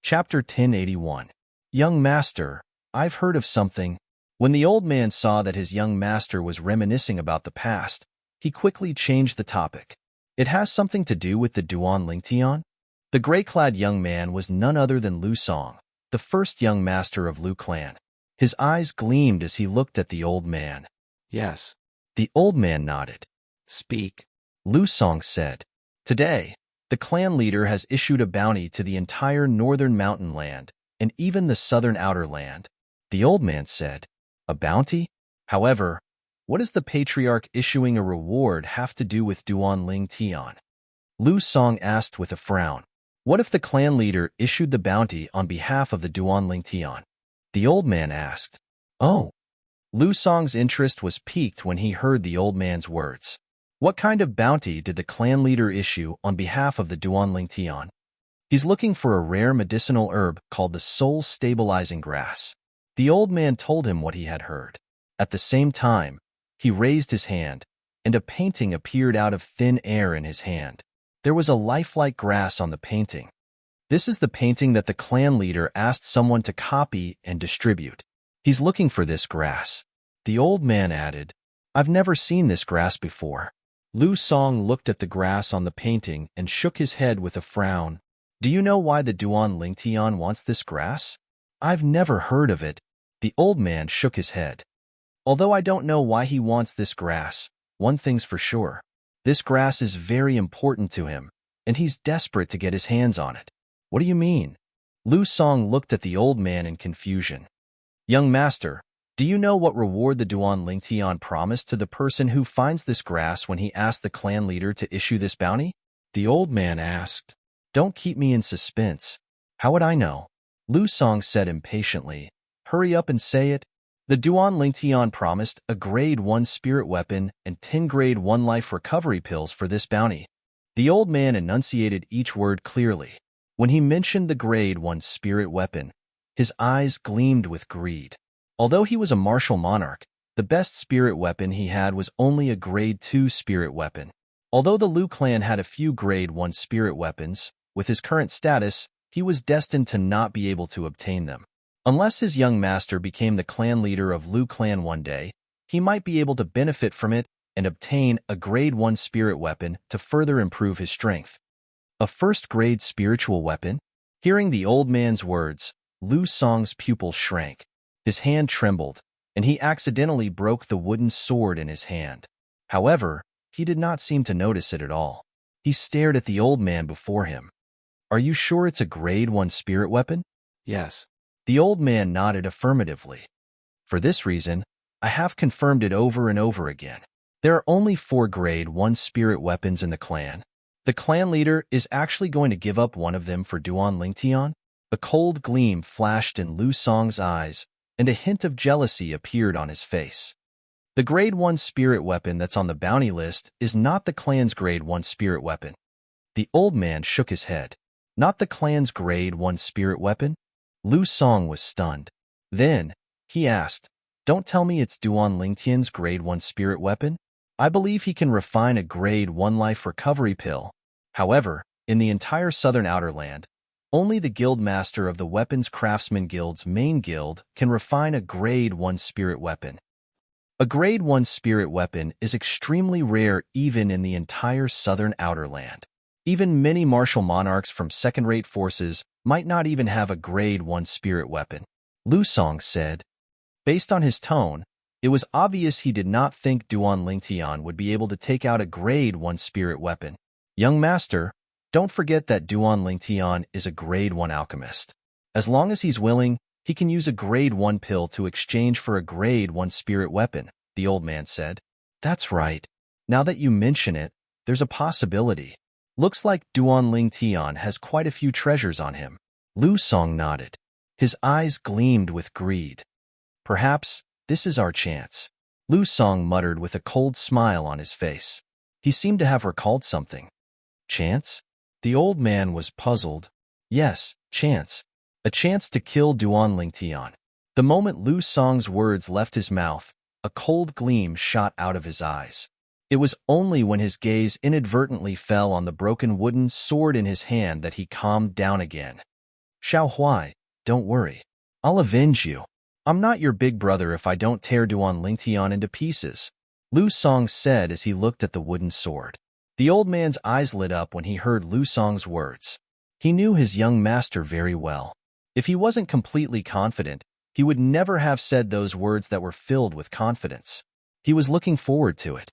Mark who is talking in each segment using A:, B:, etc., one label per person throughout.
A: Chapter 1081. Young Master, I've heard of something. When the old man saw that his young master was reminiscing about the past, he quickly changed the topic. It has something to do with the Duan Lingtian? The gray-clad young man was none other than Lu Song, the first young master of Lu clan. His eyes gleamed as he looked at the old man.
B: Yes.
A: The old man nodded.
B: Speak.
A: Lu Song said, Today, the clan leader has issued a bounty to the entire northern mountain land and even the southern outer land. The old man said, A bounty? However, what does the patriarch issuing a reward have to do with Duan Lingtian? Lu Song asked with a frown. What if the clan leader issued the bounty on behalf of the Duan Lingtian? The old man asked. Oh. Lu Song's interest was piqued when he heard the old man's words. What kind of bounty did the clan leader issue on behalf of the Duan Lingtian? He's looking for a rare medicinal herb called the soul-stabilizing grass. The old man told him what he had heard. At the same time, he raised his hand, and a painting appeared out of thin air in his hand. There was a lifelike grass on the painting. This is the painting that the clan leader asked someone to copy and distribute. He's looking for this grass. The old man added, I've never seen this grass before. Lu Song looked at the grass on the painting and shook his head with a frown. Do you know why the Duan Lingtian wants this grass? I've never heard of it. The old man shook his head. Although I don't know why he wants this grass, one thing's for sure. This grass is very important to him, and he's desperate to get his hands on it. What do you mean? Lu Song looked at the old man in confusion. Young master, do you know what reward the Duan Lingtian promised to the person who finds this grass when he asked the clan leader to issue this bounty? The old man asked. Don't keep me in suspense. How would I know? Lu Song said impatiently. Hurry up and say it. The Duan Lingtian promised a grade 1 spirit weapon and 10 grade 1 life recovery pills for this bounty. The old man enunciated each word clearly. When he mentioned the grade 1 spirit weapon, his eyes gleamed with greed. Although he was a martial monarch, the best spirit weapon he had was only a grade 2 spirit weapon. Although the Lu clan had a few grade 1 spirit weapons, with his current status, he was destined to not be able to obtain them. Unless his young master became the clan leader of Lu clan one day, he might be able to benefit from it and obtain a grade 1 spirit weapon to further improve his strength. A first-grade spiritual weapon? Hearing the old man's words, Lu Song's pupil shrank. His hand trembled, and he accidentally broke the wooden sword in his hand. However, he did not seem to notice it at all. He stared at the old man before him. Are you sure it's a grade 1 spirit weapon?
B: Yes.
A: The old man nodded affirmatively. For this reason, I have confirmed it over and over again. There are only 4 grade 1 spirit weapons in the clan. The clan leader is actually going to give up one of them for Duan Lingtian? A cold gleam flashed in Lu Song's eyes, and a hint of jealousy appeared on his face. The grade 1 spirit weapon that's on the bounty list is not the clan's grade 1 spirit weapon. The old man shook his head. Not the clan's grade 1 spirit weapon? Lu Song was stunned. Then, he asked, Don't tell me it's Duan Lingtian's grade 1 spirit weapon? I believe he can refine a grade 1 life recovery pill. However, in the entire southern outer land, only the guild master of the Weapons Craftsman Guild's main guild can refine a grade 1 spirit weapon. A grade 1 spirit weapon is extremely rare even in the entire southern outer land. Even many martial monarchs from second-rate forces might not even have a grade 1 spirit weapon. Lu Song said. Based on his tone, it was obvious he did not think Duan Lingtian would be able to take out a grade 1 spirit weapon. Young master, don't forget that Duan Lingtian is a grade 1 alchemist. As long as he's willing, he can use a grade 1 pill to exchange for a grade 1 spirit weapon, the old man said. That's right. Now that you mention it, there's a possibility. Looks like Duan Lingtian has quite a few treasures on him. Lu Song nodded. His eyes gleamed with greed. Perhaps this is our chance. Lu Song muttered with a cold smile on his face. He seemed to have recalled something. Chance? The old man was puzzled. Yes, chance. A chance to kill Duan Lingtian. The moment Lu Song's words left his mouth, a cold gleam shot out of his eyes. It was only when his gaze inadvertently fell on the broken wooden sword in his hand that he calmed down again. Xiao Huai, don't worry. I'll avenge you. I'm not your big brother if I don't tear Duan Lingtian into pieces, Lu Song said as he looked at the wooden sword. The old man's eyes lit up when he heard Lu Song's words. He knew his young master very well. If he wasn't completely confident, he would never have said those words that were filled with confidence. He was looking forward to it.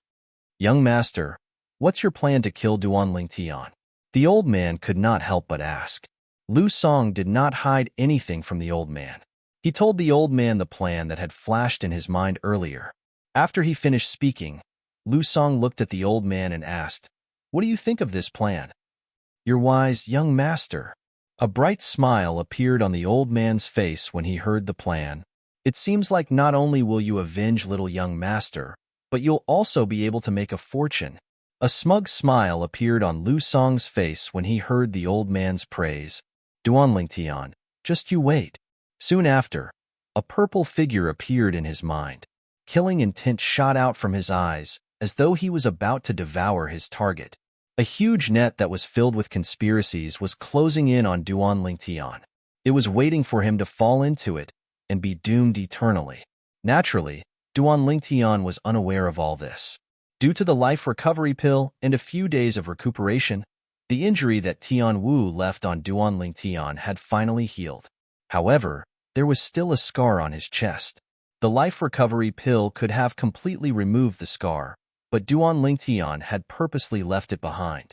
A: Young master, what's your plan to kill Duan Lingtian? The old man could not help but ask. Lu Song did not hide anything from the old man. He told the old man the plan that had flashed in his mind earlier. After he finished speaking, Lu Song looked at the old man and asked, "What do you think of this plan?" "Your wise young master." A bright smile appeared on the old man's face when he heard the plan. "It seems like not only will you avenge little young master, but you'll also be able to make a fortune." A smug smile appeared on Lu Song's face when he heard the old man's praise. "Duan Lingtian, just you wait." Soon after, a purple figure appeared in his mind. Killing intent shot out from his eyes, as though he was about to devour his target. A huge net that was filled with conspiracies was closing in on Duan Lingtian. It was waiting for him to fall into it and be doomed eternally. Naturally, Duan Lingtian was unaware of all this. Due to the life recovery pill and a few days of recuperation, the injury that Tian Wu left on Duan Lingtian had finally healed. However, there was still a scar on his chest. The life recovery pill could have completely removed the scar, but Duan Lingtian had purposely left it behind.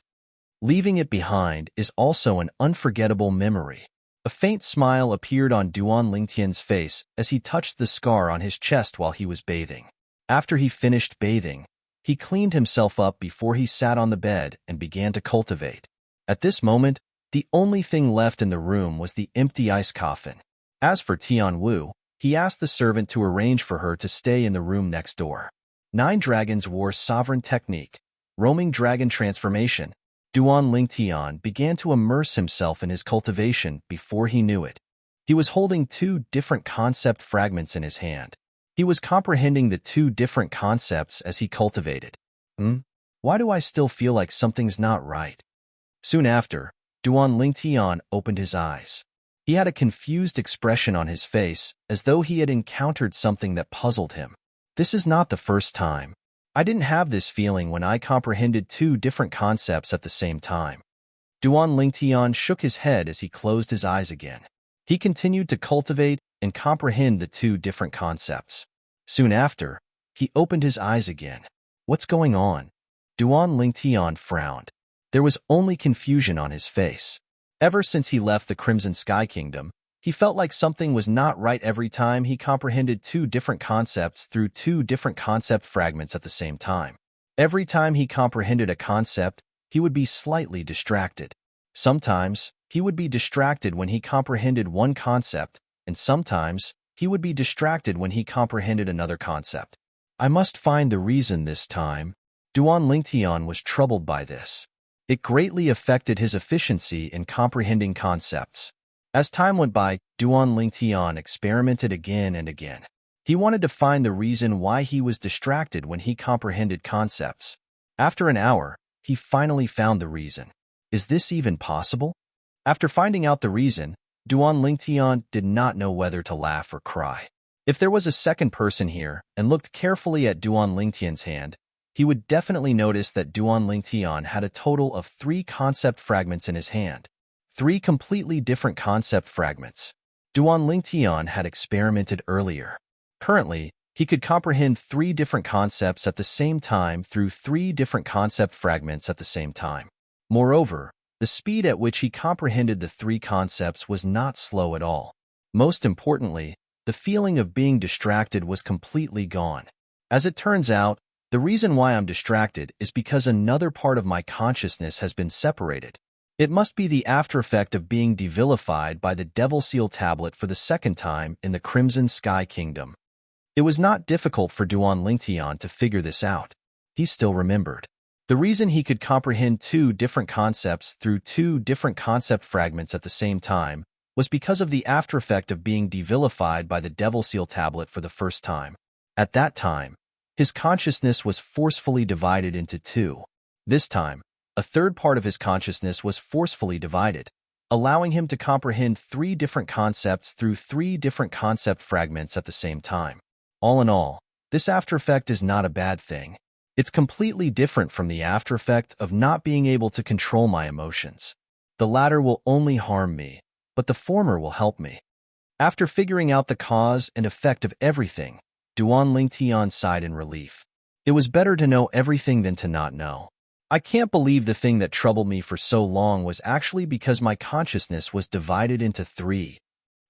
A: Leaving it behind is also an unforgettable memory. A faint smile appeared on Duan Lingtian's face as he touched the scar on his chest while he was bathing. After he finished bathing, he cleaned himself up before he sat on the bed and began to cultivate. At this moment, the only thing left in the room was the empty ice coffin. As for Tian Wu, he asked the servant to arrange for her to stay in the room next door. 9 dragons wore sovereign technique, roaming dragon transformation. Duan Lingtian began to immerse himself in his cultivation before he knew it. He was holding 2 different concept fragments in his hand. He was comprehending the 2 different concepts as he cultivated. Why do I still feel like something's not right? Soon after, Duan Lingtian opened his eyes. He had a confused expression on his face, as though he had encountered something that puzzled him. This is not the first time. I didn't have this feeling when I comprehended 2 different concepts at the same time. Duan Lingtian shook his head as he closed his eyes again. He continued to cultivate and comprehend the 2 different concepts. Soon after, he opened his eyes again. What's going on? Duan Lingtian frowned. There was only confusion on his face. Ever since he left the Crimson Sky Kingdom, he felt like something was not right every time he comprehended 2 different concepts through 2 different concept fragments at the same time. Every time he comprehended a concept, he would be slightly distracted. Sometimes, he would be distracted when he comprehended one concept, and sometimes, he would be distracted when he comprehended another concept. I must find the reason this time. Duan Lingtian was troubled by this. It greatly affected his efficiency in comprehending concepts. As time went by, Duan Lingtian experimented again and again. He wanted to find the reason why he was distracted when he comprehended concepts. After an hour, he finally found the reason. Is this even possible? After finding out the reason, Duan Lingtian did not know whether to laugh or cry. If there was a second person here and looked carefully at Duan Lingtian's hand, he would definitely notice that Duan Lingtian had a total of 3 concept fragments in his hand. 3 completely different concept fragments. Duan Lingtian had experimented earlier. Currently, he could comprehend 3 different concepts at the same time through 3 different concept fragments at the same time. Moreover, the speed at which he comprehended the 3 concepts was not slow at all. Most importantly, the feeling of being distracted was completely gone. As it turns out, the reason why I'm distracted is because another part of my consciousness has been separated. It must be the after effect of being devilified by the Devil Seal tablet for the second time in the Crimson Sky Kingdom. It was not difficult for Duan Lingtian to figure this out. He still remembered. The reason he could comprehend 2 different concepts through 2 different concept fragments at the same time was because of the after effect of being devilified by the Devil Seal tablet for the first time. At that time, his consciousness was forcefully divided into 2. This time, a third part of his consciousness was forcefully divided. allowing him to comprehend 3 different concepts through 3 different concept fragments at the same time. All in all, this after effect is not a bad thing. It's completely different from the after effect of not being able to control my emotions. The latter will only harm me, but the former will help me. After figuring out the cause and effect of everything, Duan Lingtian sighed in relief. It was better to know everything than to not know. I can't believe the thing that troubled me for so long was actually because my consciousness was divided into 3.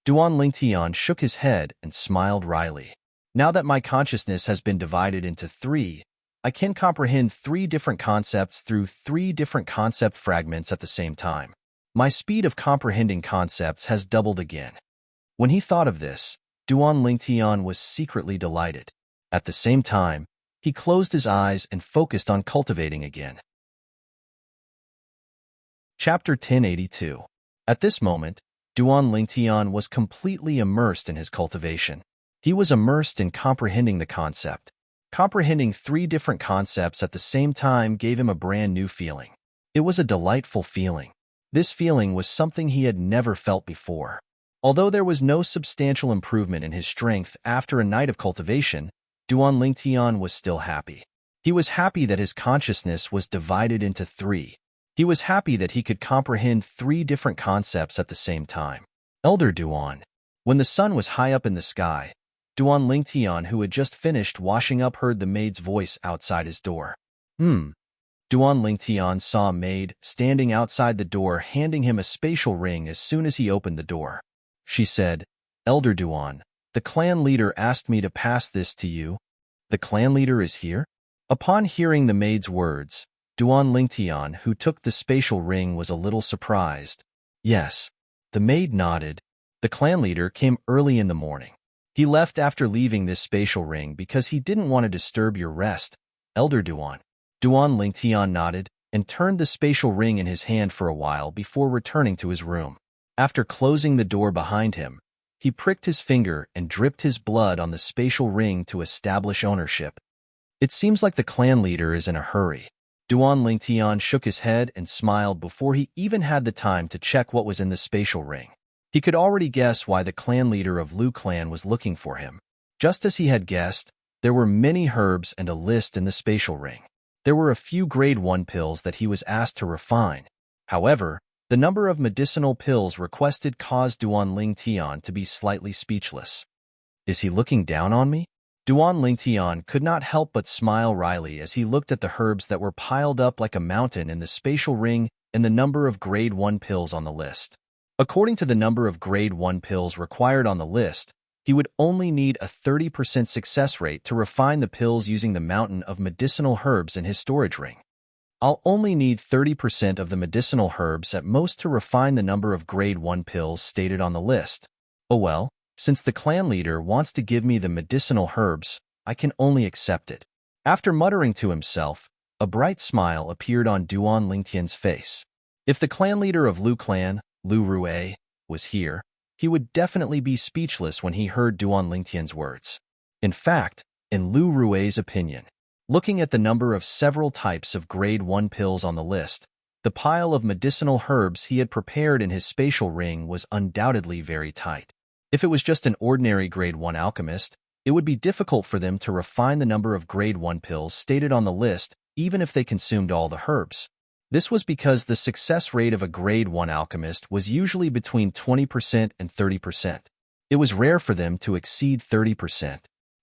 A: Duan Lingtian shook his head and smiled wryly. Now that my consciousness has been divided into 3, I can comprehend 3 different concepts through 3 different concept fragments at the same time. My speed of comprehending concepts has doubled again. When he thought of this, Duan Lingtian was secretly delighted. At the same time, he closed his eyes and focused on cultivating again. Chapter 1082. At this moment, Duan Lingtian was completely immersed in his cultivation. He was immersed in comprehending the concept. Comprehending 3 different concepts at the same time gave him a brand new feeling. It was a delightful feeling. This feeling was something he had never felt before. Although there was no substantial improvement in his strength after a night of cultivation, Duan Lingtian was still happy. He was happy that his consciousness was divided into 3. He was happy that he could comprehend 3 different concepts at the same time. Elder Duan. When the sun was high up in the sky, Duan Lingtian, who had just finished washing up, heard the maid's voice outside his door. Duan Lingtian saw a maid standing outside the door handing him a spatial ring as soon as he opened the door. She said, Elder Duan, the clan leader asked me to pass this to you. The clan leader is here? Upon hearing the maid's words, Duan Lingtian, who took the spatial ring, was a little surprised. Yes. The maid nodded. The clan leader came early in the morning. He left after leaving this spatial ring because he didn't want to disturb your rest, Elder Duan. Duan Lingtian nodded and turned the spatial ring in his hand for a while before returning to his room. After closing the door behind him, he pricked his finger and dripped his blood on the spatial ring to establish ownership. It seems like the clan leader is in a hurry. Duan Lingtian shook his head and smiled before he even had the time to check what was in the spatial ring. He could already guess why the clan leader of Lu clan was looking for him. Just as he had guessed, there were many herbs and a list in the spatial ring. There were a few grade 1 pills that he was asked to refine. However, the number of medicinal pills requested caused Duan Lingtian to be slightly speechless. Is he looking down on me? Duan Lingtian could not help but smile wryly as he looked at the herbs that were piled up like a mountain in the spatial ring and the number of grade 1 pills on the list. According to the number of grade 1 pills required on the list, he would only need a 30% success rate to refine the pills using the mountain of medicinal herbs in his storage ring. I'll only need 30% of the medicinal herbs at most to refine the number of grade 1 pills stated on the list. Oh well, since the clan leader wants to give me the medicinal herbs, I can only accept it. After muttering to himself, a bright smile appeared on Duan Lingtian's face. If the clan leader of Lu clan, Lu Rue, was here, he would definitely be speechless when he heard Duan Lingtian's words. In fact, in Lu Rue's opinion, looking at the number of several types of grade 1 pills on the list, the pile of medicinal herbs he had prepared in his spatial ring was undoubtedly very tight. If it was just an ordinary grade 1 alchemist, it would be difficult for them to refine the number of grade 1 pills stated on the list even if they consumed all the herbs. This was because the success rate of a grade 1 alchemist was usually between 20% and 30%. It was rare for them to exceed 30%.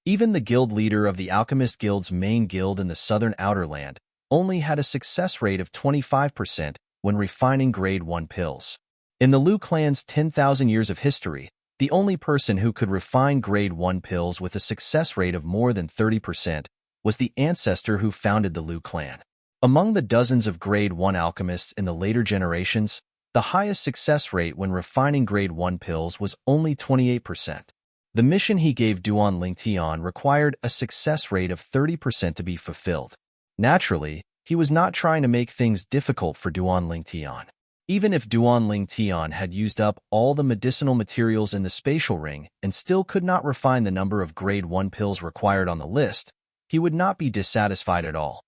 A: Even the guild leader of the Alchemist Guild's main guild in the southern outer land only had a success rate of 25% when refining grade 1 pills. In the Lu clan's 10,000 years of history, the only person who could refine grade 1 pills with a success rate of more than 30% was the ancestor who founded the Lu clan. Among the dozens of grade 1 alchemists in the later generations, the highest success rate when refining grade 1 pills was only 28%. The mission he gave Duan Lingtian required a success rate of 30% to be fulfilled. Naturally, he was not trying to make things difficult for Duan Lingtian. Even if Duan Lingtian had used up all the medicinal materials in the spatial ring and still could not refine the number of grade 1 pills required on the list, he would not be dissatisfied at all.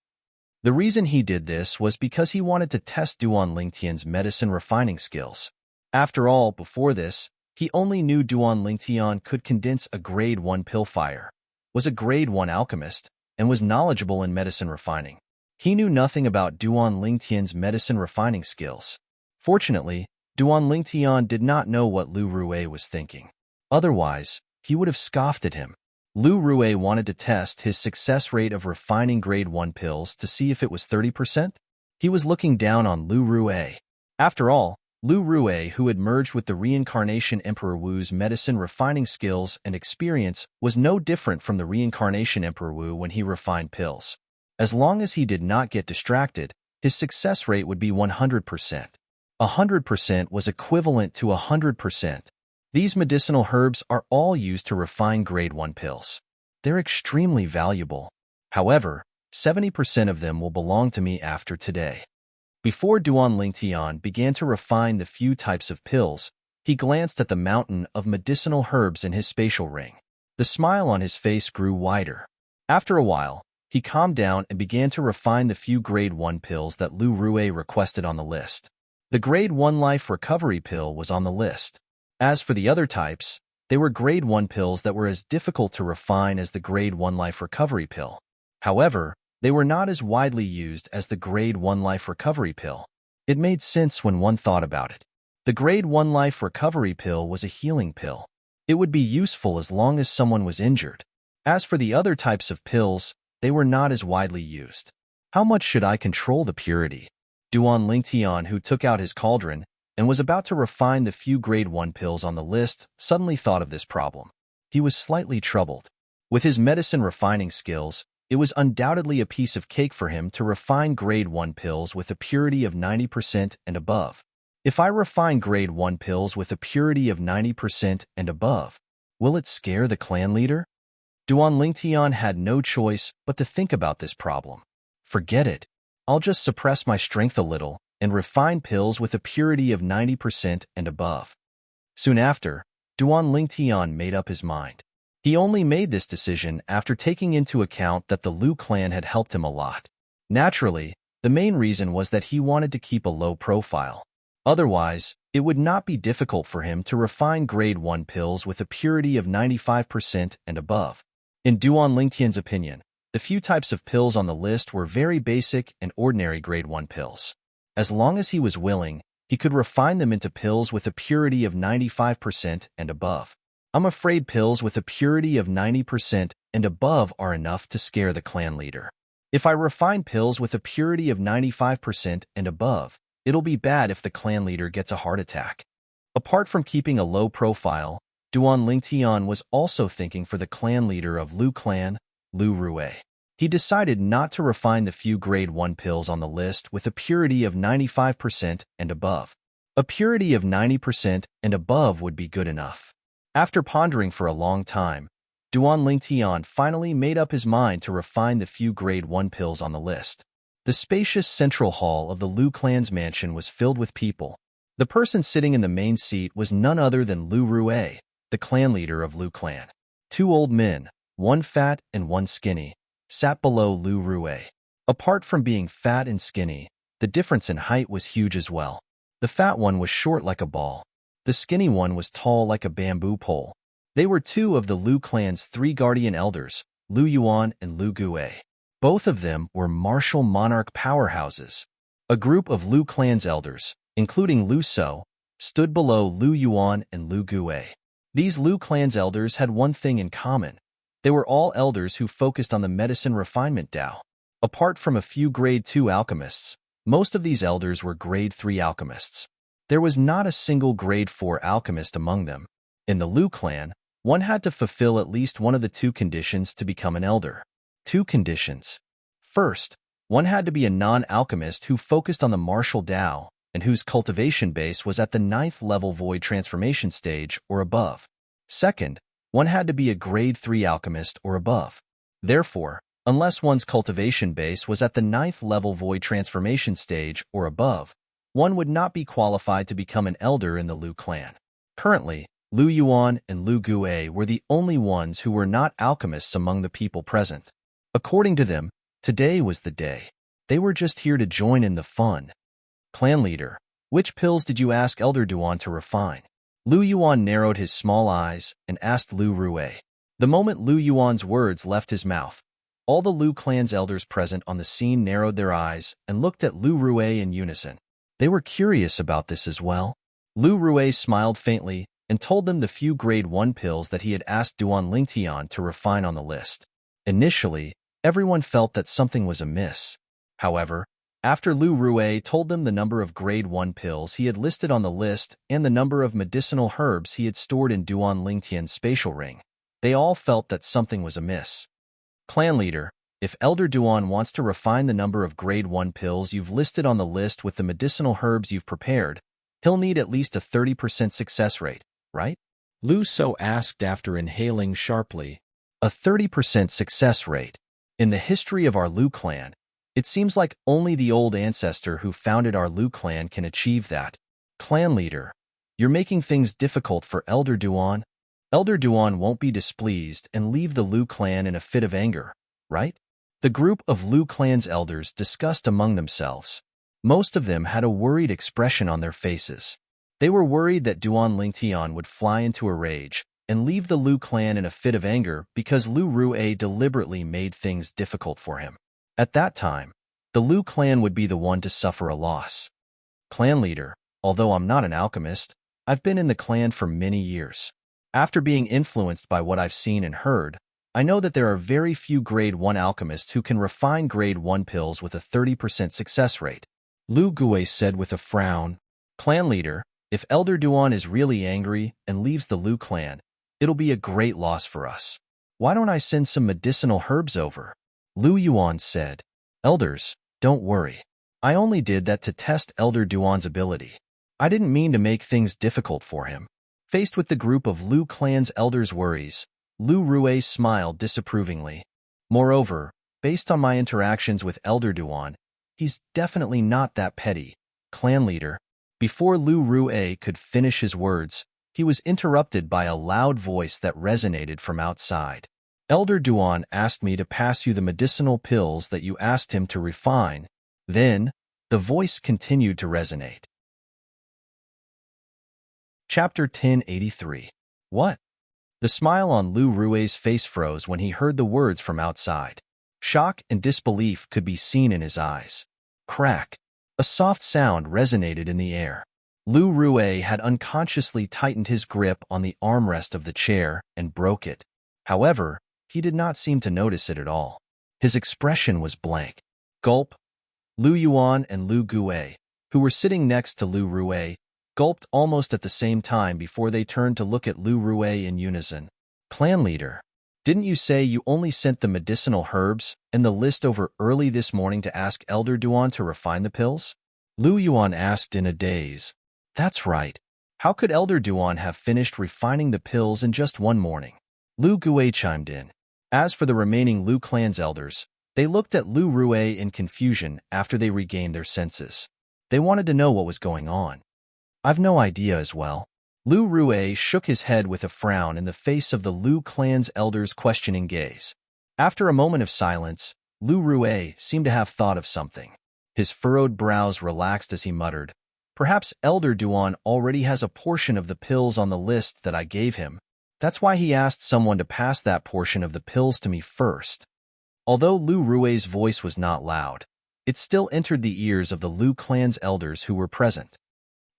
A: The reason he did this was because he wanted to test Duan Lingtian's medicine refining skills. After all, before this, he only knew Duan Lingtian could condense a grade 1 pill fire, was a grade 1 alchemist, and was knowledgeable in medicine refining. He knew nothing about Duan Lingtian's medicine refining skills. Fortunately, Duan Lingtian did not know what Lu Rue was thinking. Otherwise, he would have scoffed at him. Lu Rue wanted to test his success rate of refining grade 1 pills to see if it was 30%. He was looking down on Lu Rue. After all, Lu Rue, who had merged with the reincarnation Emperor Wu's medicine refining skills and experience, was no different from the reincarnation Emperor Wu when he refined pills. As long as he did not get distracted, his success rate would be 100%. 100% was equivalent to 100%. These medicinal herbs are all used to refine grade 1 pills. They're extremely valuable. However, 70% of them will belong to me after today. Before Duan Lingtian began to refine the few types of pills, he glanced at the mountain of medicinal herbs in his spatial ring. The smile on his face grew wider. After a while, he calmed down and began to refine the few grade 1 pills that Lu Rue requested on the list. The grade 1 life recovery pill was on the list. As for the other types, they were grade 1 pills that were as difficult to refine as the grade 1 life recovery pill. However, they were not as widely used as the grade 1 life recovery pill. It made sense when one thought about it. The grade 1 life recovery pill was a healing pill. It would be useful as long as someone was injured. As for the other types of pills, they were not as widely used. How much should I control the purity? Duan Lingtian, who took out his cauldron and was about to refine the few grade 1 pills on the list, suddenly thought of this problem. He was slightly troubled. With his medicine refining skills, it was undoubtedly a piece of cake for him to refine grade 1 pills with a purity of 90% and above. If I refine grade 1 pills with a purity of 90% and above, will it scare the clan leader? Duan Lingtian had no choice but to think about this problem. Forget it. I'll just suppress my strength a little and refine pills with a purity of 90% and above. Soon after, Duan Lingtian made up his mind. He only made this decision after taking into account that the Lu clan had helped him a lot. Naturally, the main reason was that he wanted to keep a low profile. Otherwise, it would not be difficult for him to refine grade 1 pills with a purity of 95% and above. In Duan Lingtian's opinion, the few types of pills on the list were very basic and ordinary grade 1 pills. As long as he was willing, he could refine them into pills with a purity of 95% and above. I'm afraid pills with a purity of 90% and above are enough to scare the clan leader. If I refine pills with a purity of 95% and above, it'll be bad if the clan leader gets a heart attack. Apart from keeping a low profile, Duan Lingtian was also thinking for the clan leader of Lu clan, Lu Rue. He decided not to refine the few grade 1 pills on the list with a purity of 95% and above. A purity of 90% and above would be good enough. After pondering for a long time, Duan Lingtian finally made up his mind to refine the few grade 1 pills on the list. The spacious central hall of the Lu clan's mansion was filled with people. The person sitting in the main seat was none other than Lu Rue, the clan leader of Lu clan. Two old men, one fat and one skinny, sat below Lu Rue. Apart from being fat and skinny, the difference in height was huge as well. The fat one was short like a ball. The skinny one was tall like a bamboo pole. They were two of the Lu clan's 3 guardian elders, Lu Yuan and Lu Gue. Both of them were martial monarch powerhouses. A group of Lu clan's elders, including Lu So, stood below Lu Yuan and Lu Gue. These Lu clan's elders had one thing in common. They were all elders who focused on the medicine refinement Tao. Apart from a few grade 2 alchemists, most of these elders were grade 3 alchemists. There was not a single grade 4 alchemist among them. In the Lu clan, one had to fulfill at least one of the 2 conditions to become an elder. 2 conditions. First, one had to be a non-alchemist who focused on the martial Tao and whose cultivation base was at the 9th level void transformation stage or above. Second, one had to be a grade 3 alchemist or above. Therefore, unless one's cultivation base was at the 9th level void transformation stage or above, one would not be qualified to become an elder in the Lu clan. Currently, Lu Yuan and Lu Gue were the only ones who were not alchemists among the people present. According to them, today was the day. They were just here to join in the fun. Clan leader, Which pills did you ask Elder Duan to refine? Lu Yuan narrowed his small eyes and asked Lu Rue. The moment Lu Yuan's words left his mouth, all the Lu clan's elders present on the scene narrowed their eyes and looked at Lu Rue in unison. They were curious about this as well. Lu Rue smiled faintly and told them the few grade 1 pills that he had asked Duan Lingtian to refine on the list. Initially, everyone felt that something was amiss. However, after Lu Rue told them the number of grade 1 pills he had listed on the list and the number of medicinal herbs he had stored in Duan Lingtian's spatial ring, they all felt that something was amiss. Clan leader, if Elder Duan wants to refine the number of grade 1 pills you've listed on the list with the medicinal herbs you've prepared, he'll need at least a 30% success rate, right?
B: Lu So asked after inhaling sharply.
A: A 30% success rate. In the history of our Lu clan, it seems like only the old ancestor who founded our Lu clan can achieve that. Clan leader, you're making things difficult for Elder Duan. Elder Duan won't be displeased and leave the Lu clan in a fit of anger, right? The group of Lu clan's elders discussed among themselves. Most of them had a worried expression on their faces. They were worried that Duan Lingtian would fly into a rage and leave the Lu clan in a fit of anger because Lu Rue deliberately made things difficult for him. At that time, the Lu clan would be the one to suffer a loss. Clan leader, although I'm not an alchemist, I've been in the clan for many years. After being influenced by what I've seen and heard, I know that there are very few grade 1 alchemists who can refine grade 1 pills with a 30% success rate. Lu Gue said with a frown. Clan leader, if Elder Duan is really angry and leaves the Lu clan, it'll be a great loss for us. Why don't I send some medicinal herbs over? Lu Yuan said. Elders, don't worry. I only did that to test Elder Duan's ability. I didn't mean to make things difficult for him. Faced with the group of Lu clan's elders' worries, Lu Rue smiled disapprovingly. Moreover, based on my interactions with Elder Duan, he's definitely not that petty. Clan leader. Before Lu Rue could finish his words, he was interrupted by a loud voice that resonated from outside. Elder Duan asked me to pass you the medicinal pills that you asked him to refine. Then, the voice continued to resonate. Chapter 1083. What? The smile on Lu Rue's face froze when he heard the words from outside. Shock and disbelief could be seen in his eyes. Crack. A soft sound resonated in the air. Lu Rue had unconsciously tightened his grip on the armrest of the chair and broke it. However, he did not seem to notice it at all. His expression was blank. Gulp. Lu Yuan and Lu Gue, who were sitting next to Lu Rue, gulped almost at the same time before they turned to look at Lu Rue in unison. Clan leader, didn't you say you only sent the medicinal herbs and the list over early this morning to ask Elder Duan to refine the pills? Lu Yuan asked in a daze. That's right. How could Elder Duan have finished refining the pills in just one morning? Lu Gue chimed in. As for the remaining Lu clan's elders, they looked at Lu Rue in confusion after they regained their senses. They wanted to know what was going on. I've no idea as well. Lu Rue shook his head with a frown in the face of the Lu clan's elders' questioning gaze. After a moment of silence, Lu Rue seemed to have thought of something. His furrowed brows relaxed as he muttered, Perhaps Elder Duan already has a portion of the pills on the list that I gave him. That's why he asked someone to pass that portion of the pills to me first. Although Lu Rue's voice was not loud, it still entered the ears of the Lu clan's elders who were present.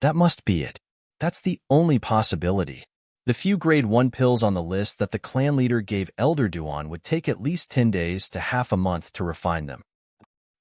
A: That must be it. That's the only possibility. The few grade 1 pills on the list that the clan leader gave Elder Duan would take at least 10 days to half a month to refine them.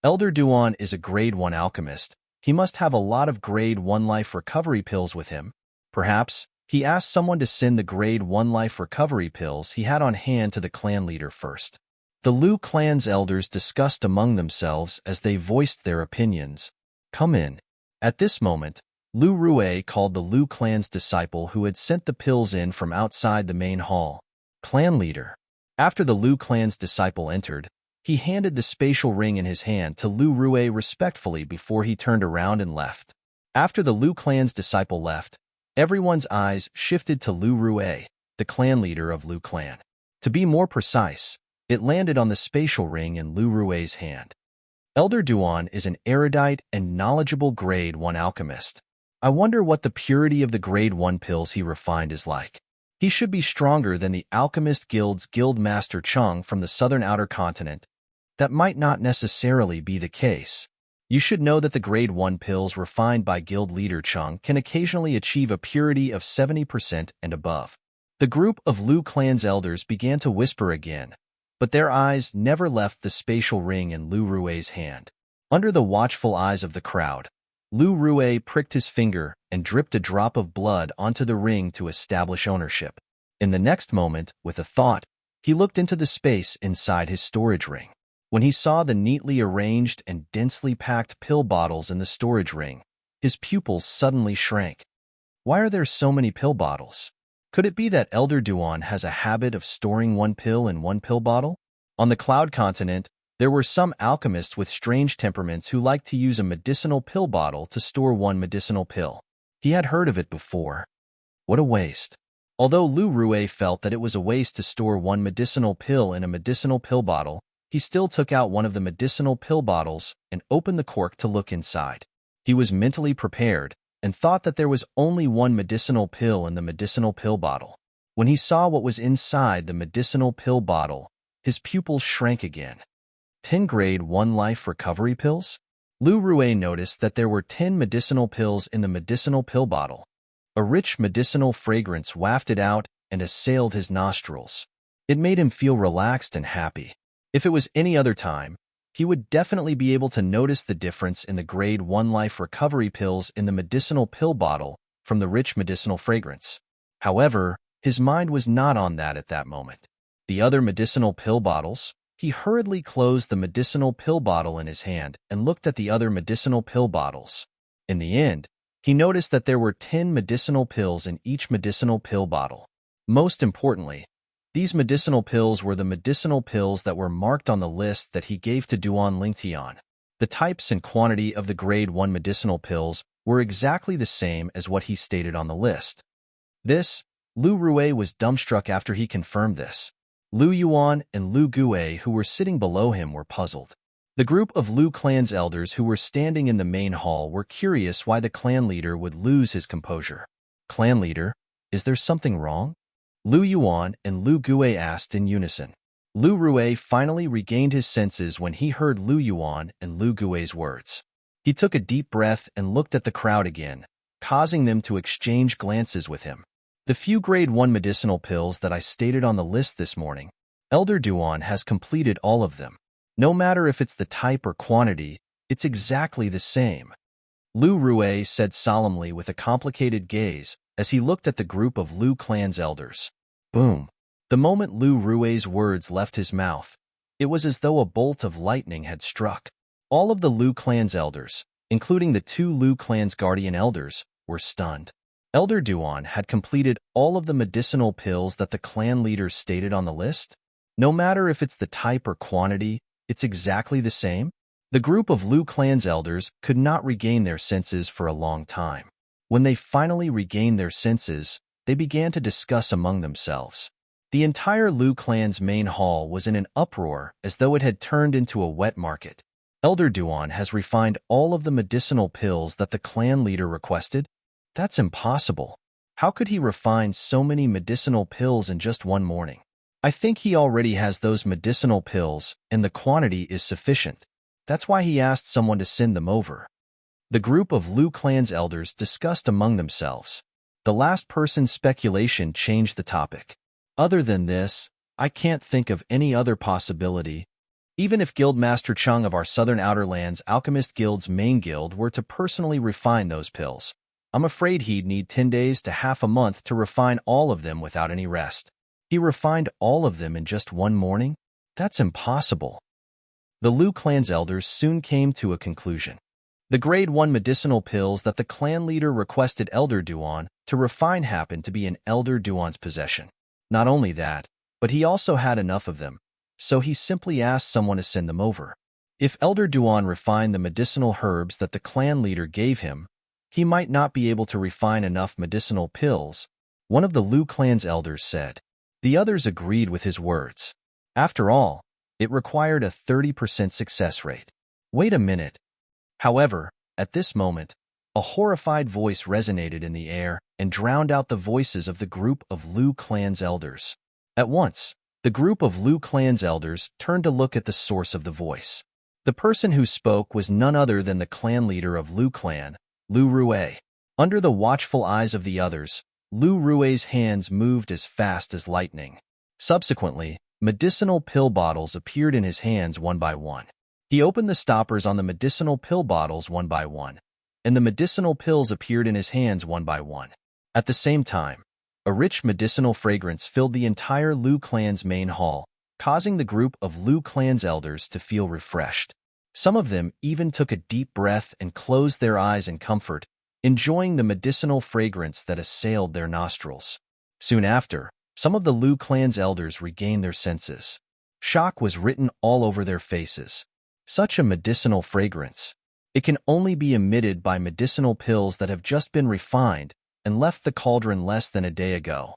A: Elder Duan is a grade 1 alchemist. He must have a lot of grade 1 life recovery pills with him. Perhaps he asked someone to send the grade 1 life recovery pills he had on hand to the clan leader first. The Lu clan's elders discussed among themselves as they voiced their opinions. Come in. At this moment, Lu Rue called the Lu clan's disciple who had sent the pills in from outside the main hall. Clan leader. After the Lu clan's disciple entered, he handed the spatial ring in his hand to Lu Rue respectfully before he turned around and left. After the Lu clan's disciple left, everyone's eyes shifted to Lu Rue, the clan leader of Lu clan. To be more precise, it landed on the spatial ring in Lu Rue's hand. Elder Duan is an erudite and knowledgeable grade 1 alchemist. I wonder what the purity of the grade 1 pills he refined is like. He should be stronger than the Alchemist Guild's Guild Master Chung from the southern outer continent. That might not necessarily be the case. You should know that the grade 1 pills refined by Guild Leader Chung can occasionally achieve a purity of 70% and above. The group of Lu Clan's elders began to whisper again, but their eyes never left the spatial ring in Lu Rue's hand. Under the watchful eyes of the crowd, Lu Rue pricked his finger and dripped a drop of blood onto the ring to establish ownership. In the next moment, with a thought, he looked into the space inside his storage ring. When he saw the neatly arranged and densely packed pill bottles in the storage ring, his pupils suddenly shrank. Why are there so many pill bottles? Could it be that Elder Duan has a habit of storing one pill in one pill bottle? On the Cloud Continent, there were some alchemists with strange temperaments who liked to use a medicinal pill bottle to store one medicinal pill. He had heard of it before. What a waste. Although Lu Rue felt that it was a waste to store one medicinal pill in a medicinal pill bottle, he still took out one of the medicinal pill bottles and opened the cork to look inside. He was mentally prepared and thought that there was only one medicinal pill in the medicinal pill bottle. When he saw what was inside the medicinal pill bottle, his pupils shrank again. 10 grade 1 life recovery pills? Lu Rue noticed that there were 10 medicinal pills in the medicinal pill bottle. A rich medicinal fragrance wafted out and assailed his nostrils. It made him feel relaxed and happy. If it was any other time, he would definitely be able to notice the difference in the grade 1 life recovery pills in the medicinal pill bottle from the rich medicinal fragrance. However, his mind was not on that at that moment. The other medicinal pill bottles? He hurriedly closed the medicinal pill bottle in his hand and looked at the other medicinal pill bottles. In the end, he noticed that there were 10 medicinal pills in each medicinal pill bottle. Most importantly, these medicinal pills were the medicinal pills that were marked on the list that he gave to Duan Lingtian. The types and quantity of the grade 1 medicinal pills were exactly the same as what he stated on the list. Lu Rue was dumbstruck after he confirmed this. Lu Yuan and Lu Gue, who were sitting below him, were puzzled. The group of Lu Clan's elders who were standing in the main hall were curious why the clan leader would lose his composure. Clan leader, is there something wrong? Lu Yuan and Lu Gue asked in unison. Lu Rue finally regained his senses when he heard Lu Yuan and Lu Gue's words. He took a deep breath and looked at the crowd again, causing them to exchange glances with him. The few grade 1 medicinal pills that I stated on the list this morning, Elder Duan has completed all of them. No matter if it's the type or quantity, it's exactly the same. Lu Rue said solemnly with a complicated gaze as he looked at the group of Lu Clan's elders. Boom. The moment Lu Rue's words left his mouth, it was as though a bolt of lightning had struck. All of the Lu Clan's elders, including the 2 Lu Clan's guardian elders, were stunned. Elder Duan had completed all of the medicinal pills that the clan leaders stated on the list? No matter if it's the type or quantity, it's exactly the same? The group of Lu Clan's elders could not regain their senses for a long time. When they finally regained their senses, they began to discuss among themselves. The entire Lu Clan's main hall was in an uproar as though it had turned into a wet market. Elder Duan has refined all of the medicinal pills that the clan leader requested? That's impossible. How could he refine so many medicinal pills in just one morning? I think he already has those medicinal pills, and the quantity is sufficient. That's why he asked someone to send them over. The group of Lu Clan's elders discussed among themselves. The last person's speculation changed the topic. Other than this, I can't think of any other possibility. Even if Guildmaster Chung of our Southern Outer Lands Alchemist Guild's main guild were to personally refine those pills, I'm afraid he'd need 10 days to half a month to refine all of them without any rest. He refined all of them in just one morning? That's impossible. The Lu Clan's elders soon came to a conclusion. The grade 1 medicinal pills that the clan leader requested Elder Duan to refine happened to be in Elder Duan's possession. Not only that, but he also had enough of them, so he simply asked someone to send them over. If Elder Duan refined the medicinal herbs that the clan leader gave him, he might not be able to refine enough medicinal pills, one of the Lu Clan's elders said. The others agreed with his words. After all, it required a 30% success rate. Wait a minute. However, at this moment, A horrified voice resonated in the air and drowned out the voices of the group of Lu clan's elders. At once, the group of Lu clan's elders turned to look at the source of the voice. The person who spoke was none other than the clan leader of Lu clan, Lu Rue. Under the watchful eyes of the others, Lu Rue's hands moved as fast as lightning. Subsequently, medicinal pill bottles appeared in his hands one by one. He opened the stoppers on the medicinal pill bottles one by one, and the medicinal pills appeared in his hands one by one. At the same time, a rich medicinal fragrance filled the entire Lu clan's main hall, causing the group of Lu clan's elders to feel refreshed. Some of them even took a deep breath and closed their eyes in comfort, enjoying the medicinal fragrance that assailed their nostrils. Soon after, some of the Lu clan's elders regained their senses. Shock was written all over their faces. Such a medicinal fragrance. It can only be emitted by medicinal pills that have just been refined and left the cauldron less than a day ago.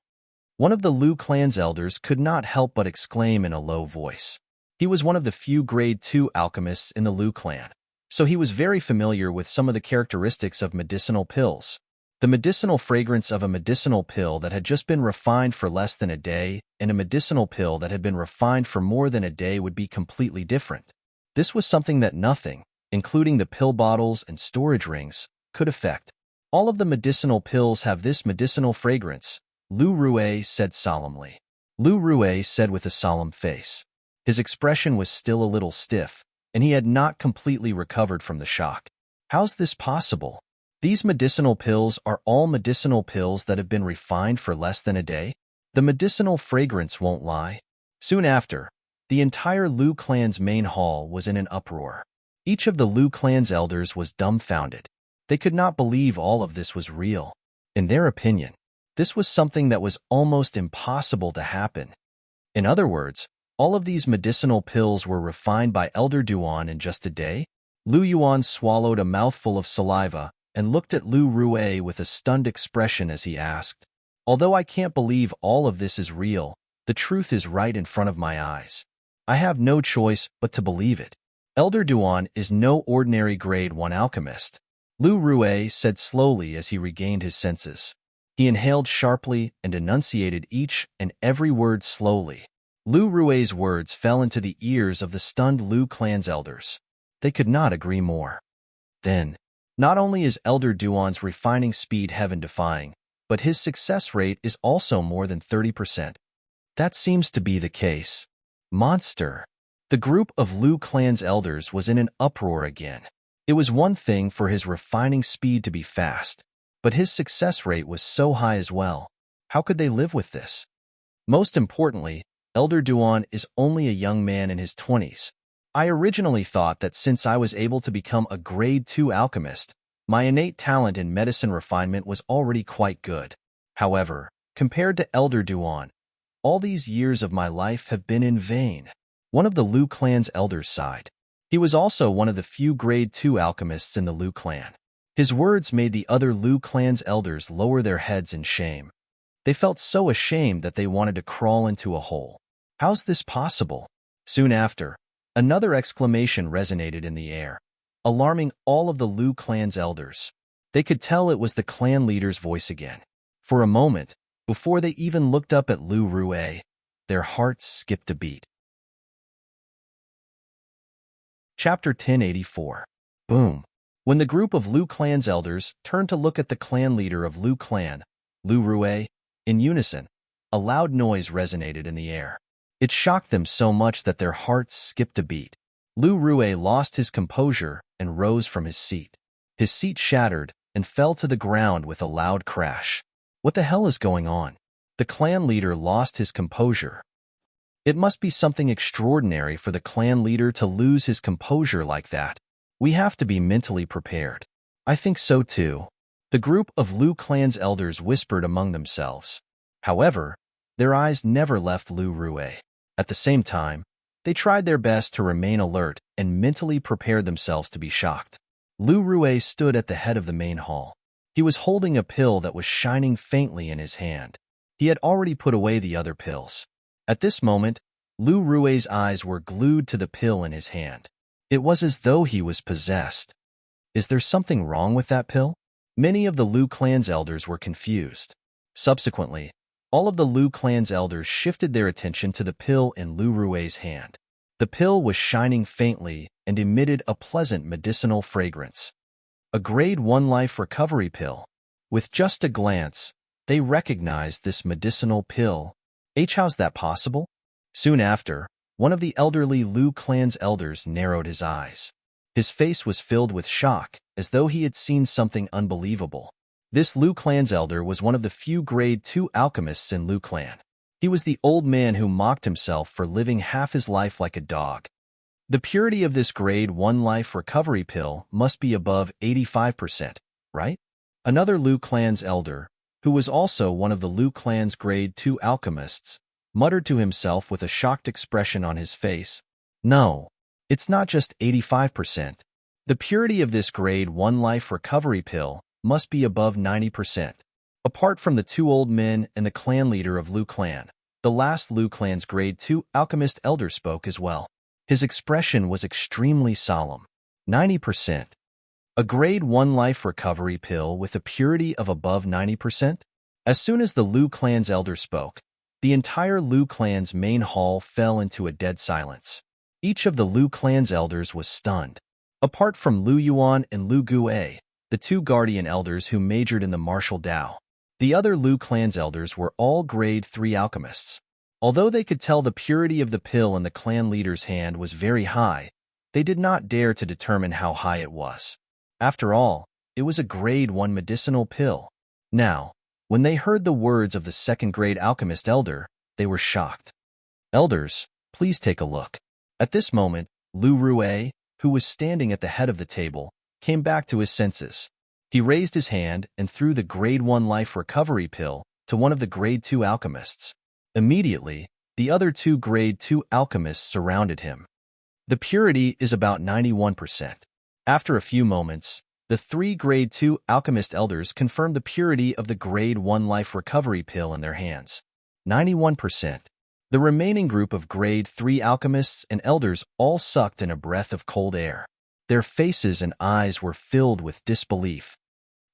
A: One of the Lu clan's elders could not help but exclaim in a low voice. He was one of the few Grade 2 alchemists in the Lu clan, so he was very familiar with some of the characteristics of medicinal pills. The medicinal fragrance of a medicinal pill that had just been refined for less than a day and a medicinal pill that had been refined for more than a day would be completely different. This was something that nothing, including the pill bottles and storage rings, could affect. All of the medicinal pills have this medicinal fragrance, Lu Rue said solemnly. Lu Rue said with a solemn face. His expression was still a little stiff, and he had not completely recovered from the shock. How's this possible? These medicinal pills are all medicinal pills that have been refined for less than a day? The medicinal fragrance won't lie. Soon after, the entire Lu clan's main hall was in an uproar. Each of the Lu clan's elders was dumbfounded. They could not believe all of this was real. In their opinion, this was something that was almost impossible to happen. In other words, all of these medicinal pills were refined by Elder Duan in just a day? Lu Yuan swallowed a mouthful of saliva and looked at Lu Rue with a stunned expression as he asked, "Although I can't believe all of this is real, the truth is right in front of my eyes. I have no choice but to believe it. Elder Duan is no ordinary Grade 1 alchemist." Lu Rue said slowly as he regained his senses. He inhaled sharply and enunciated each and every word slowly. Lu Rue's words fell into the ears of the stunned Lu clan's elders. They could not agree more. Then, not only is Elder Duan's refining speed heaven-defying, but his success rate is also more than 30%. That seems to be the case. Monster. The group of Lu clan's elders was in an uproar again. It was one thing for his refining speed to be fast, but his success rate was so high as well. How could they live with this? Most importantly, Elder Duan is only a young man in his 20s. I originally thought that since I was able to become a Grade 2 alchemist, my innate talent in medicine refinement was already quite good. However, compared to Elder Duan, all these years of my life have been in vain. One of the Lu clan's elders sighed. He was also one of the few Grade 2 alchemists in the Lu clan. His words made the other Lu clan's elders lower their heads in shame. They felt so ashamed that they wanted to crawl into a hole. How's this possible? Soon after, another exclamation resonated in the air, alarming all of the Lu clan's elders. They could tell it was the clan leader's voice again. For a moment, before they even looked up at Lu Rue, their hearts skipped a beat. Chapter 1084. Boom. When the group of Lu clan's elders turned to look at the clan leader of Lu clan, Lu Rue, in unison, a loud noise resonated in the air. It shocked them so much that their hearts skipped a beat. Lu Rue lost his composure and rose from his seat. His seat shattered and fell to the ground with a loud crash. What the hell is going on? The clan leader lost his composure. It must be something extraordinary for the clan leader to lose his composure like that. We have to be mentally prepared. I think so too. The group of Lu clan's elders whispered among themselves. However, their eyes never left Lu Rue. At the same time, they tried their best to remain alert and mentally prepared themselves to be shocked. Lu Rue stood at the head of the main hall. He was holding a pill that was shining faintly in his hand. He had already put away the other pills. At this moment, Lu Rue's eyes were glued to the pill in his hand. It was as though he was possessed. Is there something wrong with that pill? Many of the Lu clan's elders were confused. Subsequently, all of the Lu clan's elders shifted their attention to the pill in Lu Rue's hand. The pill was shining faintly and emitted a pleasant medicinal fragrance. A Grade 1 life recovery pill. With just a glance, they recognized this medicinal pill. How's that possible? Soon after, one of the elderly Lu clan's elders narrowed his eyes. His face was filled with shock, as though he had seen something unbelievable. This Lu clan's elder was one of the few Grade 2 alchemists in Lu clan. He was the old man who mocked himself for living half his life like a dog. The purity of this Grade 1 life recovery pill must be above 85%, right? Another Lu clan's elder, who was also one of the Lu clan's Grade 2 alchemists, muttered to himself with a shocked expression on his face, "No, it's not just 85%. The purity of this Grade 1 life recovery pill must be above 90%. Apart from the two old men and the clan leader of Lu clan, the last Lu clan's Grade 2 alchemist elder spoke as well. His expression was extremely solemn. 90%. A Grade 1 life recovery pill with a purity of above 90%? As soon as the Lu clan's elder spoke, the entire Lu clan's main hall fell into a dead silence. Each of the Lu clan's elders was stunned. Apart from Lu Yuan and Lu Gue, the two guardian elders who majored in the martial Dao, the other Lu clan's elders were all Grade 3 alchemists. Although they could tell the purity of the pill in the clan leader's hand was very high, they did not dare to determine how high it was. After all, it was a Grade 1 medicinal pill. Now, when they heard the words of the second-grade alchemist elder, they were shocked. "Elders, please take a look." At this moment, Lu Rue, who was standing at the head of the table, came back to his senses. He raised his hand and threw the Grade 1 life recovery pill to one of the Grade 2 alchemists. Immediately, the other two Grade 2 alchemists surrounded him. The purity is about 91%. After a few moments, the three Grade 2 alchemist elders confirmed the purity of the Grade 1 life recovery pill in their hands. 91%. The remaining group of Grade 3 alchemists and elders all sucked in a breath of cold air. Their faces and eyes were filled with disbelief.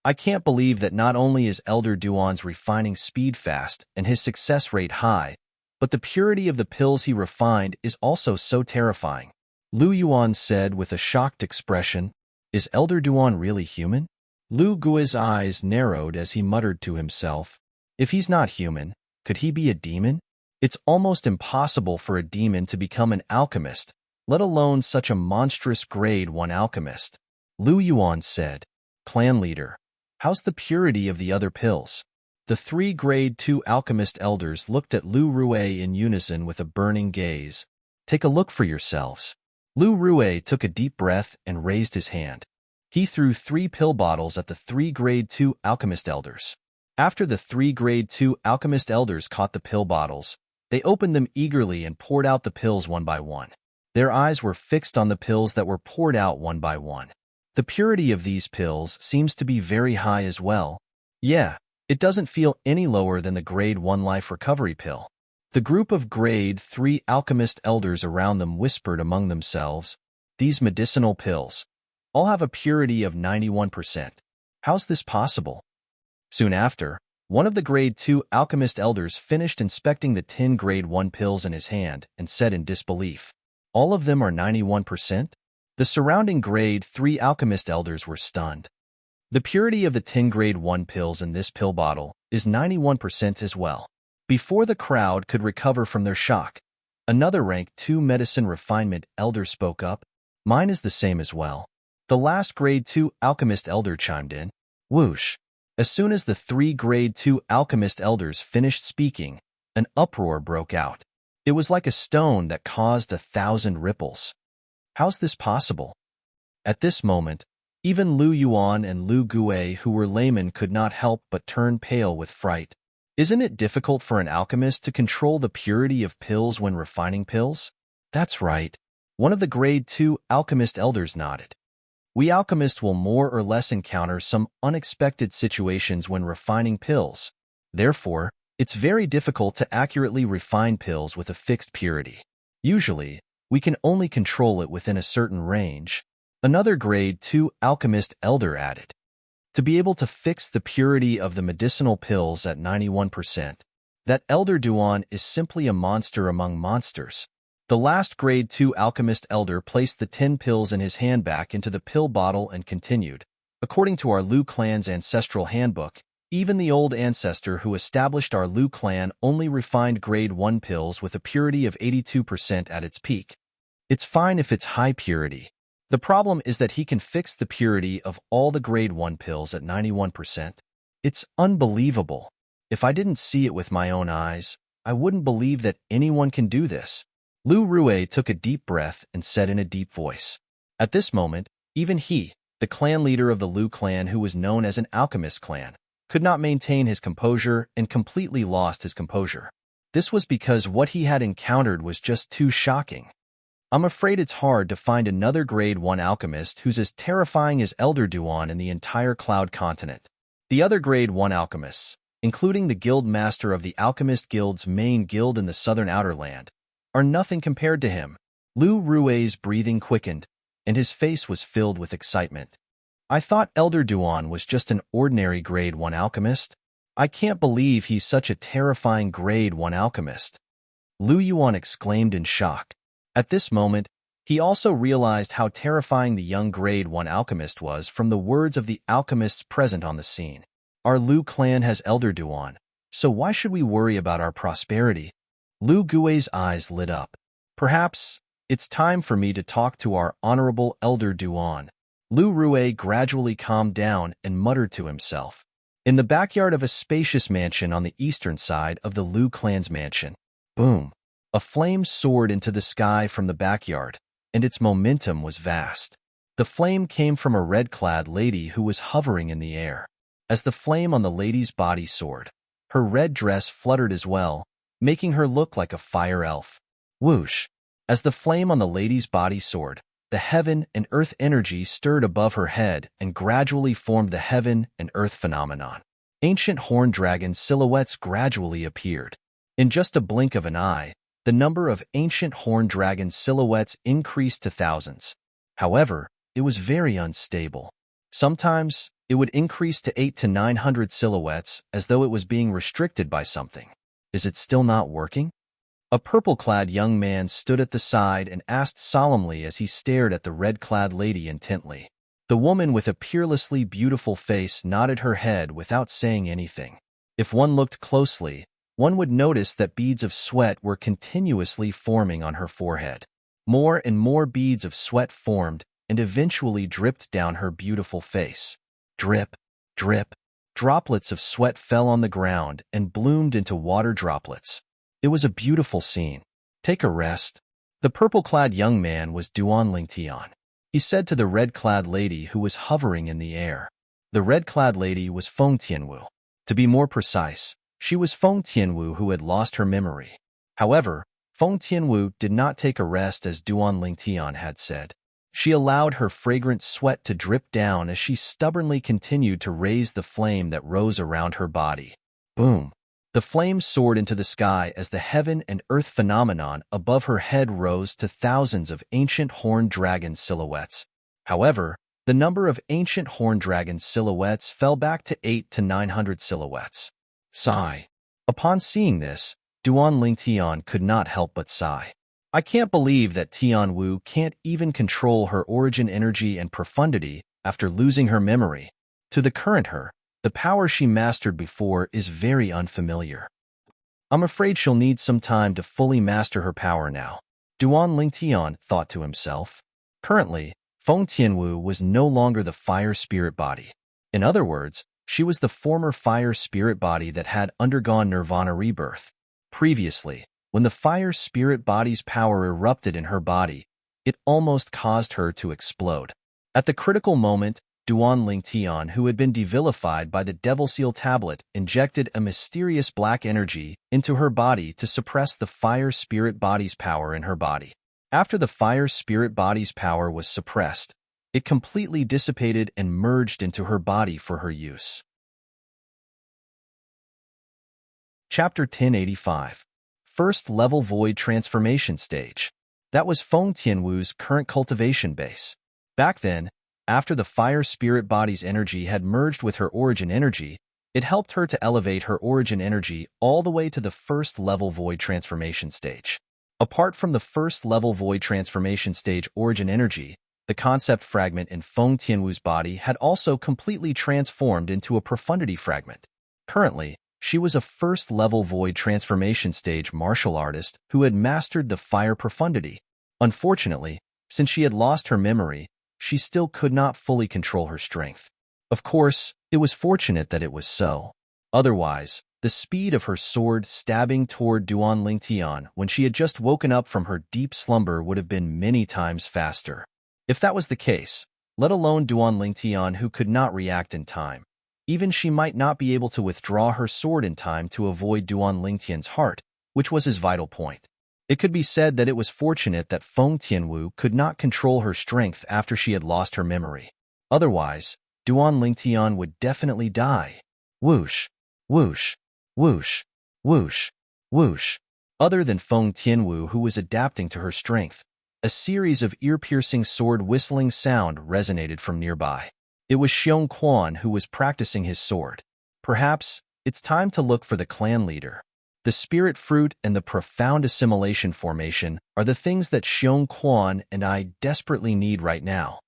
A: "I can't believe that not only is Elder Duan's refining speed fast and his success rate high, but the purity of the pills he refined is also so terrifying," Lu Yuan said with a shocked expression. "Is Elder Duan really human?" Lu Gui's eyes narrowed as he muttered to himself, "If he's not human, could he be a demon? It's almost impossible for a demon to become an alchemist, let alone such a monstrous Grade 1 alchemist." Lu Yuan said, "Clan leader, how's the purity of the other pills?" The three Grade 2 alchemist elders looked at Lu Rue in unison with a burning gaze. "Take a look for yourselves." Lu Rue took a deep breath and raised his hand. He threw 3 pill bottles at the 3 Grade 2 alchemist elders. After the 3 Grade 2 alchemist elders caught the pill bottles, they opened them eagerly and poured out the pills one by one. Their eyes were fixed on the pills that were poured out one by one. The purity of these pills seems to be very high as well. Yeah, it doesn't feel any lower than the Grade 1 life recovery pill. The group of Grade 3 alchemist elders around them whispered among themselves, "These medicinal pills all have a purity of 91%. How's this possible?" Soon after, one of the Grade 2 alchemist elders finished inspecting the 10 Grade 1 pills in his hand and said in disbelief, "All of them are 91%? The surrounding Grade 3 alchemist elders were stunned. The purity of the 10 Grade 1 pills in this pill bottle is 91% as well. Before the crowd could recover from their shock, another Rank 2 medicine refinement elder spoke up, "Mine is the same as well." The last Grade 2 alchemist elder chimed in. Whoosh! As soon as the 3 Grade 2 alchemist elders finished speaking, an uproar broke out. It was like a stone that caused 1,000 ripples. How's this possible? At this moment, even Lu Yuan and Lu Gue, who were laymen, could not help but turn pale with fright. Isn't it difficult for an alchemist to control the purity of pills when refining pills? That's right. One of the Grade 2 alchemist elders nodded. We alchemists will more or less encounter some unexpected situations when refining pills. Therefore, it's very difficult to accurately refine pills with a fixed purity. Usually, we can only control it within a certain range. Another Grade 2 alchemist elder added. to be able to fix the purity of the medicinal pills at 91%. That Elder Duan is simply a monster among monsters. The last grade 2 alchemist elder placed the 10 pills in his hand back into the pill bottle and continued. According to our Lu clan's ancestral handbook, even the old ancestor who established our Lu clan only refined grade 1 pills with a purity of 82% at its peak. It's fine if it's high purity. The problem is that he can fix the purity of all the grade 1 pills at 91%. It's unbelievable. If I didn't see it with my own eyes, I wouldn't believe that anyone can do this. Lu Rue took a deep breath and said in a deep voice. At this moment, even he, the clan leader of the Lu clan who was known as an alchemist clan, could not maintain his composure and completely lost his composure. This was because what he had encountered was just too shocking. I'm afraid it's hard to find another grade 1 alchemist who's as terrifying as Elder Duan in the entire Cloud continent. The other grade 1 alchemists, including the guild master of the Alchemist Guild's main guild in the southern outer land, are nothing compared to him. Lu Rue's breathing quickened, and his face was filled with excitement. I thought Elder Duan was just an ordinary grade 1 alchemist. I can't believe he's such a terrifying grade 1 alchemist. Lu Yuan exclaimed in shock. At this moment, he also realized how terrifying the young grade 1 alchemist was from the words of the alchemists present on the scene. Our Lu clan has Elder Duan, so why should we worry about our prosperity? Lu Gui's eyes lit up. Perhaps it's time for me to talk to our honorable Elder Duan. Lu Rue gradually calmed down and muttered to himself. In the backyard of a spacious mansion on the eastern side of the Lu clan's mansion, boom, a flame soared into the sky from the backyard, and its momentum was vast. The flame came from a red-clad lady who was hovering in the air. As the flame on the lady's body soared, her red dress fluttered as well, making her look like a fire elf. Whoosh! As the flame on the lady's body soared, the heaven and earth energy stirred above her head and gradually formed the heaven and earth phenomenon. Ancient horned dragon silhouettes gradually appeared. In just a blink of an eye, the number of ancient horned dragon silhouettes increased to thousands. However, it was very unstable. Sometimes, it would increase to 800 to 900 silhouettes as though it was being restricted by something. Is it still not working? A purple-clad young man stood at the side and asked solemnly as he stared at the red-clad lady intently. The woman with a peerlessly beautiful face nodded her head without saying anything. If one looked closely, one would notice that beads of sweat were continuously forming on her forehead. More and more beads of sweat formed and eventually dripped down her beautiful face. Drip, drip. Droplets of sweat fell on the ground and bloomed into water droplets. It was a beautiful scene. Take a rest. The purple-clad young man was Duan Lingtian. He said to the red-clad lady who was hovering in the air. The red-clad lady was Feng Tianwu. To be more precise, she was Feng Tianwu who had lost her memory. However, Feng Tianwu did not take a rest as Duan Lingtian had said. She allowed her fragrant sweat to drip down as she stubbornly continued to raise the flame that rose around her body. Boom! The flame soared into the sky as the heaven and earth phenomenon above her head rose to thousands of ancient horned dragon silhouettes. However, the number of ancient horned dragon silhouettes fell back to 800 to 900 silhouettes. Sigh. Upon seeing this, Duan Lingtian could not help but sigh. I can't believe that Tianwu can't even control her origin energy and profundity after losing her memory. To the current her, the power she mastered before is very unfamiliar. I'm afraid she'll need some time to fully master her power now. Duan Lingtian thought to himself. Currently, Feng Tianwu was no longer the fire spirit body. In other words, she was the former fire spirit body that had undergone nirvana rebirth. Previously, when the fire spirit body's power erupted in her body, it almost caused her to explode. At the critical moment, Duan Lingtian, who had been devilified by the Devil Seal tablet, injected a mysterious black energy into her body to suppress the fire spirit body's power in her body. After the fire spirit body's power was suppressed, it completely dissipated and merged into her body for her use. Chapter 1085. First Level Void Transformation Stage. That was Feng Tianwu's current cultivation base. Back then, After the fire spirit body's energy had merged with her origin energy, it helped her to elevate her origin energy all the way to the first level void transformation stage. Apart from the first level void transformation stage origin energy, the concept fragment in Feng Tianwu's body had also completely transformed into a profundity fragment. Currently, she was a first-level void transformation stage martial artist who had mastered the fire profundity. Unfortunately, since she had lost her memory, she still could not fully control her strength. Of course, it was fortunate that it was so. Otherwise, the speed of her sword stabbing toward Duan Lingtian when she had just woken up from her deep slumber would have been many times faster. If that was the case, let alone Duan Lingtian who could not react in time, even she might not be able to withdraw her sword in time to avoid Duan Lingtian's heart, which was his vital point. It could be said that it was fortunate that Feng Tianwu could not control her strength after she had lost her memory. Otherwise, Duan Lingtian would definitely die. Whoosh, whoosh, whoosh, whoosh, whoosh. Other than Feng Tianwu who was adapting to her strength, a series of ear-piercing sword whistling sound resonated from nearby. It was Xiong Quan who was practicing his sword. Perhaps it's time to look for the clan leader. The spirit fruit and the profound assimilation formation are the things that Xiong Quan and I desperately need right now.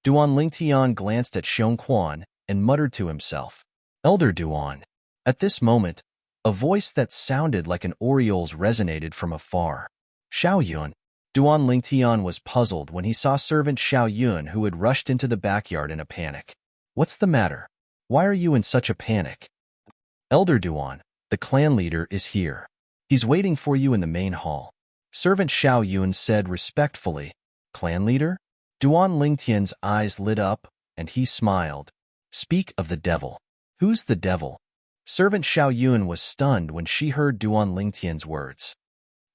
A: Duan Lingtian glanced at Xiong Quan and muttered to himself, "Elder Duan." At this moment, a voice that sounded like an oriole's resonated from afar. "Xiao Yun." Duan Lingtian was puzzled when he saw servant Xiao Yun who had rushed into the backyard in a panic. "What's the matter? Why are you in such a panic?" "Elder Duan, the clan leader is here. He's waiting for you in the main hall." Servant Xiao Yun said respectfully. "Clan leader?" Duan Lingtian's eyes lit up, and he smiled. "Speak of the devil. Who's the devil?" Servant Xiao Yun was stunned when she heard Duan Lingtian's words.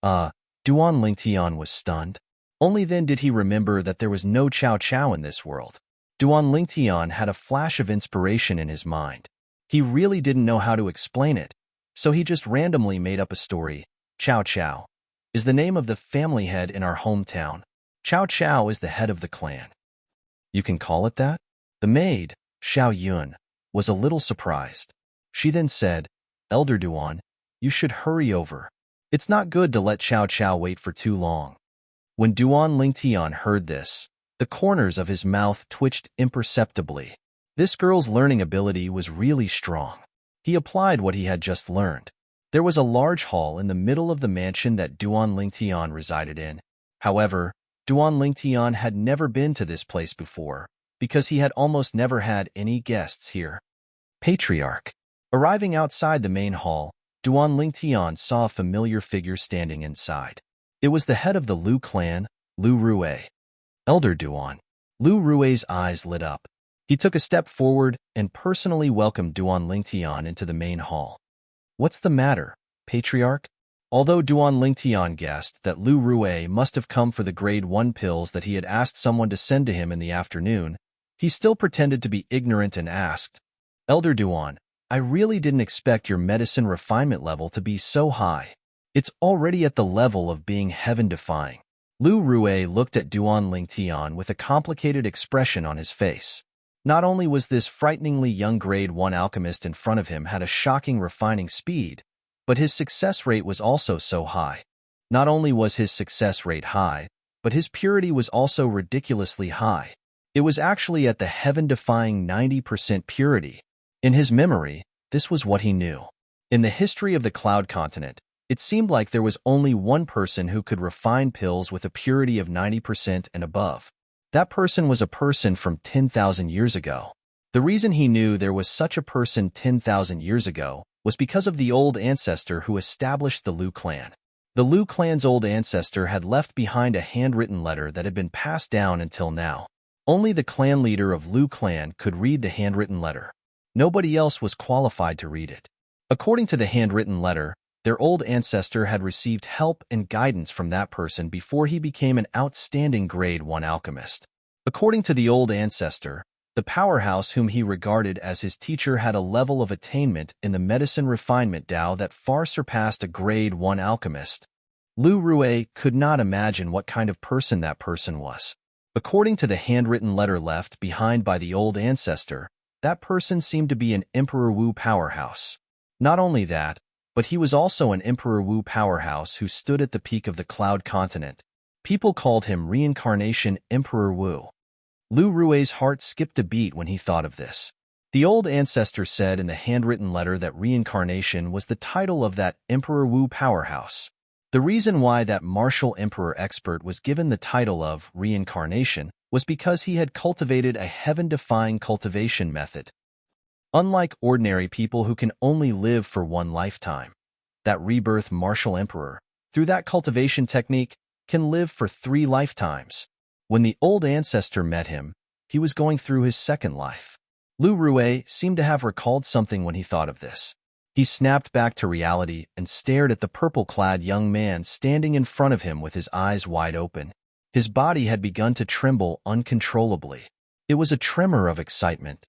A: Duan Lingtian was stunned. Only then did he remember that there was no Cao Cao in this world. Duan Lingtian had a flash of inspiration in his mind. He really didn't know how to explain it, so he just randomly made up a story. Cao Cao is the name of the family head in our hometown. Cao Cao is the head of the clan. You can call it that? The maid, Xiao Yun, was a little surprised. She then said, "Elder Duan, you should hurry over. It's not good to let Cao Cao wait for too long." When Duan Lingtian heard this, the corners of his mouth twitched imperceptibly. This girl's learning ability was really strong. He applied what he had just learned. There was a large hall in the middle of the mansion that Duan Lingtian resided in. However, Duan Lingtian had never been to this place before, because he had almost never had any guests here. Patriarch. Arriving outside the main hall, Duan Lingtian saw a familiar figure standing inside. It was the head of the Lu clan, Lu Rue. "Elder Duan." Lu Rue's eyes lit up. He took a step forward and personally welcomed Duan Lingtian into the main hall. "What's the matter, Patriarch?" Although Duan Lingtian guessed that Lu Rue must have come for the grade 1 pills that he had asked someone to send to him in the afternoon, he still pretended to be ignorant and asked, "Elder Duan, I really didn't expect your medicine refinement level to be so high. It's already at the level of being heaven-defying." Lu Rue looked at Duan Lingtian with a complicated expression on his face. Not only was this frighteningly young grade 1 alchemist in front of him had a shocking refining speed, but his success rate was also so high. Not only was his success rate high, but his purity was also ridiculously high. It was actually at the heaven-defying 90% purity. In his memory, this was what he knew. In the history of the Cloud Continent, it seemed like there was only one person who could refine pills with a purity of 90% and above. That person was a person from 10,000 years ago. The reason he knew there was such a person 10,000 years ago was because of the old ancestor who established the Lu clan. The Lu clan's old ancestor had left behind a handwritten letter that had been passed down until now. Only the clan leader of Lu clan could read the handwritten letter. Nobody else was qualified to read it. According to the handwritten letter, their old ancestor had received help and guidance from that person before he became an outstanding grade 1 alchemist. According to the old ancestor, the powerhouse whom he regarded as his teacher had a level of attainment in the medicine refinement Tao that far surpassed a grade 1 alchemist. Lu Rue could not imagine what kind of person that person was. According to the handwritten letter left behind by the old ancestor, that person seemed to be an Emperor Wu powerhouse. Not only that, but he was also an Emperor Wu powerhouse who stood at the peak of the Cloud Continent. People called him Reincarnation Emperor Wu. Lu Rui's heart skipped a beat when he thought of this. The old ancestor said in the handwritten letter that reincarnation was the title of that Emperor Wu powerhouse. The reason why that martial emperor expert was given the title of reincarnation was because he had cultivated a heaven-defying cultivation method. Unlike ordinary people who can only live for one lifetime, that rebirth martial emperor, through that cultivation technique, can live for 3 lifetimes. When the old ancestor met him, he was going through his second life. Lu Rui seemed to have recalled something when he thought of this. He snapped back to reality and stared at the purple-clad young man standing in front of him with his eyes wide open. His body had begun to tremble uncontrollably. It was a tremor of excitement.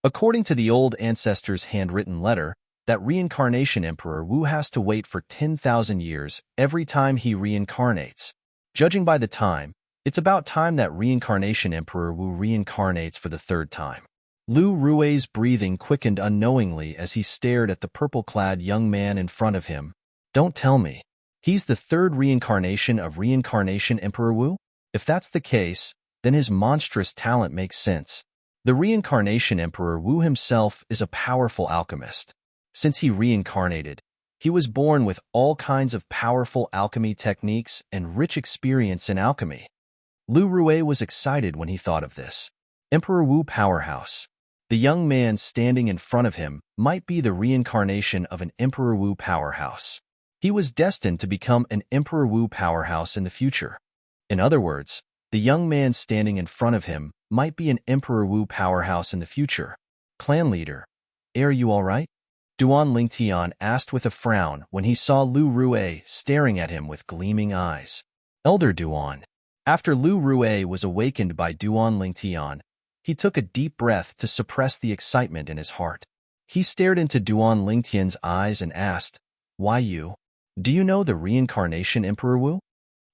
A: According to the old ancestor's handwritten letter, that reincarnation Emperor Wu has to wait for 10,000 years every time he reincarnates. Judging by the time, it's about time that reincarnation Emperor Wu reincarnates for the 3rd time. Lu Rui's breathing quickened unknowingly as he stared at the purple-clad young man in front of him. Don't tell me. He's the 3rd reincarnation of reincarnation Emperor Wu? If that's the case, then his monstrous talent makes sense. The reincarnation Emperor Wu himself is a powerful alchemist. Since he reincarnated, he was born with all kinds of powerful alchemy techniques and rich experience in alchemy. Lu Rui was excited when he thought of this. Emperor Wu powerhouse. The young man standing in front of him might be the reincarnation of an Emperor Wu powerhouse. He was destined to become an Emperor Wu powerhouse in the future. In other words, the young man standing in front of him might be an Emperor Wu powerhouse in the future. Clan leader, are you all right? Duan Lingtian asked with a frown when he saw Lu Rui staring at him with gleaming eyes. Elder Duan. After Lu Rui was awakened by Duan Lingtian, he took a deep breath to suppress the excitement in his heart. He stared into Duan Lingtian's eyes and asked, Why you? Do you know the reincarnation Emperor Wu?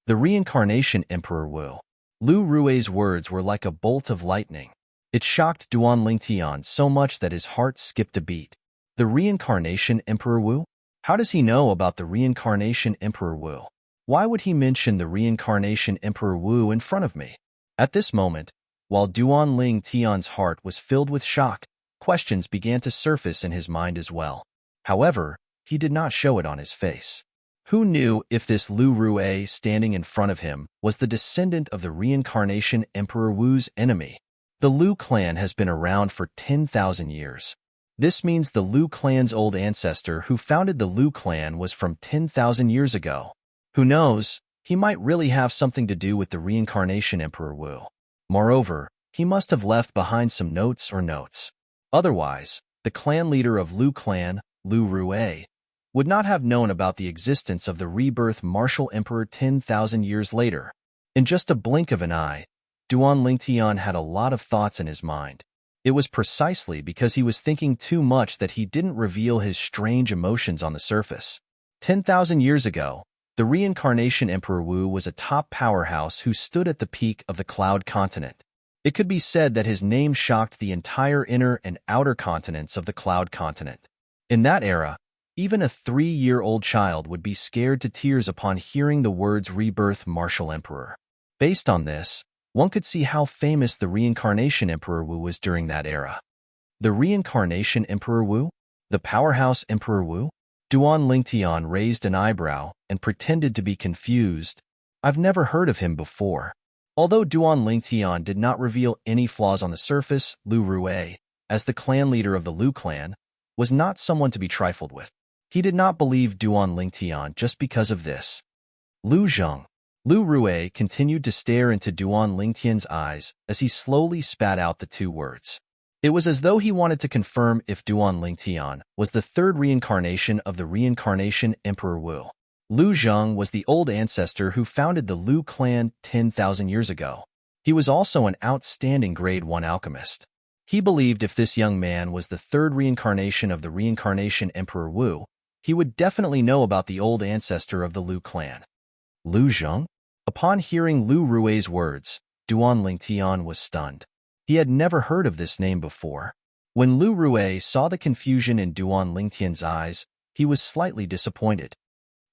A: The reincarnation Emperor Wu. Lu Rui's words were like a bolt of lightning. It shocked Duan Lingtian so much that his heart skipped a beat. The reincarnation Emperor Wu? How does he know about the reincarnation Emperor Wu? Why would he mention the reincarnation Emperor Wu in front of me? At this moment, while Duan Lingtian's heart was filled with shock, questions began to surface in his mind as well. However, he did not show it on his face. Who knew if this Lu Rui standing in front of him was the descendant of the reincarnation Emperor Wu's enemy? The Lu clan has been around for 10,000 years. This means the Lu clan's old ancestor who founded the Lu clan was from 10,000 years ago. Who knows, he might really have something to do with the reincarnation Emperor Wu. Moreover, he must have left behind some notes. Otherwise, the clan leader of Lu clan, Lu Rui, would not have known about the existence of the rebirth martial emperor 10,000 years later. In just a blink of an eye, Duan Lingtian had a lot of thoughts in his mind. It was precisely because he was thinking too much that he didn't reveal his strange emotions on the surface. 10,000 years ago, the reincarnation Emperor Wu was a top powerhouse who stood at the peak of the Cloud Continent. It could be said that his name shocked the entire inner and outer continents of the Cloud Continent. In that era, even a 3-year-old child would be scared to tears upon hearing the words rebirth martial emperor. Based on this, one could see how famous the reincarnation Emperor Wu was during that era. The reincarnation Emperor Wu? The powerhouse Emperor Wu? Duan Lingtian raised an eyebrow and pretended to be confused. I've never heard of him before. Although Duan Lingtian did not reveal any flaws on the surface, Lu Rui, as the clan leader of the Lu clan, was not someone to be trifled with. He did not believe Duan Lingtian just because of this. Lu Zheng. Lu Rui continued to stare into Duan Lingtian's eyes as he slowly spat out the 2 words. It was as though he wanted to confirm if Duan Lingtian was the 3rd reincarnation of the reincarnation Emperor Wu. Lu Zheng was the old ancestor who founded the Lu clan 10,000 years ago. He was also an outstanding grade 1 alchemist. He believed if this young man was the 3rd reincarnation of the reincarnation Emperor Wu, he would definitely know about the old ancestor of the Lu clan. Lu Zheng? Upon hearing Lu Rui's words, Duan Lingtian was stunned. He had never heard of this name before. When Lu Rue saw the confusion in Duan Lingtian's eyes, he was slightly disappointed.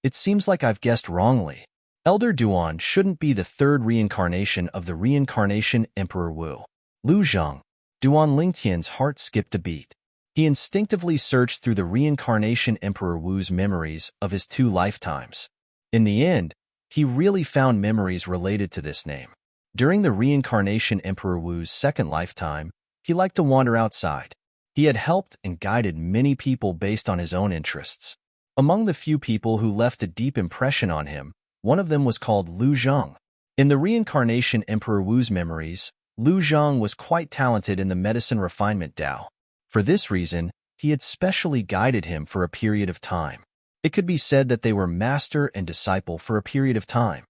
A: It seems like I've guessed wrongly. Elder Duan shouldn't be the third reincarnation of the reincarnation Emperor Wu. Lu Zhang. Duan Lingtian's heart skipped a beat. He instinctively searched through the reincarnation Emperor Wu's memories of his 2 lifetimes. In the end, he really found memories related to this name. During the reincarnation Emperor Wu's 2nd lifetime, he liked to wander outside. He had helped and guided many people based on his own interests. Among the few people who left a deep impression on him, one of them was called Lu Zhang. In the reincarnation Emperor Wu's memories, Lu Zhang was quite talented in the medicine refinement Tao. For this reason, he had specially guided him for a period of time. It could be said that they were master and disciple for a period of time.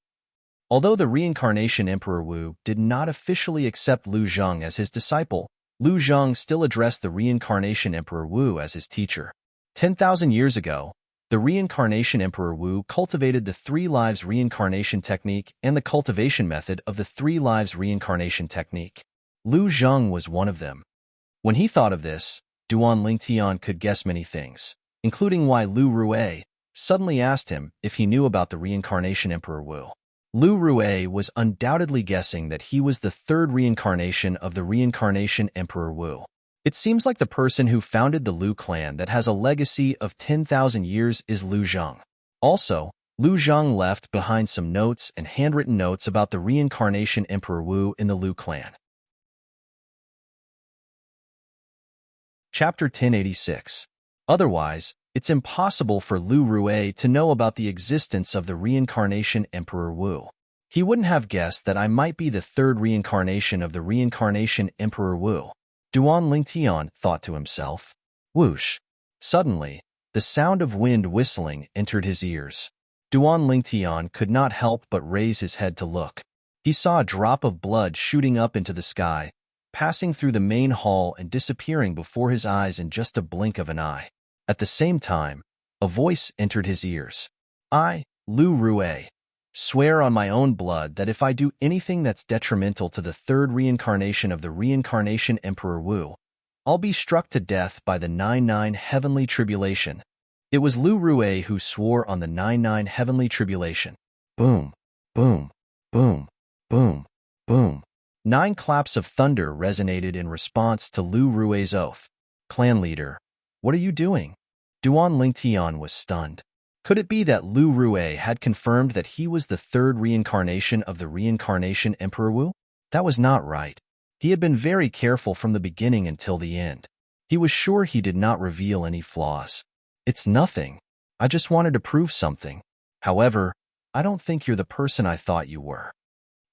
A: Although the reincarnation Emperor Wu did not officially accept Lu Zhang as his disciple, Lu Zhang still addressed the reincarnation Emperor Wu as his teacher. 10,000 years ago, the reincarnation Emperor Wu cultivated the 3 lives reincarnation technique and the cultivation method of the 3 lives reincarnation technique. Lu Zhang was one of them. When he thought of this, Duan Lingtian could guess many things, including why Lu Rue suddenly asked him if he knew about the reincarnation Emperor Wu. Lu Rue was undoubtedly guessing that he was the 3rd reincarnation of the reincarnation Emperor Wu. It seems like the person who founded the Lu clan that has a legacy of 10,000 years is Lu Zhang. Also, Lu Zhang left behind some notes and handwritten notes about the reincarnation Emperor Wu in the Lu clan. Chapter 1086. Otherwise, it's impossible for Lu Rue to know about the existence of the reincarnation Emperor Wu. He wouldn't have guessed that I might be the 3rd reincarnation of the reincarnation Emperor Wu. Duan Lingtian thought to himself. Whoosh! Suddenly, the sound of wind whistling entered his ears. Duan Lingtian could not help but raise his head to look. He saw a drop of blood shooting up into the sky, passing through the main hall and disappearing before his eyes in just a blink of an eye. At the same time, a voice entered his ears. I, Lu Rue, swear on my own blood that if I do anything that's detrimental to the 3rd reincarnation of the reincarnation Emperor Wu, I'll be struck to death by the 99 heavenly tribulation. It was Lu Rue who swore on the 99 heavenly tribulation. Boom, boom, boom, boom, boom. 9 claps of thunder resonated in response to Lu Rue's oath. Clan leader, what are you doing? Duan Lingtian was stunned. Could it be that Lu Rue had confirmed that he was the 3rd reincarnation of the reincarnation Emperor Wu? That was not right. He had been very careful from the beginning until the end. He was sure he did not reveal any flaws. It's nothing. I just wanted to prove something. However, I don't think you're the person I thought you were.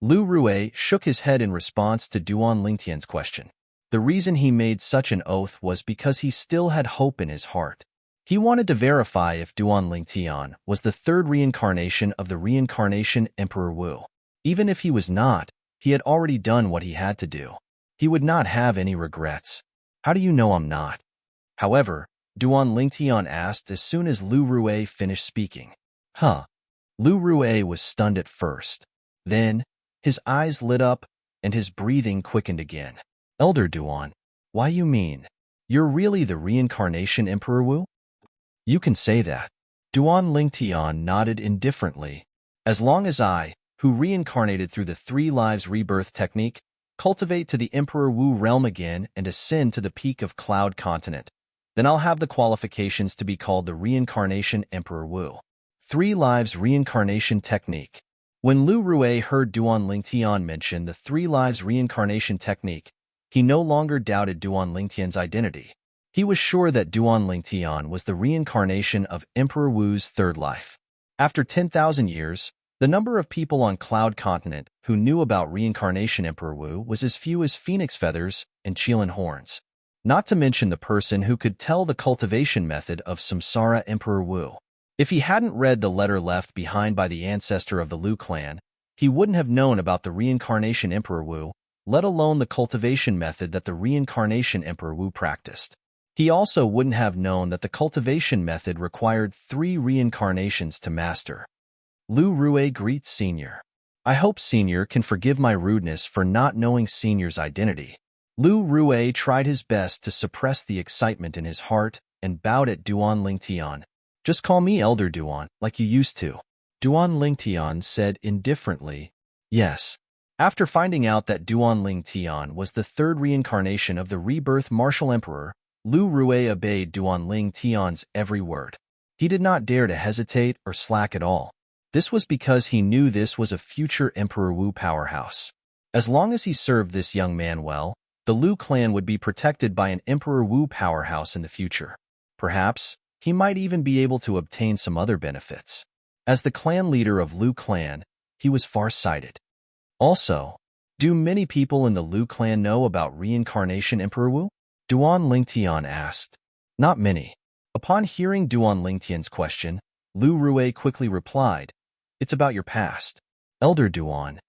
A: Lu Rue shook his head in response to Duan Lingtian's question. The reason he made such an oath was because he still had hope in his heart. He wanted to verify if Duan Lingtian was the 3rd reincarnation of the reincarnation Emperor Wu. Even if he was not, he had already done what he had to do. He would not have any regrets. How do you know I'm not? However, Duan Lingtian asked as soon as Lu Rue finished speaking. Huh. Lu Rue was stunned at first. Then, his eyes lit up, and his breathing quickened again. Elder Duan, why you mean? You're really the reincarnation Emperor Wu? You can say that. Duan Lingtian nodded indifferently. As long as I, who reincarnated through the 3 lives rebirth technique, cultivate to the Emperor Wu realm again and ascend to the peak of Cloud Continent, then I'll have the qualifications to be called the reincarnation Emperor Wu. 3 lives reincarnation technique. When Lu Rue heard Duan Lingtian mention the 3 lives reincarnation technique, he no longer doubted Duan Lingtian's identity. He was sure that Duan Lingtian was the reincarnation of Emperor Wu's 3rd life. After 10,000 years, the number of people on Cloud Continent who knew about reincarnation Emperor Wu was as few as phoenix feathers and Qilin horns. Not to mention the person who could tell the cultivation method of Samsara Emperor Wu. If he hadn't read the letter left behind by the ancestor of the Lu clan, he wouldn't have known about the reincarnation Emperor Wu, let alone the cultivation method that the reincarnation Emperor Wu practiced. He also wouldn't have known that the cultivation method required 3 reincarnations to master. Lu Rue greets Senior. I hope Senior can forgive my rudeness for not knowing Senior's identity. Lu Rue tried his best to suppress the excitement in his heart and bowed at Duan Lingtian. Just call me Elder Duan, like you used to. Duan Lingtian said indifferently, yes. After finding out that Duan Lingtian was the third reincarnation of the rebirth martial emperor, Lu Rue obeyed Duan Lingtian's every word. He did not dare to hesitate or slack at all. This was because he knew this was a future Emperor Wu powerhouse. As long as he served this young man well, the Lu clan would be protected by an Emperor Wu powerhouse in the future. Perhaps, he might even be able to obtain some other benefits. As the clan leader of Lu clan, he was far-sighted. Also, do many people in the Lu clan know about reincarnation Emperor Wu? Duan Lingtian asked. Not many. Upon hearing Duan Lingtian's question, Lu Rue quickly replied, it's about your past. Elder Duan,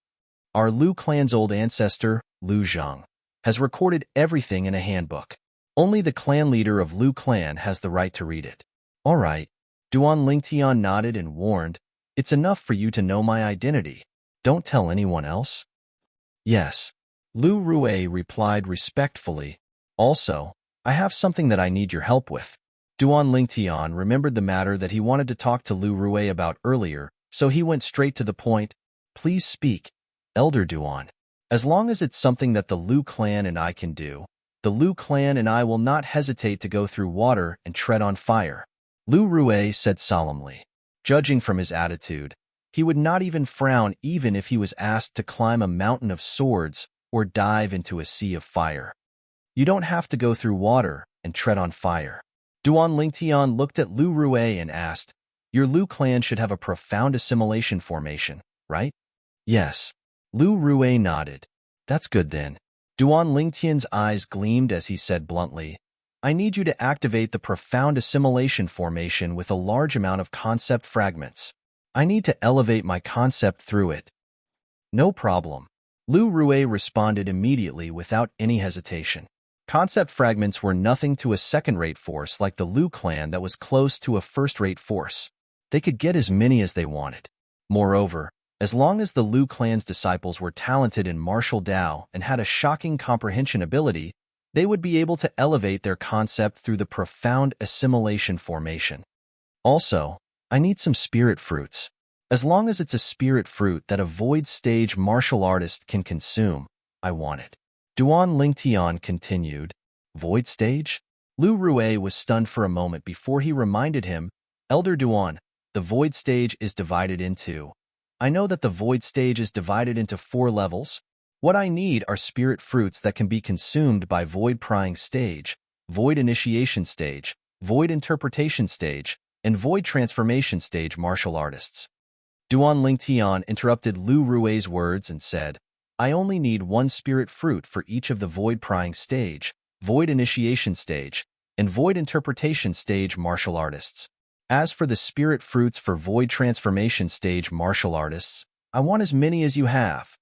A: our Lu clan's old ancestor, Lu Zhang, has recorded everything in a handbook. Only the clan leader of Lu clan has the right to read it. All right. Duan Lingtian nodded and warned, it's enough for you to know my identity. Don't tell anyone else. Yes. Lu Rue replied respectfully. Also, I have something that I need your help with. Duan Lingtian remembered the matter that he wanted to talk to Lu Rue about earlier, so he went straight to the point. Please speak, Elder Duan. As long as it's something that the Lu clan and I can do, the Lu clan and I will not hesitate to go through water and tread on fire. Lu Rue said solemnly. Judging from his attitude, he would not even frown even if he was asked to climb a mountain of swords or dive into a sea of fire. You don't have to go through water and tread on fire. Duan Lingtian looked at Lu Rue and asked, your Lu clan should have a profound assimilation formation, right? Yes. Lu Rue nodded. That's good then. Duan Lingtian's eyes gleamed as he said bluntly, I need you to activate the profound assimilation formation with a large amount of concept fragments. I need to elevate my concept through it. No problem. Lu Rue responded immediately without any hesitation. Concept fragments were nothing to a second-rate force like the Lu clan that was close to a first-rate force. They could get as many as they wanted. Moreover, as long as the Lu clan's disciples were talented in martial Dao and had a shocking comprehension ability, they would be able to elevate their concept through the profound assimilation formation. Also, I need some spirit fruits. As long as it's a spirit fruit that a void stage martial artist can consume, I want it. Duan Lingtian continued, Void stage? Lu Rue was stunned for a moment before he reminded him, Elder Duan, the void stage is divided into. I know that the void stage is divided into 4 levels. What I need are spirit fruits that can be consumed by void prying stage, void initiation stage, void interpretation stage, and void transformation stage martial artists. Duan Lingtian interrupted Lu Rue's words and said, I only need 1 spirit fruit for each of the void prying stage, void initiation stage, and void interpretation stage martial artists. As for the spirit fruits for void transformation stage martial artists, I want as many as you have.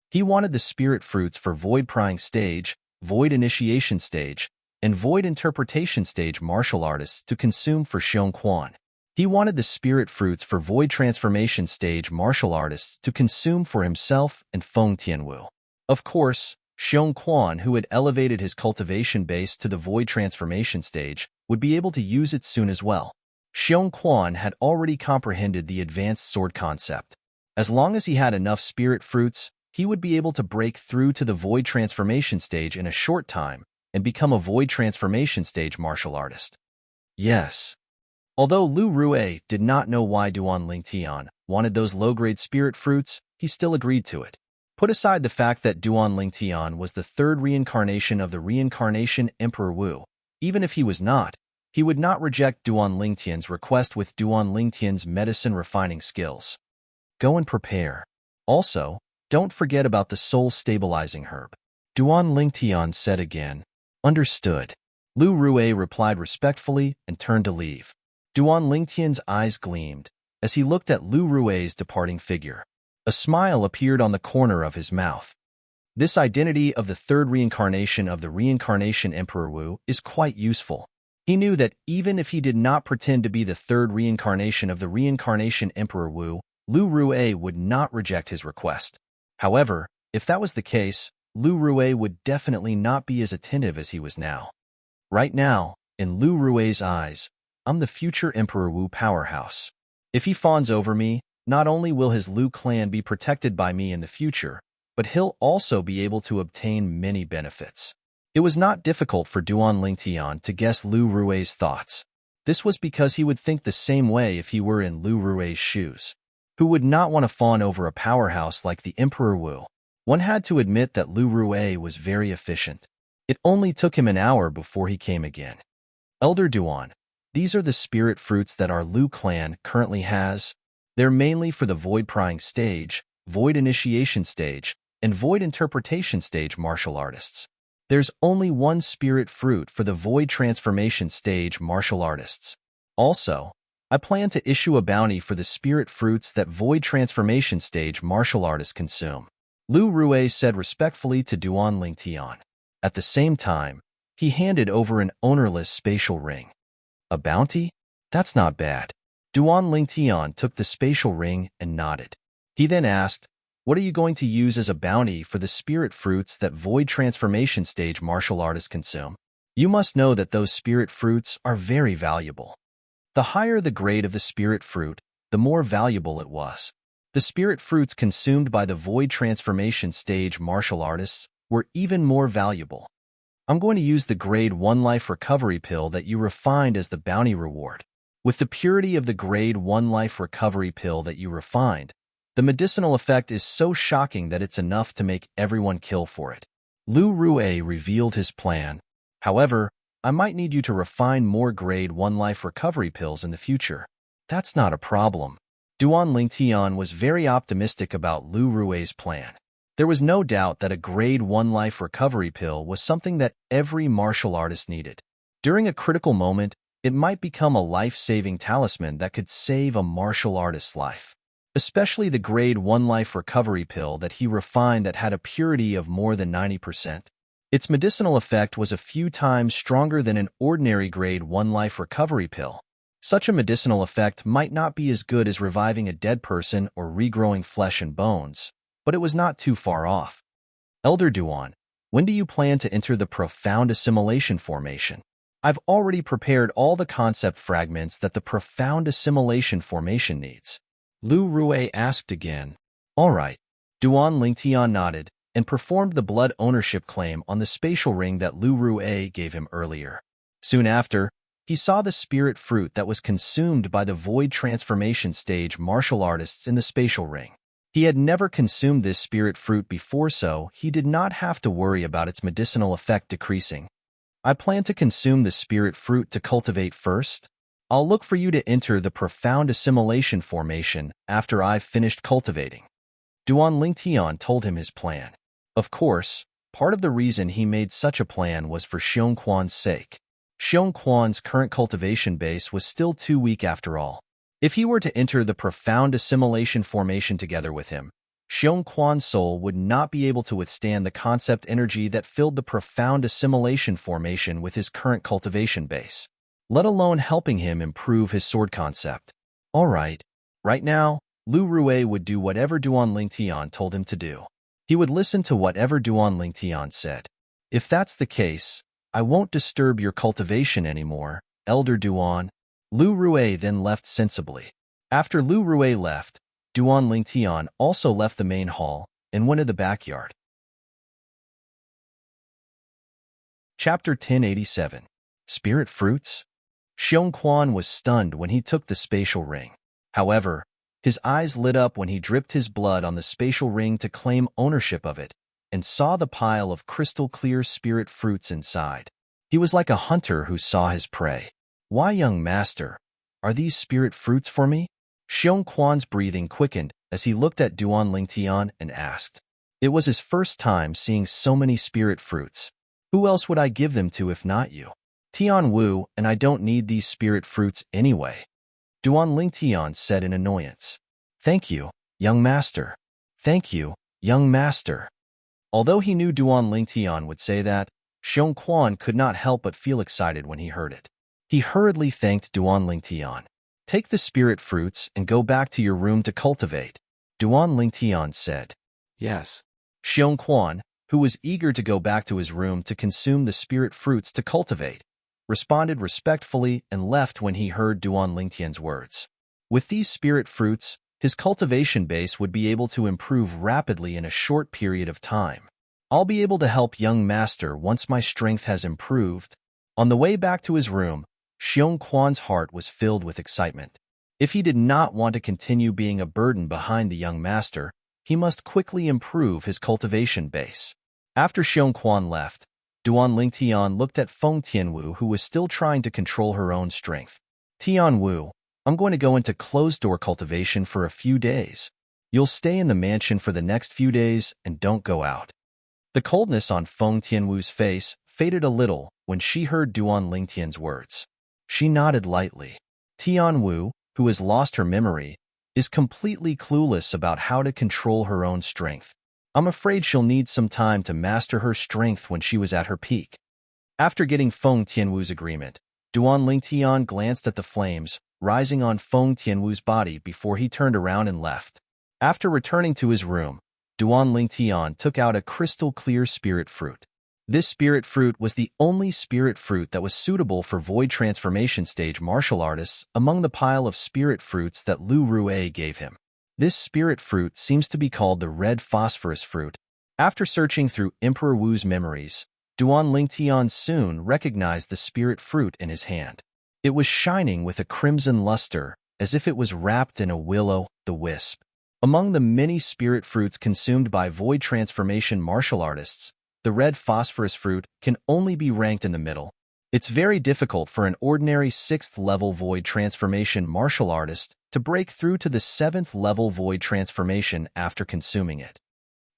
A: He wanted the spirit fruits for void prying stage, void initiation stage, and void interpretation stage martial artists to consume for Xiong Quan. He wanted the spirit fruits for void transformation stage martial artists to consume for himself and Feng Tianwu. Of course, Xiong Quan, who had elevated his cultivation base to the void transformation stage, would be able to use it soon as well. Xiong Quan had already comprehended the advanced sword concept. As long as he had enough spirit fruits, he would be able to break through to the void transformation stage in a short time and become a void transformation stage martial artist. Yes. Although Lu Rue did not know why Duan Lingtian wanted those low-grade spirit fruits, he still agreed to it. Put aside the fact that Duan Lingtian was the 3rd reincarnation of the reincarnation Emperor Wu. Even if he was not, he would not reject Duan Lingtian's request with Duan Lingtian's medicine refining skills. Go and prepare. Also, don't forget about the soul-stabilizing herb. Duan Lingtian said again. Understood. Lu Rue replied respectfully and turned to leave. Duan Lingtian's eyes gleamed as he looked at Lu Rue's departing figure. A smile appeared on the corner of his mouth. This identity of the 3rd reincarnation of the reincarnation Emperor Wu is quite useful. He knew that even if he did not pretend to be the 3rd reincarnation of the reincarnation Emperor Wu, Lu Rue would not reject his request. However, if that was the case, Lu Rue would definitely not be as attentive as he was now. Right now, in Lu Rue's eyes, I'm the future Emperor Wu powerhouse. If he fawns over me, not only will his Lu clan be protected by me in the future, but he'll also be able to obtain many benefits. It was not difficult for Duan Lingtian to guess Lu Rue's thoughts. This was because he would think the same way if he were in Lu Rue's shoes. Who would not want to fawn over a powerhouse like the Emperor Wu? One had to admit that Lu Rue was very efficient. It only took him an hour before he came again. Elder Duan, these are the spirit fruits that our Lu clan currently has. They're mainly for the Void Prying stage, Void Initiation stage, and Void Interpretation stage martial artists. There's only one spirit fruit for the Void Transformation stage martial artists. Also, I plan to issue a bounty for the spirit fruits that Void Transformation stage martial artists consume. Lu Rue said respectfully to Duan Lingtian. At the same time, he handed over an ownerless spatial ring. A bounty? That's not bad. Duan Lingtian took the spatial ring and nodded. He then asked, what are you going to use as a bounty for the spirit fruits that Void Transformation stage martial artists consume? You must know that those spirit fruits are very valuable. The higher the grade of the spirit fruit, the more valuable it was. The spirit fruits consumed by the Void Transformation stage martial artists were even more valuable. I'm going to use the grade 1 life recovery pill that you refined as the bounty reward. With the purity of the grade 1 life recovery pill that you refined, the medicinal effect is so shocking that it's enough to make everyone kill for it. Lu Rue revealed his plan. However, I might need you to refine more grade 1 life recovery pills in the future. That's not a problem. Duan Lingtian was very optimistic about Lu Rue's plan. There was no doubt that a grade 1 life recovery pill was something that every martial artist needed. During a critical moment, it might become a life-saving talisman that could save a martial artist's life. Especially the grade 1 life recovery pill that he refined that had a purity of more than 90%. Its medicinal effect was a few times stronger than an ordinary grade 1 life recovery pill. Such a medicinal effect might not be as good as reviving a dead person or regrowing flesh and bones, but it was not too far off. Elder Duan, when do you plan to enter the profound assimilation formation? I've already prepared all the concept fragments that the profound assimilation formation needs. Lu Rue asked again. All right. Duan Lingtian nodded and performed the blood ownership claim on the spatial ring that Lu Rue gave him earlier. Soon after, he saw the spirit fruit that was consumed by the Void Transformation stage martial artists in the spatial ring. He had never consumed this spirit fruit before, so he did not have to worry about its medicinal effect decreasing. I plan to consume the spirit fruit to cultivate first. I'll look for you to enter the profound assimilation formation after I've finished cultivating. Duan Lingtian told him his plan. Of course, part of the reason he made such a plan was for Xiong Quan's sake. Xiong Quan's current cultivation base was still too weak after all. If he were to enter the profound assimilation formation together with him, Xiong Quan's soul would not be able to withstand the concept energy that filled the profound assimilation formation with his current cultivation base, let alone helping him improve his sword concept. All right. Right now, Lu Rue would do whatever Duan Lingtian told him to do. He would listen to whatever Duan Lingtian said. If that's the case, I won't disturb your cultivation anymore, Elder Duan. Lu Rue then left sensibly. After Lu Rue left, Duan Lingtian also left the main hall and went to the backyard. Chapter 1087. Spirit Fruits? Xiong Quan was stunned when he took the spatial ring. However, his eyes lit up when he dripped his blood on the spatial ring to claim ownership of it and saw the pile of crystal-clear spirit fruits inside. He was like a hunter who saw his prey. Why, young master, are these spirit fruits for me? Xiong Quan's breathing quickened as he looked at Duan Lingtian and asked. It was his first time seeing so many spirit fruits. Who else would I give them to if not you? Tian Wu, and I don't need these spirit fruits anyway. Duan Lingtian said in annoyance. Thank you, young master. Thank you, young master. Although he knew Duan Lingtian would say that, Xiong Quan could not help but feel excited when he heard it. He hurriedly thanked Duan Lingtian. Take the spirit fruits and go back to your room to cultivate, Duan Lingtian said.
B: Yes.
A: Xiong Quan, who was eager to go back to his room to consume the spirit fruits to cultivate, responded respectfully and left when he heard Duan Lingtian's words. With these spirit fruits, his cultivation base would be able to improve rapidly in a short period of time. I'll be able to help young master once my strength has improved. On the way back to his room, Xiong Quan's heart was filled with excitement. If he did not want to continue being a burden behind the young master, he must quickly improve his cultivation base. After Xiong Quan left, Duan Lingtian looked at Feng Tianwu, who was still trying to control her own strength. Tianwu, I'm going to go into closed-door cultivation for a few days. You'll stay in the mansion for the next few days and don't go out. The coldness on Feng Tianwu's face faded a little when she heard Duan Lingtian's words. She nodded lightly. Tianwu, who has lost her memory, is completely clueless about how to control her own strength. I'm afraid she'll need some time to master her strength when she was at her peak. After getting Feng Tianwu's agreement, Duan Lingtian glanced at the flames rising on Feng Tianwu's body before he turned around and left. After returning to his room, Duan Lingtian took out a crystal-clear spirit fruit. This spirit fruit was the only spirit fruit that was suitable for void transformation stage martial artists among the pile of spirit fruits that Lu Rue gave him. This spirit fruit seems to be called the red phosphorus fruit. After searching through Emperor Wu's memories, Duan Lingtian soon recognized the spirit fruit in his hand. It was shining with a crimson luster, as if it was wrapped in a will-o'-the-wisp. Among the many spirit fruits consumed by void transformation martial artists, the red phosphorus fruit can only be ranked in the middle. It's very difficult for an ordinary 6th-level void transformation martial artist to break through to the 7th-level void transformation after consuming it.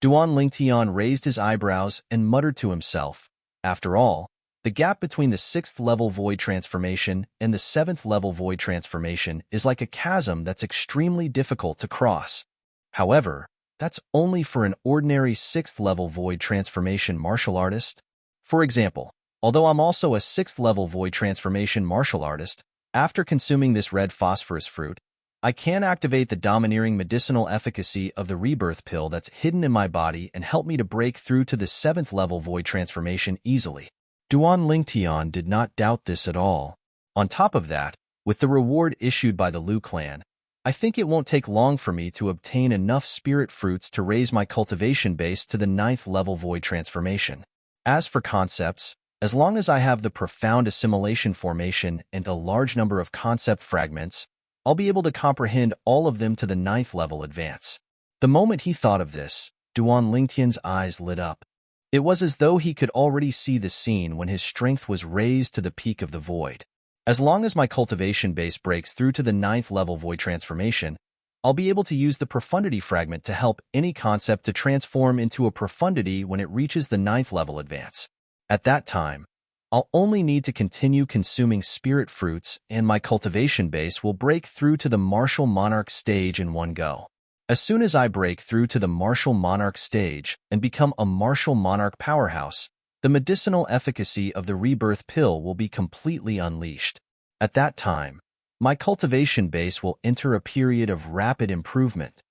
A: Duan Lingtian raised his eyebrows and muttered to himself. After all, the gap between the 6th-level void transformation and the 7th-level void transformation is like a chasm that's extremely difficult to cross. However, that's only for an ordinary 6th-level void transformation martial artist. For example, although I'm also a 6th-level void transformation martial artist, after consuming this red phosphorus fruit, I can activate the domineering medicinal efficacy of the rebirth pill that's hidden in my body and help me to break through to the 7th-level void transformation easily. Duan Lingtian did not doubt this at all. On top of that, with the reward issued by the Lu clan, I think it won't take long for me to obtain enough spirit fruits to raise my cultivation base to the 9th-level void transformation. As for concepts, as long as I have the profound assimilation formation and a large number of concept fragments, I'll be able to comprehend all of them to the 9th-level advance. The moment he thought of this, Duan Lingtian's eyes lit up. It was as though he could already see the scene when his strength was raised to the peak of the void. As long as my cultivation base breaks through to the 9th-level void transformation, I'll be able to use the profundity fragment to help any concept to transform into a profundity when it reaches the 9th-level advance. At that time, I'll only need to continue consuming spirit fruits and my cultivation base will break through to the martial monarch stage in one go. As soon as I break through to the martial monarch stage and become a martial monarch powerhouse, the medicinal efficacy of the rebirth pill will be completely unleashed. At that time, my cultivation base will enter a period of rapid improvement.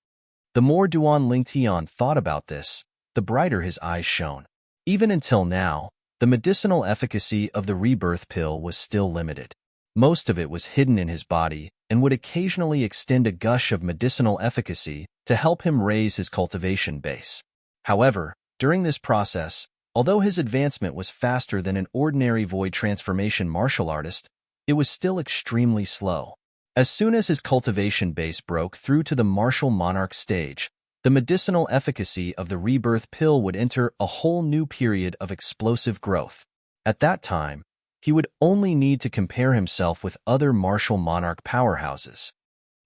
A: The more Duan Lingtian thought about this, the brighter his eyes shone. Even until now, the medicinal efficacy of the rebirth pill was still limited. Most of it was hidden in his body and would occasionally extend a gush of medicinal efficacy to help him raise his cultivation base. However, during this process, although his advancement was faster than an ordinary void transformation martial artist, it was still extremely slow. As soon as his cultivation base broke through to the martial monarch stage, the medicinal efficacy of the rebirth pill would enter a whole new period of explosive growth. At that time, he would only need to compare himself with other martial monarch powerhouses.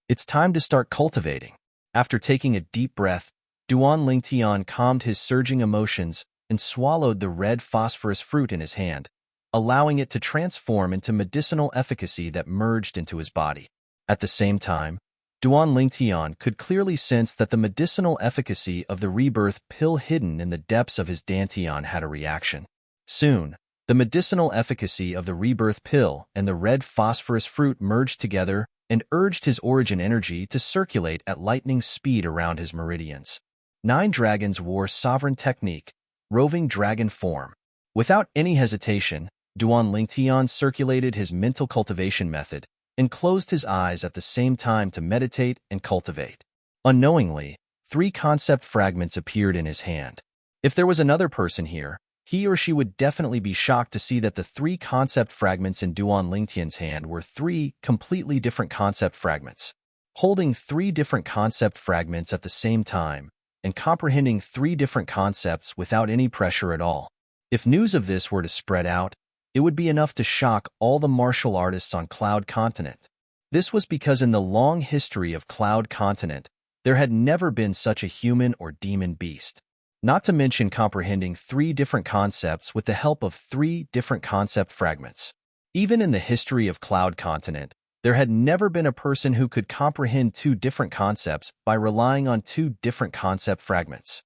A: It's time to start cultivating. After taking a deep breath, Duan Lingtian calmed his surging emotions and swallowed the red phosphorus fruit in his hand, allowing it to transform into medicinal efficacy that merged into his body. At the same time, Duan Lingtian could clearly sense that the medicinal efficacy of the rebirth pill hidden in the depths of his dantian had a reaction. Soon, the medicinal efficacy of the rebirth pill and the red phosphorus fruit merged together, and urged his origin energy to circulate at lightning speed around his meridians. 9 dragons wore sovereign technique, roving dragon form. Without any hesitation, Duan Lingtian circulated his mental cultivation method and closed his eyes at the same time to meditate and cultivate. Unknowingly, 3 concept fragments appeared in his hand. If there was another person here, he or she would definitely be shocked to see that the 3 concept fragments in Duan Lingtian's hand were 3 completely different concept fragments. Holding 3 different concept fragments at the same time and comprehending 3 different concepts without any pressure at all. If news of this were to spread out, it would be enough to shock all the martial artists on Cloud Continent. This was because in the long history of Cloud Continent, there had never been such a human or demon beast. Not to mention comprehending 3 different concepts with the help of 3 different concept fragments. Even in the history of Cloud Continent, there had never been a person who could comprehend 2 different concepts by relying on 2 different concept fragments.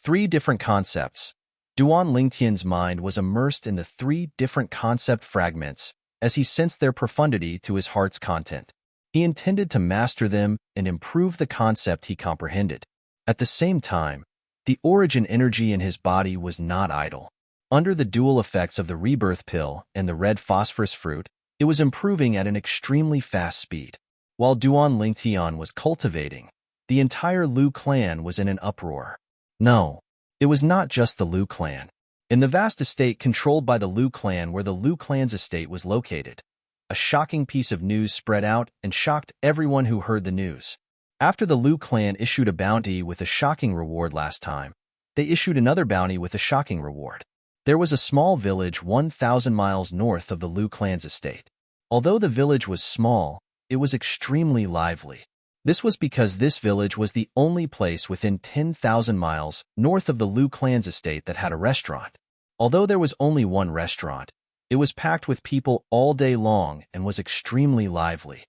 A: 3 different concepts. Duan Lingtian's mind was immersed in the 3 different concept fragments as he sensed their profundity to his heart's content. He intended to master them and improve the concept he comprehended. At the same time, the origin energy in his body was not idle. Under the dual effects of the rebirth pill and the red phosphorus fruit, it was improving at an extremely fast speed. While Duan Lingtian was cultivating, the entire Lu clan was in an uproar. No, it was not just the Lu clan. In the vast estate controlled by the Lu clan where the Lu clan's estate was located, a shocking piece of news spread out and shocked everyone who heard the news. After the Lu clan issued a bounty with a shocking reward last time, they issued another bounty with a shocking reward. There was a small village 1,000 miles north of the Lu clan's estate. Although the village was small, it was extremely lively. This was because this village was the only place within 10,000 miles north of the Lu clan's estate that had a restaurant. Although there was only one restaurant, it was packed with people all day long and was extremely lively.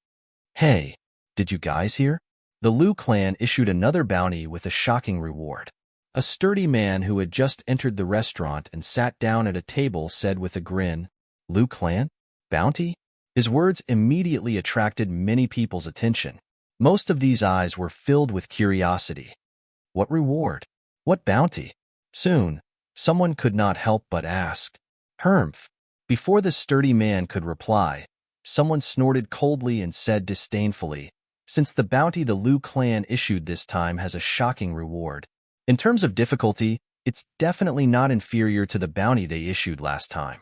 A: Hey, did you guys hear? The Lu clan issued another bounty with a shocking reward. A sturdy man who had just entered the restaurant and sat down at a table said with a grin, "Lu clan? Bounty?" His words immediately attracted many people's attention. Most of these eyes were filled with curiosity. What reward? What bounty? Soon, someone could not help but ask, "Hermph." Before the sturdy man could reply, someone snorted coldly and said disdainfully, "Since the bounty the Lu clan issued this time has a shocking reward. In terms of difficulty, it's definitely not inferior to the bounty they issued last time."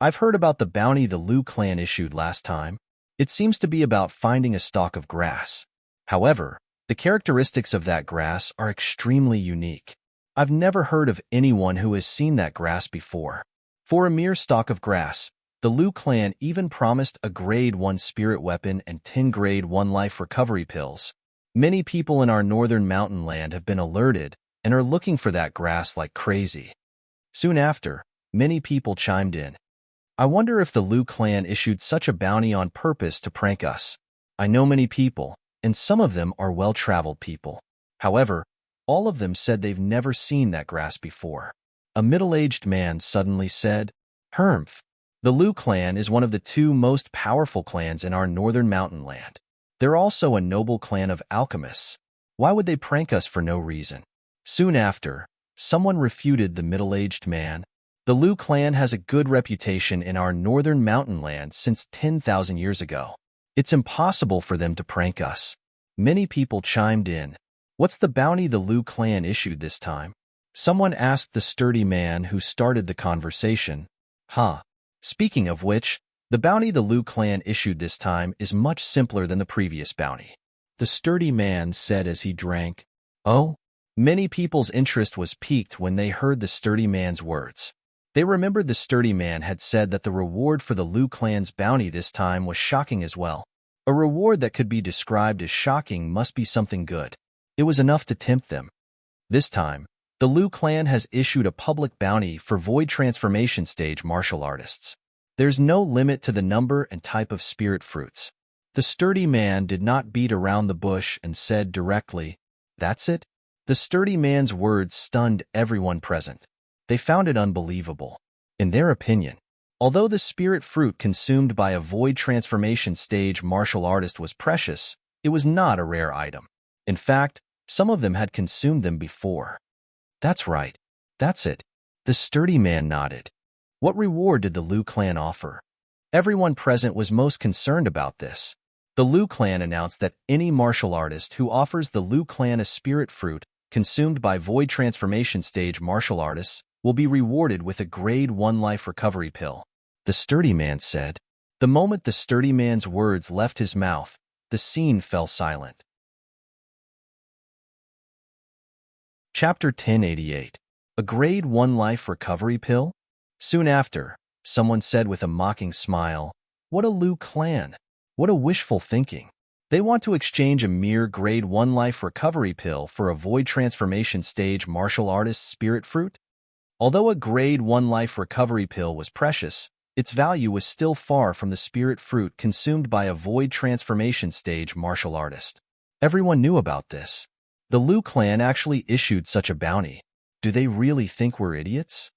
A: I've heard about the bounty the Lu clan issued last time. It seems to be about finding a stalk of grass. However, the characteristics of that grass are extremely unique. I've never heard of anyone who has seen that grass before. For a mere stalk of grass, the Lu clan even promised a Grade 1 spirit weapon and 10 Grade 1 life recovery pills. Many people in our northern mountain land have been alerted and are looking for that grass like crazy. Soon after, many people chimed in. I wonder if the Lu clan issued such a bounty on purpose to prank us. I know many people, and some of them are well-traveled people. However, all of them said they've never seen that grass before. A middle-aged man suddenly said, "Hermph." The Lu clan is one of the 2 most powerful clans in our northern mountain land. They're also a noble clan of alchemists. Why would they prank us for no reason? Soon after, someone refuted the middle-aged man. The Lu clan has a good reputation in our northern mountain land since 10,000 years ago. It's impossible for them to prank us. Many people chimed in. What's the bounty the Lu clan issued this time? Someone asked the sturdy man who started the conversation. Speaking of which, the bounty the Lu clan issued this time is much simpler than the previous bounty. The sturdy man said as he drank. Oh? Many people's interest was piqued when they heard the sturdy man's words. They remembered the sturdy man had said that the reward for the Lu clan's bounty this time was shocking as well. A reward that could be described as shocking must be something good. It was enough to tempt them. This time, the Lu clan has issued a public bounty for void transformation stage martial artists. There's no limit to the number and type of spirit fruits. The sturdy man did not beat around the bush and said directly, "That's it?" The sturdy man's words stunned everyone present. They found it unbelievable. In their opinion, Although the spirit fruit consumed by a void transformation stage martial artist was precious, it was not a rare item. In fact, some of them had consumed them before. That's right. That's it. The sturdy man nodded. What reward did the Liu clan offer? Everyone present was most concerned about this. The Liu clan announced that any martial artist who offers the Liu clan a spirit fruit consumed by void transformation stage martial artists will be rewarded with a grade 1 life recovery pill. The sturdy man said. The moment the sturdy man's words left his mouth, the scene fell silent. Chapter 1088. A grade 1 life recovery pill? Soon after, someone said with a mocking smile, "What a Liu clan! What a wishful thinking! They want to exchange a mere grade 1 life recovery pill for a void transformation stage martial artist's spirit fruit?" Although a grade 1 life recovery pill was precious, its value was still far from the spirit fruit consumed by a void transformation stage martial artist. Everyone knew about this. The Liu clan actually issued such a bounty. Do they really think we're idiots?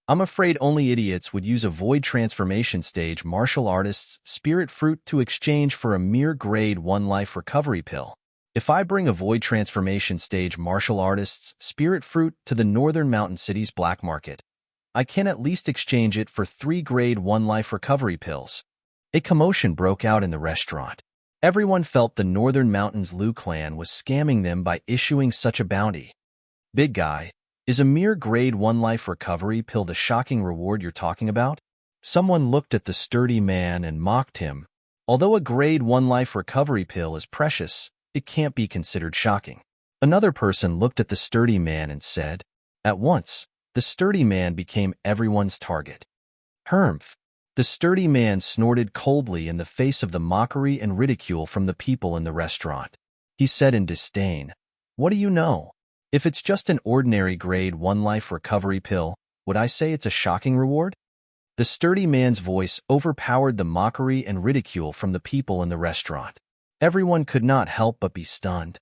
A: I'm afraid only idiots would use a void transformation stage martial artist's spirit fruit to exchange for a mere grade 1 life recovery pill. If I bring a void transformation stage martial artist's spirit fruit to the northern mountain city's black market, I can at least exchange it for 3 grade 1 life recovery pills. A commotion broke out in the restaurant. Everyone felt the Northern Mountains Liu clan was scamming them by issuing such a bounty. Big guy, is a mere grade 1 life recovery pill the shocking reward you're talking about? Someone looked at the sturdy man and mocked him. Although a grade 1 life recovery pill is precious, it can't be considered shocking. Another person looked at the sturdy man and said, at once, the sturdy man became everyone's target. Humph! The sturdy man snorted coldly in the face of the mockery and ridicule from the people in the restaurant. He said in disdain, "What do you know? If it's just an ordinary grade 1 life recovery pill, would I say it's a shocking reward?" The sturdy man's voice overpowered the mockery and ridicule from the people in the restaurant. Everyone could not help but be stunned.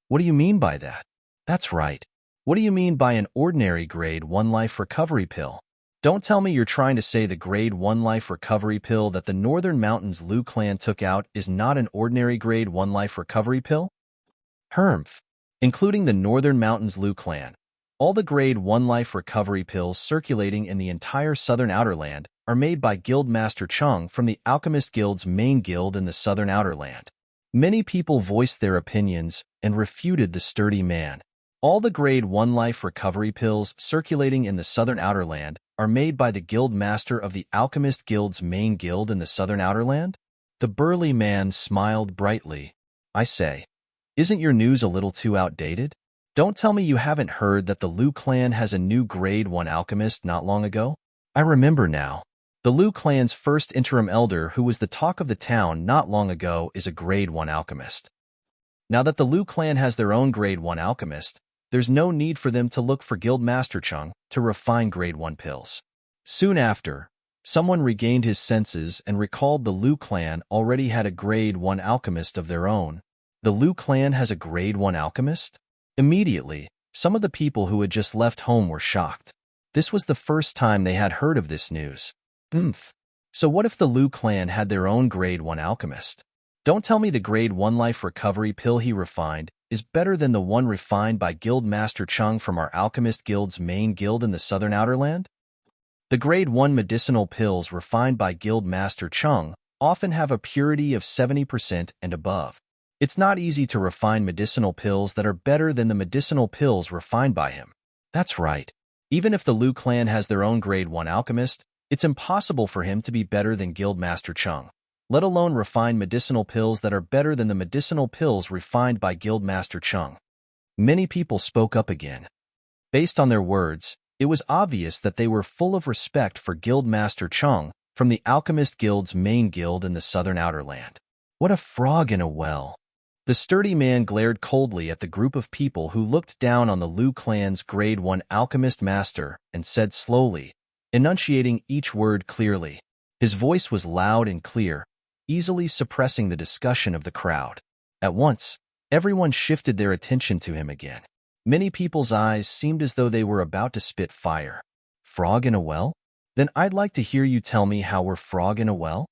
A: What do you mean by that? That's right. What do you mean by an ordinary grade 1 life recovery pill? Don't tell me you're trying to say the grade 1 life recovery pill that the Northern Mountains Liu clan took out is not an ordinary grade 1 life recovery pill? Humph! Including the Northern Mountains Liu clan, all the grade 1 life recovery pills circulating in the entire Southern Outerland are made by Guild Master Chung from the Alchemist Guild's main guild in the Southern Outerland. Many people voiced their opinions and refuted the sturdy man. All the grade 1 life recovery pills circulating in the Southern Outerland are made by the Guild Master of the Alchemist Guild's main guild in the Southern Outerland? The burly man smiled brightly. I say, isn't your news a little too outdated? Don't tell me you haven't heard that the Liu clan has a new grade 1 alchemist not long ago? I remember now. The Liu clan's first interim elder who was the talk of the town not long ago is a grade 1 alchemist. Now that the Liu clan has their own grade 1 alchemist, there's no need for them to look for Guild Master Chung to refine grade 1 pills. Soon after, someone regained his senses and recalled the Liu clan already had a grade 1 alchemist of their own. The Liu clan has a grade 1 alchemist? Immediately, some of the people who had just left home were shocked. This was the first time they had heard of this news. So what if the Liu clan had their own grade 1 alchemist? Don't tell me the grade 1 life recovery pill he refined is better than the one refined by Guild Master Chung from our Alchemist Guild's main guild in the Southern Outerland? The grade 1 medicinal pills refined by Guild Master Chung often have a purity of 70% and above. It's not easy to refine medicinal pills that are better than the medicinal pills refined by him. That's right. Even if the Liu clan has their own grade 1 alchemist, it's impossible for him to be better than Guild Master Chung, let alone refine medicinal pills that are better than the medicinal pills refined by Guild Master Chung. Many people spoke up again. Based on their words, it was obvious that they were full of respect for Guild Master Chung from the Alchemist Guild's main guild in the Southern Outerland. What a frog in a well. The sturdy man glared coldly at the group of people who looked down on the Liu clan's grade 1 alchemist master and said slowly, enunciating each word clearly. His voice was loud and clear, easily suppressing the discussion of the crowd. At once, everyone shifted their attention to him again. Many people's eyes seemed as though they were about to spit fire. Frog in a well? Then I'd like to hear you tell me how we're frog in a well.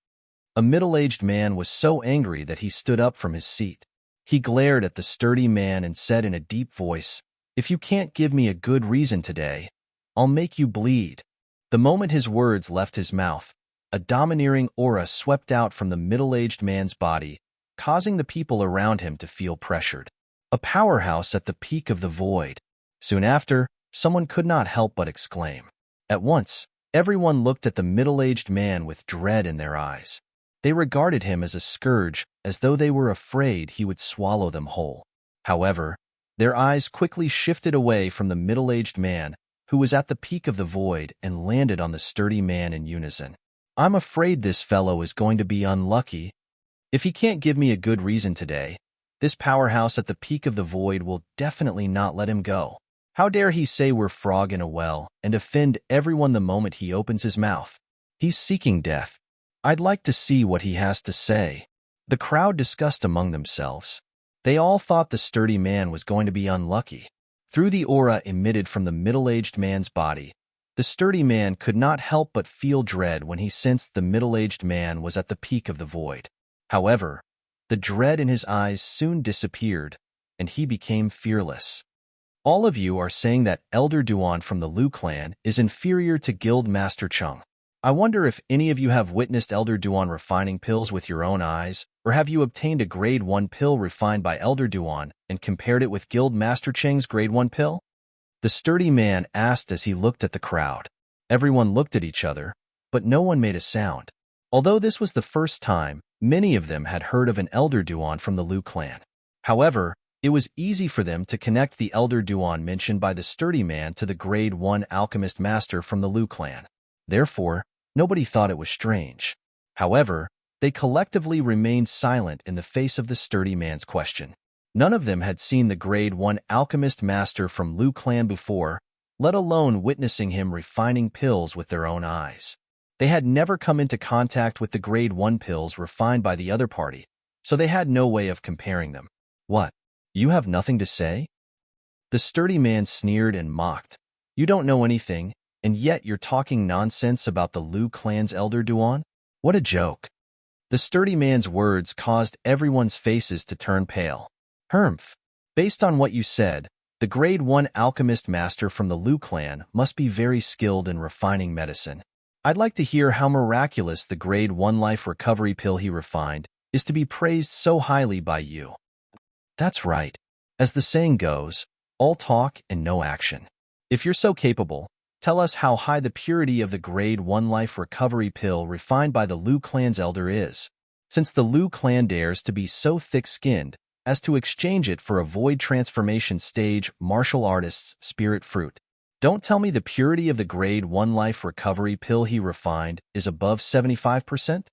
A: A middle-aged man was so angry that he stood up from his seat. He glared at the sturdy man and said in a deep voice, "If you can't give me a good reason today, I'll make you bleed." The moment his words left his mouth, a domineering aura swept out from the middle-aged man's body, causing the people around him to feel pressured. A powerhouse at the peak of the void. Soon after, someone could not help but exclaim. At once, everyone looked at the middle-aged man with dread in their eyes. They regarded him as a scourge, as though they were afraid he would swallow them whole. However, their eyes quickly shifted away from the middle-aged man, who was at the peak of the void, and landed on the sturdy man in unison. "I'm afraid this fellow is going to be unlucky. If he can't give me a good reason today, this powerhouse at the peak of the void will definitely not let him go. How dare he say we're frog in a well and offend everyone the moment he opens his mouth? He's seeking death. I'd like to see what he has to say." The crowd discussed among themselves. They all thought the sturdy man was going to be unlucky. Through the aura emitted from the middle-aged man's body, the sturdy man could not help but feel dread when he sensed the middle-aged man was at the peak of the void. However, the dread in his eyes soon disappeared, and he became fearless. "All of you are saying that Elder Duan from the Liu clan is inferior to Guild Master Chung. I wonder if any of you have witnessed Elder Duan refining pills with your own eyes, or have you obtained a Grade 1 pill refined by Elder Duan and compared it with Guild Master Cheng's Grade 1 pill?" The sturdy man asked as he looked at the crowd. Everyone looked at each other, but no one made a sound. Although this was the first time, many of them had heard of an Elder Duan from the Liu clan. However, it was easy for them to connect the Elder Duan mentioned by the sturdy man to the Grade 1 alchemist master from the Liu clan. Therefore, nobody thought it was strange. However, they collectively remained silent in the face of the sturdy man's question. None of them had seen the Grade 1 alchemist master from Liu clan before, let alone witnessing him refining pills with their own eyes. They had never come into contact with the Grade 1 pills refined by the other party, so they had no way of comparing them. "What? You have nothing to say?" The sturdy man sneered and mocked. "You don't know anything, and yet you're talking nonsense about the Liu clan's Elder Duan? What a joke." The sturdy man's words caused everyone's faces to turn pale. "Humph. Based on what you said, the Grade 1 alchemist master from the Liu clan must be very skilled in refining medicine. I'd like to hear how miraculous the Grade 1 life recovery pill he refined is to be praised so highly by you." "That's right. As the saying goes, all talk and no action. If you're so capable, tell us how high the purity of the Grade 1 life recovery pill refined by the Liu clan's elder is, since the Liu clan dares to be so thick-skinned as to exchange it for a void transformation stage martial artist's spirit fruit. Don't tell me the purity of the Grade 1 life recovery pill he refined is above 75%?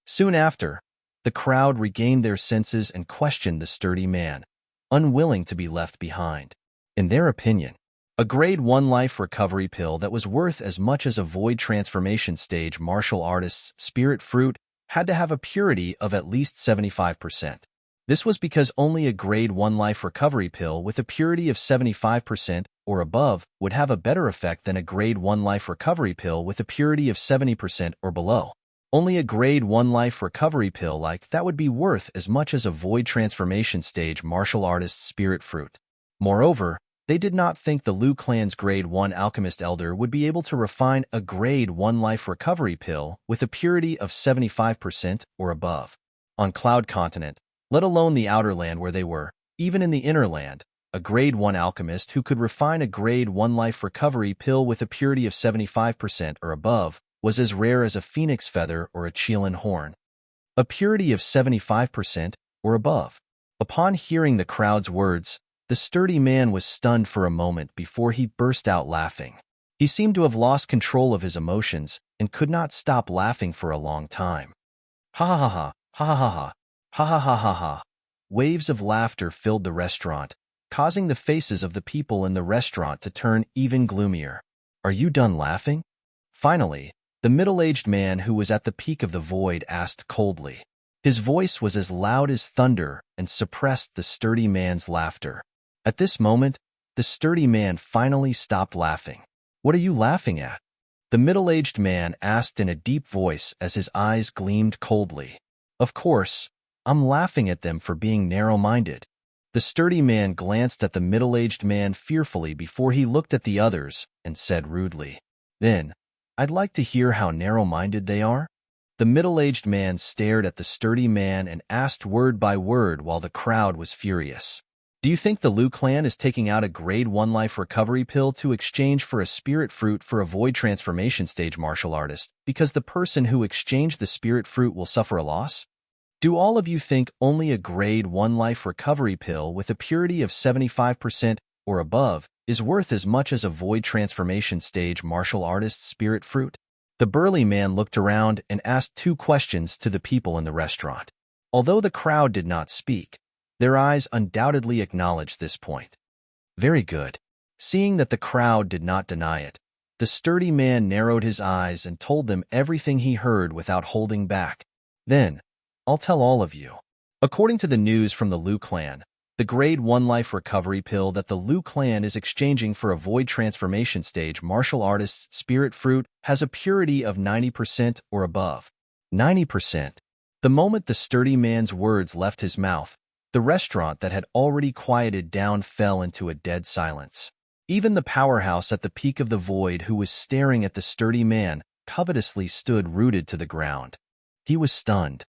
A: Soon after, the crowd regained their senses and questioned the sturdy man, unwilling to be left behind. In their opinion, a Grade 1 life recovery pill that was worth as much as a void transformation stage martial artist's spirit fruit had to have a purity of at least 75%. This was because only a Grade 1 life recovery pill with a purity of 75% or above would have a better effect than a Grade 1 life recovery pill with a purity of 70% or below. Only a Grade 1 life recovery pill like that would be worth as much as a void transformation stage martial artist's spirit fruit. Moreover, they did not think the Liu clan's Grade 1 alchemist elder would be able to refine a Grade 1 life recovery pill with a purity of 75% or above. On Cloud Continent, let alone the outer land where they were, even in the inner land, a Grade 1 alchemist who could refine a Grade 1 life recovery pill with a purity of 75% or above was as rare as a phoenix feather or a Qilin horn. A purity of 75% or above. Upon hearing the crowd's words, the sturdy man was stunned for a moment before he burst out laughing. He seemed to have lost control of his emotions and could not stop laughing for a long time. "Ha ha ha ha ha ha ha. Ha ha ha ha ha." Waves of laughter filled the restaurant, causing the faces of the people in the restaurant to turn even gloomier. "Are you done laughing?" Finally, the middle-aged man who was at the peak of the void asked coldly. His voice was as loud as thunder and suppressed the sturdy man's laughter. At this moment, the sturdy man finally stopped laughing. "What are you laughing at?" The middle-aged man asked in a deep voice as his eyes gleamed coldly. Of course, I'm laughing at them for being narrow-minded. The sturdy man glanced at the middle-aged man fearfully before he looked at the others and said rudely, "Then, I'd like to hear how narrow-minded they are." The middle-aged man stared at the sturdy man and asked word by word while the crowd was furious. "Do you think the Liu clan is taking out a grade 1 life recovery pill to exchange for a spirit fruit for a void transformation stage martial artist because the person who exchanged the spirit fruit will suffer a loss? Do all of you think only a grade 1 life recovery pill with a purity of 75% or above is worth as much as a void transformation stage martial artist's spirit fruit?" The burly man looked around and asked 2 questions to the people in the restaurant. Although the crowd did not speak, their eyes undoubtedly acknowledged this point. Very good. Seeing that the crowd did not deny it, the sturdy man narrowed his eyes and told them everything he heard without holding back. "Then, I'll tell all of you. According to the news from the Liu clan, the grade 1 life recovery pill that the Liu clan is exchanging for a void transformation stage martial artist's spirit fruit has a purity of 90% or above. 90%. The moment the sturdy man's words left his mouth, the restaurant that had already quieted down fell into a dead silence. Even the powerhouse at the peak of the void, who was staring at the sturdy man, covetously stood rooted to the ground. He was stunned.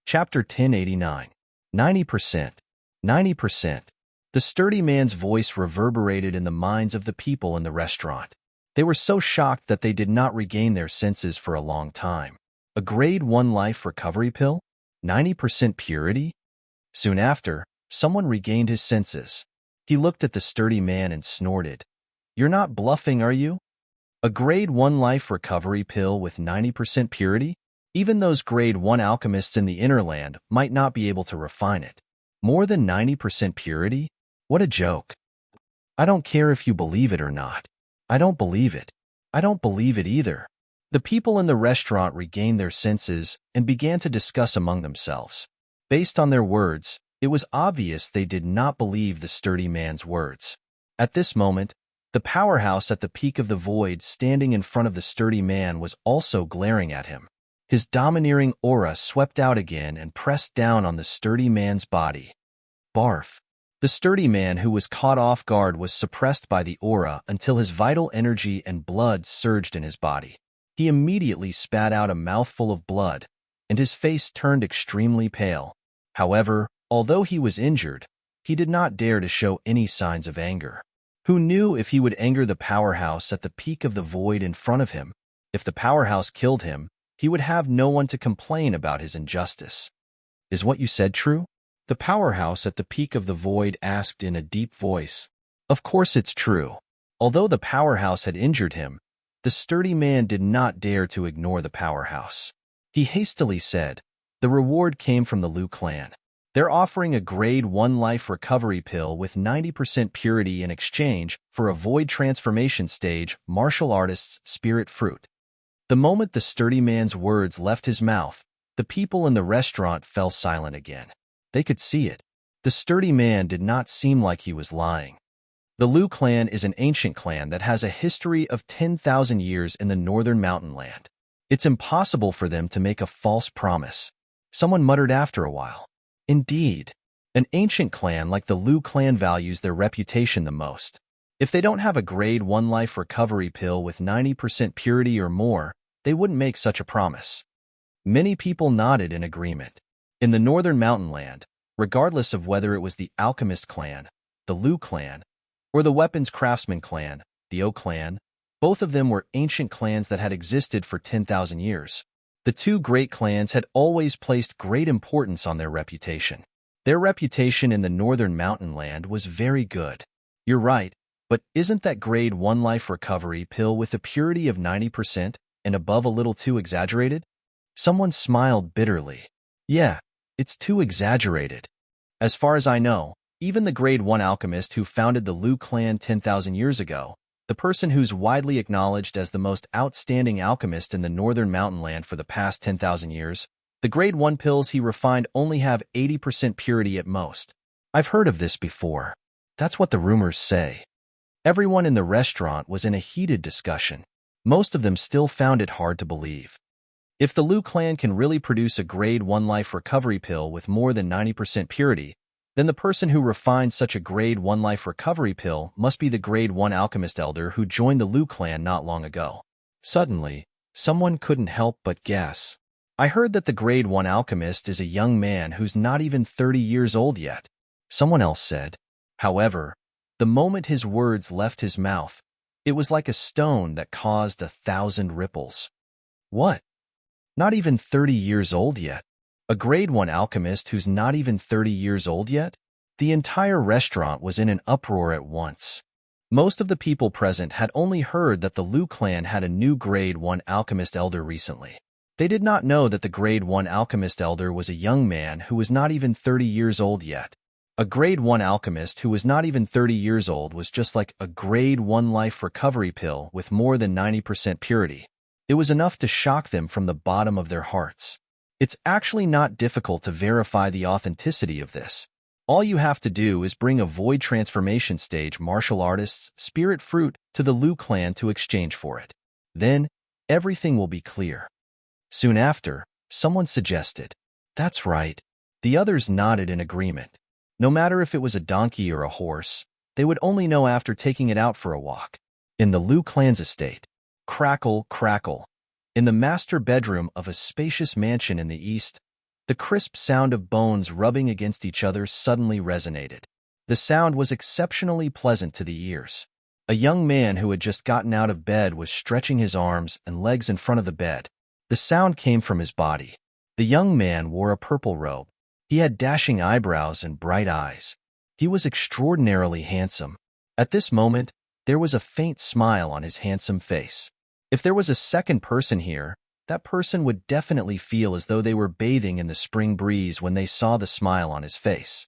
A: Chapter 1089. 90%. 90%. The sturdy man's voice reverberated in the minds of the people in the restaurant. They were so shocked that they did not regain their senses for a long time. A grade 1 life recovery pill? 90% purity? Soon after, someone regained his senses. He looked at the sturdy man and snorted. "You're not bluffing, are you? A grade 1 life recovery pill with 90% purity? Even those grade 1 alchemists in the inner land might not be able to refine it. More than 90% purity? What a joke. I don't care if you believe it or not. I don't believe it. I don't believe it either." The people in the restaurant regained their senses and began to discuss among themselves. Based on their words, it was obvious they did not believe the sturdy man's words. At this moment, the powerhouse at the peak of the void standing in front of the sturdy man was also glaring at him. His domineering aura swept out again and pressed down on the sturdy man's body. Barf. The sturdy man, who was caught off guard, was suppressed by the aura until his vital energy and blood surged in his body. He immediately spat out a mouthful of blood, and his face turned extremely pale. However, although he was injured, he did not dare to show any signs of anger. Who knew if he would anger the powerhouse at the peak of the void in front of him? If the powerhouse killed him, he would have no one to complain about his injustice. "Is what you said true?" The powerhouse at the peak of the void asked in a deep voice. Of course it's true. Although the powerhouse had injured him, the sturdy man did not dare to ignore the powerhouse. He hastily said, "The reward came from the Liu clan. They're offering a grade 1 life recovery pill with 90% purity in exchange for a void transformation stage martial artist's spirit fruit." The moment the sturdy man's words left his mouth, the people in the restaurant fell silent again. They could see it. The sturdy man did not seem like he was lying. The Liu clan is an ancient clan that has a history of 10,000 years in the northern mountain land. It's impossible for them to make a false promise. Someone muttered after a while. Indeed, an ancient clan like the Liu clan values their reputation the most. If they don't have a grade 1 life recovery pill with 90% purity or more, they wouldn't make such a promise. Many people nodded in agreement. In the northern mountain land, regardless of whether it was the alchemist clan, the Liu clan, or the weapons craftsman clan, the O clan, both of them were ancient clans that had existed for 10,000 years. The two great clans had always placed great importance on their reputation. Their reputation in the northern mountain land was very good. You're right, but isn't that grade 1 life recovery pill with a purity of 90% and above a little too exaggerated? Someone smiled bitterly. Yeah, it's too exaggerated. As far as I know, even the grade 1 alchemist who founded the Liu clan 10,000 years ago, the person who's widely acknowledged as the most outstanding alchemist in the northern mountain land for the past 10,000 years, the grade 1 pills he refined only have 80% purity at most. I've heard of this before. That's what the rumors say. Everyone in the restaurant was in a heated discussion. Most of them still found it hard to believe. If the Liu clan can really produce a grade 1 life recovery pill with more than 90% purity, then the person who refined such a grade 1 life recovery pill must be the grade 1 alchemist elder who joined the Liu clan not long ago. Suddenly, someone couldn't help but guess. I heard that the grade 1 alchemist is a young man who's not even 30 years old yet. Someone else said. However, the moment his words left his mouth, it was like a stone that caused 1,000 ripples. What? Not even 30 years old yet? A grade 1 alchemist who's not even 30 years old yet? The entire restaurant was in an uproar at once. Most of the people present had only heard that the Liu clan had a new grade 1 alchemist elder recently. They did not know that the grade 1 alchemist elder was a young man who was not even 30 years old yet. A grade 1 alchemist who was not even 30 years old was just like a grade 1 life recovery pill with more than 90% purity. It was enough to shock them from the bottom of their hearts. It's actually not difficult to verify the authenticity of this. All you have to do is bring a void transformation stage martial artist's spirit fruit to the Liu clan to exchange for it. Then, everything will be clear. Soon after, someone suggested. That's right. The others nodded in agreement. No matter if it was a donkey or a horse, they would only know after taking it out for a walk. In the Liu clan's estate. Crackle, crackle. In the master bedroom of a spacious mansion in the east, the crisp sound of bones rubbing against each other suddenly resonated. The sound was exceptionally pleasant to the ears. A young man who had just gotten out of bed was stretching his arms and legs in front of the bed. The sound came from his body. The young man wore a purple robe. He had dashing eyebrows and bright eyes. He was extraordinarily handsome. At this moment, there was a faint smile on his handsome face. If there was a second person here, that person would definitely feel as though they were bathing in the spring breeze when they saw the smile on his face.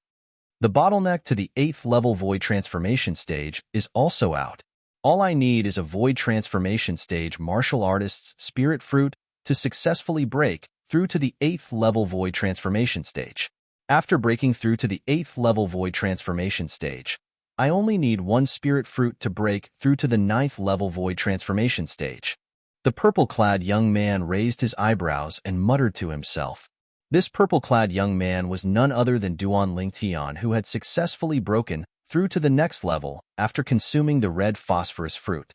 A: The bottleneck to the 8th level void transformation stage is also out. All I need is a void transformation stage martial artist's spirit fruit to successfully break through to the 8th level void transformation stage. After breaking through to the 8th level void transformation stage, I only need one spirit fruit to break through to the 9th level void transformation stage. The purple-clad young man raised his eyebrows and muttered to himself. This purple-clad young man was none other than Duan Lingtian, who had successfully broken through to the next level after consuming the red phosphorus fruit.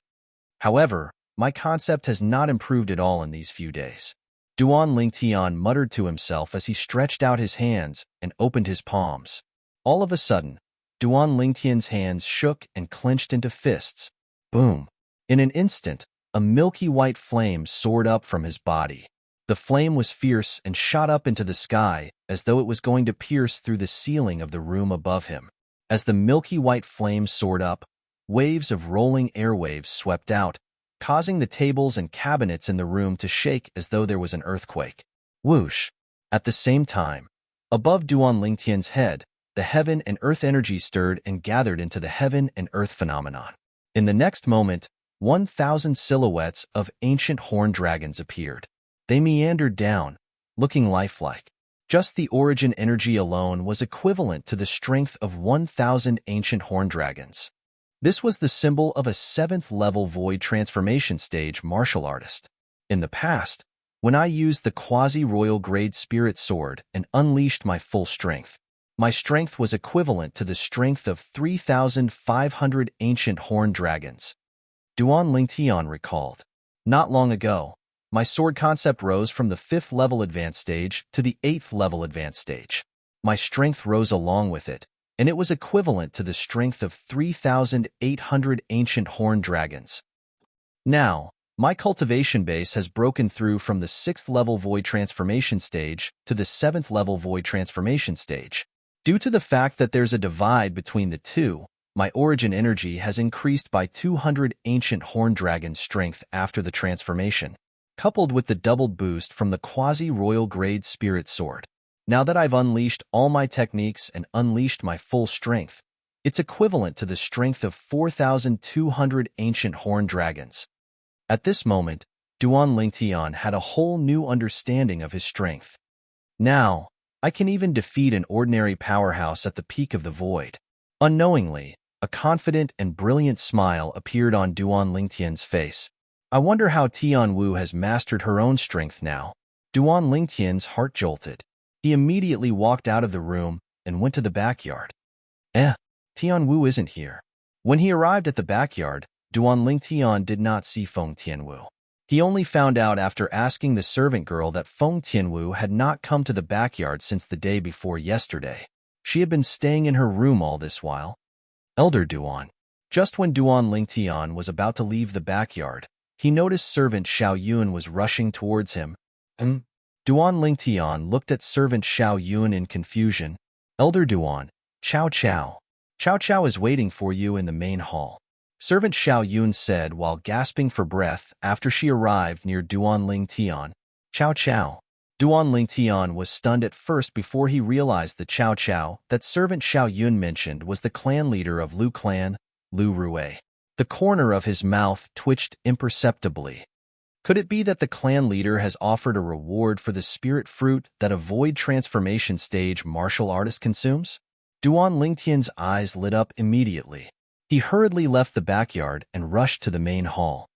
A: However, my concept has not improved at all in these few days. Duan Lingtian muttered to himself as he stretched out his hands and opened his palms. All of a sudden, Duan Lingtian's hands shook and clenched into fists. Boom! In an instant, a milky white flame soared up from his body. The flame was fierce and shot up into the sky as though it was going to pierce through the ceiling of the room above him. As the milky white flame soared up, waves of rolling airwaves swept out, causing the tables and cabinets in the room to shake as though there was an earthquake. Whoosh! At the same time, above Duan Lingtian's head, the heaven and earth energy stirred and gathered into the heaven and earth phenomenon. In the next moment, 1,000 silhouettes of ancient horned dragons appeared. They meandered down, looking lifelike. Just the origin energy alone was equivalent to the strength of 1,000 ancient horned dragons. This was the symbol of a 7th level void transformation stage martial artist. In the past, when I used the quasi-royal grade spirit sword and unleashed my full strength, my strength was equivalent to the strength of 3,500 ancient horned dragons. Duan Lingtian recalled. Not long ago, my sword concept rose from the 5th level advanced stage to the 8th level advanced stage. My strength rose along with it, and it was equivalent to the strength of 3,800 ancient horned dragons. Now, my cultivation base has broken through from the 6th level void transformation stage to the 7th level void transformation stage. Due to the fact that there's a divide between the two, my origin energy has increased by 200 ancient horned dragon strength after the transformation, coupled with the doubled boost from the quasi-royal grade spirit sword. Now that I've unleashed all my techniques and unleashed my full strength, it's equivalent to the strength of 4,200 ancient horned dragons. At this moment, Duan Lingtian had a whole new understanding of his strength. Now, I can even defeat an ordinary powerhouse at the peak of the void. Unknowingly, A confident and brilliant smile appeared on Duan Lingtian's face. I wonder how Tianwu has mastered her own strength now. Duan Lingtian's heart jolted. He immediately walked out of the room and went to the backyard. Tianwu isn't here. When he arrived at the backyard, Duan Lingtian did not see Feng Tianwu. He only found out after asking the servant girl that Feng Tianwu had not come to the backyard since the day before yesterday. She had been staying in her room all this while. Elder Duan. Just when Duan Lingtian was about to leave the backyard, he noticed servant Xiao Yun was rushing towards him. Duan Lingtian looked at servant Xiao Yun in confusion. Elder Duan, Chow Chow. Chow Chow is waiting for you in the main hall. Servant Xiao Yun said while gasping for breath after she arrived near Duan Lingtian. Chow Chow. Duan Lingtian was stunned at first before he realized the Chow Chow that servant Xiao Yun mentioned was the clan leader of Lu clan, Lu Rui. The corner of his mouth twitched imperceptibly. Could it be that the clan leader has offered a reward for the spirit fruit that a void transformation stage martial artist consumes? Duan Lingtian's eyes lit up immediately. He hurriedly left the backyard and rushed to the main hall.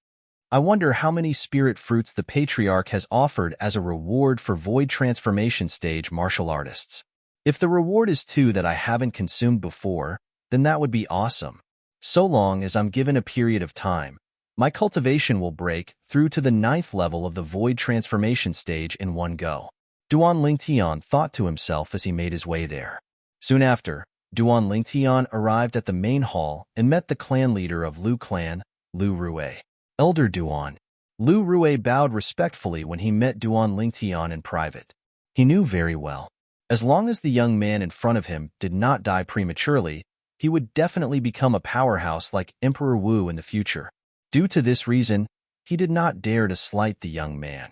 A: I wonder how many spirit fruits the patriarch has offered as a reward for void transformation stage martial artists. If the reward is 2 that I haven't consumed before, then that would be awesome. So long as I'm given a period of time, my cultivation will break through to the 9th level of the void transformation stage in one go. Duan Lingtian thought to himself as he made his way there. Soon after, Duan Lingtian arrived at the main hall and met the clan leader of Lu clan, Lu Rui. Elder Duan. Lu Rui bowed respectfully when he met Duan Lingtian in private. He knew very well. As long as the young man in front of him did not die prematurely, he would definitely become a powerhouse like Emperor Wu in the future. Due to this reason, he did not dare to slight the young man.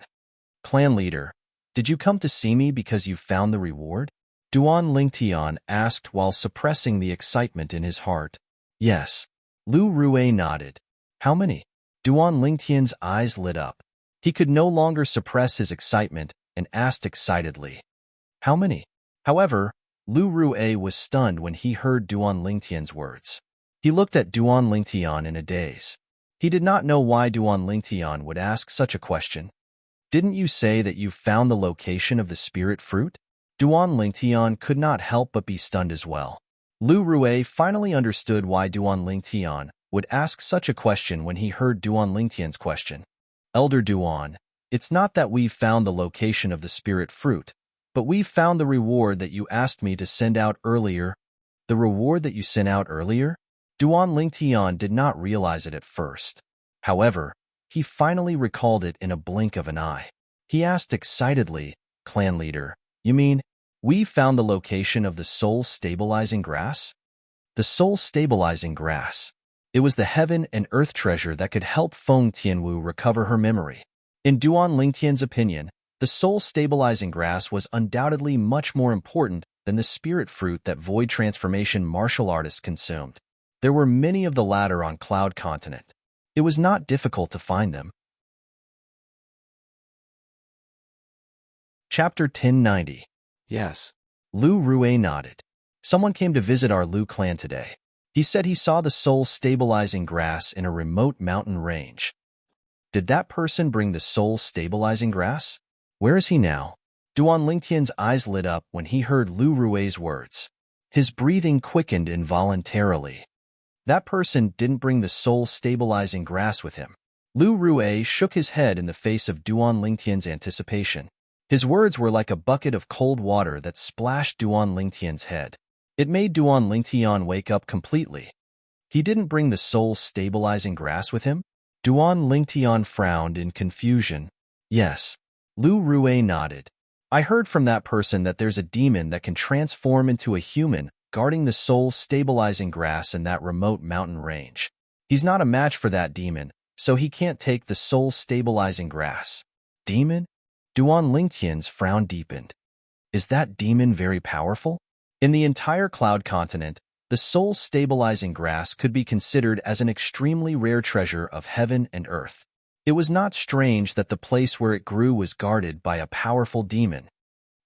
A: Clan leader, did you come to see me because you found the reward? Duan Lingtian asked while suppressing the excitement in his heart. Yes. Lu Rui nodded. How many? Duan Lingtian's eyes lit up. He could no longer suppress his excitement and asked excitedly. How many? However, Lu Rui was stunned when he heard Duan Lingtian's words. He looked at Duan Lingtian in a daze. He did not know why Duan Lingtian would ask such a question. Didn't you say that you found the location of the spirit fruit? Duan Lingtian could not help but be stunned as well. Lu Rui finally understood why Duan Lingtian would ask such a question when he heard Duan Lingtian's question. Elder Duan, it's not that we've found the location of the spirit fruit, but we've found the reward that you asked me to send out earlier. The reward that you sent out earlier? Duan Lingtian did not realize it at first. However, he finally recalled it in a blink of an eye. He asked excitedly, Clan leader, you mean, we found the location of the soul-stabilizing grass? The soul-stabilizing grass. It was the heaven and earth treasure that could help Feng Tianwu recover her memory. In Duan Lingtian's opinion, the soul-stabilizing grass was undoubtedly much more important than the spirit fruit that void transformation martial artists consumed. There were many of the latter on Cloud Continent. It was not difficult to find them. Chapter 1090. Yes. Lu Rui nodded. Someone came to visit our Lu clan today. He said he saw the soul-stabilizing grass in a remote mountain range. Did that person bring the soul-stabilizing grass? Where is he now? Duan Lingtian's eyes lit up when he heard Lu Rui's words. His breathing quickened involuntarily. That person didn't bring the soul-stabilizing grass with him. Lu Rui shook his head in the face of Duan Lingtian's anticipation. His words were like a bucket of cold water that splashed Duan Lingtian's head. It made Duan Lingtian wake up completely. He didn't bring the soul-stabilizing grass with him? Duan Lingtian frowned in confusion. Yes. Lu Rui nodded. I heard from that person that there's a demon that can transform into a human, guarding the soul-stabilizing grass in that remote mountain range. He's not a match for that demon, so he can't take the soul-stabilizing grass. Demon? Duan Lingtian's frown deepened. Is that demon very powerful? In the entire Cloud Continent, the soul-stabilizing grass could be considered as an extremely rare treasure of heaven and earth. It was not strange that the place where it grew was guarded by a powerful demon.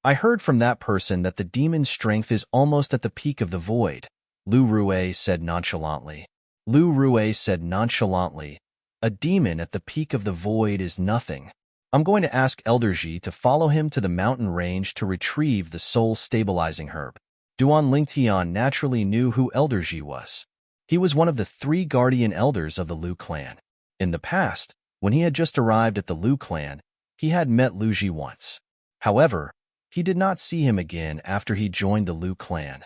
A: I heard from that person that the demon's strength is almost at the peak of the void. Lu Rue said nonchalantly. Lu Rue said nonchalantly, a demon at the peak of the void is nothing. I'm going to ask Elderji to follow him to the mountain range to retrieve the soul-stabilizing herb. Duan Lingtian naturally knew who Elderji was. He was one of the 3 guardian elders of the Lu clan. In the past, when he had just arrived at the Lu clan, he had met Lu Ji once. However, he did not see him again after he joined the Lu clan.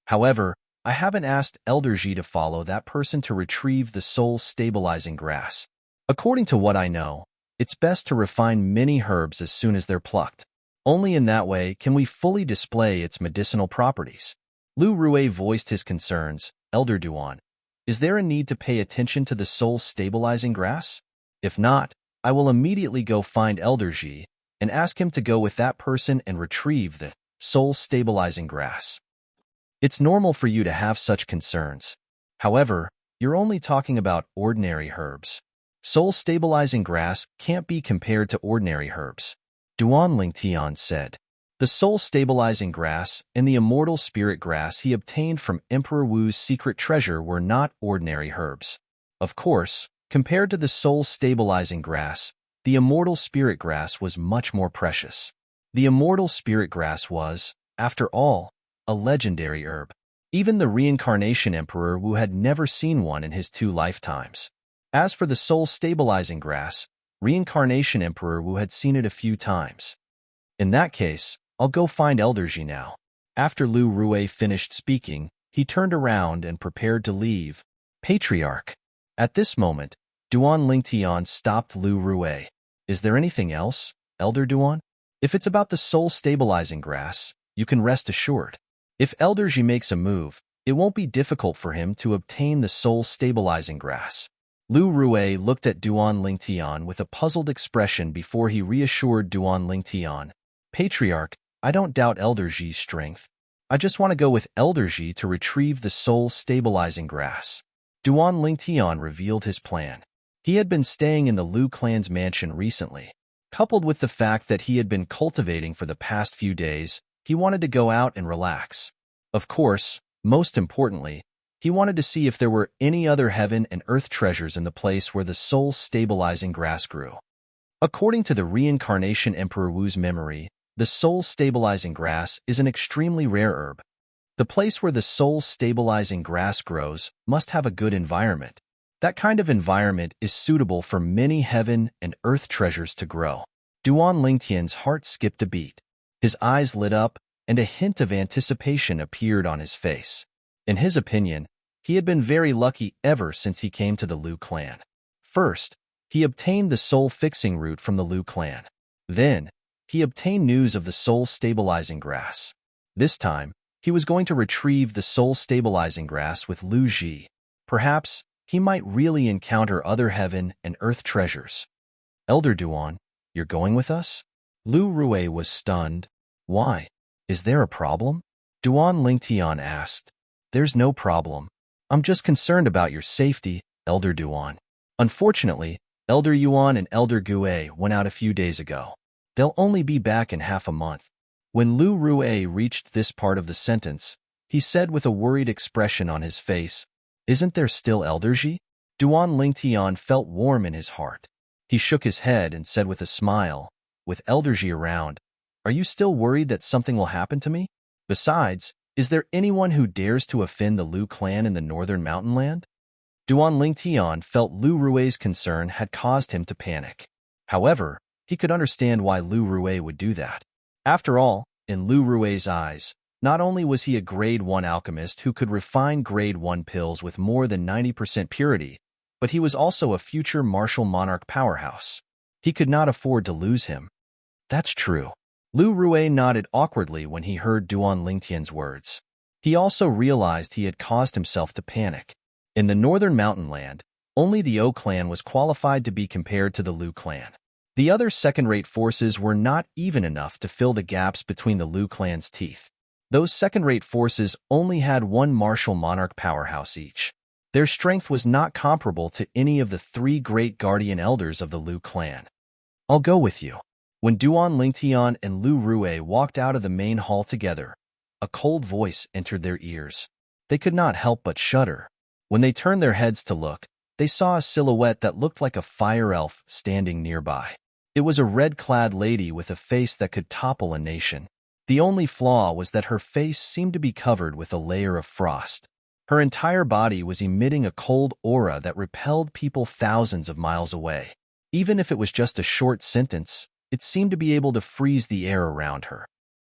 A: However, I haven't asked Elderji to follow that person to retrieve the soul-stabilizing grass. According to what I know, it's best to refine many herbs as soon as they're plucked. Only in that way can we fully display its medicinal properties. Lu Rue voiced his concerns. Elder Duan, is there a need to pay attention to the soul-stabilizing grass? If not, I will immediately go find Elderji and ask him to go with that person and retrieve the soul-stabilizing grass. It's normal for you to have such concerns. However, you're only talking about ordinary herbs. Soul-stabilizing grass can't be compared to ordinary herbs. Duan Lingtian said. The soul-stabilizing grass and the immortal spirit grass he obtained from Emperor Wu's secret treasure were not ordinary herbs. Of course, compared to the soul-stabilizing grass, the immortal spirit grass was much more precious. The immortal spirit grass was, after all, a legendary herb. Even the reincarnation Emperor Wu had never seen one in his 2 lifetimes. As for the soul-stabilizing grass, Reincarnation Emperor Wu had seen it a few times. In that case, I'll go find Elderji now. After Lu Rue finished speaking, he turned around and prepared to leave. Patriarch. At this moment, Duan Lingtian stopped Lu Rue. Is there anything else, Elder Duan? If it's about the soul-stabilizing grass, you can rest assured. If Elderji makes a move, it won't be difficult for him to obtain the soul-stabilizing grass. Lu Rue looked at Duan Lingtian with a puzzled expression before he reassured Duan Lingtian. Patriarch, I don't doubt Elderji's strength. I just want to go with Elderji to retrieve the soul-stabilizing grass. Duan Lingtian revealed his plan. He had been staying in the Lu clan's mansion recently. Coupled with the fact that he had been cultivating for the past few days, he wanted to go out and relax. Of course, most importantly, he wanted to see if there were any other heaven and earth treasures in the place where the soul-stabilizing grass grew. According to the Reincarnation Emperor Wu's memory, the soul-stabilizing grass is an extremely rare herb. The place where the soul-stabilizing grass grows must have a good environment. That kind of environment is suitable for many heaven and earth treasures to grow. Duan Lingtian's heart skipped a beat. His eyes lit up, and a hint of anticipation appeared on his face. In his opinion, he had been very lucky ever since he came to the Lu clan. First, he obtained the soul-fixing root from the Lu clan. Then, he obtained news of the soul-stabilizing grass. This time, he was going to retrieve the soul-stabilizing grass with Lu Ji. Perhaps, he might really encounter other heaven and earth treasures. Elder Duan, you're going with us? Lu Rue was stunned. Why? Is there a problem? Duan Lingtian asked. There's no problem. I'm just concerned about your safety, Elder Duan. Unfortunately, Elder Yuan and Elder Gue went out a few days ago. They'll only be back in half a month. When Lu Rue reached this part of the sentence, he said with a worried expression on his face, Isn't there still Elderji? Duan Lingtian felt warm in his heart. He shook his head and said with a smile, With Elderji around, are you still worried that something will happen to me? Besides, is there anyone who dares to offend the Lu clan in the northern mountain land? Duan Lingtian felt Lu Rue's concern had caused him to panic. However, he could understand why Lu Rue would do that. After all, in Lu Rue's eyes, not only was he a Grade 1 alchemist who could refine Grade 1 pills with more than 90% purity, but he was also a future martial monarch powerhouse. He could not afford to lose him. That's true. Lu Rue nodded awkwardly when he heard Duan Lingtian's words. He also realized he had caused himself to panic. In the northern mountain land, only the O clan was qualified to be compared to the Lu clan. The other second-rate forces were not even enough to fill the gaps between the Lu clan's teeth. Those second-rate forces only had one martial monarch powerhouse each. Their strength was not comparable to any of the 3 great guardian elders of the Lu clan. I'll go with you. When Duan Lingtian and Lu Rue walked out of the main hall together, a cold voice entered their ears. They could not help but shudder. When they turned their heads to look, they saw a silhouette that looked like a fire elf standing nearby. It was a red-clad lady with a face that could topple a nation. The only flaw was that her face seemed to be covered with a layer of frost. Her entire body was emitting a cold aura that repelled people thousands of miles away. Even if it was just a short sentence, it seemed to be able to freeze the air around her.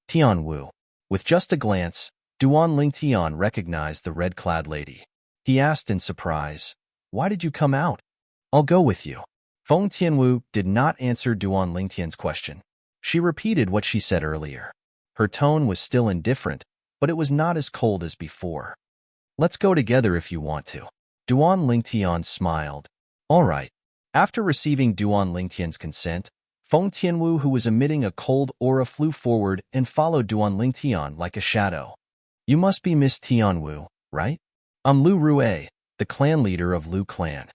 A: Tianwu. With just a glance, Duan Lingtian recognized the red-clad lady. He asked in surprise, "Why did you come out?" "I'll go with you." Feng Tianwu did not answer Duan Lingtian's question. She repeated what she said earlier. Her tone was still indifferent, but it was not as cold as before. "Let's go together if you want to." Duan Lingtian smiled. "All right." After receiving Duan Lingtian's consent, Feng Tianwu, who was emitting a cold aura, flew forward and followed Duan Lingtian like a shadow. "You must be Miss Tianwu, right?" "I'm Lu Rue, the clan leader of Lu clan."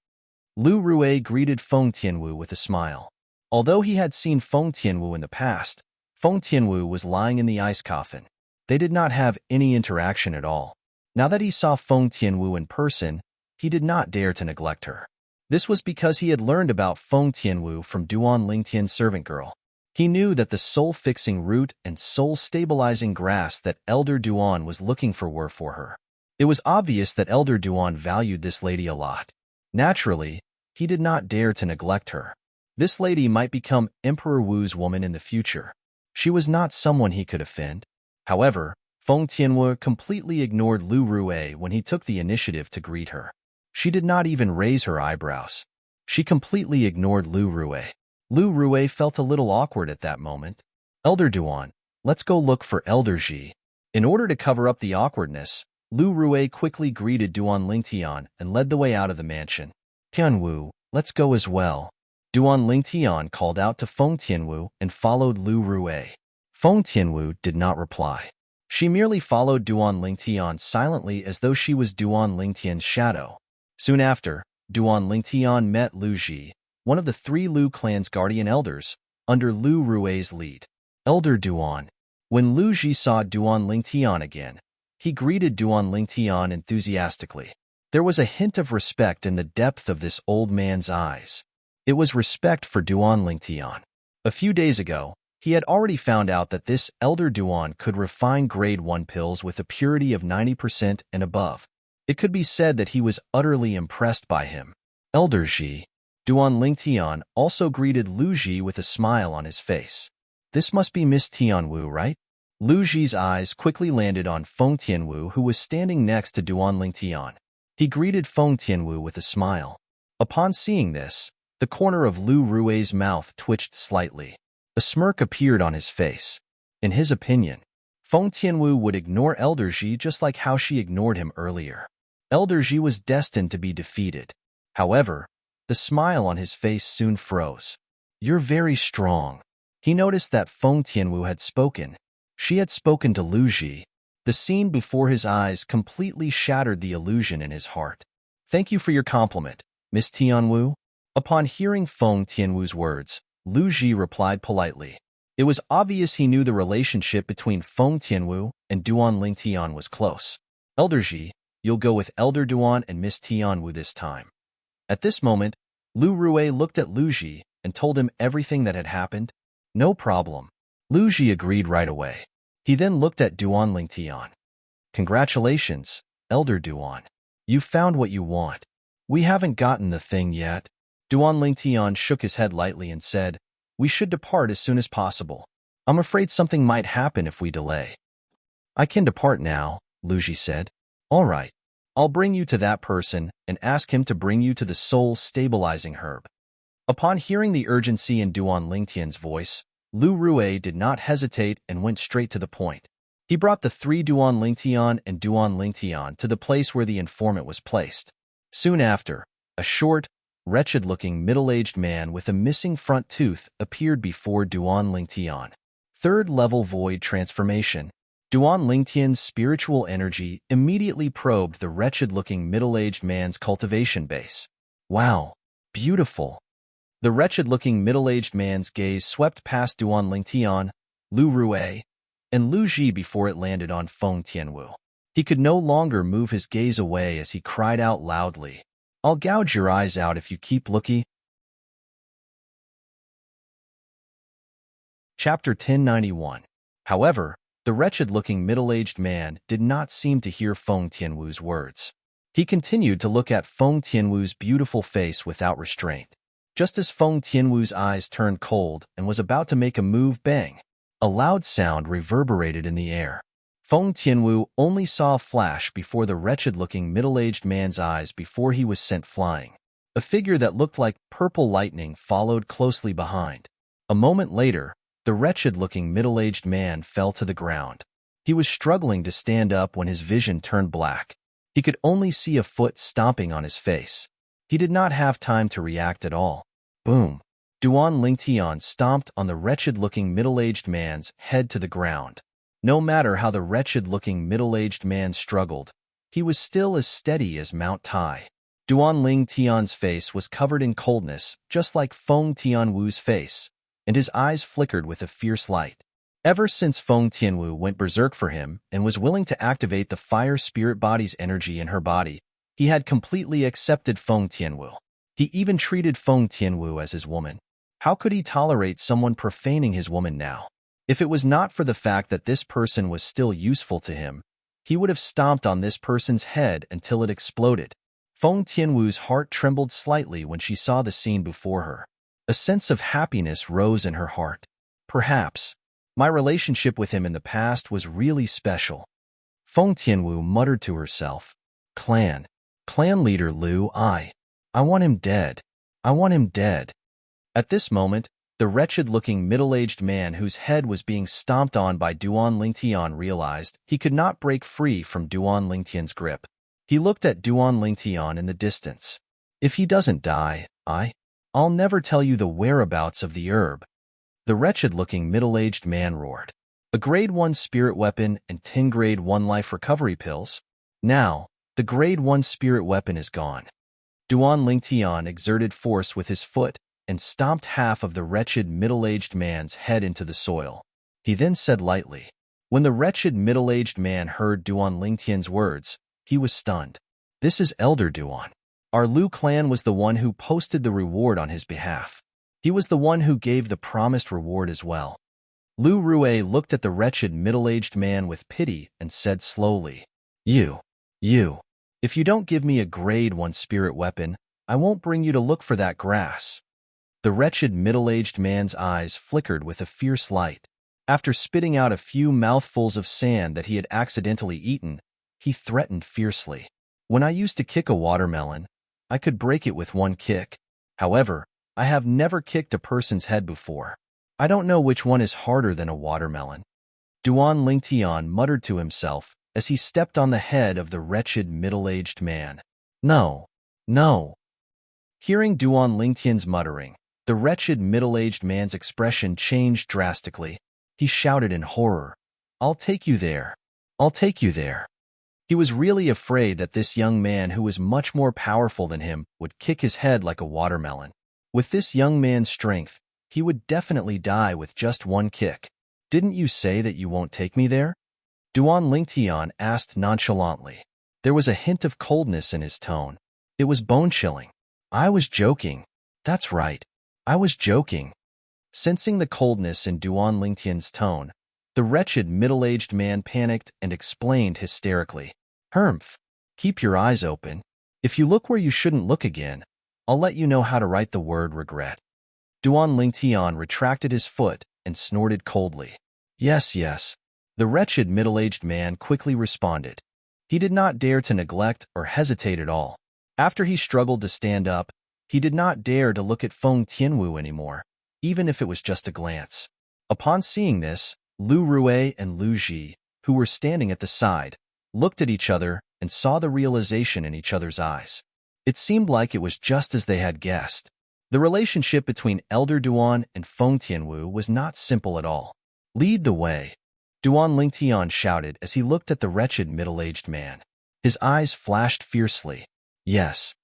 A: Lu Rue greeted Feng Tianwu with a smile. Although he had seen Feng Tianwu in the past, Feng Tianwu was lying in the ice coffin. They did not have any interaction at all. Now that he saw Feng Tianwu in person, he did not dare to neglect her. This was because he had learned about Feng Tianwu from Duan Lingtian's servant girl. He knew that the soul-fixing root and soul-stabilizing grass that Elder Duan was looking for were for her. It was obvious that Elder Duan valued this lady a lot. Naturally, he did not dare to neglect her. This lady might become Emperor Wu's woman in the future. She was not someone he could offend. However, Feng Tianwu completely ignored Lu Rue when he took the initiative to greet her. She did not even raise her eyebrows. She completely ignored Lu Rue. Lu Rue felt a little awkward at that moment. "Elder Duan, let's go look for Elder Ji." In order to cover up the awkwardness, Lu Rue quickly greeted Duan Lingtian and led the way out of the mansion. "Tianwu, let's go as well." Duan Lingtian called out to Feng Tianwu and followed Lu Rue. Feng Tianwu did not reply. She merely followed Duan Lingtian silently as though she was Duan Lingtian's shadow. Soon after, Duan Lingtian met Lu Ji, one of the 3 Lu clan's guardian elders, under Lu Rue's lead. "Elder Duan." When Lu Ji saw Duan Lingtian again, he greeted Duan Lingtian enthusiastically. There was a hint of respect in the depth of this old man's eyes. It was respect for Duan Lingtian. A few days ago, he had already found out that this Elder Duan could refine grade 1 pills with a purity of 90% and above. It could be said that he was utterly impressed by him. "Elder Ji." Duan Lingtian also greeted Lu Ji with a smile on his face. "This must be Miss Tianwu, right?" Lu Ji's eyes quickly landed on Feng Tianwu, who was standing next to Duan Lingtian. He greeted Feng Tianwu with a smile. Upon seeing this, the corner of Lu Rue's mouth twitched slightly. A smirk appeared on his face. In his opinion, Feng Tianwu would ignore Elder Ji just like how she ignored him earlier. Elder Ji was destined to be defeated. However, the smile on his face soon froze. "You're very strong." He noticed that Feng Tianwu had spoken. She had spoken to Lu Ji. The scene before his eyes completely shattered the illusion in his heart. "Thank you for your compliment, Miss Tianwu." Upon hearing Feng Tianwu's words, Lu Ji replied politely. It was obvious he knew the relationship between Feng Tianwu and Duan Lingtian was close. "Elder Ji, you'll go with Elder Duan and Miss Tianwu this time." At this moment, Lu Rue looked at Lu Ji and told him everything that had happened. "No problem." Lu Ji agreed right away. He then looked at Duan Lingtian. "Congratulations, Elder Duan. You found what you want. We haven't gotten the thing yet." Duan Lingtian shook his head lightly and said, "We should depart as soon as possible. I'm afraid something might happen if we delay." "I can depart now," Lu Ji said. "All right. I'll bring you to that person and ask him to bring you to the soul-stabilizing herb." Upon hearing the urgency in Duan Lingtian's voice, Lu Rue did not hesitate and went straight to the point. He brought the 3 Duan Lingtian and Duan Lingtian to the place where the informant was placed. Soon after, a short, wretched-looking middle-aged man with a missing front tooth appeared before Duan Lingtian. 3rd level void transformation. Duan Lingtian's spiritual energy immediately probed the wretched-looking middle-aged man's cultivation base. "Wow, beautiful." The wretched-looking middle-aged man's gaze swept past Duan Lingtian, Lu Rue, and Lu Ji before it landed on Feng Tianwu. He could no longer move his gaze away as he cried out loudly, "I'll gouge your eyes out if you keep looking." Chapter 1091. However, the wretched-looking middle-aged man did not seem to hear Feng Tianwu's words. He continued to look at Feng Tianwu's beautiful face without restraint. Just as Feng Tianwu's eyes turned cold and was about to make a move, bang! A loud sound reverberated in the air. Feng Tianwu only saw a flash before the wretched-looking middle-aged man's eyes before he was sent flying. A figure that looked like purple lightning followed closely behind. A moment later, the wretched-looking middle-aged man fell to the ground. He was struggling to stand up when his vision turned black. He could only see a foot stomping on his face. He did not have time to react at all. Boom! Duan Lingtian stomped on the wretched-looking middle-aged man's head to the ground. No matter how the wretched-looking middle-aged man struggled, he was still as steady as Mount Tai. Duan Lingtian's face was covered in coldness, just like Feng Tianwu's face, and his eyes flickered with a fierce light. Ever since Feng Tianwu went berserk for him and was willing to activate the fire spirit body's energy in her body, he had completely accepted Feng Tianwu. He even treated Feng Tianwu as his woman. How could he tolerate someone profaning his woman now? If it was not for the fact that this person was still useful to him, he would have stomped on this person's head until it exploded. Feng Tianwu's heart trembled slightly when she saw the scene before her. A sense of happiness rose in her heart. Perhaps my relationship with him in the past was really special. Feng Tianwu muttered to herself, Clan leader Liu, I want him dead. I want him dead. At this moment, the wretched-looking middle-aged man whose head was being stomped on by Duan Lingtian realized he could not break free from Duan Lingtian's grip. He looked at Duan Lingtian in the distance. If he doesn't die, I'll never tell you the whereabouts of the herb. The wretched-looking middle-aged man roared. A grade 1 spirit weapon and 10 grade 1 life recovery pills? Now, the grade 1 spirit weapon is gone. Duan Lingtian exerted force with his foot and stomped half of the wretched middle-aged man's head into the soil. He then said lightly. When the wretched middle-aged man heard Duan Lingtian's words, he was stunned. This is Elder Duan. Our Liu clan was the one who posted the reward on his behalf. He was the one who gave the promised reward as well. Liu Rue looked at the wretched middle-aged man with pity and said slowly, You. If you don't give me a grade 1 spirit weapon, I won't bring you to look for that grass. The wretched middle-aged man's eyes flickered with a fierce light. After spitting out a few mouthfuls of sand that he had accidentally eaten, he threatened fiercely. When I used to kick a watermelon, I could break it with one kick. However, I have never kicked a person's head before. I don't know which one is harder than a watermelon. Duan Lingtian muttered to himself as he stepped on the head of the wretched middle-aged man. No. Hearing Duan Lingtian's muttering, the wretched middle-aged man's expression changed drastically. He shouted in horror, I'll take you there. I'll take you there. He was really afraid that this young man who was much more powerful than him would kick his head like a watermelon. With this young man's strength, he would definitely die with just one kick. Didn't you say that you won't take me there? Duan Lingtian asked nonchalantly. There was a hint of coldness in his tone. It was bone-chilling. I was joking. That's right. I was joking. Sensing the coldness in Duan Lingtian's tone, the wretched middle-aged man panicked and explained hysterically. Hermph, keep your eyes open. If you look where you shouldn't look again, I'll let you know how to write the word regret. Duan Lingtian retracted his foot and snorted coldly. Yes. The wretched middle-aged man quickly responded. He did not dare to neglect or hesitate at all. After he struggled to stand up, he did not dare to look at Feng Tianwu anymore, even if it was just a glance. Upon seeing this, Liu Rue and Liu Ji, who were standing at the side, looked at each other and saw the realization in each other's eyes. It seemed like it was just as they had guessed. The relationship between Elder Duan and Feng Tianwu was not simple at all. Lead the way, Duan Lingtian shouted as he looked at the wretched middle-aged man. His eyes flashed fiercely. Yes.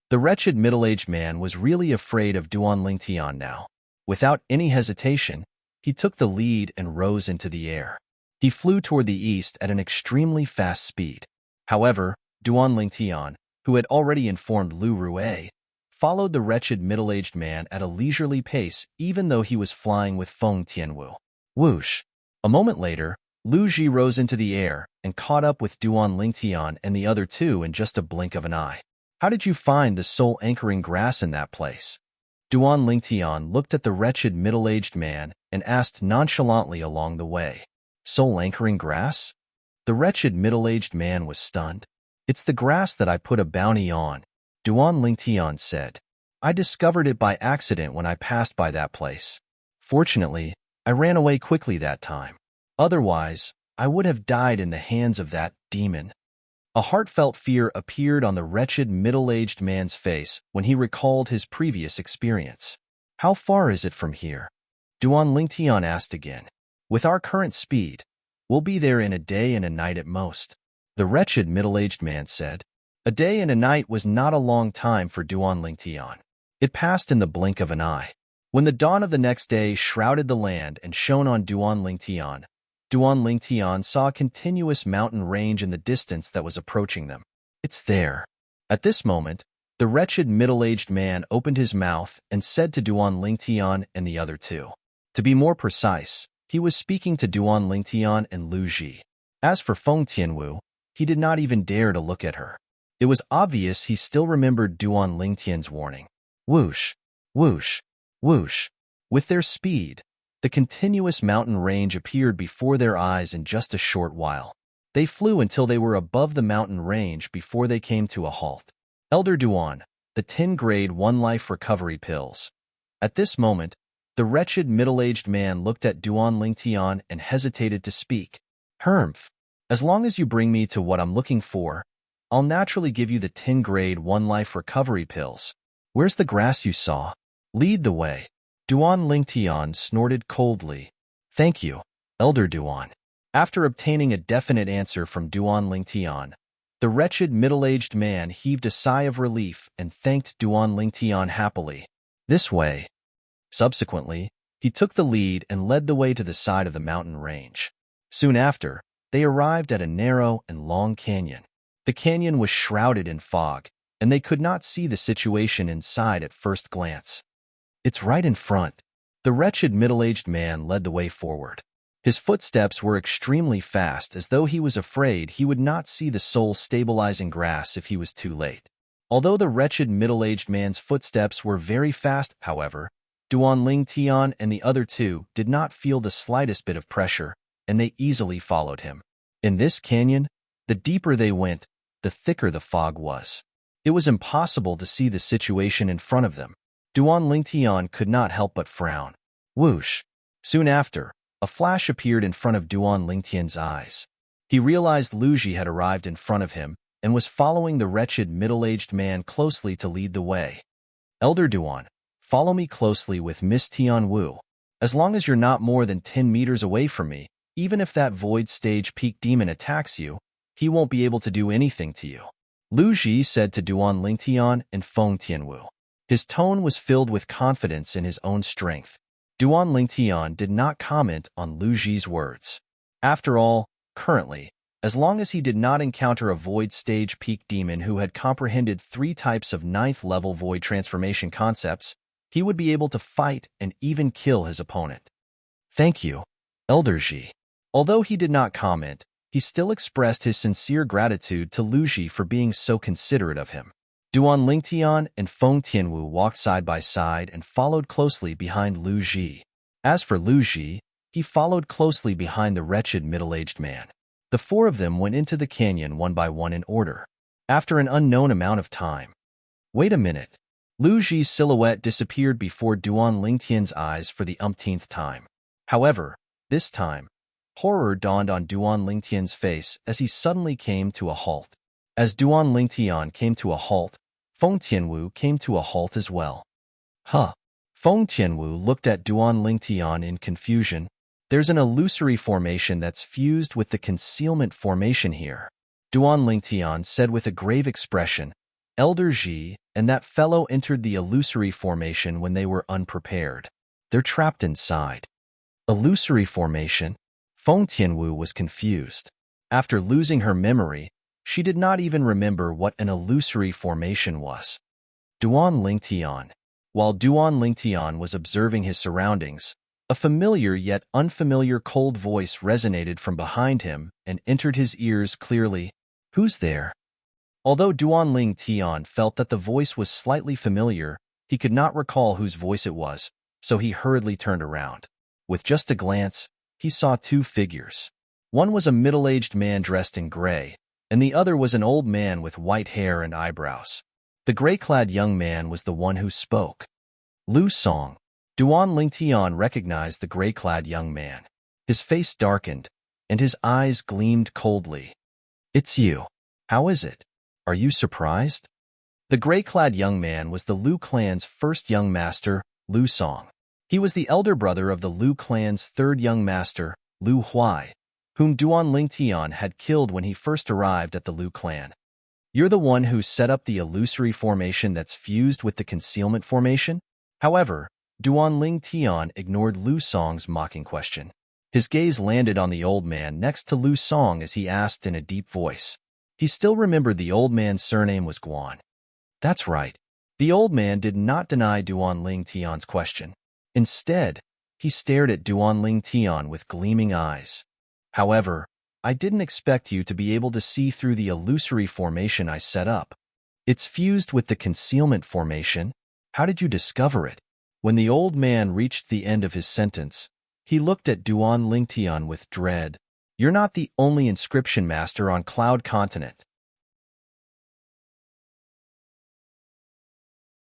A: The wretched middle-aged man was really afraid of Duan Lingtian now. Without any hesitation, he took the lead and rose into the air. He flew toward the east at an extremely fast speed. However, Duan Lingtian, who had already informed Lu Rue, followed the wretched middle-aged man at a leisurely pace even though he was flying with Feng Tianwu. Whoosh! A moment later, Lu Ji rose into the air and caught up with Duan Lingtian and the other two in just a blink of an eye. How did you find the soul-anchoring grass in that place? Duan Lingtian looked at the wretched middle-aged man and asked nonchalantly along the way. Soul-anchoring grass? The wretched middle-aged man was stunned. It's the grass that I put a bounty on, Duan Lingtian said. I discovered it by accident when I passed by that place. Fortunately, I ran away quickly that time. Otherwise, I would have died in the hands of that demon. A heartfelt fear appeared on the wretched middle-aged man's face when he recalled his previous experience. How far is it from here? Duan Lingtian asked again. With our current speed, we'll be there in a day and a night at most, the wretched middle-aged man said. A day and a night was not a long time for Duan Lingtian. It passed in the blink of an eye. When the dawn of the next day shrouded the land and shone on Duan Lingtian saw a continuous mountain range in the distance that was approaching them. It's there. At this moment, the wretched middle-aged man opened his mouth and said to Duan Lingtian and the other two. To be more precise, he was speaking to Duan Lingtian and Lu Ji. As for Feng Tianwu, he did not even dare to look at her. It was obvious he still remembered Duan Lingtian's warning. Whoosh, whoosh, whoosh. With their speed, the continuous mountain range appeared before their eyes in just a short while. They flew until they were above the mountain range before they came to a halt. Elder Duan, the 10 grade 1 life recovery pills. At this moment, the wretched middle-aged man looked at Duan Lingtian and hesitated to speak. Hermph, as long as you bring me to what I'm looking for, I'll naturally give you the 10 grade 1 life recovery pills. Where's the grass you saw? Lead the way. Duan Lingtian snorted coldly. Thank you, Elder Duan. After obtaining a definite answer from Duan Lingtian, the wretched middle-aged man heaved a sigh of relief and thanked Duan Lingtian happily. This way. Subsequently, he took the lead and led the way to the side of the mountain range. Soon after, they arrived at a narrow and long canyon. The canyon was shrouded in fog, and they could not see the situation inside at first glance. It's right in front. The wretched middle-aged man led the way forward. His footsteps were extremely fast, as though he was afraid he would not see the soul-stabilizing grass if he was too late. Although the wretched middle-aged man's footsteps were very fast, however, Duan Lingtian and the other two did not feel the slightest bit of pressure, and they easily followed him. In this canyon, the deeper they went, the thicker the fog was. It was impossible to see the situation in front of them. Duan Lingtian could not help but frown. Whoosh! Soon after, a flash appeared in front of Duan Lingtian's eyes. He realized Lu Ji had arrived in front of him and was following the wretched middle-aged man closely to lead the way. Elder Duan, follow me closely with Miss Tianwu. As long as you're not more than 10 meters away from me, even if that void stage peak demon attacks you, he won't be able to do anything to you, Lu Ji said to Duan Lingtian and Feng Tianwu. His tone was filled with confidence in his own strength. Duan Lingtian did not comment on Lu Ji's words. After all, currently, as long as he did not encounter a void stage peak demon who had comprehended 3 types of 9th level void transformation concepts, he would be able to fight and even kill his opponent. Thank you, Elder Ji. Although he did not comment, he still expressed his sincere gratitude to Lu Ji for being so considerate of him. Duan Lingtian and Feng Tianwu walked side by side and followed closely behind Lu Ji. As for Lu Ji, he followed closely behind the wretched middle-aged man. The 4 of them went into the canyon one by one in order. After an unknown amount of time. Wait a minute. Lu Ji's silhouette disappeared before Duan Lingtian's eyes for the umpteenth time. However, this time, horror dawned on Duan Lingtian's face as he suddenly came to a halt. As Duan Lingtian came to a halt, Feng Tianwu came to a halt as well. Huh. Feng Tianwu looked at Duan Lingtian in confusion. There's an illusory formation that's fused with the concealment formation here, Duan Lingtian said with a grave expression. Elder Ji and that fellow entered the illusory formation when they were unprepared. They're trapped inside. Illusory formation? Feng Tianwu was confused. After losing her memory, she did not even remember what an illusory formation was. Duan Lingtian. While Duan Lingtian was observing his surroundings, a familiar yet unfamiliar cold voice resonated from behind him and entered his ears clearly. "Who's there?" Although Duan Lingtian felt that the voice was slightly familiar, he could not recall whose voice it was, so he hurriedly turned around. With just a glance, he saw two figures. One was a middle-aged man dressed in gray, and the other was an old man with white hair and eyebrows. The gray-clad young man was the one who spoke. Lu Song. Duan Lingtian recognized the gray-clad young man. His face darkened, and his eyes gleamed coldly. "It's you. How is it? Are you surprised?" The gray-clad young man was the Lu clan's first young master, Lu Song. He was the elder brother of the Lu clan's third young master, Lu Huai, whom Duan Lingtian had killed when he first arrived at the Lu clan. "You're the one who set up the illusory formation that's fused with the concealment formation?" However, Duan Lingtian ignored Lu Song's mocking question. His gaze landed on the old man next to Lu Song as he asked in a deep voice. He still remembered the old man's surname was Guan. That's right. The old man did not deny Duan Lingtian's question. Instead, he stared at Duan Lingtian with gleaming eyes. "However, I didn't expect you to be able to see through the illusory formation I set up. It's fused with the concealment formation. How did you discover it?" When the old man reached the end of his sentence, he looked at Duan Lingtian with dread. "You're not the only inscription master on Cloud Continent."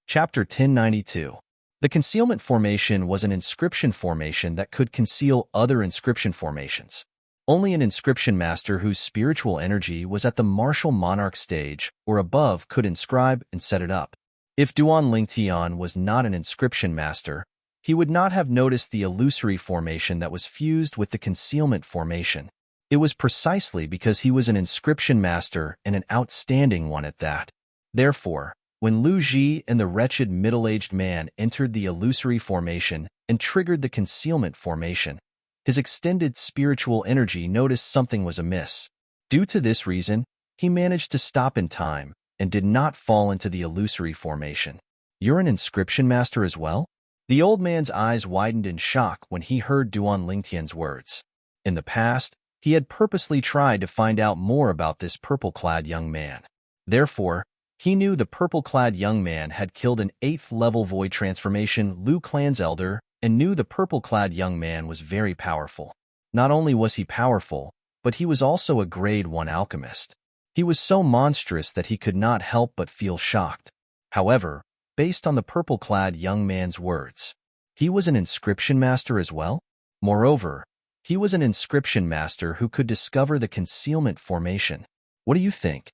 A: Chapter 1092. The concealment formation was an inscription formation that could conceal other inscription formations. Only an inscription master whose spiritual energy was at the martial monarch stage or above could inscribe and set it up. If Duan Lingtian was not an inscription master, he would not have noticed the illusory formation that was fused with the concealment formation. It was precisely because he was an inscription master and an outstanding one at that. Therefore, when Lu Ji and the wretched middle-aged man entered the illusory formation and triggered the concealment formation, his extended spiritual energy noticed something was amiss. Due to this reason, he managed to stop in time and did not fall into the illusory formation. "You're an inscription master as well?" The old man's eyes widened in shock when he heard Duan Lingtian's words. In the past, he had purposely tried to find out more about this purple-clad young man. Therefore, he knew the purple-clad young man had killed an 8th-level void transformation Lu clan's elder and knew the purple-clad young man was very powerful. Not only was he powerful, but he was also a grade 1 alchemist. He was so monstrous that he could not help but feel shocked. However, based on the purple-clad young man's words, he was an inscription master as well? Moreover, he was an inscription master who could discover the concealment formation. "What do you think?"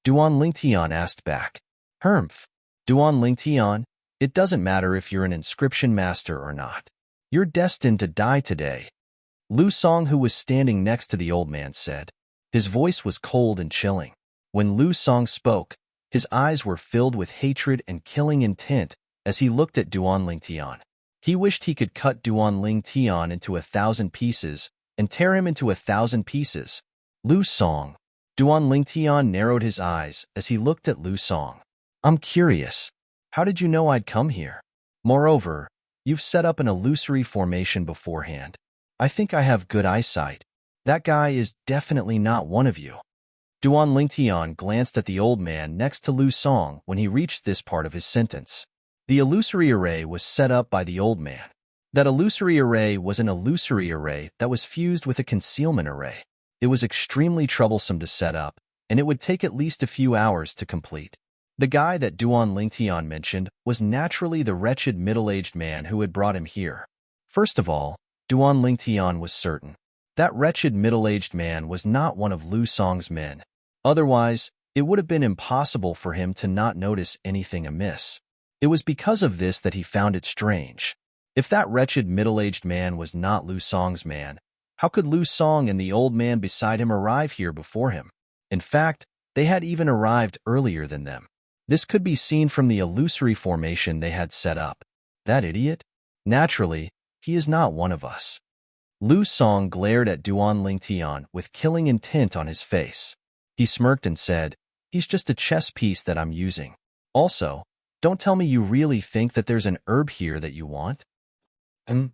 A: Duan Lingtian asked back. "Humph. Duan Lingtian, it doesn't matter if you're an inscription master or not. You're destined to die today," Lu Song, who was standing next to the old man, said. His voice was cold and chilling. When Lu Song spoke, his eyes were filled with hatred and killing intent as he looked at Duan Lingtian. He wished he could cut Duan Lingtian into 1,000 pieces and tear him into 1,000 pieces. "Lu Song." Duan Lingtian narrowed his eyes as he looked at Lu Song. "I'm curious. How did you know I'd come here? Moreover, you've set up an illusory formation beforehand. I think I have good eyesight. That guy is definitely not one of you." Duan Lingtian glanced at the old man next to Lu Song when he reached this part of his sentence. The illusory array was set up by the old man. That illusory array was an illusory array that was fused with a concealment array. It was extremely troublesome to set up, and it would take at least a few hours to complete. The guy that Duan Lingtian mentioned was naturally the wretched middle-aged man who had brought him here. First of all, Duan Lingtian was certain. That wretched middle-aged man was not one of Lu Song's men. Otherwise, it would have been impossible for him to not notice anything amiss. It was because of this that he found it strange. If that wretched middle-aged man was not Lu Song's man, how could Lu Song and the old man beside him arrive here before him? In fact, they had even arrived earlier than them. This could be seen from the illusory formation they had set up. That idiot? Naturally, he is not one of us. Lu Song glared at Duan Lingtian with killing intent on his face. He smirked and said, "He's just a chess piece that I'm using. Also, don't tell me you really think that there's an herb here that you want?" Duan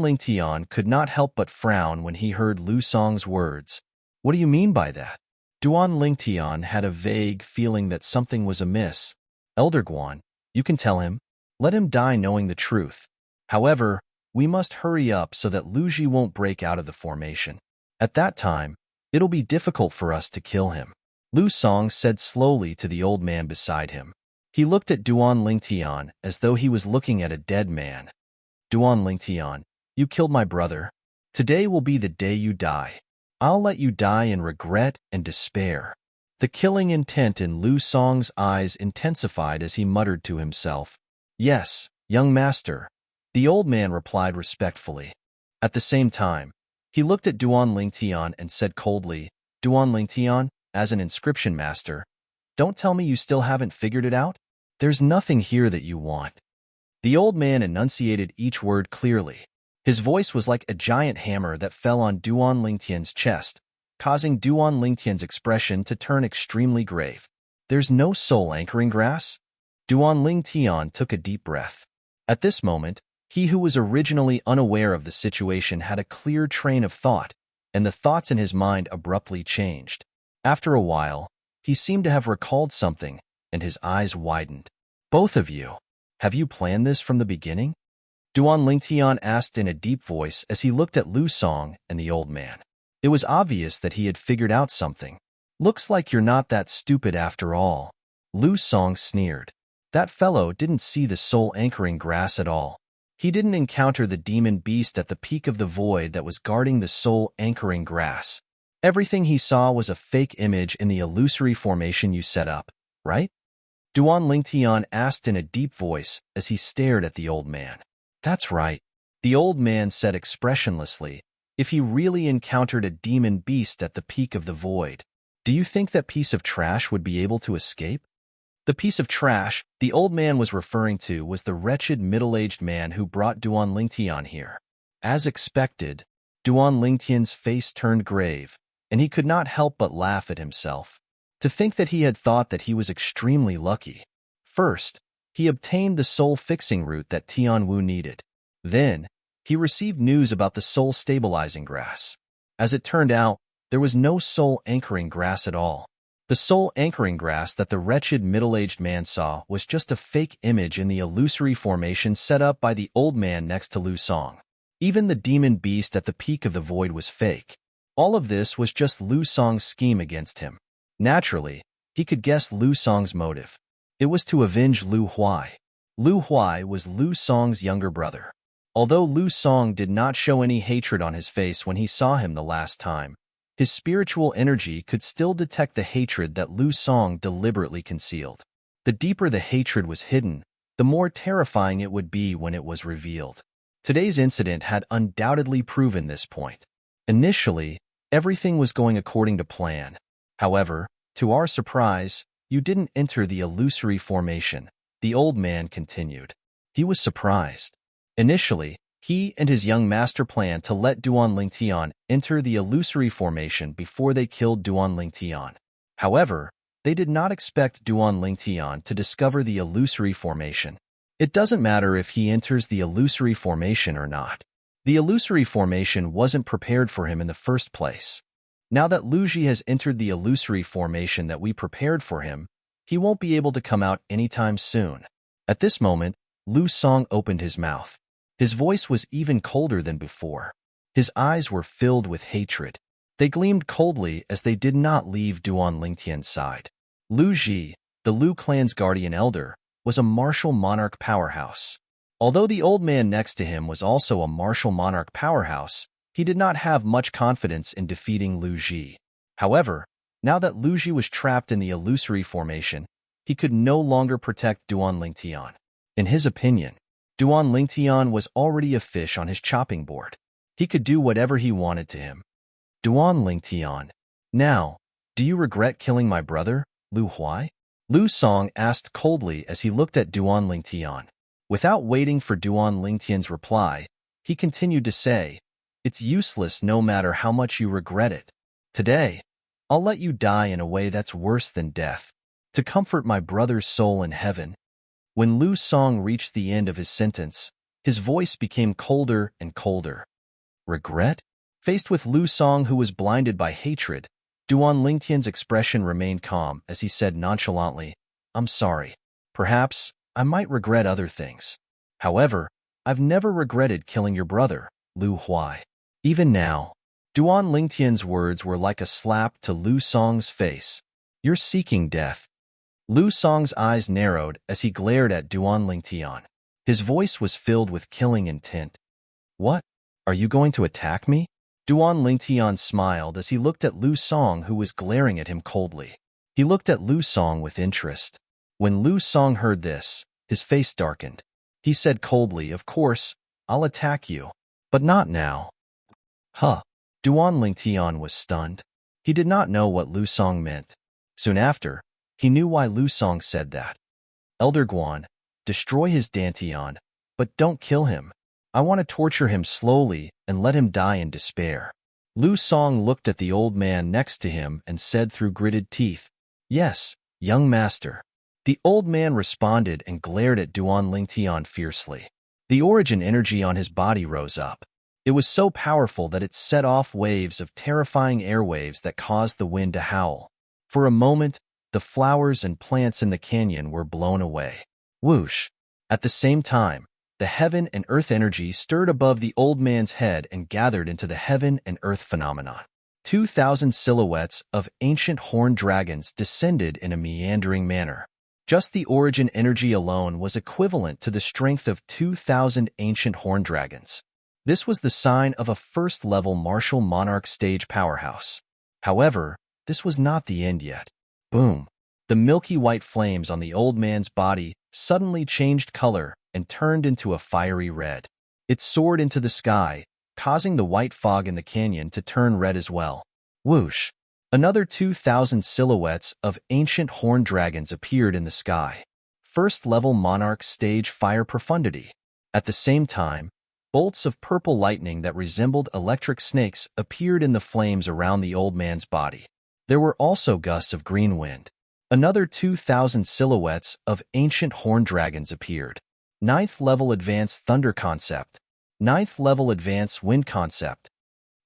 A: Lingtian could not help but frown when he heard Lu Song's words. "What do you mean by that?" Duan Lingtian had a vague feeling that something was amiss. "Elder Guan, you can tell him. Let him die knowing the truth. However, we must hurry up so that Lu Ji won't break out of the formation. At that time, it'll be difficult for us to kill him," Lu Song said slowly to the old man beside him. He looked at Duan Lingtian as though he was looking at a dead man. "Duan Lingtian, you killed my brother. Today will be the day you die. I'll let you die in regret and despair." The killing intent in Lu Song's eyes intensified as he muttered to himself. "Yes, young master," the old man replied respectfully. At the same time, he looked at Duan Lingtian and said coldly, "Duan Lingtian, as an inscription master, don't tell me you still haven't figured it out? There's nothing here that you want." The old man enunciated each word clearly. His voice was like a giant hammer that fell on Duan Lingtian's chest, causing Duan Lingtian's expression to turn extremely grave. "There's no soul anchoring grass?" Duan Lingtian took a deep breath. At this moment, he who was originally unaware of the situation had a clear train of thought, and the thoughts in his mind abruptly changed. After a while, he seemed to have recalled something, and his eyes widened. "Both of you, have you planned this from the beginning?" Duan Lingtian asked in a deep voice as he looked at Lu Song and the old man. It was obvious that he had figured out something. "Looks like you're not that stupid after all," Lu Song sneered. That fellow didn't see the soul anchoring grass at all. He didn't encounter the demon beast at the peak of the void that was guarding the soul anchoring grass. Everything he saw was a fake image in the illusory formation you set up, right? Duan Lingtian asked in a deep voice as he stared at the old man. "That's right," the old man said expressionlessly. "If he really encountered a demon beast at the peak of the void, do you think that piece of trash would be able to escape?" The piece of trash the old man was referring to was the wretched middle-aged man who brought Duan Lingtian here. As expected, Duan Lingtian's face turned grave, and he could not help but laugh at himself. To think that he had thought that he was extremely lucky. First, he obtained the soul-fixing root that Tian Wu needed. Then, he received news about the soul-stabilizing grass. As it turned out, there was no soul-anchoring grass at all. The soul-anchoring grass that the wretched middle-aged man saw was just a fake image in the illusory formation set up by the old man next to Lu Song. Even the demon beast at the peak of the void was fake. All of this was just Lu Song's scheme against him. Naturally, he could guess Lu Song's motive. It was to avenge Lu Huai. Lu Huai was Lu Song's younger brother. Although Lu Song did not show any hatred on his face when he saw him the last time, his spiritual energy could still detect the hatred that Lu Song deliberately concealed. The deeper the hatred was hidden, the more terrifying it would be when it was revealed. Today's incident had undoubtedly proven this point. Initially, everything was going according to plan. However, to our surprise, you didn't enter the illusory formation, the old man continued. He was surprised. Initially, he and his young master planned to let Duan Lingtian enter the illusory formation before they killed Duan Lingtian. However, they did not expect Duan Lingtian to discover the illusory formation. It doesn't matter if he enters the illusory formation or not. The illusory formation wasn't prepared for him in the first place. Now that Lu Ji has entered the illusory formation that we prepared for him, he won't be able to come out anytime soon. At this moment, Lu Song opened his mouth. His voice was even colder than before. His eyes were filled with hatred. They gleamed coldly as they did not leave Duan Lingtian's side. Lu Ji, the Lu clan's guardian elder, was a martial monarch powerhouse. Although the old man next to him was also a martial monarch powerhouse, he did not have much confidence in defeating Lu Ji. However, now that Lu Ji was trapped in the illusory formation, he could no longer protect Duan Lingtian. In his opinion, Duan Lingtian was already a fish on his chopping board. He could do whatever he wanted to him. "Duan Lingtian, now, do you regret killing my brother, Lu Huai?" Lu Song asked coldly as he looked at Duan Lingtian. Without waiting for Duan Lingtian's reply, he continued to say, It's useless no matter how much you regret it. Today, I'll let you die in a way that's worse than death, to comfort my brother's soul in heaven." When Lu Song reached the end of his sentence, his voice became colder and colder. Regret? Faced with Lu Song, who was blinded by hatred, Duan Lingtian's expression remained calm as he said nonchalantly, "I'm sorry. Perhaps I might regret other things. However, I've never regretted killing your brother, Lu Huai." Even now, Duan Lingtian's words were like a slap to Lu Song's face. "You're seeking death." Lu Song's eyes narrowed as he glared at Duan Lingtian. His voice was filled with killing intent. "What? Are you going to attack me?" Duan Lingtian smiled as he looked at Lu Song, who was glaring at him coldly. He looked at Lu Song with interest. When Lu Song heard this, his face darkened. He said coldly, "Of course, I'll attack you. But not now." Huh. Duan Lingtian was stunned. He did not know what Lu Song meant. Soon after, he knew why Lu Song said that. "Elder Guan, destroy his Dantian, but don't kill him. I want to torture him slowly and let him die in despair." Lu Song looked at the old man next to him and said through gritted teeth, "Yes, young master." The old man responded and glared at Duan Lingtian fiercely. The origin energy on his body rose up. It was so powerful that it set off waves of terrifying airwaves that caused the wind to howl. For a moment, the flowers and plants in the canyon were blown away. Whoosh! At the same time, the heaven and earth energy stirred above the old man's head and gathered into the heaven and earth phenomenon. 2,000 silhouettes of ancient horned dragons descended in a meandering manner. Just the origin energy alone was equivalent to the strength of 2,000 ancient horned dragons. This was the sign of a first-level martial monarch stage powerhouse. However, this was not the end yet. Boom! The milky white flames on the old man's body suddenly changed color and turned into a fiery red. It soared into the sky, causing the white fog in the canyon to turn red as well. Whoosh! Another 2,000 silhouettes of ancient horned dragons appeared in the sky. First-level monarch stage fire profundity. At the same time, bolts of purple lightning that resembled electric snakes appeared in the flames around the old man's body. There were also gusts of green wind. Another 2,000 silhouettes of ancient horned dragons appeared. 9th level advanced thunder concept. 9th level advanced wind concept.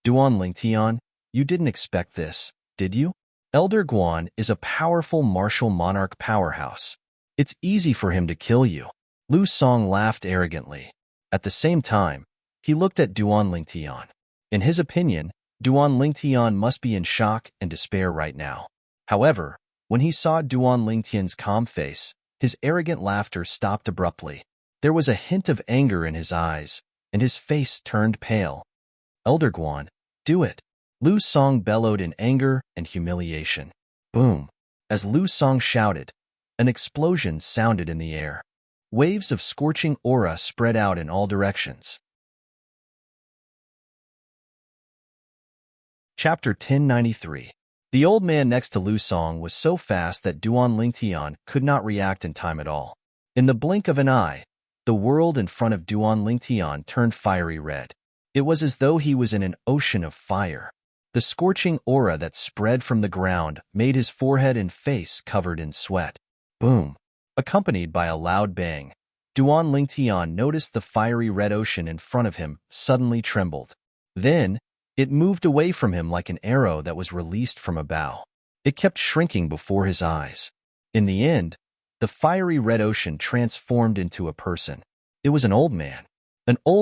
A: Duan Lingtian, you didn't expect this, did you? Elder Guan is a powerful martial monarch powerhouse. It's easy for him to kill you. Lu Song laughed arrogantly. At the same time, he looked at Duan Lingtian. In his opinion, Duan Lingtian must be in shock and despair right now. However, when he saw Duan Lingtian's calm face, his arrogant laughter stopped abruptly. There was a hint of anger in his eyes, and his face turned pale. "Elder Guan, do it!" Lu Song bellowed in anger and humiliation. Boom! As Lu Song shouted, an explosion sounded in the air. Waves of scorching aura spread out in all directions. Chapter 1093. The old man next to Lu Song was so fast that Duan Lingtian could not react in time at all. In the blink of an eye, the world in front of Duan Lingtian turned fiery red. It was as though he was in an ocean of fire. The scorching aura that spread from the ground made his forehead and face covered in sweat. Boom! Accompanied by a loud bang, Duan Lingtian noticed the fiery red ocean in front of him suddenly trembled. Then, it moved away from him like an arrow that was released from a bow. It kept shrinking before his eyes. In the end, the fiery red ocean transformed into a person. It was an old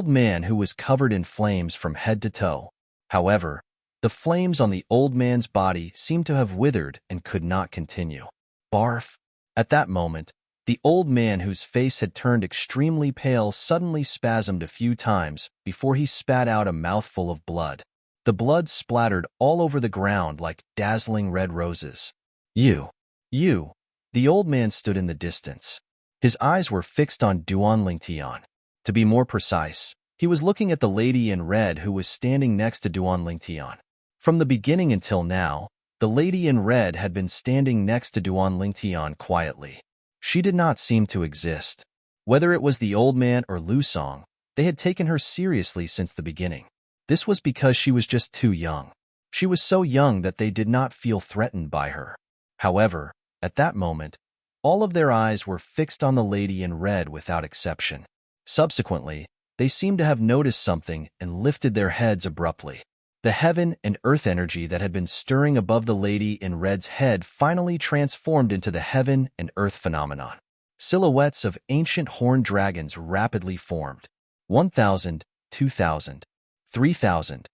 A: man who was covered in flames from head to toe. However, the flames on the old man's body seemed to have withered and could not continue. Barf! At that moment, the old man, whose face had turned extremely pale, suddenly spasmed a few times before he spat out a mouthful of blood. The blood splattered all over the ground like dazzling red roses. You! The old man stood in the distance. His eyes were fixed on Duan Lingtian. To be more precise, he was looking at the lady in red who was standing next to Duan Lingtian. From the beginning until now, the lady in red had been standing next to Duan Lingtian quietly. She did not seem to exist. Whether it was the old man or Lu Song, they had taken her seriously since the beginning. This was because she was just too young. She was so young that they did not feel threatened by her. However, at that moment, all of their eyes were fixed on the lady in red without exception. Subsequently, they seemed to have noticed something and lifted their heads abruptly. The heaven and earth energy that had been stirring above the lady in red's head finally transformed into the heaven and earth phenomenon. Silhouettes of ancient horned dragons rapidly formed. 1,000, 2,000, 3,000.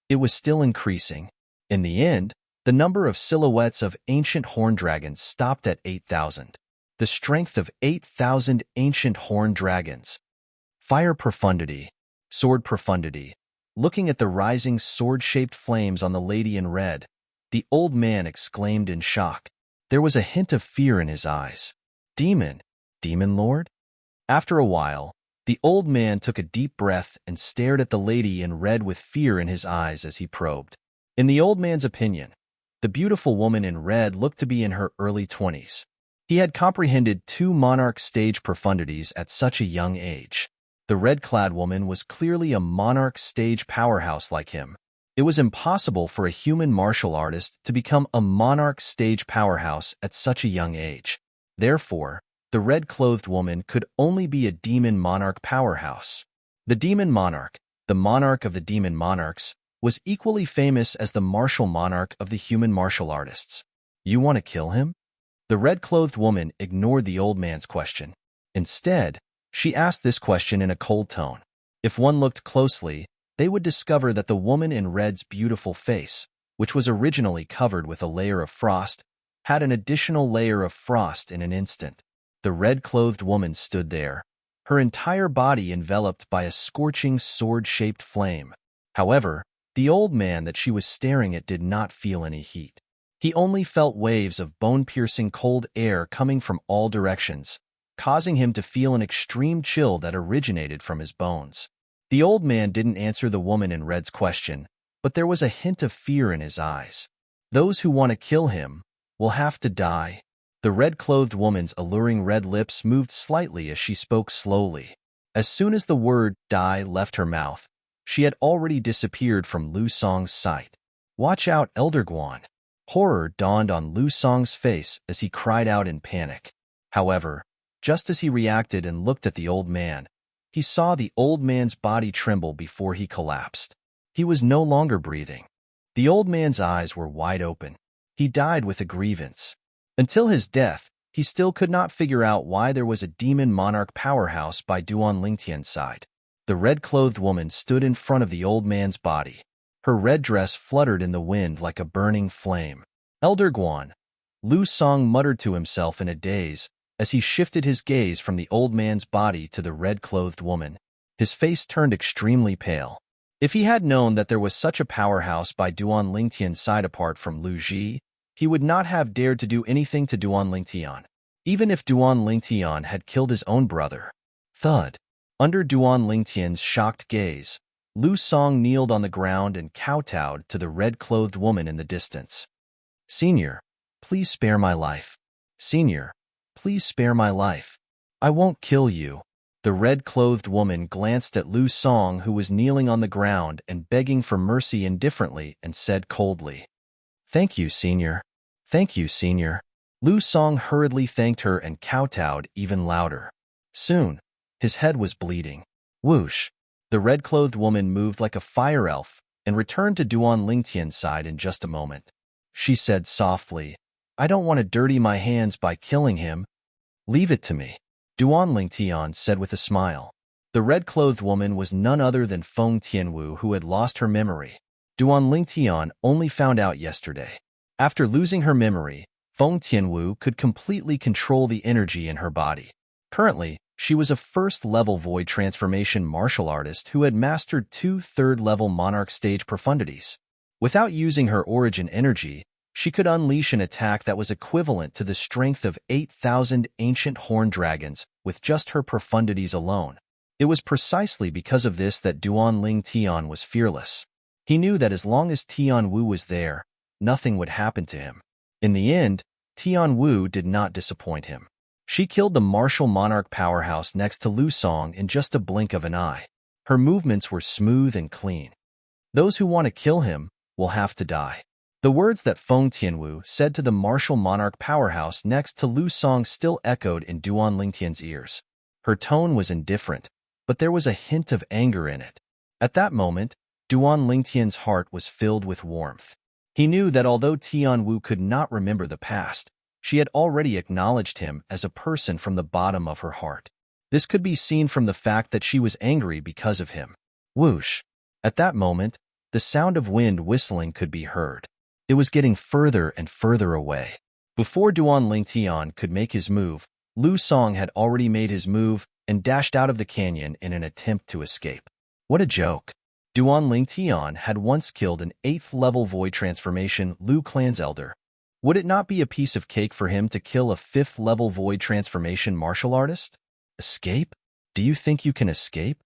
A: It was still increasing. In the end, the number of silhouettes of ancient horned dragons stopped at 8,000. The strength of 8,000 ancient horned dragons. Fire profundity, sword profundity. Looking at the rising sword-shaped flames on the lady in red, the old man exclaimed in shock. There was a hint of fear in his eyes. Demon? Demon Lord? After a while, the old man took a deep breath and stared at the lady in red with fear in his eyes as he probed. In the old man's opinion, the beautiful woman in red looked to be in her early 20s. He had comprehended 2 monarch stage profundities at such a young age. The red-clad woman was clearly a monarch stage powerhouse like him. It was impossible for a human martial artist to become a monarch stage powerhouse at such a young age. Therefore, the red-clothed woman could only be a demon monarch powerhouse. The demon monarch, the monarch of the demon monarchs, was equally famous as the martial monarch of the human martial artists. You want to kill him? The red-clothed woman ignored the old man's question. Instead, she asked this question in a cold tone. If one looked closely, they would discover that the woman in red's beautiful face, which was originally covered with a layer of frost, had an additional layer of frost in an instant. The red-clothed woman stood there, her entire body enveloped by a scorching sword-shaped flame. However, the old man that she was staring at did not feel any heat. He only felt waves of bone-piercing cold air coming from all directions, causing him to feel an extreme chill that originated from his bones. The old man didn't answer the woman in red's question, but there was a hint of fear in his eyes. Those who want to kill him will have to die. The red-clothed woman's alluring red lips moved slightly as she spoke slowly. As soon as the word die left her mouth, she had already disappeared from Lu Song's sight. Watch out, Elder Guan. Horror dawned on Lu Song's face as he cried out in panic. However, just as he reacted and looked at the old man, he saw the old man's body tremble before he collapsed. He was no longer breathing. The old man's eyes were wide open. He died with a grievance. Until his death, he still could not figure out why there was a demon monarch powerhouse by Duan Lingtian's side. The red-clothed woman stood in front of the old man's body. Her red dress fluttered in the wind like a burning flame. Elder Guan, Lu Song muttered to himself in a daze as he shifted his gaze from the old man's body to the red-clothed woman. His face turned extremely pale. If he had known that there was such a powerhouse by Duan Lingtian's side apart from Lu Ji, he would not have dared to do anything to Duan Lingtian, even if Duan Lingtian had killed his own brother. Thud. Under Duan Lingtian's shocked gaze, Lu Song kneeled on the ground and kowtowed to the red-clothed woman in the distance. Senior, please spare my life. Senior, please spare my life. I won't kill you. The red-clothed woman glanced at Lu Song, who was kneeling on the ground and begging for mercy indifferently, and said coldly, Thank you, Senior. Thank you, Senior. Lu Song hurriedly thanked her and kowtowed even louder. Soon, his head was bleeding. Whoosh! The red-clothed woman moved like a fire elf and returned to Duan Lingtian's side in just a moment. She said softly, I don't want to dirty my hands by killing him. Leave it to me. Duan Lingtian said with a smile. The red-clothed woman was none other than Feng Tianwu, who had lost her memory. Duan Lingtian only found out yesterday. After losing her memory, Feng Tianwu could completely control the energy in her body. Currently, she was a first-level void transformation martial artist who had mastered 2 third-level monarch stage profundities. Without using her origin energy, she could unleash an attack that was equivalent to the strength of 8,000 ancient horned dragons with just her profundities alone. It was precisely because of this that Duan Lingtian was fearless. He knew that as long as Tian Wu was there, nothing would happen to him. In the end, Tian Wu did not disappoint him. She killed the martial monarch powerhouse next to Lu Song in just a blink of an eye. Her movements were smooth and clean. Those who want to kill him will have to die. The words that Feng Tianwu said to the martial monarch powerhouse next to Lu Song still echoed in Duan Lingtian's ears. Her tone was indifferent, but there was a hint of anger in it. At that moment, Duan Lingtian's heart was filled with warmth. He knew that although Tianwu could not remember the past, she had already acknowledged him as a person from the bottom of her heart. This could be seen from the fact that she was angry because of him. Whoosh! At that moment, the sound of wind whistling could be heard. It was getting further and further away. Before Duan Lingtian could make his move, Lu Song had already made his move and dashed out of the canyon in an attempt to escape. What a joke! Duan Lingtian had once killed an 8th-level void transformation Lu clan's elder. Would it not be a piece of cake for him to kill a 5th-level void transformation martial artist? Escape? Do you think you can escape?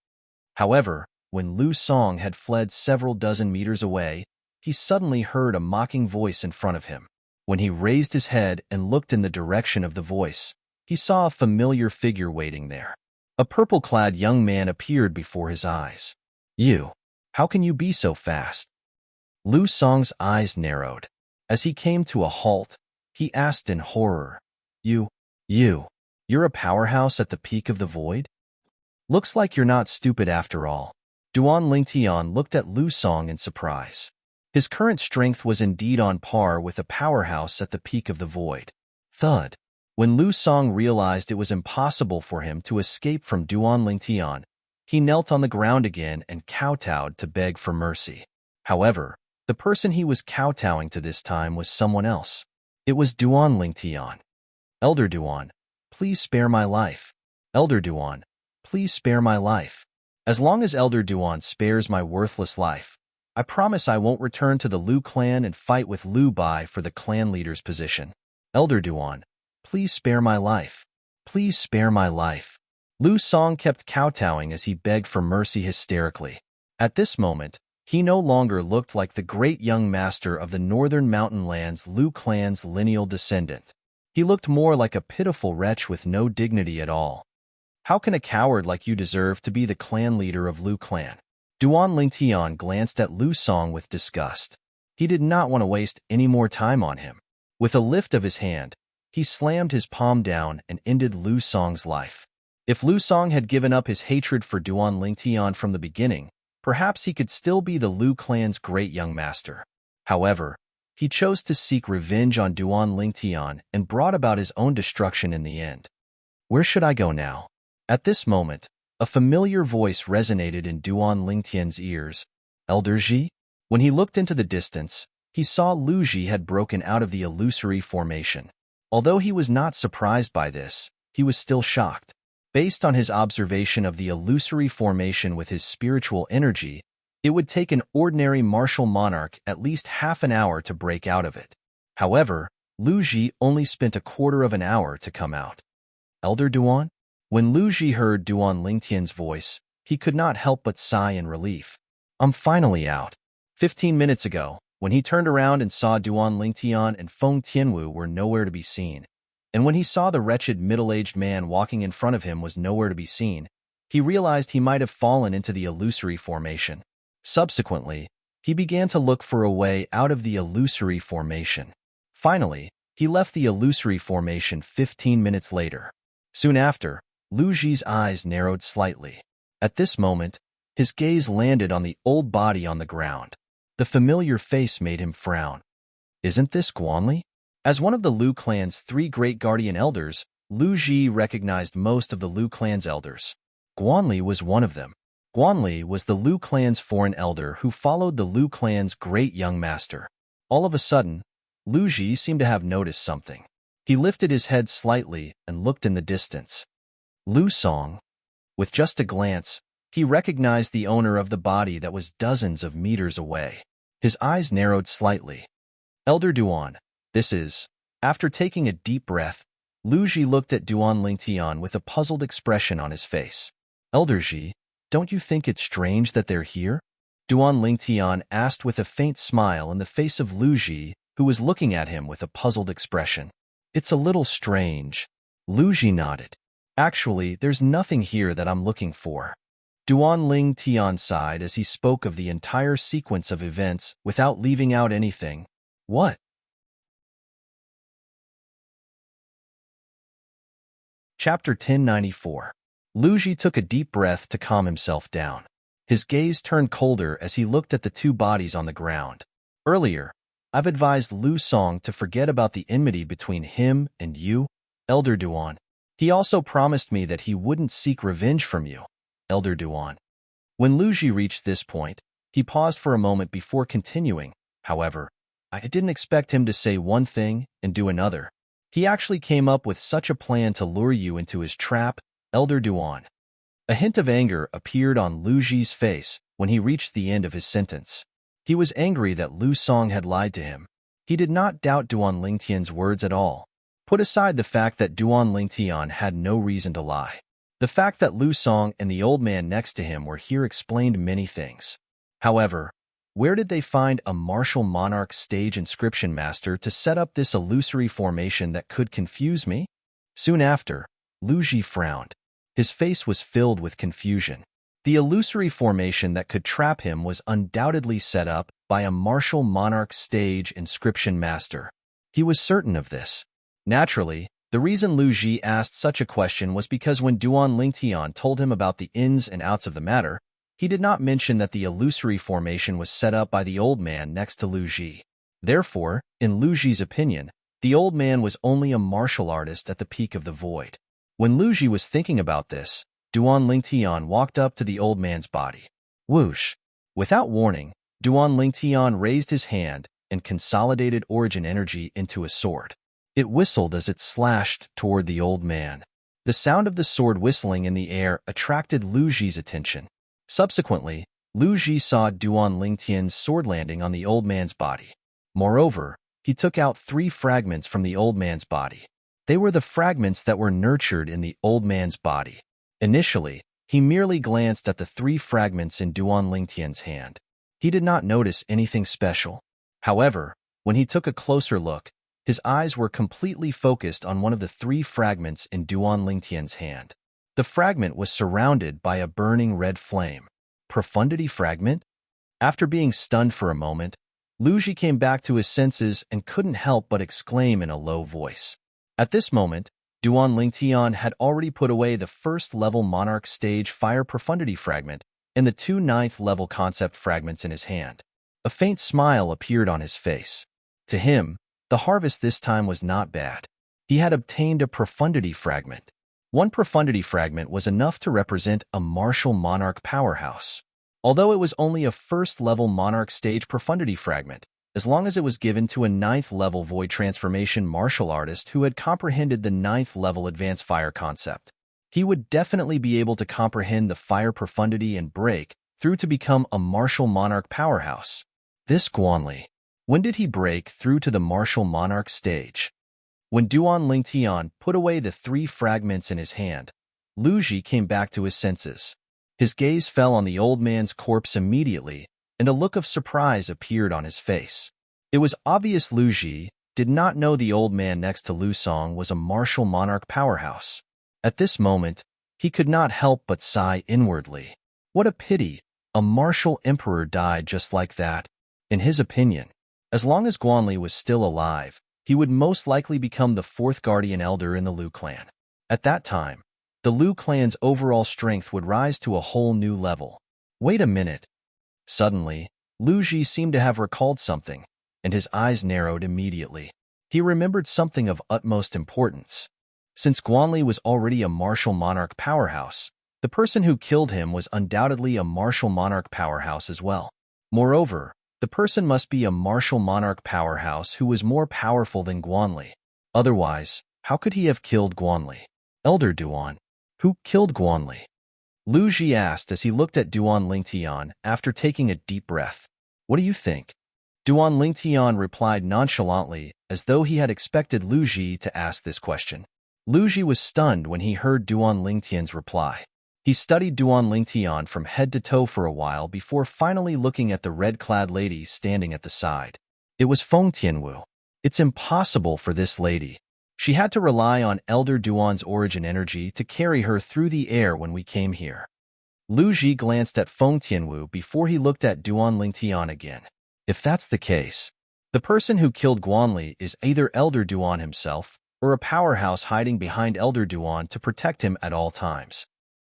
A: However, when Lu Song had fled several dozen meters away, he suddenly heard a mocking voice in front of him. When he raised his head and looked in the direction of the voice, he saw a familiar figure waiting there. A purple-clad young man appeared before his eyes. You, how can you be so fast? Lu Song's eyes narrowed. As he came to a halt, he asked in horror, You're a powerhouse at the peak of the void? Looks like you're not stupid after all. Duan Lingtian looked at Lu Song in surprise. His current strength was indeed on par with a powerhouse at the peak of the void. Thud. When Lu Song realized it was impossible for him to escape from Duan Lingtian, he knelt on the ground again and kowtowed to beg for mercy. However, the person he was kowtowing to this time was someone else. It was Duan Lingtian. Elder Duan, please spare my life. Elder Duan, please spare my life. As long as Elder Duan spares my worthless life, I promise I won't return to the Lu clan and fight with Lu Bai for the clan leader's position. Elder Duan, please spare my life. Please spare my life. Lu Song kept kowtowing as he begged for mercy hysterically. At this moment, he no longer looked like the great young master of the northern mountain lands Lu clan's lineal descendant. He looked more like a pitiful wretch with no dignity at all. How can a coward like you deserve to be the clan leader of Lu clan? Duan Lingtian glanced at Lu Song with disgust. He did not want to waste any more time on him. With a lift of his hand, he slammed his palm down and ended Lu Song's life. If Lu Song had given up his hatred for Duan Lingtian from the beginning, perhaps he could still be the Lu clan's great young master. However, he chose to seek revenge on Duan Lingtian and brought about his own destruction in the end. Where should I go now? At this moment, a familiar voice resonated in Duan Lingtian's ears. Elder Ji? When he looked into the distance, he saw Lu Ji had broken out of the illusory formation. Although he was not surprised by this, he was still shocked. Based on his observation of the illusory formation with his spiritual energy, it would take an ordinary martial monarch at least half an hour to break out of it. However, Lu Ji only spent a quarter of an hour to come out. Elder Duan? When Lu Ji heard Duan Lingtian's voice, he could not help but sigh in relief. I'm finally out. 15 minutes ago, when he turned around and saw Duan Lingtian and Feng Tianwu were nowhere to be seen, and when he saw the wretched middle-aged man walking in front of him was nowhere to be seen, he realized he might have fallen into the illusory formation. Subsequently, he began to look for a way out of the illusory formation. Finally, he left the illusory formation 15 minutes later. Soon after, Lu Ji's eyes narrowed slightly. At this moment, his gaze landed on the old body on the ground. The familiar face made him frown. Isn't this Guanli? As one of the Lu clan's 3 great guardian elders, Lu Ji recognized most of the Lu clan's elders. Guanli was one of them. Guanli was the Lu clan's foreign elder who followed the Lu clan's great young master. All of a sudden, Lu Ji seemed to have noticed something. He lifted his head slightly and looked in the distance. Lu Song. With just a glance, he recognized the owner of the body that was dozens of meters away. His eyes narrowed slightly. Elder Duan, this is... After taking a deep breath, Lu Ji looked at Duan Lingtian with a puzzled expression on his face. Elder Ji, don't you think it's strange that they're here? Duan Lingtian asked with a faint smile in the face of Lu Ji, who was looking at him with a puzzled expression. It's a little strange. Lu Ji nodded. Actually, there's nothing here that I'm looking for. Duan Ling Tian sighed as he spoke of the entire sequence of events without leaving out anything. What? Chapter 1094. Lu Ji took a deep breath to calm himself down. His gaze turned colder as he looked at the two bodies on the ground. Earlier, I've advised Lu Song to forget about the enmity between him and you, Elder Duan. He also promised me that he wouldn't seek revenge from you, Elder Duan. When Lu Ji reached this point, he paused for a moment before continuing. However, I didn't expect him to say one thing and do another. He actually came up with such a plan to lure you into his trap, Elder Duan. A hint of anger appeared on Lu Ji's face when he reached the end of his sentence. He was angry that Lu Song had lied to him. He did not doubt Duan Lingtian's words at all. Put aside the fact that Duan Lingtian had no reason to lie. The fact that Lu Song and the old man next to him were here explained many things. However, where did they find a martial monarch stage inscription master to set up this illusory formation that could confuse me? Soon after, Lu Ji frowned. His face was filled with confusion. The illusory formation that could trap him was undoubtedly set up by a martial monarch stage inscription master. He was certain of this. Naturally, the reason Lu Ji asked such a question was because when Duan Lingtian told him about the ins and outs of the matter, he did not mention that the illusory formation was set up by the old man next to Lu Ji. Therefore, in Lu Ji's opinion, the old man was only a martial artist at the peak of the void. When Lu Ji was thinking about this, Duan Lingtian walked up to the old man's body. Whoosh! Without warning, Duan Lingtian raised his hand and consolidated origin energy into a sword. It whistled as it slashed toward the old man. The sound of the sword whistling in the air attracted Lu Ji's attention. Subsequently, Lu Ji saw Duan Lingtian's sword landing on the old man's body. Moreover, he took out 3 fragments from the old man's body. They were the fragments that were nurtured in the old man's body. Initially, he merely glanced at the 3 fragments in Duan Lingtian's hand. He did not notice anything special. However, when he took a closer look, his eyes were completely focused on one of the 3 fragments in Duan Lingtian's hand. The fragment was surrounded by a burning red flame. Profundity fragment? After being stunned for a moment, Lu Ji came back to his senses and couldn't help but exclaim in a low voice. At this moment, Duan Lingtian had already put away the first-level Monarch stage fire profundity fragment and the 2 ninth-level concept fragments in his hand. A faint smile appeared on his face. To him, the harvest this time was not bad. He had obtained a profundity fragment. 1 profundity fragment was enough to represent a martial monarch powerhouse. Although it was only a first-level monarch stage profundity fragment, as long as it was given to a 9th-level void transformation martial artist who had comprehended the 9th-level advanced fire concept, he would definitely be able to comprehend the fire profundity and break through to become a martial monarch powerhouse. This Guanli. When did he break through to the martial monarch stage? When Duan Lingtian put away the 3 fragments in his hand, Lu Ji came back to his senses. His gaze fell on the old man's corpse immediately, and a look of surprise appeared on his face. It was obvious Lu Ji did not know the old man next to Lu Song was a martial monarch powerhouse. At this moment, he could not help but sigh inwardly. What a pity, a martial emperor died just like that. In his opinion, as long as Guanli was still alive, he would most likely become the 4th guardian elder in the Lu clan. At that time, the Lu clan's overall strength would rise to a whole new level. Wait a minute. Suddenly, Lu Ji seemed to have recalled something, and his eyes narrowed immediately. He remembered something of utmost importance. Since Guanli was already a martial monarch powerhouse, the person who killed him was undoubtedly a martial monarch powerhouse as well. Moreover, the person must be a martial monarch powerhouse who was more powerful than Guanli. Otherwise, how could he have killed Guanli? Elder Duan. Who killed Guanli? Lu Ji asked as he looked at Duan Lingtian after taking a deep breath. What do you think? Duan Lingtian replied nonchalantly as though he had expected Lu Ji to ask this question. Lu Ji was stunned when he heard Duan Lingtian's reply. He studied Duan Lingtian from head to toe for a while before finally looking at the red-clad lady standing at the side. It was Feng Tianwu. It's impossible for this lady. She had to rely on Elder Duan's origin energy to carry her through the air when we came here. Lu Ji glanced at Feng Tianwu before he looked at Duan Lingtian again. If that's the case, the person who killed Guanli is either Elder Duan himself or a powerhouse hiding behind Elder Duan to protect him at all times.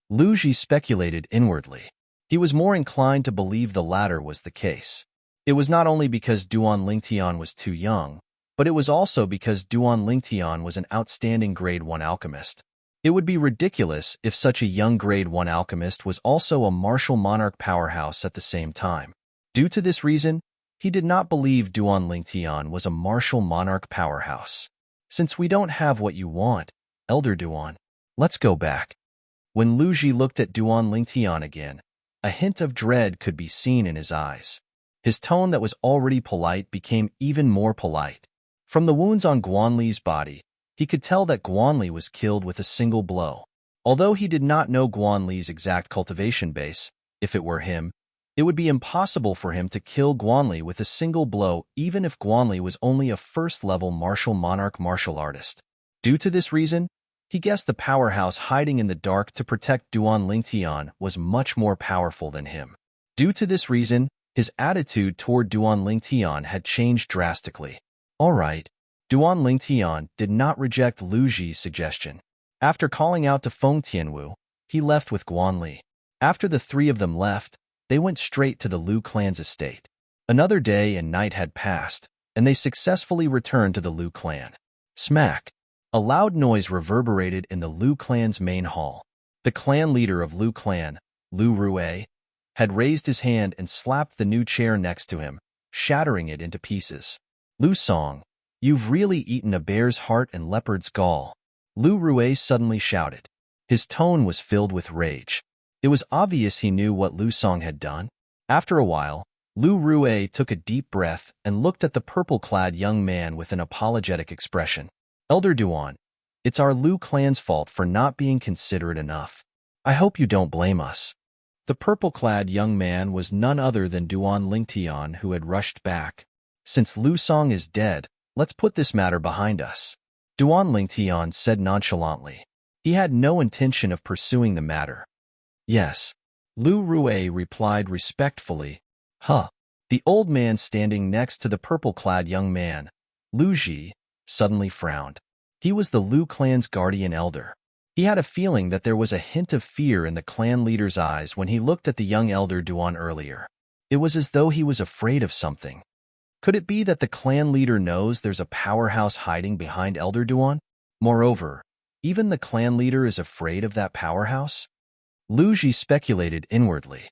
A: Lu Ji speculated inwardly. He was more inclined to believe the latter was the case. It was not only because Duan Lingtian was too young, but it was also because Duan Lingtian was an outstanding Grade 1 alchemist. It would be ridiculous if such a young Grade 1 alchemist was also a martial monarch powerhouse at the same time. Due to this reason, he did not believe Duan Lingtian was a martial monarch powerhouse. Since we don't have what you want, Elder Duan, let's go back. When Lu Ji looked at Duan Lingtian again, a hint of dread could be seen in his eyes. His tone that was already polite became even more polite. From the wounds on Guanli's body, he could tell that Guanli was killed with a single blow. Although he did not know Guanli's exact cultivation base, if it were him, it would be impossible for him to kill Guanli with a single blow even if Guanli was only a first-level martial monarch martial artist. Due to this reason, he guessed the powerhouse hiding in the dark to protect Duan Lingtian was much more powerful than him. Due to this reason, his attitude toward Duan Lingtian had changed drastically. All right, Duan Lingtian did not reject Lu Ji's suggestion. After calling out to Feng Tianwu, he left with Guanli. After the three of them left, they went straight to the Lu clan's estate. Another day and night had passed, and they successfully returned to the Lu clan. Smack! A loud noise reverberated in the Lu clan's main hall. The clan leader of Lu clan, Lu Rue, had raised his hand and slapped the new chair next to him, shattering it into pieces. Lu Song, you've really eaten a bear's heart and leopard's gall. Lu Rue suddenly shouted. His tone was filled with rage. It was obvious he knew what Lu Song had done. After a while, Lu Rue took a deep breath and looked at the purple-clad young man with an apologetic expression. Elder Duan, it's our Lu clan's fault for not being considerate enough. I hope you don't blame us. The purple-clad young man was none other than Duan Lingtian, who had rushed back. Since Lu Song is dead, let's put this matter behind us. Duan Lingtian said nonchalantly. He had no intention of pursuing the matter. Yes. Lu Rue replied respectfully. Huh. The old man standing next to the purple-clad young man, Lu Ji, suddenly frowned. He was the Lu clan's guardian elder. He had a feeling that there was a hint of fear in the clan leader's eyes when he looked at the young elder Duan earlier. It was as though he was afraid of something. Could it be that the clan leader knows there's a powerhouse hiding behind Elder Duan? Moreover, even the clan leader is afraid of that powerhouse? Lu Ji speculated inwardly.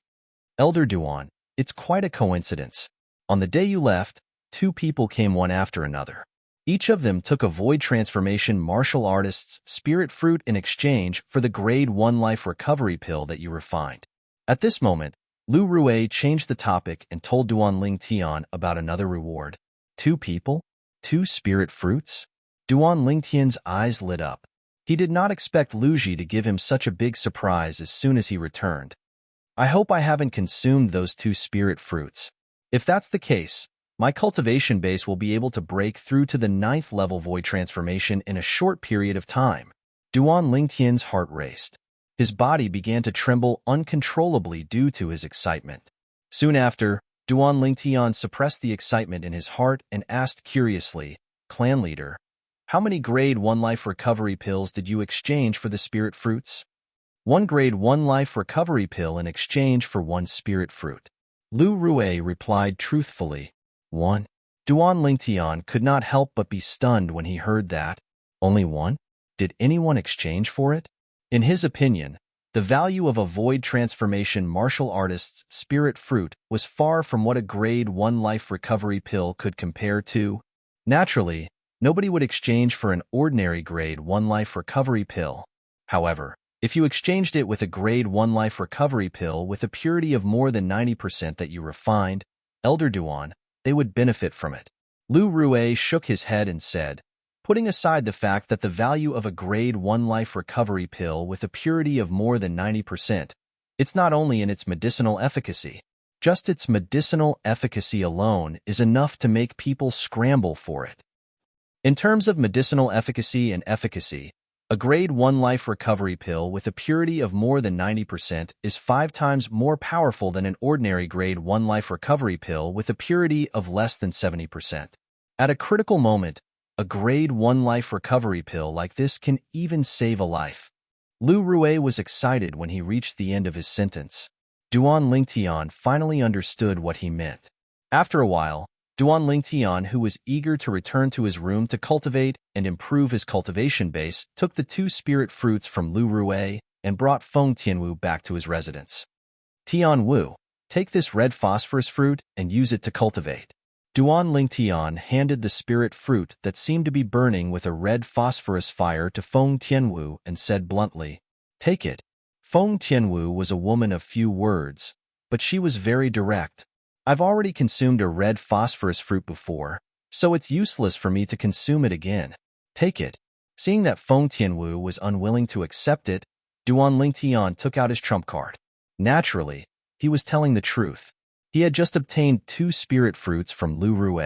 A: Elder Duan, it's quite a coincidence. On the day you left, two people came one after another. Each of them took a void transformation martial artist's spirit fruit in exchange for the Grade 1 life recovery pill that you refined. At this moment, Lu Rue changed the topic and told Duan Lingtian about another reward. 2 people? 2 spirit fruits? Duan Lingtian's eyes lit up. He did not expect Lu Ji to give him such a big surprise as soon as he returned. I hope I haven't consumed those 2 spirit fruits. If that's the case, my cultivation base will be able to break through to the 9th level void transformation in a short period of time. Duan Lingtian's heart raced. His body began to tremble uncontrollably due to his excitement. Soon after, Duan Lingtian suppressed the excitement in his heart and asked curiously, Clan leader, how many Grade 1 life recovery pills did you exchange for the spirit fruits? 1 Grade 1 life recovery pill in exchange for 1 spirit fruit. Lu Rue replied truthfully. 1. Duan Lingtian could not help but be stunned when he heard that. Only 1? Did anyone exchange for it? In his opinion, the value of a void transformation martial artist's spirit fruit was far from what a Grade 1 life recovery pill could compare to. Naturally, nobody would exchange for an ordinary Grade 1 life recovery pill. However, if you exchanged it with a Grade 1 life recovery pill with a purity of more than 90% that you refined, Elder Duan, they would benefit from it. Lu Rue shook his head and said, putting aside the fact that the value of a Grade 1 life recovery pill with a purity of more than 90%, it's not only in its medicinal efficacy. Just its medicinal efficacy alone is enough to make people scramble for it. In terms of medicinal efficacy and efficacy, A grade 1 life recovery pill with a purity of more than 90% is 5 times more powerful than an ordinary grade 1 life recovery pill with a purity of less than 70%. At a critical moment, a grade 1 life recovery pill like this can even save a life. Lu Rue was excited when he reached the end of his sentence. Duan Lingtian finally understood what he meant. After a while, Duan Lingtian, who was eager to return to his room to cultivate and improve his cultivation base, took the 2 spirit fruits from Lu Rue and brought Feng Tianwu back to his residence. Tian Wu, take this red phosphorus fruit and use it to cultivate. Duan Lingtian handed the spirit fruit that seemed to be burning with a red phosphorus fire to Feng Tianwu and said bluntly, "Take it." Feng Tianwu was a woman of few words, but she was very direct. "I've already consumed a red phosphorus fruit before, so it's useless for me to consume it again. Take it." Seeing that Feng Tianwu was unwilling to accept it, Duan Lingtian took out his trump card. Naturally, he was telling the truth. He had just obtained 2 spirit fruits from Lu Rue.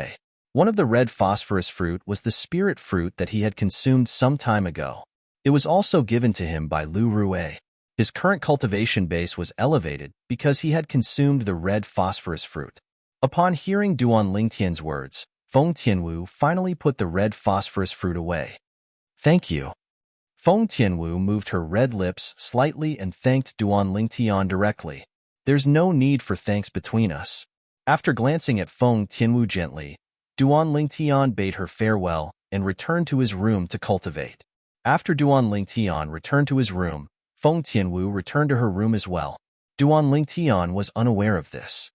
A: One of the red phosphorus fruit was the spirit fruit that he had consumed some time ago. It was also given to him by Lu Rue. His current cultivation base was elevated because he had consumed the red phosphorus fruit. Upon hearing Duan Lingtian's words, Feng Tianwu finally put the red phosphorus fruit away. "Thank you." Feng Tianwu moved her red lips slightly and thanked Duan Lingtian directly. "There's no need for thanks between us." After glancing at Feng Tianwu gently, Duan Lingtian bade her farewell and returned to his room to cultivate. After Duan Lingtian returned to his room, Feng Tianwu returned to her room as well. Duan Lingtian was unaware of this.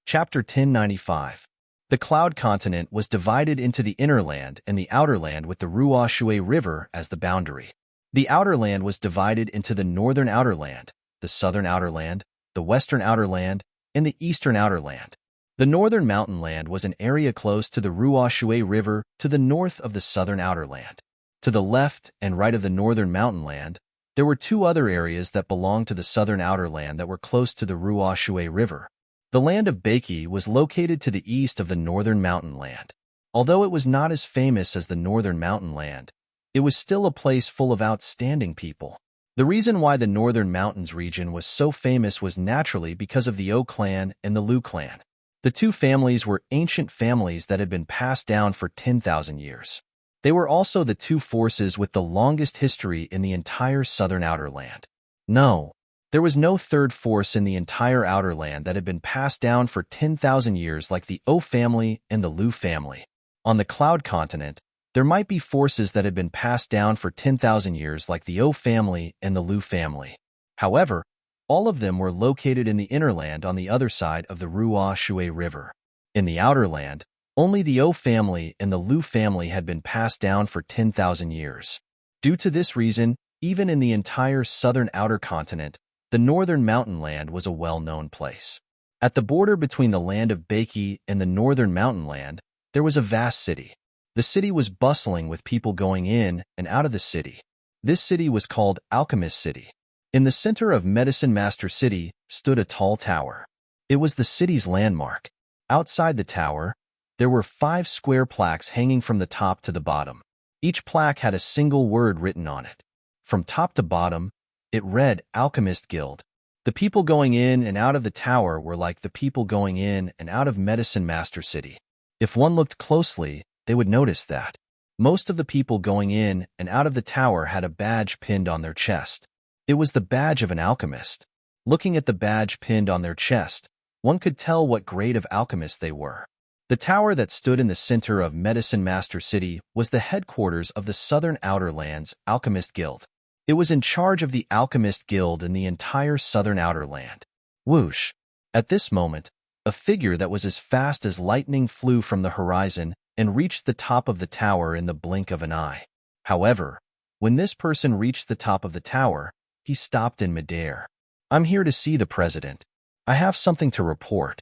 A: Chapter 1095. The Cloud Continent was divided into the inner land and the outer land with the Ruo Shui River as the boundary. The outer land was divided into the northern outer land, the southern outer land, the western outer land, and the eastern outer land. The northern mountain land was an area close to the Ruo Shui River to the north of the southern outer land. To the left and right of the northern mountain land, there were 2 other areas that belonged to the southern outer land that were close to the Ruo Shui River. The land of Beiki was located to the east of the northern mountain land. Although it was not as famous as the northern mountain land, it was still a place full of outstanding people. The reason why the northern mountains region was so famous was naturally because of the O clan and the Lu clan. The 2 families were ancient families that had been passed down for 10,000 years. They were also the 2 forces with the longest history in the entire southern outer land. No, there was no third force in the entire outer land that had been passed down for 10,000 years like the O family and the Lu family. On the Cloud Continent, there might be forces that had been passed down for 10,000 years like the O family and the Lu family. However, all of them were located in the inner land on the other side of the Ruo Shui River. In the outer land, only the O family and the Lu family had been passed down for 10,000 years. Due to this reason, even in the entire southern outer continent, the northern mountain land was a well-known place. At the border between the land of Beiki and the northern mountain land, there was a vast city. The city was bustling with people going in and out of the city. This city was called Alchemist City. In the center of Medicine Master City stood a tall tower. It was the city's landmark. Outside the tower, there were 5 square plaques hanging from the top to the bottom. Each plaque had a single word written on it. From top to bottom, it read Alchemist Guild. The people going in and out of the tower were like the people going in and out of Medicine Master City. If one looked closely, they would notice that most of the people going in and out of the tower had a badge pinned on their chest. It was the badge of an alchemist. Looking at the badge pinned on their chest, one could tell what grade of alchemist they were. The tower that stood in the center of Medicine Master City was the headquarters of the Southern Outer Lands Alchemist Guild. It was in charge of the Alchemist Guild in the entire Southern Outer Land. Whoosh! At this moment, a figure that was as fast as lightning flew from the horizon and reached the top of the tower in the blink of an eye. However, when this person reached the top of the tower, he stopped in midair. "I'm here to see the president. I have something to report."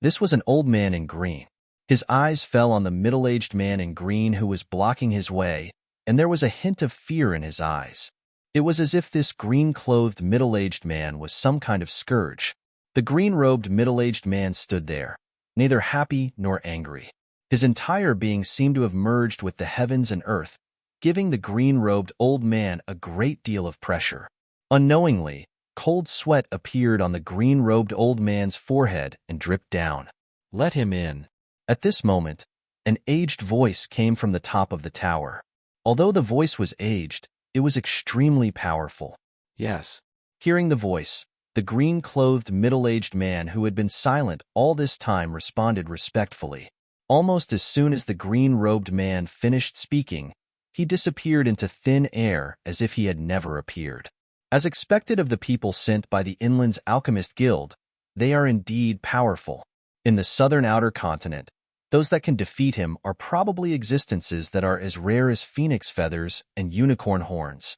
A: This was an old man in green. His eyes fell on the middle-aged man in green who was blocking his way, and there was a hint of fear in his eyes. It was as if this green-clothed middle-aged man was some kind of scourge. The green-robed middle-aged man stood there, neither happy nor angry. His entire being seemed to have merged with the heavens and earth, giving the green-robed old man a great deal of pressure. Unknowingly, cold sweat appeared on the green-robed old man's forehead and dripped down.
B: Let him in.
A: At this moment, an aged voice came from the top of the tower. Although the voice was aged, it was extremely powerful.
B: Yes.
A: Hearing the voice, the green-clothed middle-aged man who had been silent all this time responded respectfully. Almost as soon as the green-robed man finished speaking, he disappeared into thin air as if he had never appeared. As expected of the people sent by the Inland's Alchemist Guild, they are indeed powerful. In the southern outer continent, those that can defeat him are probably existences that are as rare as phoenix feathers and unicorn horns.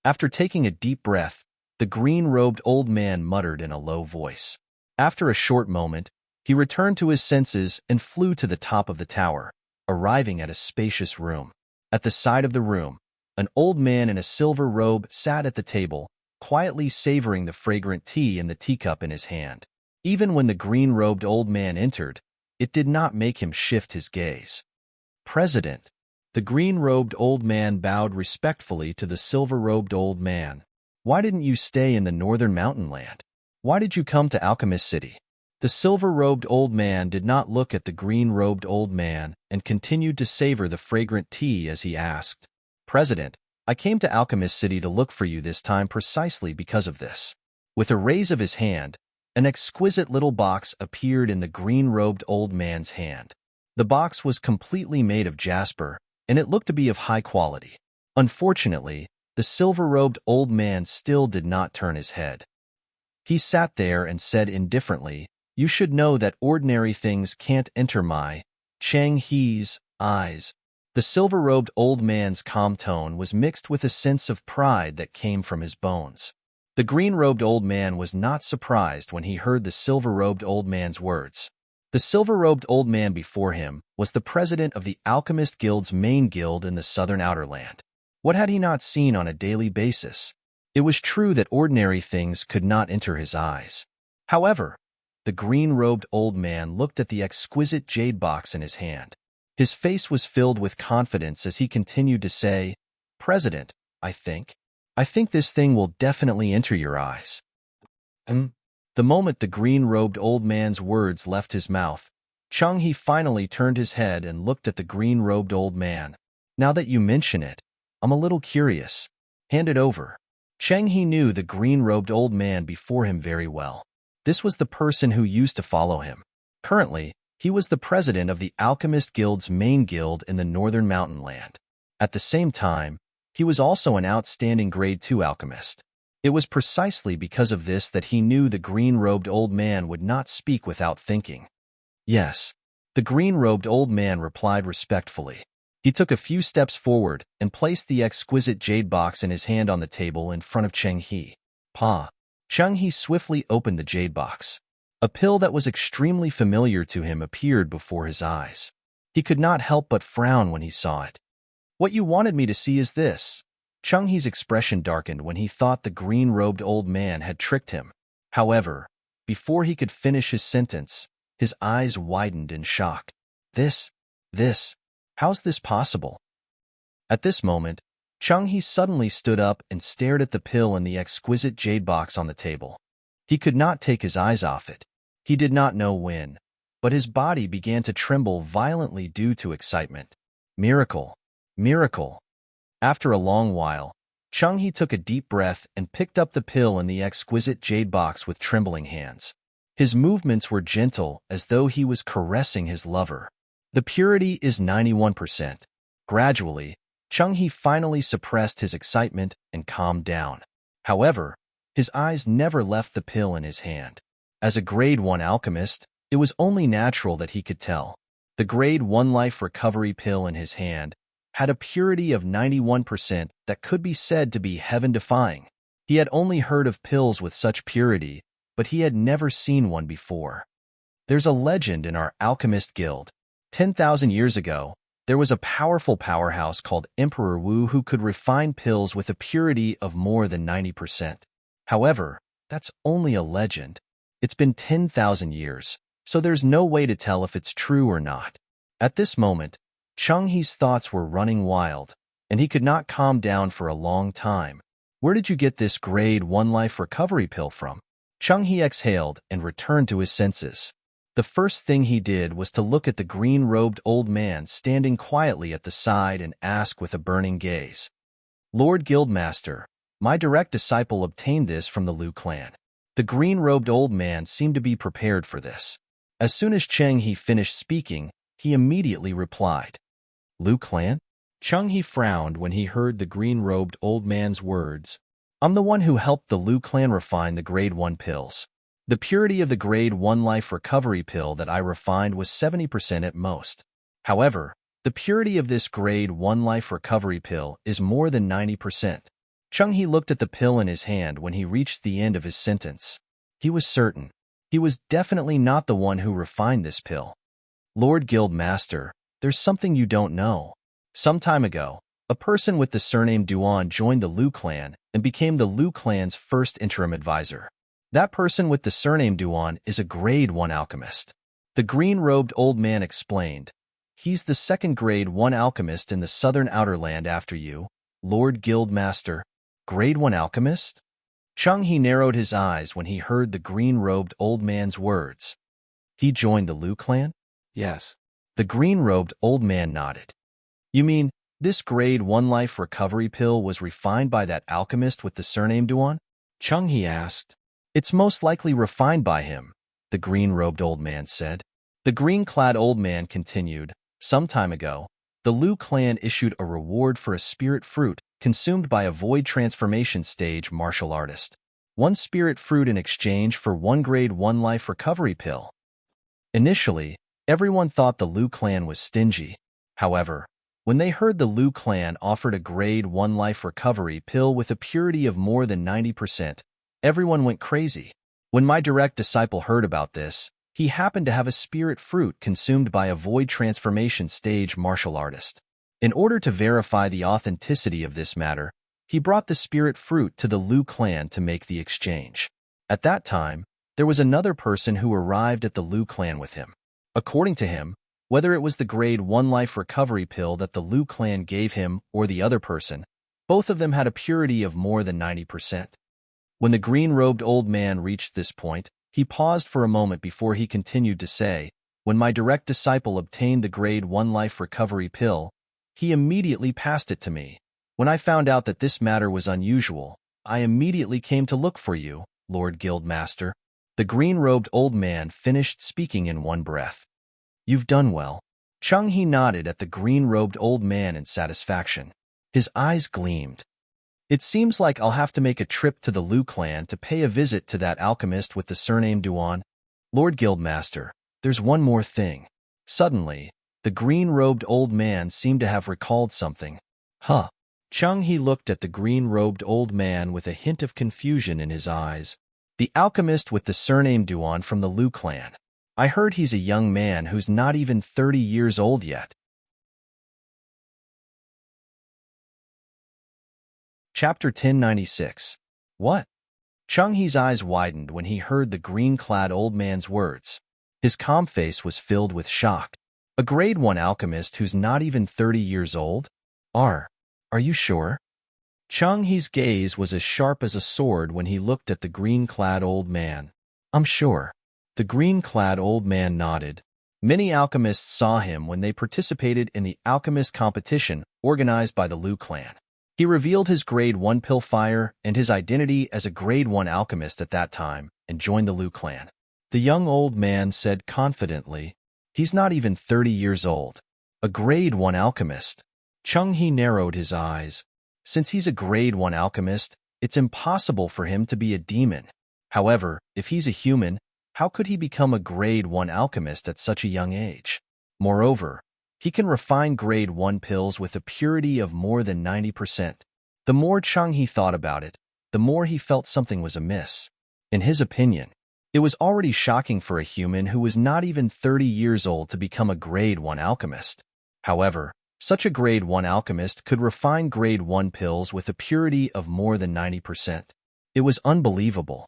A: After taking a deep breath, the green-robed old man muttered in a low voice. After a short moment, he returned to his senses and flew to the top of the tower, arriving at a spacious room. At the side of the room, an old man in a silver robe sat at the table, quietly savoring the fragrant tea in the teacup in his hand. Even when the green-robed old man entered, it did not make him shift his gaze. "President." The green-robed old man bowed respectfully to the silver-robed old man. "Why didn't you stay in the northern mountain land? Why did you come to Alchemist City?" The silver-robed old man did not look at the green-robed old man and continued to savor the fragrant tea as he asked, "President, I came to Alchemist City to look for you this time precisely because of this." With a raise of his hand, an exquisite little box appeared in the green-robed old man's hand. The box was completely made of jasper, and it looked to be of high quality. Unfortunately, the silver-robed old man still did not turn his head. He sat there and said indifferently, "You should know that ordinary things can't enter my Chang He's eyes." The silver-robed old man's calm tone was mixed with a sense of pride that came from his bones. The green-robed old man was not surprised when he heard the silver-robed old man's words. The silver-robed old man before him was the president of the Alchemist Guild's main guild in the southern outer land. What had he not seen on a daily basis? It was true that ordinary things could not enter his eyes. However, the green-robed old man looked at the exquisite jade box in his hand. His face was filled with confidence as he continued to say, "President, I think this thing will definitely enter your eyes." The moment the green-robed old man's words left his mouth, Chung-He finally turned his head and looked at the green-robed old man. "Now that you mention it, I'm a little curious. Hand it over." Cheng-He knew the green-robed old man before him very well. This was the person who used to follow him. Currently, he was the president of the Alchemist Guild's main guild in the northern mountain land. At the same time, he was also an outstanding Grade 2 alchemist. It was precisely because of this that he knew the green-robed old man would not speak without thinking. "Yes." The green-robed old man replied respectfully. He took a few steps forward and placed the exquisite jade box in his hand on the table in front of Cheng-He. "Pa." Cheng-He swiftly opened the jade box. A pill that was extremely familiar to him appeared before his eyes. He could not help but frown when he saw it. "What you wanted me to see is this." Chung-He's expression darkened when he thought the green-robed old man had tricked him. However, before he could finish his sentence, his eyes widened in shock. This, how's this possible?" At this moment, Chung-He suddenly stood up and stared at the pill in the exquisite jade box on the table. He could not take his eyes off it. He did not know when, but his body began to tremble violently due to excitement. Miracle! Miracle! After a long while, Chung-He took a deep breath and picked up the pill in the exquisite jade box with trembling hands. His movements were gentle as though he was caressing his lover. The purity is 91%. Gradually, Chung-He finally suppressed his excitement and calmed down. However, his eyes never left the pill in his hand. As a Grade 1 alchemist, it was only natural that he could tell. The Grade 1 life recovery pill in his hand had a purity of 91% that could be said to be heaven-defying. He had only heard of pills with such purity, but he had never seen one before. There's a legend in our Alchemist Guild. 10,000 years ago, there was a powerful powerhouse called Emperor Wu who could refine pills with a purity of more than 90%. However, that's only a legend. It's been 10,000 years, so there's no way to tell if it's true or not. At this moment, Chung-hee's thoughts were running wild, and he could not calm down for a long time. Where did you get this grade 1 life recovery pill from? Chung-hee exhaled and returned to his senses. The first thing he did was to look at the green-robed old man standing quietly at the side and ask with a burning gaze, "Lord Guildmaster, my direct disciple obtained this from the Liu clan." The green-robed old man seemed to be prepared for this. As soon as Chung-hee finished speaking, he immediately replied, "Liu clan?"
B: Chung-hee frowned when he heard the green-robed old man's words.
A: "I'm the one who helped the Liu clan refine the grade 1 pills. The purity of the grade 1 life recovery pill that I refined was 70% at most. However, the purity of this grade 1 life recovery pill is more than 90%. Chung-hee looked at the pill in his hand when he reached the end of his sentence. He was certain. He was definitely not the one who refined this pill. "Lord Guildmaster, there's something you don't know. Some time ago, a person with the surname Duan joined the Liu clan and became the Liu clan's first interim advisor. That person with the surname Duan is a grade 1 alchemist." The green-robed old man explained, "He's the second grade 1 alchemist in the southern outer land after you, Lord Guildmaster." "Grade 1 alchemist?" Chung-hee narrowed his eyes when he heard the green-robed old man's words. "He joined the Liu clan?"
B: Yes.
A: The green-robed old man nodded. "You mean this grade 1 life recovery pill was refined by that alchemist with the surname Duan?"
B: Chung-hee asked.
A: "It's most likely refined by him," the green-robed old man said. The green-clad old man continued, "Some time ago, the Liu clan issued a reward for a spirit fruit consumed by a void transformation stage martial artist. 1 spirit fruit in exchange for 1 grade 1 life recovery pill. Initially, everyone thought the Liu clan was stingy. However, when they heard the Liu clan offered a grade 1 life recovery pill with a purity of more than 90%, everyone went crazy. When my direct disciple heard about this, he happened to have a spirit fruit consumed by a void transformation stage martial artist. In order to verify the authenticity of this matter, he brought the spirit fruit to the Liu clan to make the exchange. At that time, there was another person who arrived at the Liu clan with him. According to him, whether it was the grade 1 life recovery pill that the Liu clan gave him or the other person, both of them had a purity of more than 90%. When the green-robed old man reached this point, he paused for a moment before he continued to say, "When my direct disciple obtained the grade 1 life recovery pill, he immediately passed it to me. When I found out that this matter was unusual, I immediately came to look for you, Lord Guildmaster." The green-robed old man finished speaking in one breath. "You've done well." Chung-hee nodded at the green-robed old man in satisfaction. His eyes gleamed. "It seems like I'll have to make a trip to the Liu clan to pay a visit to that alchemist with the surname Duan. Lord Guildmaster, there's one more thing." Suddenly, the green-robed old man seemed to have recalled something. "Huh." Chung-hee looked at the green-robed old man with a hint of confusion in his eyes. "The alchemist with the surname Duan from the Liu clan. I heard he's a young man who's not even 30 years old yet." Chapter 1096. What? Chung-hee's eyes widened when he heard the green-clad old man's words. His calm face was filled with shock. A grade 1 alchemist who's not even 30 years old? Are you sure? Chung-hee's gaze was as sharp as a sword when he looked at the green-clad old man. "I'm sure." The green-clad old man nodded. Many alchemists saw him when they participated in the alchemist competition organized by the Liu clan. He revealed his grade 1 pill fire and his identity as a grade 1 alchemist at that time and joined the Liu clan. The young old man said confidently, "He's not even 30 years old. A grade 1 alchemist." Chung-hee narrowed his eyes. Since he's a grade 1 alchemist, it's impossible for him to be a demon. However, if he's a human, how could he become a grade 1 alchemist at such a young age? Moreover, he can refine grade 1 pills with a purity of more than 90%. The more Chung-hee thought about it, the more he felt something was amiss. In his opinion, it was already shocking for a human who was not even 30 years old to become a grade 1 alchemist. However, such a grade 1 alchemist could refine grade 1 pills with a purity of more than 90%. It was unbelievable.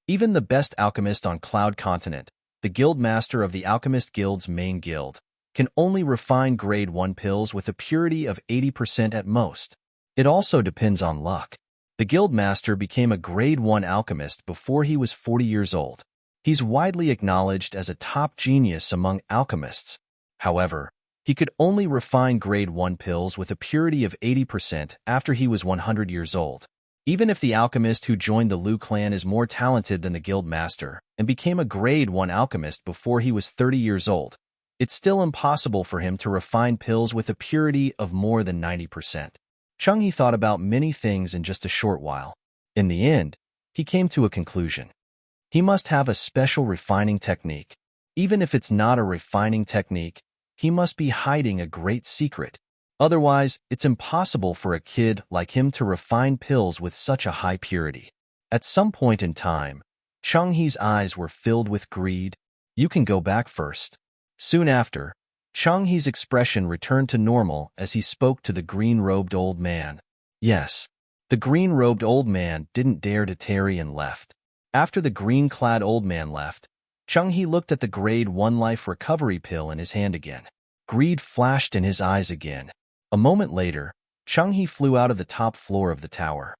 A: Even the best alchemist on Cloud Continent, the guild master of the Alchemist Guild's main guild, can only refine grade 1 pills with a purity of 80% at most. It also depends on luck. The Guildmaster became a grade 1 alchemist before he was 40 years old. He's widely acknowledged as a top genius among alchemists. However, he could only refine grade 1 pills with a purity of 80% after he was 100 years old. Even if the alchemist who joined the Liu clan is more talented than the Guildmaster and became a grade 1 alchemist before he was 30 years old, it's still impossible for him to refine pills with a purity of more than 90%. Changhe thought about many things in just a short while. In the end, he came to a conclusion. He must have a special refining technique. Even if it's not a refining technique, he must be hiding a great secret. Otherwise, it's impossible for a kid like him to refine pills with such a high purity. At some point in time, Changhe's eyes were filled with greed. You can go back first. Soon after, Changhe's expression returned to normal as he spoke to the green-robed old man. Yes, the green-robed old man didn't dare to tarry and left. After the green-clad old man left, Changhe looked at the grade 1 life recovery pill in his hand again. Greed flashed in his eyes again. A moment later, Changhe flew out of the top floor of the tower.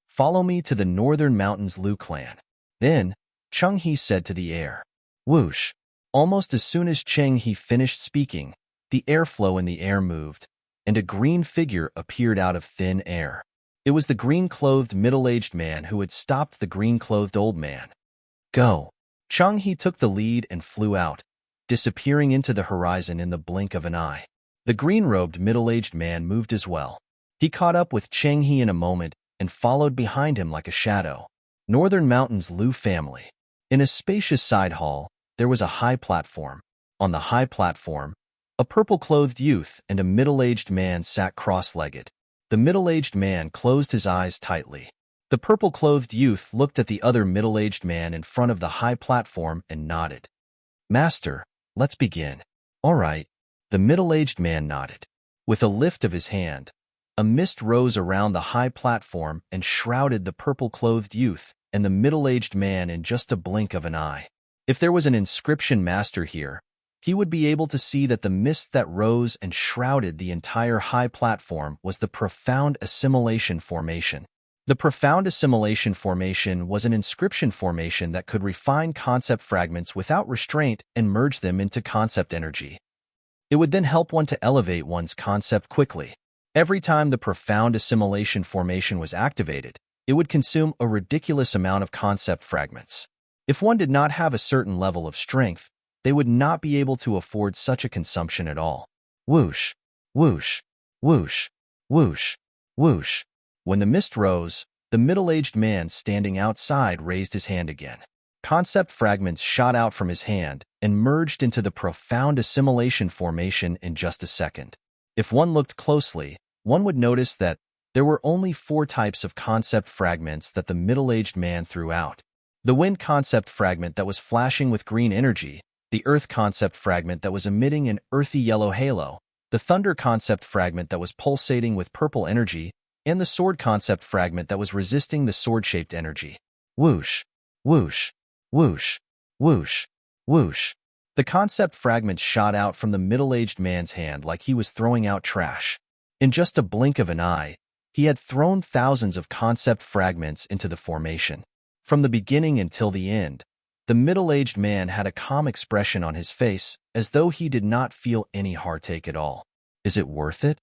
A: Follow me to the northern mountains Liu clan. Then, Changhe said to the air. Whoosh! Almost as soon as Changhe finished speaking, the airflow in the air moved, and a green figure appeared out of thin air. It was the green-clothed middle-aged man who had stopped the green-clothed old man. Go! Changhe took the lead and flew out, disappearing into the horizon in the blink of an eye. The green-robed middle-aged man moved as well. He caught up with Changhe in a moment and followed behind him like a shadow. Northern Mountains Liu family. In a spacious side hall, there was a high platform. On the high platform, a purple-clothed youth and a middle-aged man sat cross-legged. The middle-aged man closed his eyes tightly. The purple-clothed youth looked at the other middle-aged man in front of the high platform and nodded. Master, let's begin. All right. The middle-aged man nodded. With a lift of his hand, a mist rose around the high platform and shrouded the purple-clothed youth and the middle-aged man in just a blink of an eye. If there was an inscription master here, he would be able to see that the mist that rose and shrouded the entire high platform was the profound assimilation formation. The profound assimilation formation was an inscription formation that could refine concept fragments without restraint and merge them into concept energy. It would then help one to elevate one's concept quickly. Every time the profound assimilation formation was activated, it would consume a ridiculous amount of concept fragments. If one did not have a certain level of strength, they would not be able to afford such a consumption at all. Whoosh, whoosh, whoosh, whoosh, whoosh. When the mist rose, the middle-aged man standing outside raised his hand again. Concept fragments shot out from his hand and merged into the profound assimilation formation in just a second. If one looked closely, one would notice that there were only 4 types of concept fragments that the middle-aged man threw out. The wind concept fragment that was flashing with green energy, the earth concept fragment that was emitting an earthy yellow halo, the thunder concept fragment that was pulsating with purple energy, and the sword concept fragment that was resisting the sword-shaped energy. Whoosh, whoosh, whoosh, whoosh, whoosh. The concept fragments shot out from the middle-aged man's hand like he was throwing out trash. In just a blink of an eye, he had thrown thousands of concept fragments into the formation. From the beginning until the end, the middle-aged man had a calm expression on his face, as though he did not feel any heartache at all. Is it worth it?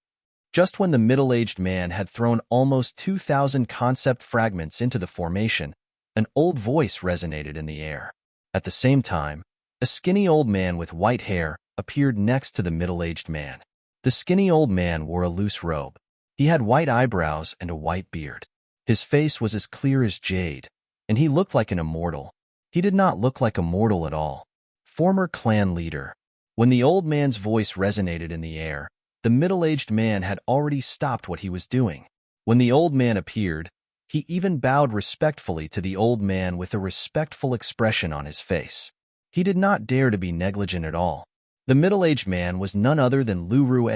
A: Just when the middle-aged man had thrown almost 2,000 concept fragments into the formation, an old voice resonated in the air. At the same time, a skinny old man with white hair appeared next to the middle-aged man. The skinny old man wore a loose robe. He had white eyebrows and a white beard. His face was as clear as jade, and he looked like an immortal. He did not look like a mortal at all. Former clan leader. When the old man's voice resonated in the air, the middle-aged man had already stopped what he was doing. When the old man appeared, he even bowed respectfully to the old man with a respectful expression on his face. He did not dare to be negligent at all. The middle-aged man was none other than Liu Rue,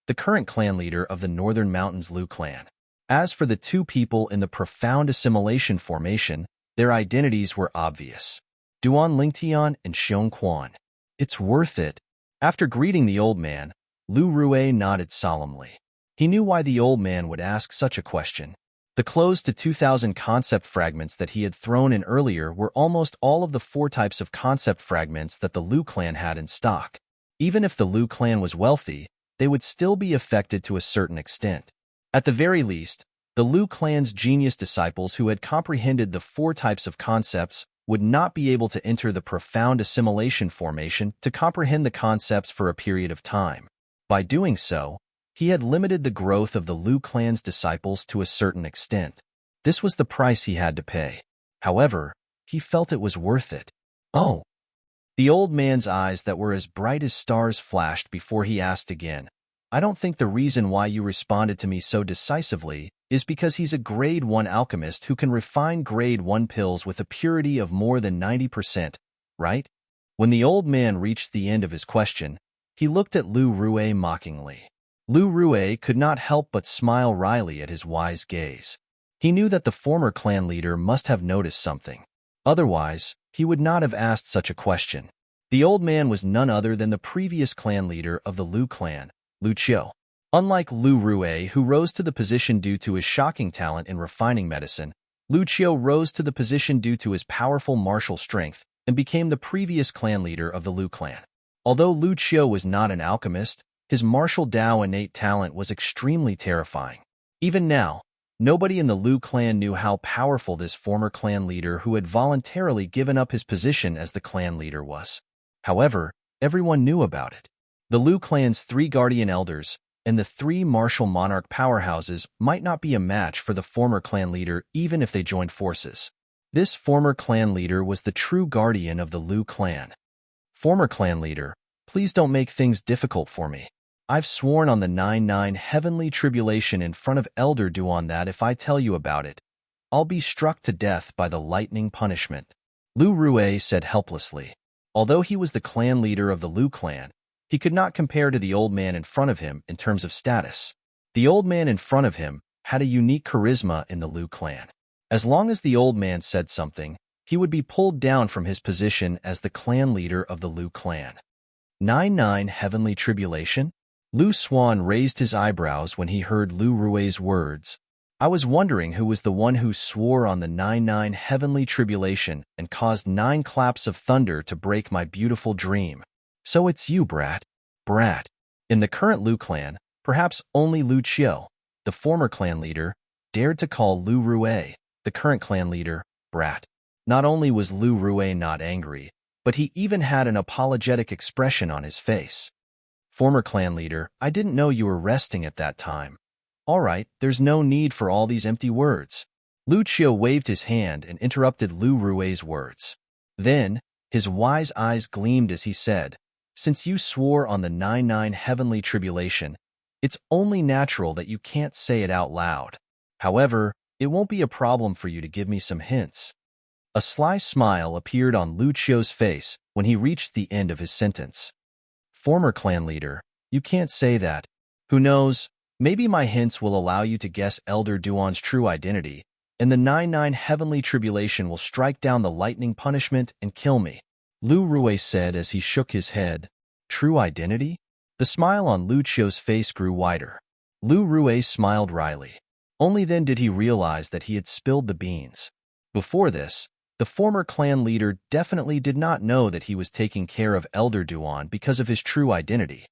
A: the current clan leader of the Northern Mountains Liu clan. As for the 2 people in the profound assimilation formation, their identities were obvious. Duan Lingtian and Xiong Quan. It's worth it. After greeting the old man, Lu Rue nodded solemnly. He knew why the old man would ask such a question. The close to 2,000 concept fragments that he had thrown in earlier were almost all of the 4 types of concept fragments that the Lu clan had in stock. Even if the Lu clan was wealthy, they would still be affected to a certain extent. At the very least, the Lu clan's genius disciples who had comprehended the 4 types of concepts would not be able to enter the profound assimilation formation to comprehend the concepts for a period of time. By doing so, he had limited the growth of the Lu clan's disciples to a certain extent. This was the price he had to pay. However, he felt it was worth it. Oh. The old man's eyes that were as bright as stars flashed before he asked again. I don't think the reason why you responded to me so decisively is because he's a grade 1 alchemist who can refine grade 1 pills with a purity of more than 90%, right? When the old man reached the end of his question, he looked at Lu Rue mockingly. Lu Rue could not help but smile wryly at his wise gaze. He knew that the former clan leader must have noticed something. Otherwise, he would not have asked such a question. The old man was none other than the previous clan leader of the Lu clan, Lu Qiu. Unlike Lu Rue, who rose to the position due to his shocking talent in refining medicine, Lu Qiu rose to the position due to his powerful martial strength and became the previous clan leader of the Lu clan. Although Lu Qiu was not an alchemist, his martial Dao innate talent was extremely terrifying. Even now, nobody in the Lu clan knew how powerful this former clan leader who had voluntarily given up his position as the clan leader was. However, everyone knew about it. The Lu clan's 3 guardian elders and the 3 martial monarch powerhouses might not be a match for the former clan leader even if they joined forces. This former clan leader was the true guardian of the Lu clan. Former clan leader, please don't make things difficult for me. I've sworn on the 99 heavenly tribulation in front of Elder Duan that if I tell you about it, I'll be struck to death by the lightning punishment. Lu Rue said helplessly. Although he was the clan leader of the Lu clan, he could not compare to the old man in front of him in terms of status. The old man in front of him had a unique charisma in the Lu clan. As long as the old man said something, he would be pulled down from his position as the clan leader of the Lu clan. 99 heavenly tribulation? Lu Xuan raised his eyebrows when he heard Lu Rue's words. I was wondering who was the one who swore on the 99 heavenly tribulation and caused 9 claps of thunder to break my beautiful dream. So it's you, brat. Brat. In the current Lu clan, perhaps only Lu Qiu, the former clan leader, dared to call Lu Rue, the current clan leader, brat. Not only was Lu Rue not angry, but he even had an apologetic expression on his face. Former clan leader, I didn't know you were resting at that time. All right, there's no need for all these empty words. Lu Qiu waved his hand and interrupted Lu Rue's words. Then, his wise eyes gleamed as he said, since you swore on the 99 heavenly tribulation, it's only natural that you can't say it out loud. However, it won't be a problem for you to give me some hints. A sly smile appeared on Lu Qiu's face when he reached the end of his sentence. Former clan leader, you can't say that. Who knows, maybe my hints will allow you to guess Elder Duan's true identity, and the 99 heavenly tribulation will strike down the lightning punishment and kill me. Lu Rue said as he shook his head. True identity? The smile on Lu Qiu's face grew wider. Lu Rue smiled wryly. Only then did he realize that he had spilled the beans. Before this, the former clan leader definitely did not know that he was taking care of Elder Duan because of his true identity.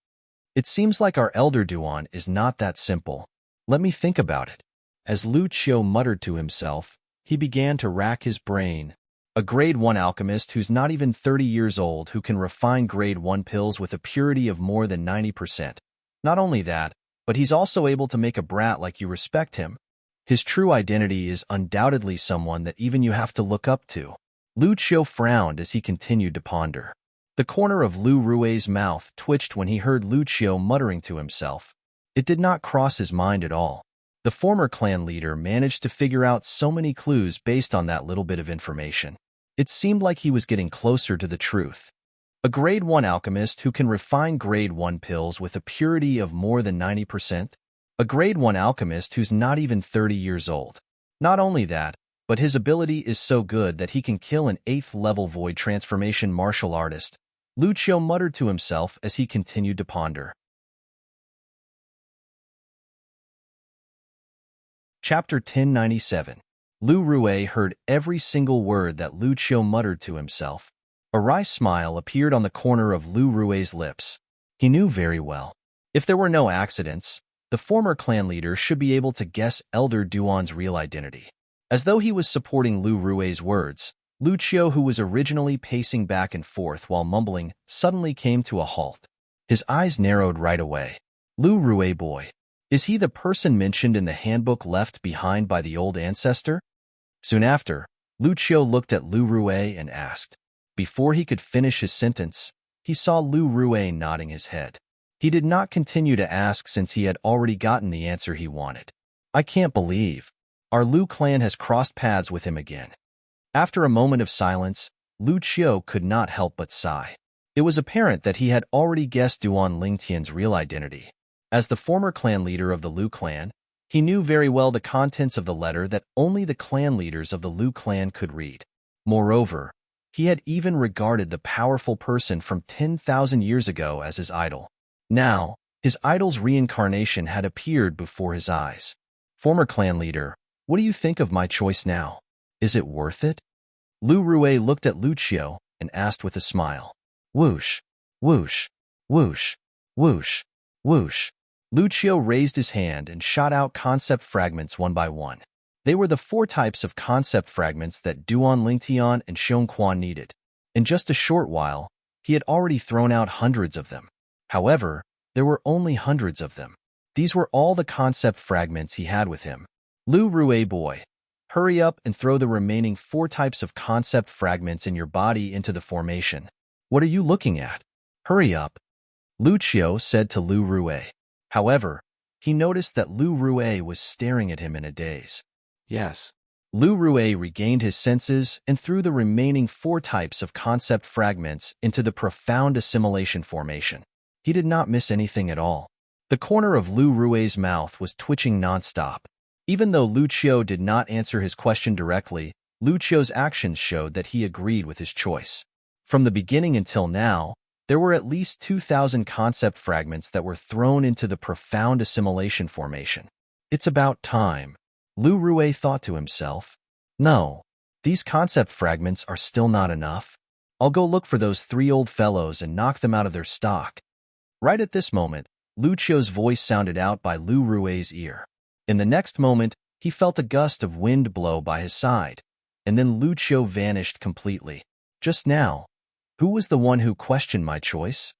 A: It seems like our Elder Duan is not that simple. Let me think about it. As Lu Qiu muttered to himself, he began to rack his brain. A grade 1 alchemist who's not even 30 years old who can refine grade 1 pills with a purity of more than 90%. Not only that, but he's also able to make a brat like you respect him. His true identity is undoubtedly someone that even you have to look up to. Lu Qiu frowned as he continued to ponder. The corner of Lu Rue's mouth twitched when he heard Lu Qiu muttering to himself. It did not cross his mind at all. The former clan leader managed to figure out so many clues based on that little bit of information. It seemed like he was getting closer to the truth. A grade 1 alchemist who can refine grade 1 pills with a purity of more than 90%? A grade 1 alchemist who's not even 30 years old. Not only that, but his ability is so good that he can kill an 8th level void transformation martial artist, Lu Qiu muttered to himself as he continued to ponder. Chapter 1097. Lu Rui heard every single word that Lu Qiu muttered to himself. A wry smile appeared on the corner of Lu Rui's lips. He knew very well. If there were no accidents, the former clan leader should be able to guess Elder Duan's real identity. As though he was supporting Lu Rui's words, Lu Qiu, who was originally pacing back and forth while mumbling, suddenly came to a halt. His eyes narrowed right away. Lu Rui boy. Is he the person mentioned in the handbook left behind by the old ancestor? Soon after, Lu Qiu looked at Lu Rui and asked. Before he could finish his sentence, he saw Lu Rui nodding his head. He did not continue to ask since he had already gotten the answer he wanted. I can't believe. Our Lu clan has crossed paths with him again. After a moment of silence, Lu Qiu could not help but sigh. It was apparent that he had already guessed Duan Lingtian's real identity. As the former clan leader of the Lu clan, he knew very well the contents of the letter that only the clan leaders of the Lu clan could read. Moreover, he had even regarded the powerful person from 10,000 years ago as his idol. Now, his idol's reincarnation had appeared before his eyes. Former clan leader, what do you think of my choice now? Is it worth it? Lu Rui looked at Lu Qiu and asked with a smile. Whoosh, whoosh, whoosh, whoosh, whoosh. Lu Qiu raised his hand and shot out concept fragments one by one. They were the 4 types of concept fragments that Duan Lingtian and Xiong Quan needed. In just a short while, he had already thrown out hundreds of them. However, there were only hundreds of them. These were all the concept fragments he had with him. Lu Rui boy, hurry up and throw the remaining 4 types of concept fragments in your body into the formation. What are you looking at? Hurry up. Lu Qiu said to Lu Rui. However, he noticed that Lu Rui was staring at him in a daze.
B: Yes.
A: Lu Rui regained his senses and threw the remaining 4 types of concept fragments into the profound assimilation formation. He did not miss anything at all. The corner of Lu Rui's mouth was twitching nonstop. Even though Lu Qiu did not answer his question directly, Lu Qiu's actions showed that he agreed with his choice. From the beginning until now, there were at least 2,000 concept fragments that were thrown into the profound assimilation formation. It's about time. Lu Rui thought to himself. No, these concept fragments are still not enough. I'll go look for those 3 old fellows and knock them out of their stock. Right at this moment, Lu Qiu's voice sounded out by Lu Rui's ear. In the next moment, he felt a gust of wind blow by his side, and then Lu Qiu vanished completely. Just now, who was the one who questioned my choice?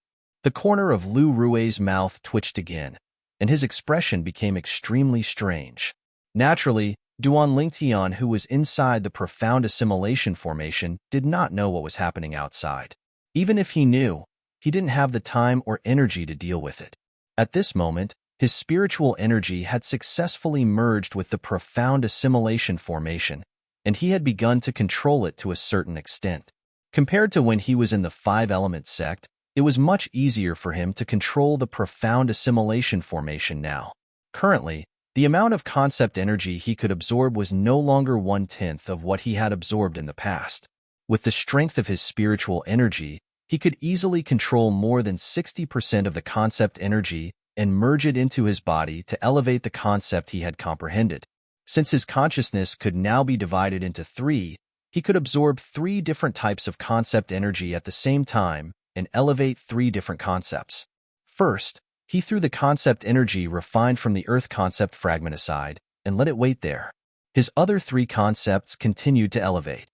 A: The corner of Lu Rui's mouth twitched again, and his expression became extremely strange. Naturally, Duan Lingtian, who was inside the profound assimilation formation, did not know what was happening outside. Even if he knew, he didn't have the time or energy to deal with it. At this moment, his spiritual energy had successfully merged with the profound assimilation formation, and he had begun to control it to a certain extent. Compared to when he was in the 5-element sect, it was much easier for him to control the profound assimilation formation now. Currently, the amount of concept energy he could absorb was no longer 1/10 of what he had absorbed in the past. With the strength of his spiritual energy, he could easily control more than 60% of the concept energy and merge it into his body to elevate the concept he had comprehended. Since his consciousness could now be divided into 3, he could absorb 3 different types of concept energy at the same time and elevate 3 different concepts. First, he threw the concept energy refined from the Earth concept fragment aside and let it wait there. His other 3 concepts continued to elevate.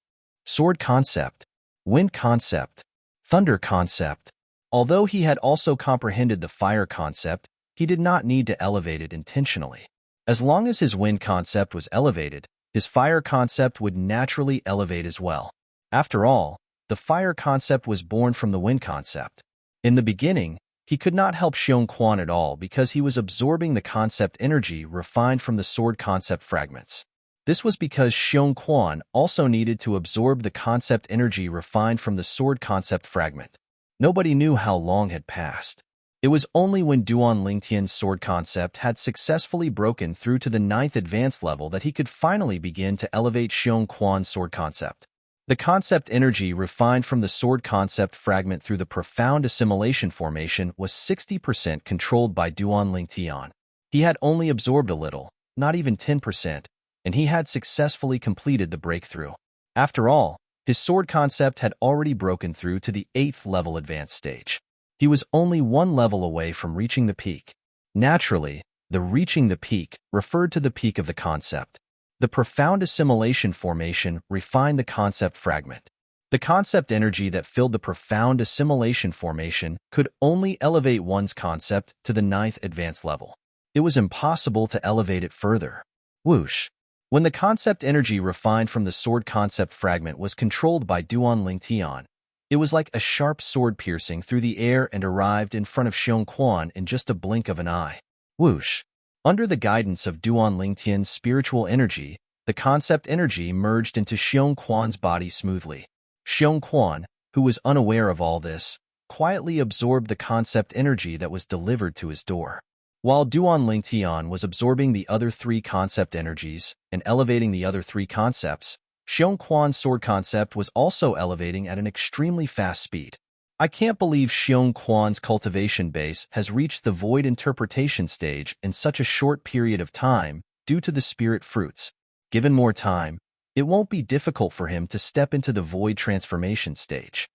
A: Sword concept, wind concept, thunder concept. Although he had also comprehended the fire concept, he did not need to elevate it intentionally. As long as his wind concept was elevated, his fire concept would naturally elevate as well. After all, the fire concept was born from the wind concept. In the beginning, he could not help Xiong Quan at all because he was absorbing the concept energy refined from the sword concept fragments. This was because Xiong Quan also needed to absorb the concept energy refined from the sword concept fragment. Nobody knew how long had passed. It was only when Duan Lingtian's sword concept had successfully broken through to the 9th advanced level that he could finally begin to elevate Xiong Quan's sword concept. The concept energy refined from the sword concept fragment through the profound assimilation formation was 60% controlled by Duan Lingtian. He had only absorbed a little, not even 10%, and he had successfully completed the breakthrough. After all, his sword concept had already broken through to the 8th level advanced stage. He was only one level away from reaching the peak. Naturally, the reaching the peak referred to the peak of the concept. The profound assimilation formation refined the concept fragment. The concept energy that filled the profound assimilation formation could only elevate one's concept to the 9th advanced level. It was impossible to elevate it further. Whoosh! When the concept energy refined from the sword concept fragment was controlled by Duan Lingtian, it was like a sharp sword piercing through the air and arrived in front of Xiong Quan in just a blink of an eye. Whoosh! Under the guidance of Duan Lingtian's spiritual energy, the concept energy merged into Xiong Quan's body smoothly. Xiong Quan, who was unaware of all this, quietly absorbed the concept energy that was delivered to his door. While Duan Lingtian was absorbing the other 3 concept energies and elevating the other 3 concepts, Xiong Quan's sword concept was also elevating at an extremely fast speed. I can't believe Xiong Quan's cultivation base has reached the void interpretation stage in such a short period of time due to the spirit fruits. Given more time, it won't be difficult for him to step into the void transformation stage.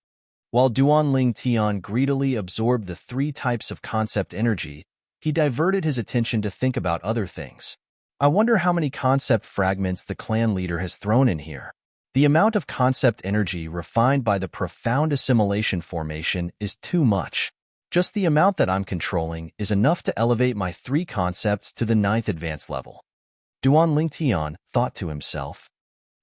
A: While Duan Lingtian greedily absorbed the 3 types of concept energy, he diverted his attention to think about other things. I wonder how many concept fragments the clan leader has thrown in here. The amount of concept energy refined by the profound assimilation formation is too much. Just the amount that I'm controlling is enough to elevate my 3 concepts to the 9th advanced level. Duan Lingtian thought to himself.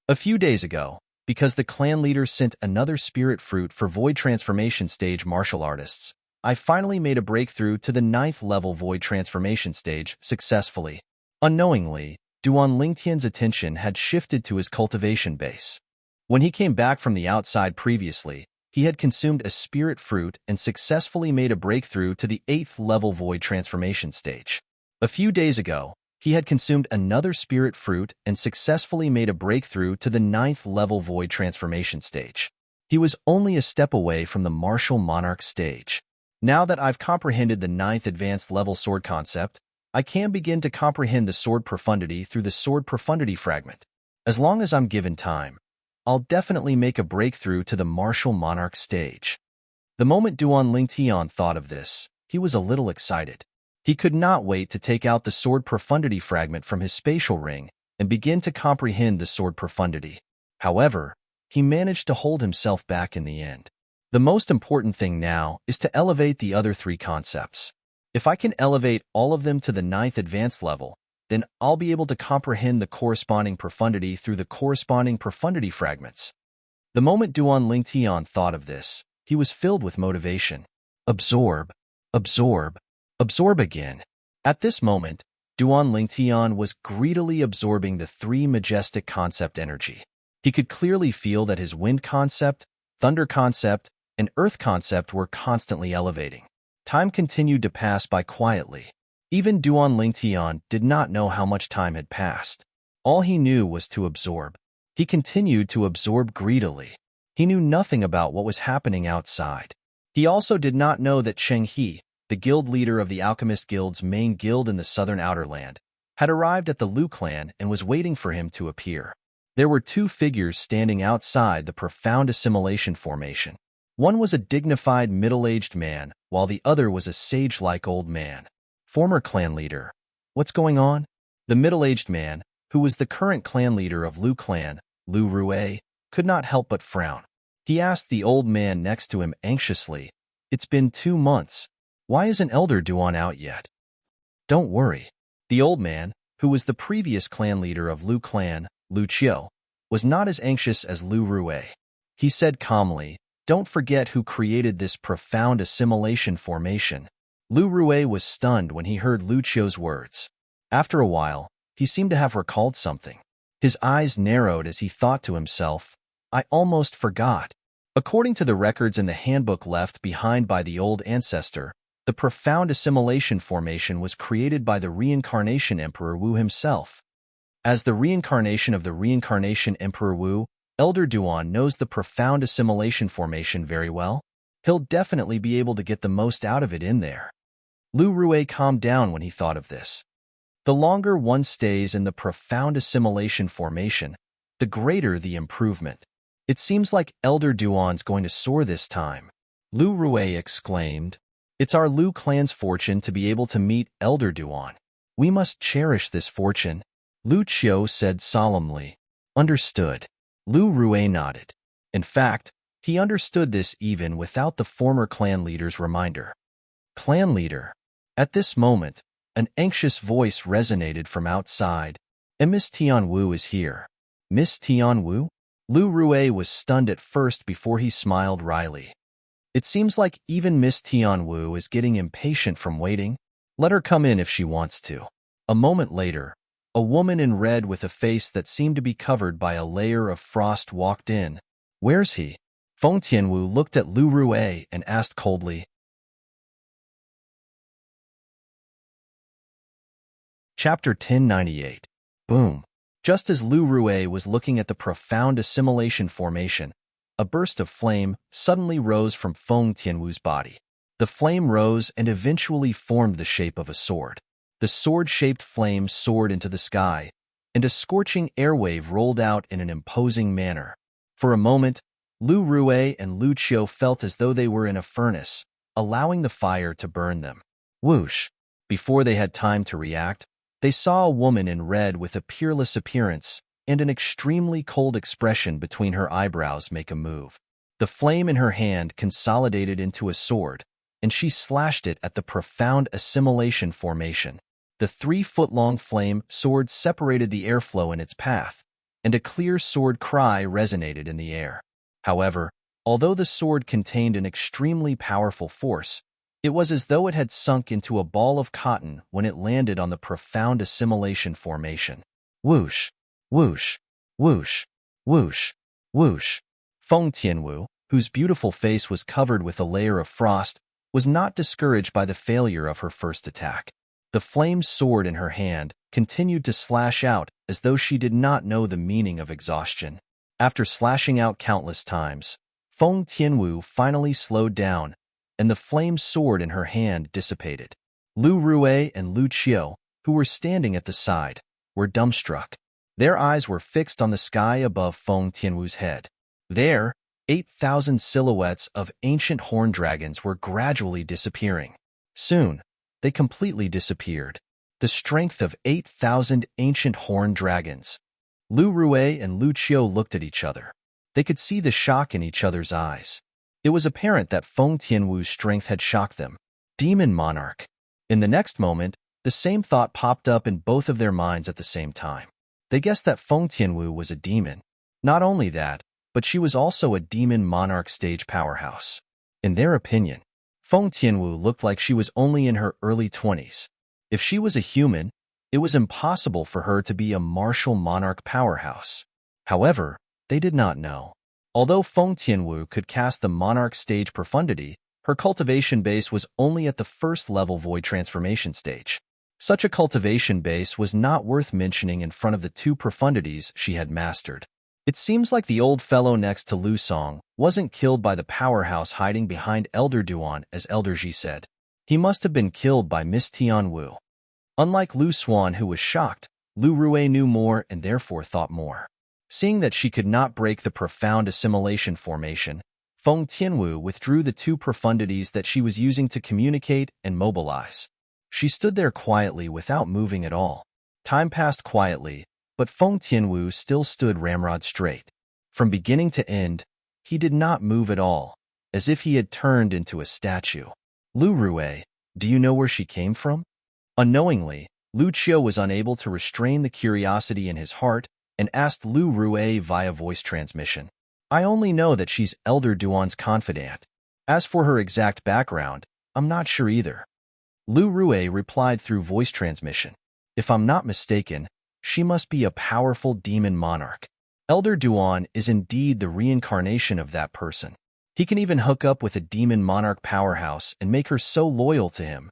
A: A few days ago, because the clan leader sent another spirit fruit for void transformation stage martial artists, I finally made a breakthrough to the 9th level void transformation stage successfully. Unknowingly, Duan Lingtian's attention had shifted to his cultivation base. When he came back from the outside previously, he had consumed a spirit fruit and successfully made a breakthrough to the 8th level void transformation stage. A few days ago, he had consumed another spirit fruit and successfully made a breakthrough to the 9th level void transformation stage. He was only a step away from the martial monarch stage. Now that I've comprehended the 9th advanced level sword concept, I can begin to comprehend the sword profundity through the sword profundity fragment. As long as I'm given time, I'll definitely make a breakthrough to the martial monarch stage. The moment Duan Lingtian thought of this, he was a little excited. He could not wait to take out the sword profundity fragment from his spatial ring and begin to comprehend the sword profundity. However, he managed to hold himself back in the end. The most important thing now is to elevate the other 3 concepts. If I can elevate all of them to the 9th advanced level, then I'll be able to comprehend the corresponding profundity through the corresponding profundity fragments. The moment Duan Lingtian thought of this, he was filled with motivation. Absorb, absorb, absorb again. At this moment, Duan Lingtian was greedily absorbing the 3 majestic concept energy. He could clearly feel that his wind concept, thunder concept, and earth concept were constantly elevating. Time continued to pass by quietly. Even Duan Lingtian did not know how much time had passed. All he knew was to absorb. He continued to absorb greedily. He knew nothing about what was happening outside. He also did not know that Cheng He, the guild leader of the Alchemist Guild's main guild in the southern outer land, had arrived at the Lu clan and was waiting for him to appear. There were 2 figures standing outside the profound assimilation formation. One was a dignified middle-aged man, while the other was a sage-like old man. Former clan leader. What's going on? The middle-aged man, who was the current clan leader of Lu clan, Lu Rue, could not help but frown. He asked the old man next to him anxiously, "It's been 2 months. Why isn't Elder Duan out yet?" "Don't worry." The old man, who was the previous clan leader of Lu clan, Lu Qiu, was not as anxious as Lu Rue. He said calmly, "Don't forget who created this profound assimilation formation." Lu Rue was stunned when he heard Lu Qiu's words. After a while, he seemed to have recalled something. His eyes narrowed as he thought to himself, "I almost forgot." According to the records in the handbook left behind by the old ancestor, the profound assimilation formation was created by the reincarnation Emperor Wu himself. As the reincarnation of the reincarnation Emperor Wu, Elder Duan knows the profound assimilation formation very well. He'll definitely be able to get the most out of it in there. Lu Rue calmed down when he thought of this. The longer one stays in the profound assimilation formation, the greater the improvement. It seems like Elder Duan's going to soar this time. Lu Rue exclaimed. It's our Lu clan's fortune to be able to meet Elder Duan. We must cherish this fortune, Lu Qiu said solemnly. Understood. Lu Rue nodded. In fact, he understood this even without the former clan leader's reminder. Clan leader. At this moment, an anxious voice resonated from outside. And Miss Tianwu is here. Miss Tianwu? Lu Rue was stunned at first before he smiled wryly. It seems like even Miss Tianwu is getting impatient from waiting. Let her come in if she wants to. A moment later, a woman in red with a face that seemed to be covered by a layer of frost walked in. Where's he? Feng Tianwu looked at Lu Rue and asked coldly. Chapter 1098. Boom. Just as Lu Rue was looking at the profound assimilation formation, a burst of flame suddenly rose from Feng Tianwu's body. The flame rose and eventually formed the shape of a sword. The sword-shaped flame soared into the sky, and a scorching airwave rolled out in an imposing manner. For a moment, Lu Rue and Lu Qiu felt as though they were in a furnace, allowing the fire to burn them. Whoosh! Before they had time to react, they saw a woman in red with a peerless appearance and an extremely cold expression between her eyebrows make a move. The flame in her hand consolidated into a sword, and she slashed it at the profound assimilation formation. The 3-foot-long flame sword separated the airflow in its path, and a clear sword cry resonated in the air. However, although the sword contained an extremely powerful force, it was as though it had sunk into a ball of cotton when it landed on the profound assimilation formation. Whoosh, whoosh, whoosh, whoosh, whoosh. Feng Tianwu, whose beautiful face was covered with a layer of frost, was not discouraged by the failure of her first attack. The flame sword in her hand continued to slash out as though she did not know the meaning of exhaustion. After slashing out countless times, Feng Tianwu finally slowed down, and the flame sword in her hand dissipated. Lu Rue and Lu Qiu, who were standing at the side, were dumbstruck. Their eyes were fixed on the sky above Feng Tianwu's head. There, 8,000 silhouettes of ancient horn dragons were gradually disappearing. Soon, they completely disappeared. The strength of 8,000 ancient horn dragons. Lu Rue and Lu Qiu looked at each other. They could see the shock in each other's eyes. It was apparent that Feng Tianwu's strength had shocked them. Demon Monarch. In the next moment, the same thought popped up in both of their minds at the same time. They guessed that Feng Tianwu was a demon. Not only that, but she was also a demon monarch stage powerhouse. In their opinion, Feng Tianwu looked like she was only in her early 20s. If she was a human, it was impossible for her to be a martial monarch powerhouse. However, they did not know. Although Feng Tianwu could cast the monarch stage profundity, her cultivation base was only at the first level void transformation stage. Such a cultivation base was not worth mentioning in front of the 2 profundities she had mastered. It seems like the old fellow next to Lu Song wasn't killed by the powerhouse hiding behind Elder Duan, as Elder Ji said. He must have been killed by Miss Tianwu. Unlike Lu Swan, who was shocked, Lu Rue knew more and therefore thought more. Seeing that she could not break the profound assimilation formation, Feng Tianwu withdrew the 2 profundities that she was using to communicate and mobilize. She stood there quietly without moving at all. Time passed quietly, but Feng Tianwu still stood ramrod straight. From beginning to end, he did not move at all, as if he had turned into a statue. Lu Rue, do you know where she came from? Unknowingly, Lu Qiu was unable to restrain the curiosity in his heart and asked Lu Rue via voice transmission. I only know that she's Elder Duan's confidant. As for her exact background, I'm not sure either. Lu Rue replied through voice transmission. If I'm not mistaken, she must be a powerful demon monarch. Elder Duan is indeed the reincarnation of that person. He can even hook up with a demon monarch powerhouse and make her so loyal to him.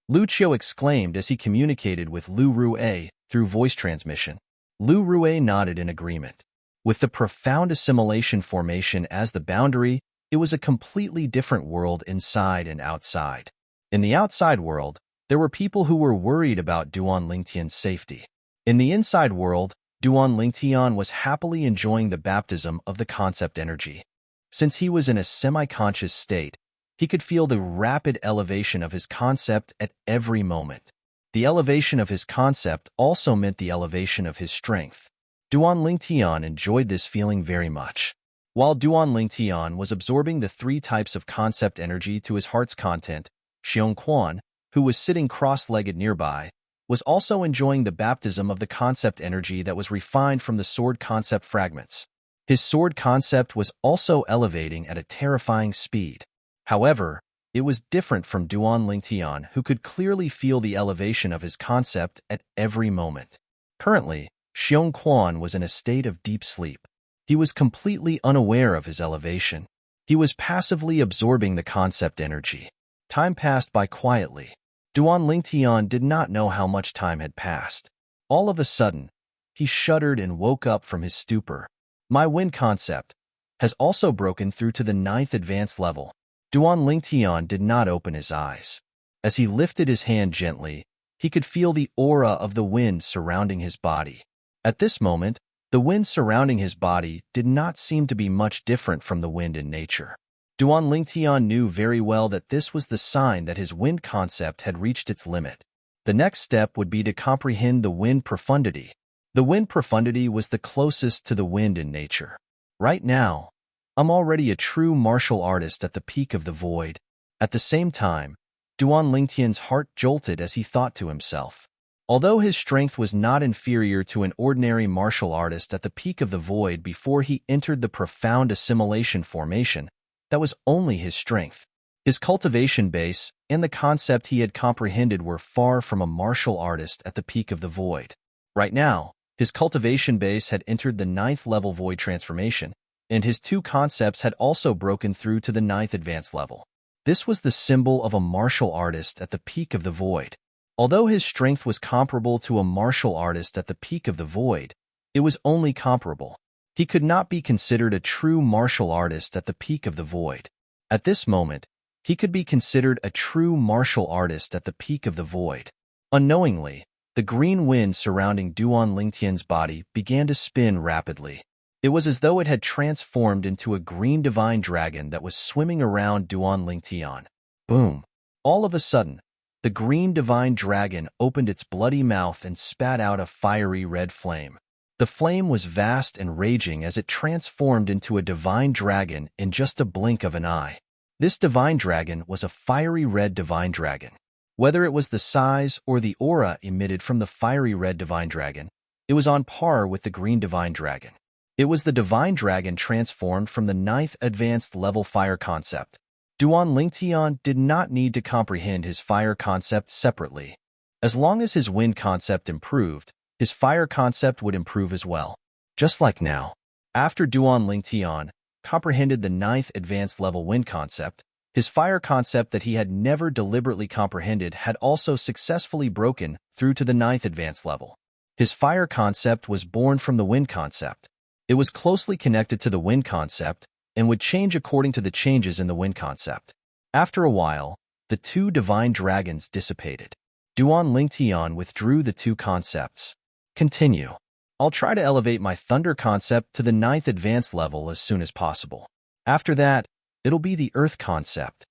A: Lu Qiu exclaimed as he communicated with Lu Rue through voice transmission. Lu Rue nodded in agreement. With the profound assimilation formation as the boundary, it was a completely different world inside and outside. In the outside world, there were people who were worried about Duan Lingtian's safety. In the inside world, Duan Lingtian was happily enjoying the baptism of the concept energy. Since he was in a semi-conscious state, he could feel the rapid elevation of his concept at every moment. The elevation of his concept also meant the elevation of his strength. Duan Lingtian enjoyed this feeling very much. While Duan Lingtian was absorbing the 3 types of concept energy to his heart's content, Xiong Quan, who was sitting cross-legged nearby, was also enjoying the baptism of the concept energy that was refined from the sword concept fragments. His sword concept was also elevating at a terrifying speed. However, it was different from Duan Lingtian, who could clearly feel the elevation of his concept at every moment. Currently, Xiong Quan was in a state of deep sleep. He was completely unaware of his elevation. He was passively absorbing the concept energy. Time passed by quietly. Duan Lingtian did not know how much time had passed. All of a sudden, he shuddered and woke up from his stupor. My wind concept has also broken through to the 9th advanced level. Duan Lingtian did not open his eyes. As he lifted his hand gently, he could feel the aura of the wind surrounding his body. At this moment, the wind surrounding his body did not seem to be much different from the wind in nature. Duan Lingtian knew very well that this was the sign that his wind concept had reached its limit. The next step would be to comprehend the wind profundity. The wind profundity was the closest to the wind in nature. Right now, I'm already a true martial artist at the peak of the void. At the same time, Duan Lingtian's heart jolted as he thought to himself. Although his strength was not inferior to an ordinary martial artist at the peak of the void before he entered the profound assimilation formation, that was only his strength. His cultivation base and the concept he had comprehended were far from a martial artist at the peak of the void. Right now, his cultivation base had entered the 9th level void transformation, and his 2 concepts had also broken through to the 9th advanced level. This was the symbol of a martial artist at the peak of the void. Although his strength was comparable to a martial artist at the peak of the void, it was only comparable. He could not be considered a true martial artist at the peak of the void. At this moment, he could be considered a true martial artist at the peak of the void. Unknowingly, the green wind surrounding Duan Lingtian's body began to spin rapidly. It was as though it had transformed into a green divine dragon that was swimming around Duan Lingtian. Boom! All of a sudden, the green divine dragon opened its bloody mouth and spat out a fiery red flame. The flame was vast and raging as it transformed into a divine dragon in just a blink of an eye. This divine dragon was a fiery red divine dragon. Whether it was the size or the aura emitted from the fiery red divine dragon, it was on par with the green divine dragon. It was the divine dragon transformed from the 9th advanced level fire concept. Duan Lingtian did not need to comprehend his fire concept separately. As long as his wind concept improved, his fire concept would improve as well. Just like now. After Duan Lingtian comprehended the 9th advanced level wind concept, his fire concept that he had never deliberately comprehended had also successfully broken through to the 9th advanced level. His fire concept was born from the wind concept. It was closely connected to the wind concept and would change according to the changes in the wind concept. After a while, the 2 divine dragons dissipated. Duan Lingtian withdrew the 2 concepts. Continue. I'll try to elevate my thunder concept to the 9th advanced level as soon as possible. After that, it'll be the earth concept.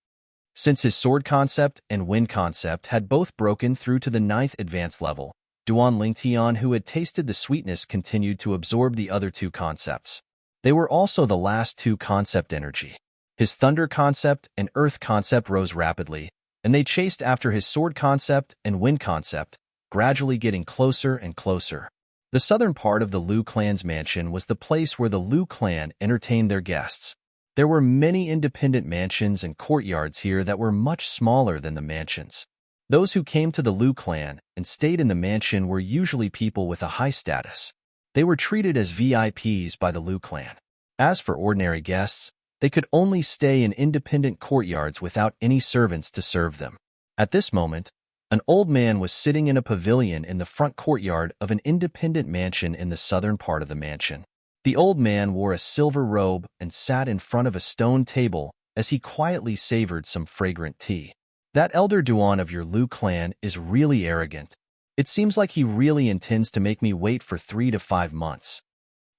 A: Since his sword concept and wind concept had both broken through to the 9th advanced level, Duan Lingtian, who had tasted the sweetness, continued to absorb the other 2 concepts. They were also the last 2 concept energy. His thunder concept and earth concept rose rapidly, and they chased after his sword concept and wind concept, gradually getting closer and closer. The southern part of the Liu clan's mansion was the place where the Liu clan entertained their guests. There were many independent mansions and courtyards here that were much smaller than the mansions. Those who came to the Liu clan and stayed in the mansion were usually people with a high status. They were treated as VIPs by the Liu clan. As for ordinary guests, they could only stay in independent courtyards without any servants to serve them. At this moment, an old man was sitting in a pavilion in the front courtyard of an independent mansion in the southern part of the mansion. The old man wore a silver robe and sat in front of a stone table as he quietly savored some fragrant tea. That elder Duan of your Lu clan is really arrogant. It seems like he really intends to make me wait for 3 to 5 months.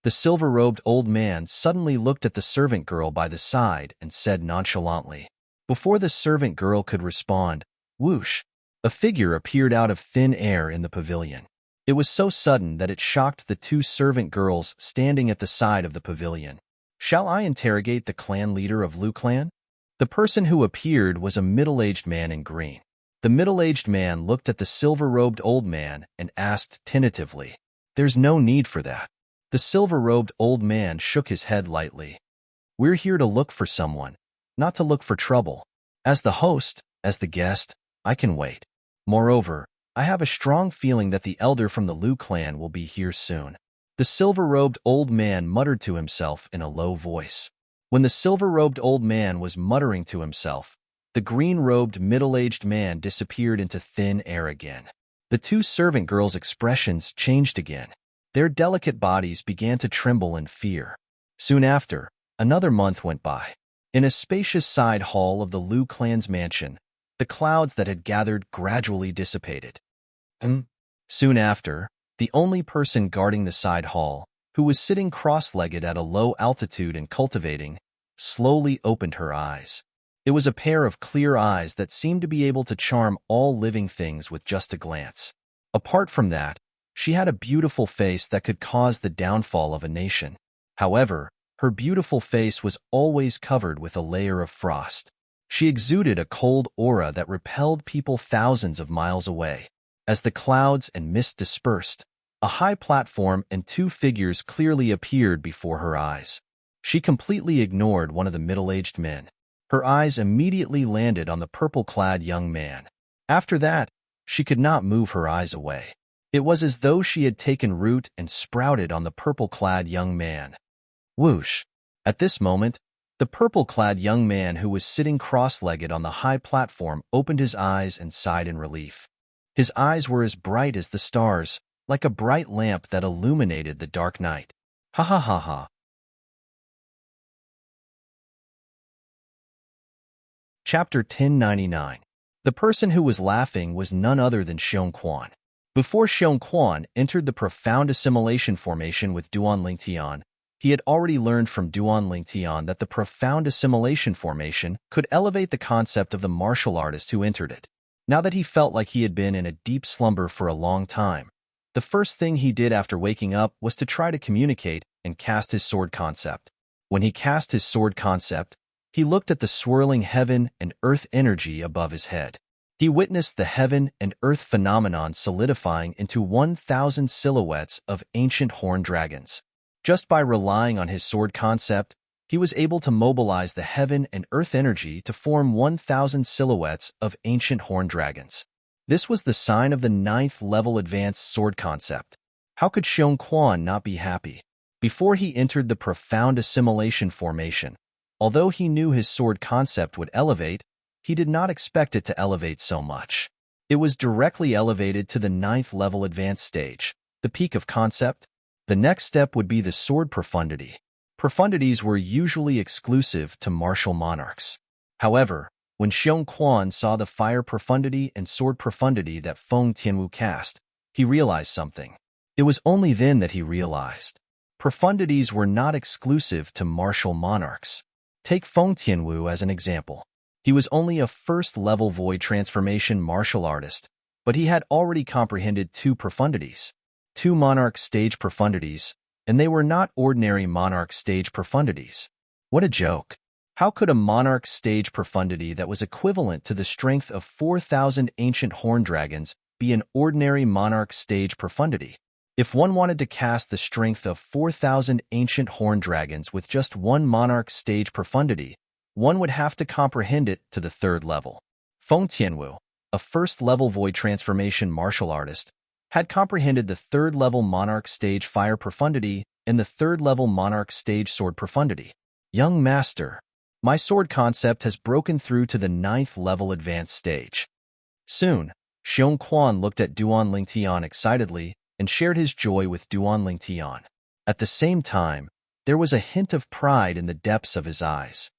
A: The silver-robed old man suddenly looked at the servant girl by the side and said nonchalantly. Before the servant girl could respond, whoosh, a figure appeared out of thin air in the pavilion. It was so sudden that it shocked the 2 servant girls standing at the side of the pavilion. Shall I interrogate the clan leader of Lu clan? The person who appeared was a middle-aged man in green. The middle-aged man looked at the silver-robed old man and asked tentatively, "There's no need for that." The silver-robed old man shook his head lightly. "We're here to look for someone, not to look for trouble. As the host, as the guest, I can wait. Moreover, I have a strong feeling that the elder from the Lu clan will be here soon." The silver-robed old man muttered to himself in a low voice. When the silver-robed old man was muttering to himself, the green-robed middle-aged man disappeared into thin air again. The 2 servant girls' expressions changed again. Their delicate bodies began to tremble in fear. Soon after, another month went by. In a spacious side hall of the Lu clan's mansion, the clouds that had gathered gradually dissipated. Soon after, the only person guarding the side hall, who was sitting cross-legged at a low altitude and cultivating, slowly opened her eyes. It was a pair of clear eyes that seemed to be able to charm all living things with just a glance. Apart from that, she had a beautiful face that could cause the downfall of a nation. However, her beautiful face was always covered with a layer of frost. She exuded a cold aura that repelled people thousands of miles away. As the clouds and mist dispersed, a high platform and 2 figures clearly appeared before her eyes. She completely ignored one of the middle-aged men. Her eyes immediately landed on the purple-clad young man. After that, she could not move her eyes away. It was as though she had taken root and sprouted on the purple-clad young man. Whoosh! At this moment, the purple-clad young man who was sitting cross-legged on the high platform opened his eyes and sighed in relief. His eyes were as bright as the stars, like a bright lamp that illuminated the dark night. Ha ha ha ha. Chapter 1099. The person who was laughing was none other than Xiong Quan. Before Xiong Quan entered the profound assimilation formation with Duan Lingtian, he had already learned from Duan Lingtian that the profound assimilation formation could elevate the concept of the martial artist who entered it. Now that he felt like he had been in a deep slumber for a long time, the first thing he did after waking up was to try to communicate and cast his sword concept. When he cast his sword concept, he looked at the swirling heaven and earth energy above his head. He witnessed the heaven and earth phenomenon solidifying into 1,000 silhouettes of ancient horned dragons. Just by relying on his sword concept, he was able to mobilize the heaven and earth energy to form 1,000 silhouettes of ancient horned dragons. This was the sign of the 9th level advanced sword concept. How could Xiong Quan not be happy? Before he entered the profound assimilation formation, although he knew his sword concept would elevate, he did not expect it to elevate so much. It was directly elevated to the 9th level advanced stage, the peak of concept. The next step would be the sword profundity. Profundities were usually exclusive to martial monarchs. However, when Xiong Quan saw the fire profundity and sword profundity that Feng Tianwu cast, he realized something. It was only then that he realized. Profundities were not exclusive to martial monarchs. Take Feng Tianwu as an example. He was only a first-level void transformation martial artist, but he had already comprehended 2 profundities. 2 monarch stage profundities, and they were not ordinary monarch stage profundities. What a joke! How could a monarch stage profundity that was equivalent to the strength of 4,000 ancient horned dragons be an ordinary monarch stage profundity? If one wanted to cast the strength of 4,000 ancient horned dragons with just 1 monarch stage profundity, one would have to comprehend it to the 3rd level. Feng Tianwu, a first-level void transformation martial artist, had comprehended the 3rd level monarch stage fire profundity and the 3rd level monarch stage sword profundity. Young master, my sword concept has broken through to the 9th level advanced stage. Soon, Xiong Quan looked at Duan Lingtian excitedly and shared his joy with Duan Lingtian. At the same time, there was a hint of pride in the depths of his eyes.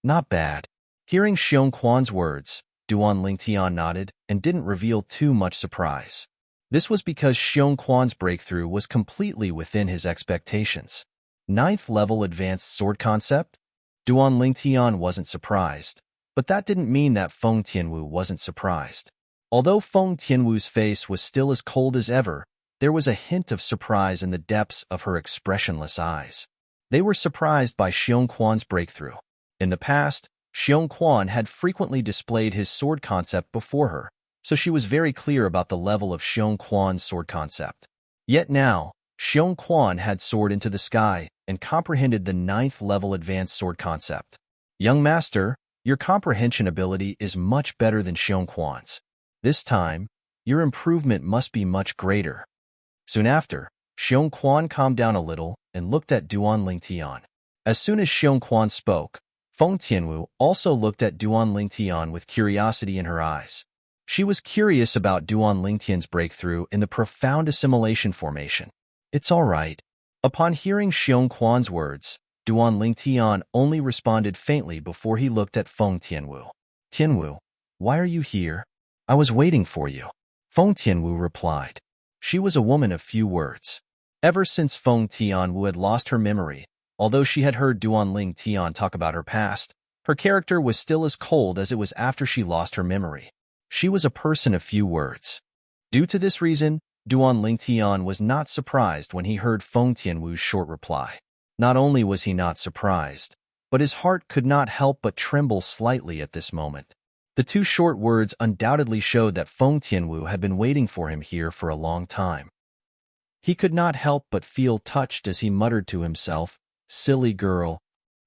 A: Not bad. Hearing Xiong Quan's words, Duan Lingtian nodded and didn't reveal too much surprise. This was because Xiong Quan's breakthrough was completely within his expectations. Ninth level advanced sword concept? Duan Lingtian wasn't surprised, but that didn't mean that Feng Tianwu wasn't surprised. Although Feng Tianwu's face was still as cold as ever, there was a hint of surprise in the depths of her expressionless eyes. They were surprised by Xiong Quan's breakthrough. In the past, Xiong Quan had frequently displayed his sword concept before her, so she was very clear about the level of Xiong Quan's sword concept. Yet now, Xiong Quan had soared into the sky and comprehended the 9th level advanced sword concept. Young master, your comprehension ability is much better than Xiong Quan's. This time, your improvement must be much greater. Soon after, Xiong Quan calmed down a little and looked at Duan Lingtian. As soon as Xiong Quan spoke, Feng Tianwu also looked at Duan Lingtian with curiosity in her eyes. She was curious about Duan Lingtian's breakthrough in the profound assimilation formation. It's all right. Upon hearing Xiong Quan's words, Duan Lingtian only responded faintly before he looked at Feng Tianwu. Tianwu, why are you here? I was waiting for you. Feng Tianwu replied. She was a woman of few words. Ever since Feng Tianwu had lost her memory, although she had heard Duan Lingtian talk about her past, her character was still as cold as it was after she lost her memory. She was a person of few words. Due to this reason, Duan Lingtian was not surprised when he heard Feng Tianwu's short reply. Not only was he not surprised, but his heart could not help but tremble slightly at this moment. The two short words undoubtedly showed that Feng Tianwu had been waiting for him here for a long time. He could not help but feel touched as he muttered to himself, "Silly girl.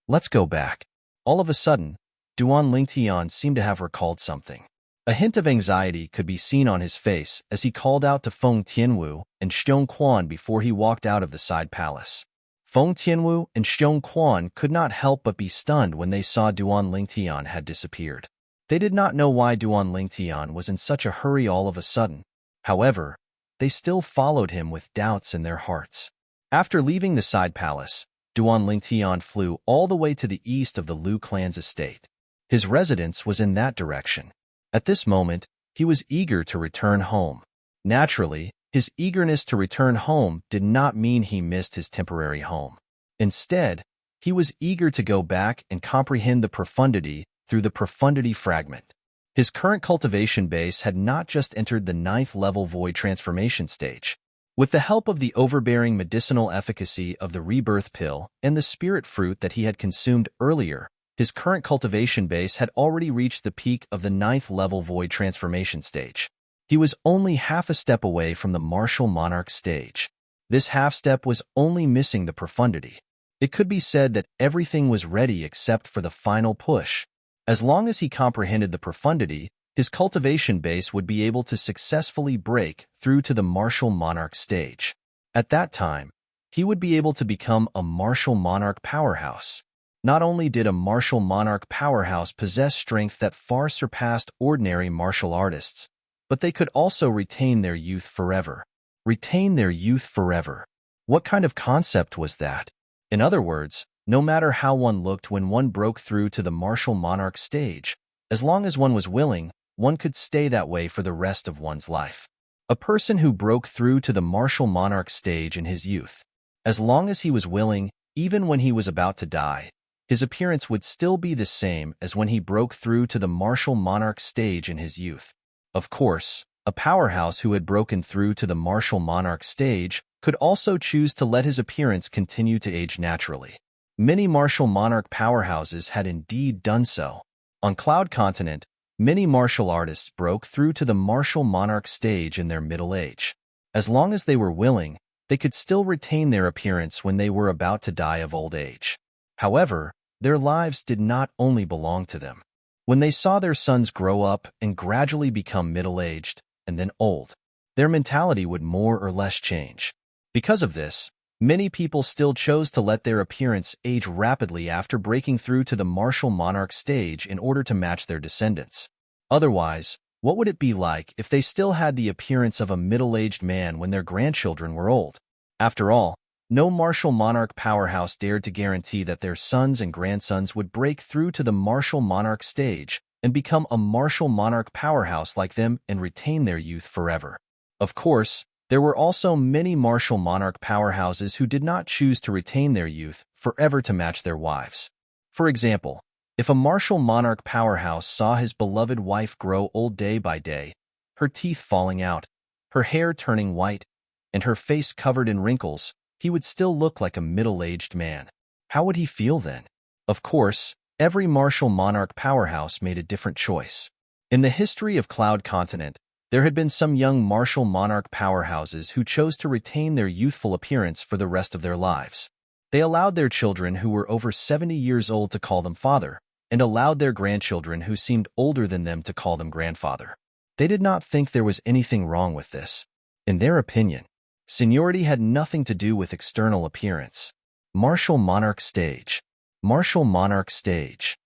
A: Let's go back." All of a sudden, Duan Lingtian seemed to have recalled something. A hint of anxiety could be seen on his face as he called out to Feng Tianwu and Xiong Quan before he walked out of the side palace. Feng Tianwu and Xiong Quan could not help but be stunned when they saw Duan Lingtian had disappeared. They did not know why Duan Lingtian was in such a hurry all of a sudden. However, they still followed him with doubts in their hearts. After leaving the side palace, Duan Lingtian flew all the way to the east of the Liu clan's estate. His residence was in that direction. At this moment, he was eager to return home. Naturally, his eagerness to return home did not mean he missed his temporary home. Instead, he was eager to go back and comprehend the profundity through the profundity fragment. His current cultivation base had not just entered the 9th level void transformation stage. With the help of the overbearing medicinal efficacy of the rebirth pill and the spirit fruit that he had consumed earlier, his current cultivation base had already reached the peak of the 9th level void transformation stage. He was only half a step away from the martial monarch stage. This half step was only missing the profundity. It could be said that everything was ready except for the final push. As long as he comprehended the profundity, his cultivation base would be able to successfully break through to the martial monarch stage. At that time, he would be able to become a martial monarch powerhouse. Not only did a martial monarch powerhouse possess strength that far surpassed ordinary martial artists, but they could also retain their youth forever. Retain their youth forever. What kind of concept was that? In other words, no matter how one looked when one broke through to the martial monarch stage, as long as one was willing, one could stay that way for the rest of one's life. A person who broke through to the martial monarch stage in his youth, as long as he was willing, even when he was about to die, his appearance would still be the same as when he broke through to the martial monarch stage in his youth. Of course, a powerhouse who had broken through to the martial monarch stage could also choose to let his appearance continue to age naturally. Many martial monarch powerhouses had indeed done so. On Cloud Continent, many martial artists broke through to the martial monarch stage in their middle age. As long as they were willing, they could still retain their appearance when they were about to die of old age. However, their lives did not only belong to them. When they saw their sons grow up and gradually become middle-aged and then old, their mentality would more or less change. Because of this, many people still chose to let their appearance age rapidly after breaking through to the martial monarch stage in order to match their descendants. Otherwise, what would it be like if they still had the appearance of a middle-aged man when their grandchildren were old? After all, No martial monarch powerhouse dared to guarantee that their sons and grandsons would break through to the martial monarch stage and become a martial monarch powerhouse like them and retain their youth forever. Of course, there were also many martial monarch powerhouses who did not choose to retain their youth forever to match their wives. For example, if a martial monarch powerhouse saw his beloved wife grow old day by day, her teeth falling out, her hair turning white, and her face covered in wrinkles, he would still look like a middle-aged man. How would he feel then? Of course, every martial monarch powerhouse made a different choice. In the history of Cloud Continent, there had been some young martial monarch powerhouses who chose to retain their youthful appearance for the rest of their lives. They allowed their children who were over 70 years old to call them father, and allowed their grandchildren who seemed older than them to call them grandfather. They did not think there was anything wrong with this. In their opinion, seniority had nothing to do with external appearance. Martial monarch stage. Martial monarch stage.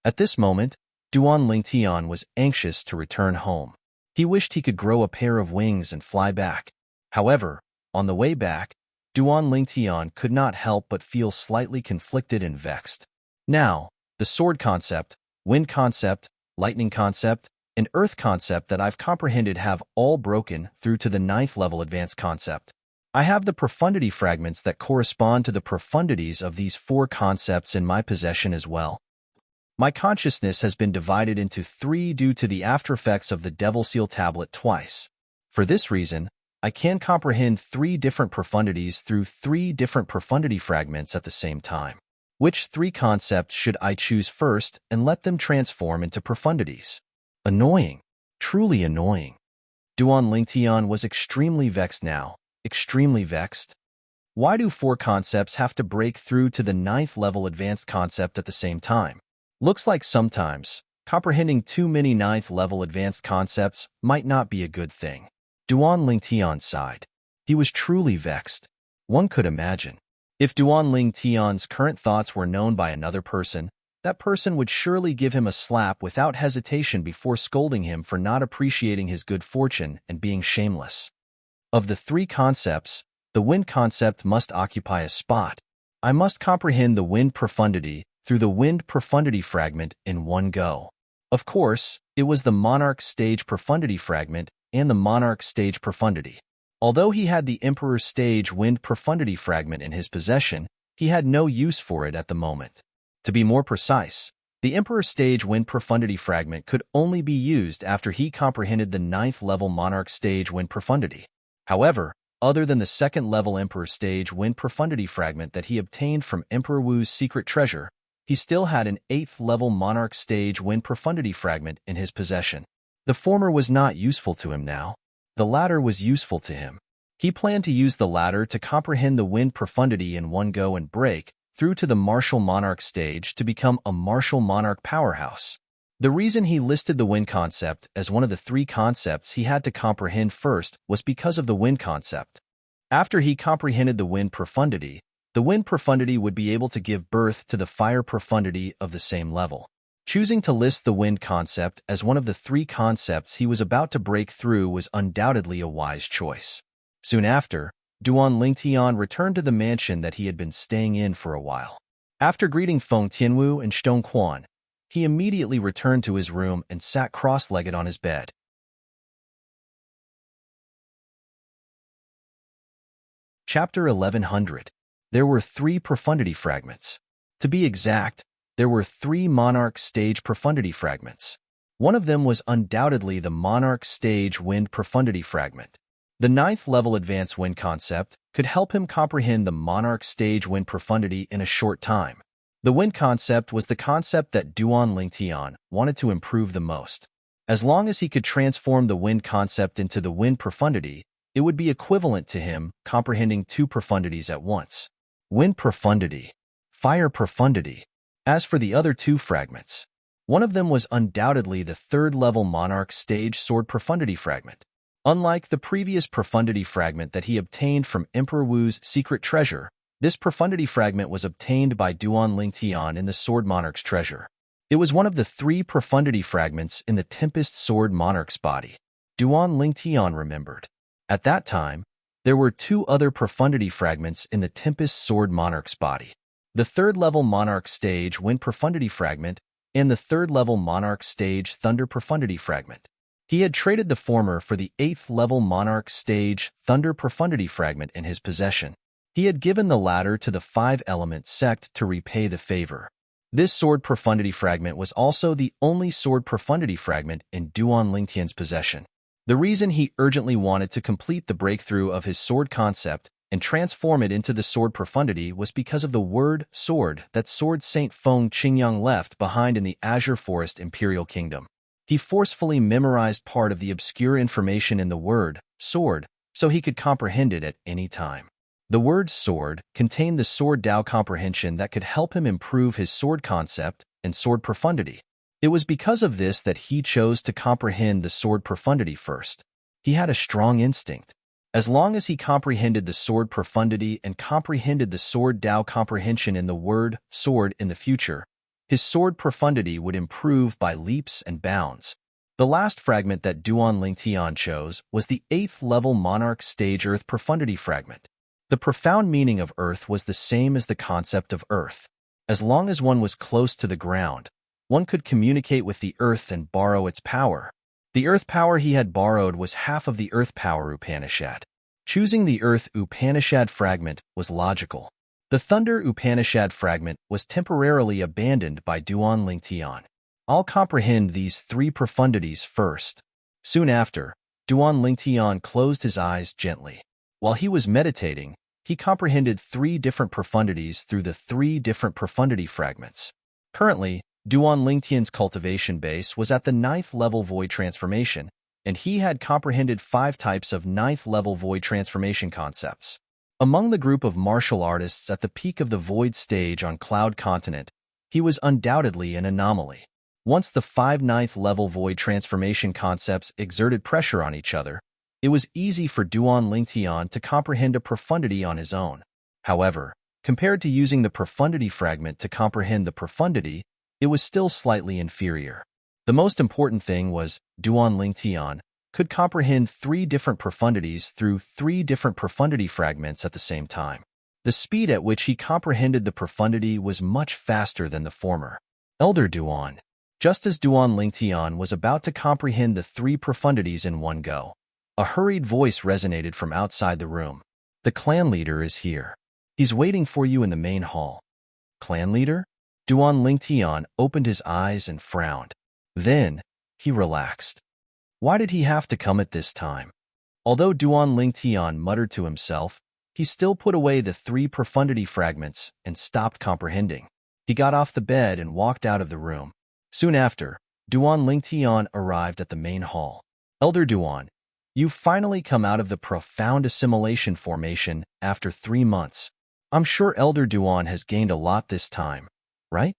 A: At this moment, Duan Lingtian was anxious to return home. He wished he could grow a pair of wings and fly back. However, on the way back, Duan Lingtian could not help but feel slightly conflicted and vexed. Now, the sword concept, wind concept, lightning concept, and earth concept that I've comprehended have all broken through to the 9th level advanced concept. I have the profundity fragments that correspond to the profundities of these 4 concepts in my possession as well. My consciousness has been divided into 3 due to the aftereffects of the Devil Seal tablet twice. For this reason, I can comprehend 3 different profundities through 3 different profundity fragments at the same time. Which 3 concepts should I choose first and let them transform into profundities? Annoying. Truly annoying. Duan Lingtian was extremely vexed now. Extremely vexed. Why do 4 concepts have to break through to the 9th level advanced concept at the same time? Looks like sometimes, comprehending too many 9th level advanced concepts might not be a good thing. Duan Lingtian sighed. He was truly vexed. One could imagine. If Duan Lingtian's current thoughts were known by another person, that person would surely give him a slap without hesitation before scolding him for not appreciating his good fortune and being shameless. Of the 3 concepts, the wind concept must occupy a spot. I must comprehend the wind profundity through the wind profundity fragment in one go. Of course, it was the monarch stage profundity fragment and the monarch stage profundity. Although he had the emperor stage wind profundity fragment in his possession, he had no use for it at the moment. To be more precise, the emperor stage wind profundity fragment could only be used after he comprehended the 9th level monarch stage wind profundity. However, other than the 2nd level emperor stage wind profundity fragment that he obtained from Emperor Wu's secret treasure, he still had an 8th level monarch stage wind profundity fragment in his possession. The former was not useful to him now. The latter was useful to him. He planned to use the latter to comprehend the wind profundity in one go and break through to the martial monarch stage to become a martial monarch powerhouse. The reason he listed the wind concept as one of the 3 concepts he had to comprehend first was because of the wind concept. After he comprehended the wind profundity would be able to give birth to the fire profundity of the same level. Choosing to list the wind concept as one of the 3 concepts he was about to break through was undoubtedly a wise choice. Soon after, Duan Lingtian returned to the mansion that he had been staying in for a while. After greeting Feng Tianwu and Stone Quan, he immediately returned to his room and sat cross-legged on his bed. Chapter 1100. There were 3 profundity fragments. To be exact, there were 3 monarch stage profundity fragments. One of them was undoubtedly the monarch stage wind profundity fragment. The 9th level advanced wind concept could help him comprehend the monarch stage wind profundity in a short time. The wind concept was the concept that Duan Lingtian wanted to improve the most. As long as he could transform the wind concept into the wind profundity, it would be equivalent to him comprehending 2 profundities at once. Wind profundity, fire profundity. As for the other 2 fragments, one of them was undoubtedly the 3rd level monarch stage sword profundity fragment. Unlike the previous profundity fragment that he obtained from Emperor Wu's secret treasure, this profundity fragment was obtained by Duan Lingtian in the Sword Monarch's treasure. It was one of the 3 profundity fragments in the Tempest Sword Monarch's body. Duan Lingtian remembered. At that time, There were two other profundity fragments in the Tempest Sword Monarch's body. The third-level Monarch stage Wind Profundity Fragment and the third-level Monarch stage Thunder Profundity Fragment. He had traded the former for the 8th-level Monarch stage Thunder Profundity Fragment in his possession. He had given the latter to the Five-Element sect to repay the favor. This Sword Profundity Fragment was also the only Sword Profundity Fragment in Duan Lingtian's possession. The reason he urgently wanted to complete the breakthrough of his sword concept and transform it into the Sword Profundity was because of the word sword that Sword Saint Feng Qingyang left behind in the Azure Forest Imperial Kingdom. He forcefully memorized part of the obscure information in the word sword so he could comprehend it at any time. The word sword contained the sword Dao comprehension that could help him improve his sword concept and sword profundity. It was because of this that he chose to comprehend the sword profundity first. He had a strong instinct. As long as he comprehended the sword profundity and comprehended the sword Dao comprehension in the word sword in the future, his sword profundity would improve by leaps and bounds. The last fragment that Duan Lingtian chose was the 8th-level Monarch stage Earth Profundity Fragment. The profound meaning of Earth was the same as the concept of Earth. As long as one was close to the ground, one could communicate with the Earth and borrow its power. The Earth power he had borrowed was half of the Earth power Upanishad. Choosing the Earth Upanishad fragment was logical. The Thunder Upanishad fragment was temporarily abandoned by Duan Lingtian. I'll comprehend these three profundities first. Soon after, Duan Lingtian closed his eyes gently. While he was meditating, he comprehended three different profundities through the three different profundity fragments. Currently, Duan Lingtian's cultivation base was at the 9th-level void transformation, and he had comprehended 5 types of 9th-level void transformation concepts. Among the group of martial artists at the peak of the void stage on Cloud Continent, he was undoubtedly an anomaly. Once the 5 9th-level void transformation concepts exerted pressure on each other, it was easy for Duan Lingtian to comprehend a profundity on his own. However, compared to using the profundity fragment to comprehend the profundity, it was still slightly inferior. The most important thing was Duan Lingtian could comprehend 3 different profundities through 3 different profundity fragments at the same time. The speed at which he comprehended the profundity was much faster than the former. Elder Duan. Just as Duan Lingtian was about to comprehend the 3 profundities in one go, a hurried voice resonated from outside the room. The clan leader is here. He's waiting for you in the main hall. Clan leader? Duan Lingtian opened his eyes and frowned. Then, he relaxed. Why did he have to come at this time? Although Duan Lingtian muttered to himself, he still put away the 3 profundity fragments and stopped comprehending. He got off the bed and walked out of the room. Soon after, Duan Lingtian arrived at the main hall. Elder Duan, you've finally come out of the profound assimilation formation after 3 months. I'm sure Elder Duan has gained a lot this time, right?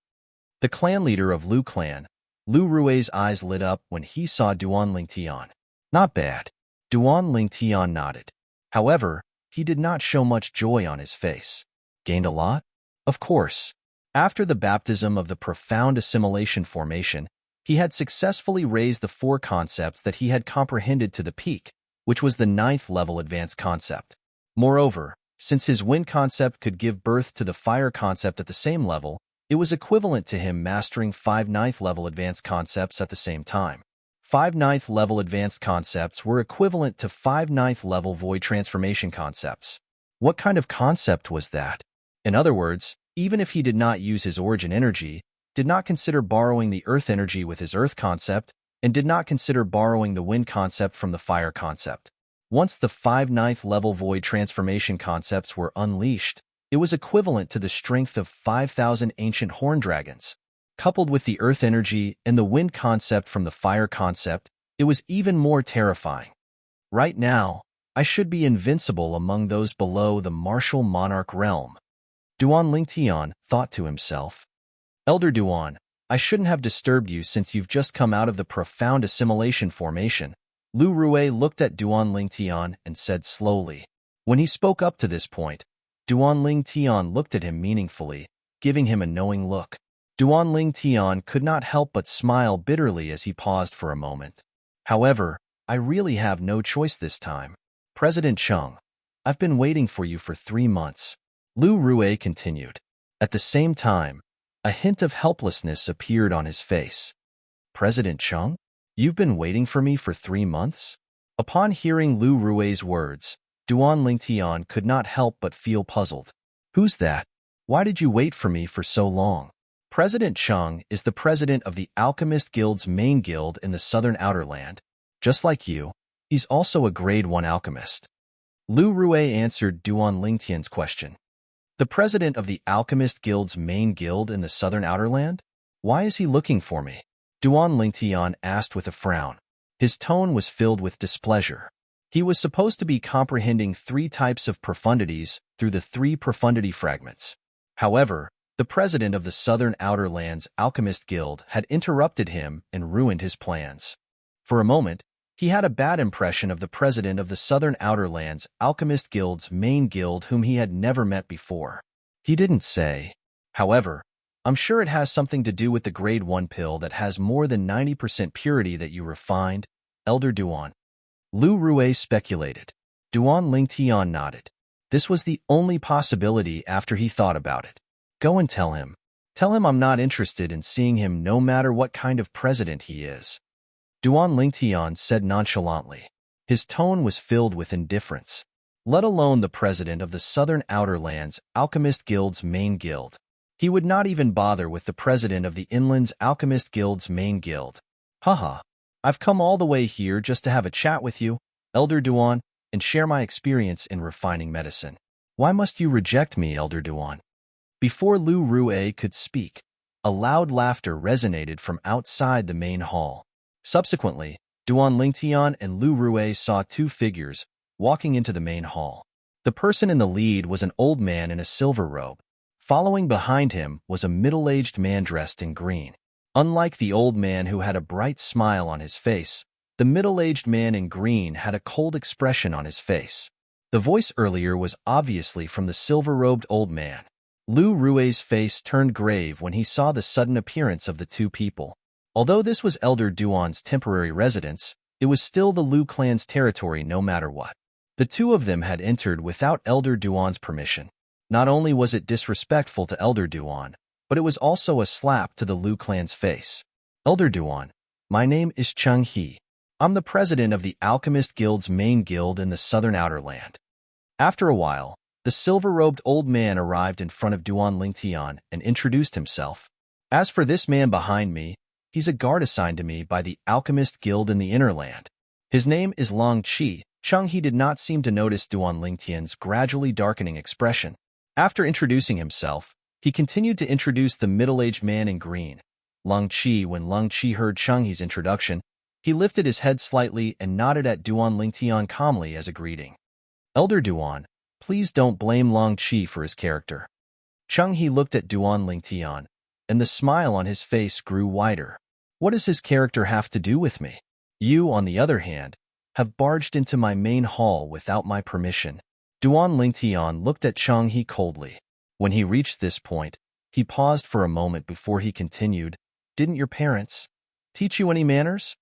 A: The clan leader of Lu Clan, Lu Rui's eyes lit up when he saw Duan Lingtian. Not bad. Duan Lingtian nodded. However, he did not show much joy on his face. Gained a lot? Of course. After the baptism of the profound assimilation formation, he had successfully raised the 4 concepts that he had comprehended to the peak, which was the 9th-level advanced concept. Moreover, since his wind concept could give birth to the fire concept at the same level, it was equivalent to him mastering 5 9th-level advanced concepts at the same time. 5 9th-level advanced concepts were equivalent to 5 9th-level void transformation concepts. What kind of concept was that? In other words, even if he did not use his origin energy, did not consider borrowing the earth energy with his earth concept, and did not consider borrowing the wind concept from the fire concept. Once the 5 9th-level void transformation concepts were unleashed, it was equivalent to the strength of 5,000 ancient horn dragons. Coupled with the earth energy and the wind concept from the fire concept, it was even more terrifying. Right now, I should be invincible among those below the martial monarch realm. Duan Lingtian thought to himself. Elder Duan, I shouldn't have disturbed you since you've just come out of the profound assimilation formation. Lu Rui looked at Duan Lingtian and said slowly. When he spoke up to this point, Duan Lingtian looked at him meaningfully, giving him a knowing look. Duan Lingtian could not help but smile bitterly as he paused for a moment. However, I really have no choice this time. President Chung. I've been waiting for you for 3 months. Lu Rue continued. At the same time, a hint of helplessness appeared on his face. President Chung? You've been waiting for me for 3 months? Upon hearing Lu Rue's words, Duan Lingtian could not help but feel puzzled. Who's that? Why did you wait for me for so long? President Chung is the president of the Alchemist Guild's main guild in the southern outer land. Just like you, he's also a grade 1 alchemist. Lu Rue answered Duan Lingtian's question. The president of the Alchemist Guild's main guild in the southern outer land? Why is he looking for me? Duan Lingtian asked with a frown. His tone was filled with displeasure. He was supposed to be comprehending 3 types of profundities through the 3 profundity fragments. However, the president of the Southern Outer Lands Alchemist Guild had interrupted him and ruined his plans. For a moment, he had a bad impression of the president of the Southern Outer Lands Alchemist Guild's main guild whom he had never met before. He didn't say. However, I'm sure it has something to do with the grade 1 pill that has more than 90% purity that you refined, Elder Duan. Lu Rue speculated. Duan Lingtian nodded. This was the only possibility after he thought about it. Go and tell him. Tell him I'm not interested in seeing him no matter what kind of president he is. Duan Lingtian said nonchalantly. His tone was filled with indifference. Let alone the president of the Southern Outer Lands Alchemist Guild's main guild. He would not even bother with the president of the Inlands Alchemist Guild's main guild. Haha. I've come all the way here just to have a chat with you, Elder Duan, and share my experience in refining medicine. Why must you reject me, Elder Duan? Before Lu Rue could speak, a loud laughter resonated from outside the main hall. Subsequently, Duan Lingtian and Lu Rue saw 2 figures walking into the main hall. The person in the lead was an old man in a silver robe. Following behind him was a middle-aged man dressed in green. Unlike the old man who had a bright smile on his face, the middle-aged man in green had a cold expression on his face. The voice earlier was obviously from the silver-robed old man. Lu Rue's face turned grave when he saw the sudden appearance of the 2 people. Although this was Elder Duan's temporary residence, it was still the Lu clan's territory no matter what. The 2 of them had entered without Elder Duan's permission. Not only was it disrespectful to Elder Duan, but it was also a slap to the Lu clan's face. Elder Duan, my name is Chung He. I'm the president of the Alchemist Guild's main guild in the Southern Outer Land. After a while, the silver-robed old man arrived in front of Duan Lingtian and introduced himself. As for this man behind me, he's a guard assigned to me by the Alchemist Guild in the Inner Land. His name is Long Qi. Chung He did not seem to notice Duan Lingtian's gradually darkening expression. After introducing himself, he continued to introduce the middle-aged man in green. Long Qi. When Long Qi heard Chung He's introduction, he lifted his head slightly and nodded at Duan Lingtian calmly as a greeting. Elder Duan, please don't blame Long Qi for his character. Chung He looked at Duan Lingtian, and the smile on his face grew wider. What does his character have to do with me? You, on the other hand, have barged into my main hall without my permission. Duan Lingtian looked at Chung He coldly. When he reached this point, he paused for a moment before he continued, Didn't your parents teach you any manners?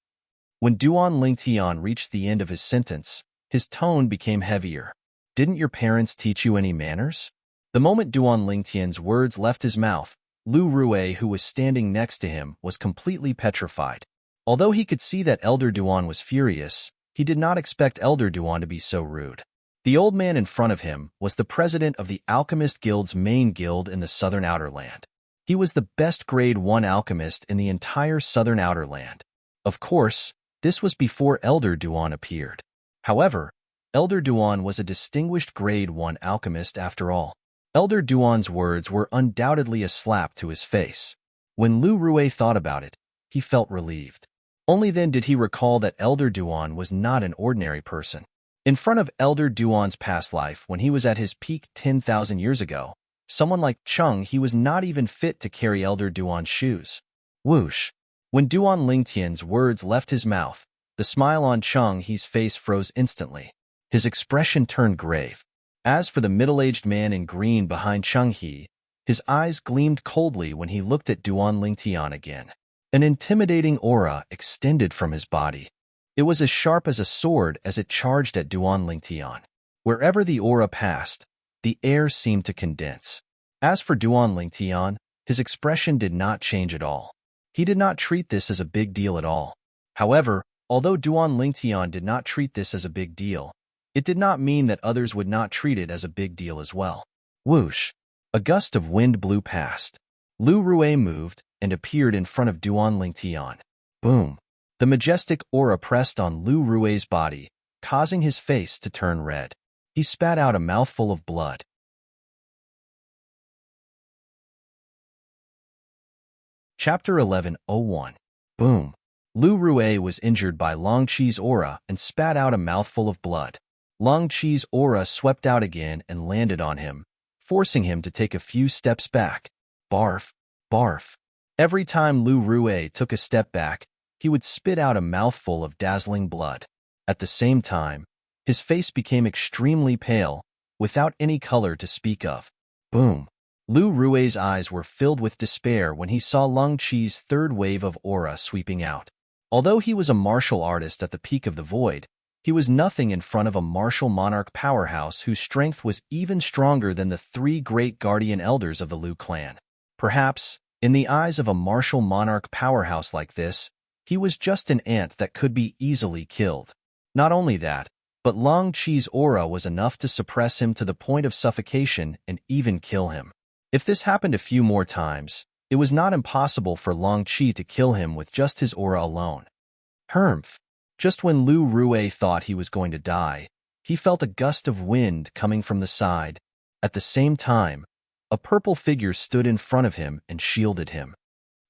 A: When Duan Lingtian reached the end of his sentence, his tone became heavier. Didn't your parents teach you any manners? The moment Duan Lingtian's words left his mouth, Lu Rue, who was standing next to him, was completely petrified. Although he could see that Elder Duan was furious, he did not expect Elder Duan to be so rude. The old man in front of him was the president of the Alchemist Guild's main guild in the Southern Outer Land. He was the best grade 1 alchemist in the entire Southern Outer Land. Of course, this was before Elder Duan appeared. However, Elder Duan was a distinguished grade 1 alchemist after all. Elder Duan's words were undoubtedly a slap to his face. When Lu Rue thought about it, he felt relieved. Only then did he recall that Elder Duan was not an ordinary person. In front of Elder Duan's past life, when he was at his peak 10,000 years ago, someone like Chung He was not even fit to carry Elder Duan's shoes. Whoosh! When Duan Lingtian's words left his mouth, the smile on Chung He's face froze instantly. His expression turned grave. As for the middle-aged man in green behind Chung He, his eyes gleamed coldly when he looked at Duan Lingtian again. An intimidating aura extended from his body. It was as sharp as a sword as it charged at Duan Lingtian. Wherever the aura passed, the air seemed to condense. As for Duan Lingtian, his expression did not change at all. He did not treat this as a big deal at all. However, although Duan Lingtian did not treat this as a big deal, it did not mean that others would not treat it as a big deal as well. Whoosh! A gust of wind blew past. Lu Rue moved and appeared in front of Duan Lingtian. Boom! The majestic aura pressed on Lu Rue's body, causing his face to turn red. He spat out a mouthful of blood. Chapter 11:01. Boom! Lu Rue was injured by Long Qi's aura and spat out a mouthful of blood. Long Qi's aura swept out again and landed on him, forcing him to take a few steps back. Barf! Barf! Every time Lu Rue took a step back, he would spit out a mouthful of dazzling blood. At the same time, his face became extremely pale, without any color to speak of. Boom! Lu Rue's eyes were filled with despair when he saw Long Qi's third wave of aura sweeping out. Although he was a martial artist at the peak of the void, he was nothing in front of a martial monarch powerhouse whose strength was even stronger than the three great guardian elders of the Lu clan. Perhaps, in the eyes of a martial monarch powerhouse like this, he was just an ant that could be easily killed. Not only that, but Long Qi's aura was enough to suppress him to the point of suffocation and even kill him. If this happened a few more times, it was not impossible for Long Qi to kill him with just his aura alone. Humph! Just when Lu Rue thought he was going to die, he felt a gust of wind coming from the side. At the same time, a purple figure stood in front of him and shielded him.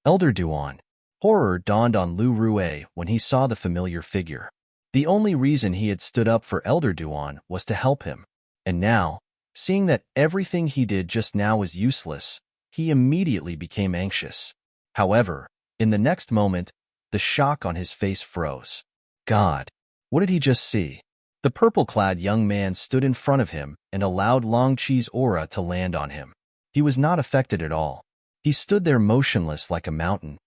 A: Elder Duan. Horror dawned on Lu Rue when he saw the familiar figure. The only reason he had stood up for Elder Duan was to help him. And now, seeing that everything he did just now was useless, he immediately became anxious. However, in the next moment, the shock on his face froze. God, what did he just see? The purple-clad young man stood in front of him and allowed Long Qi's aura to land on him. He was not affected at all. He stood there motionless like a mountain.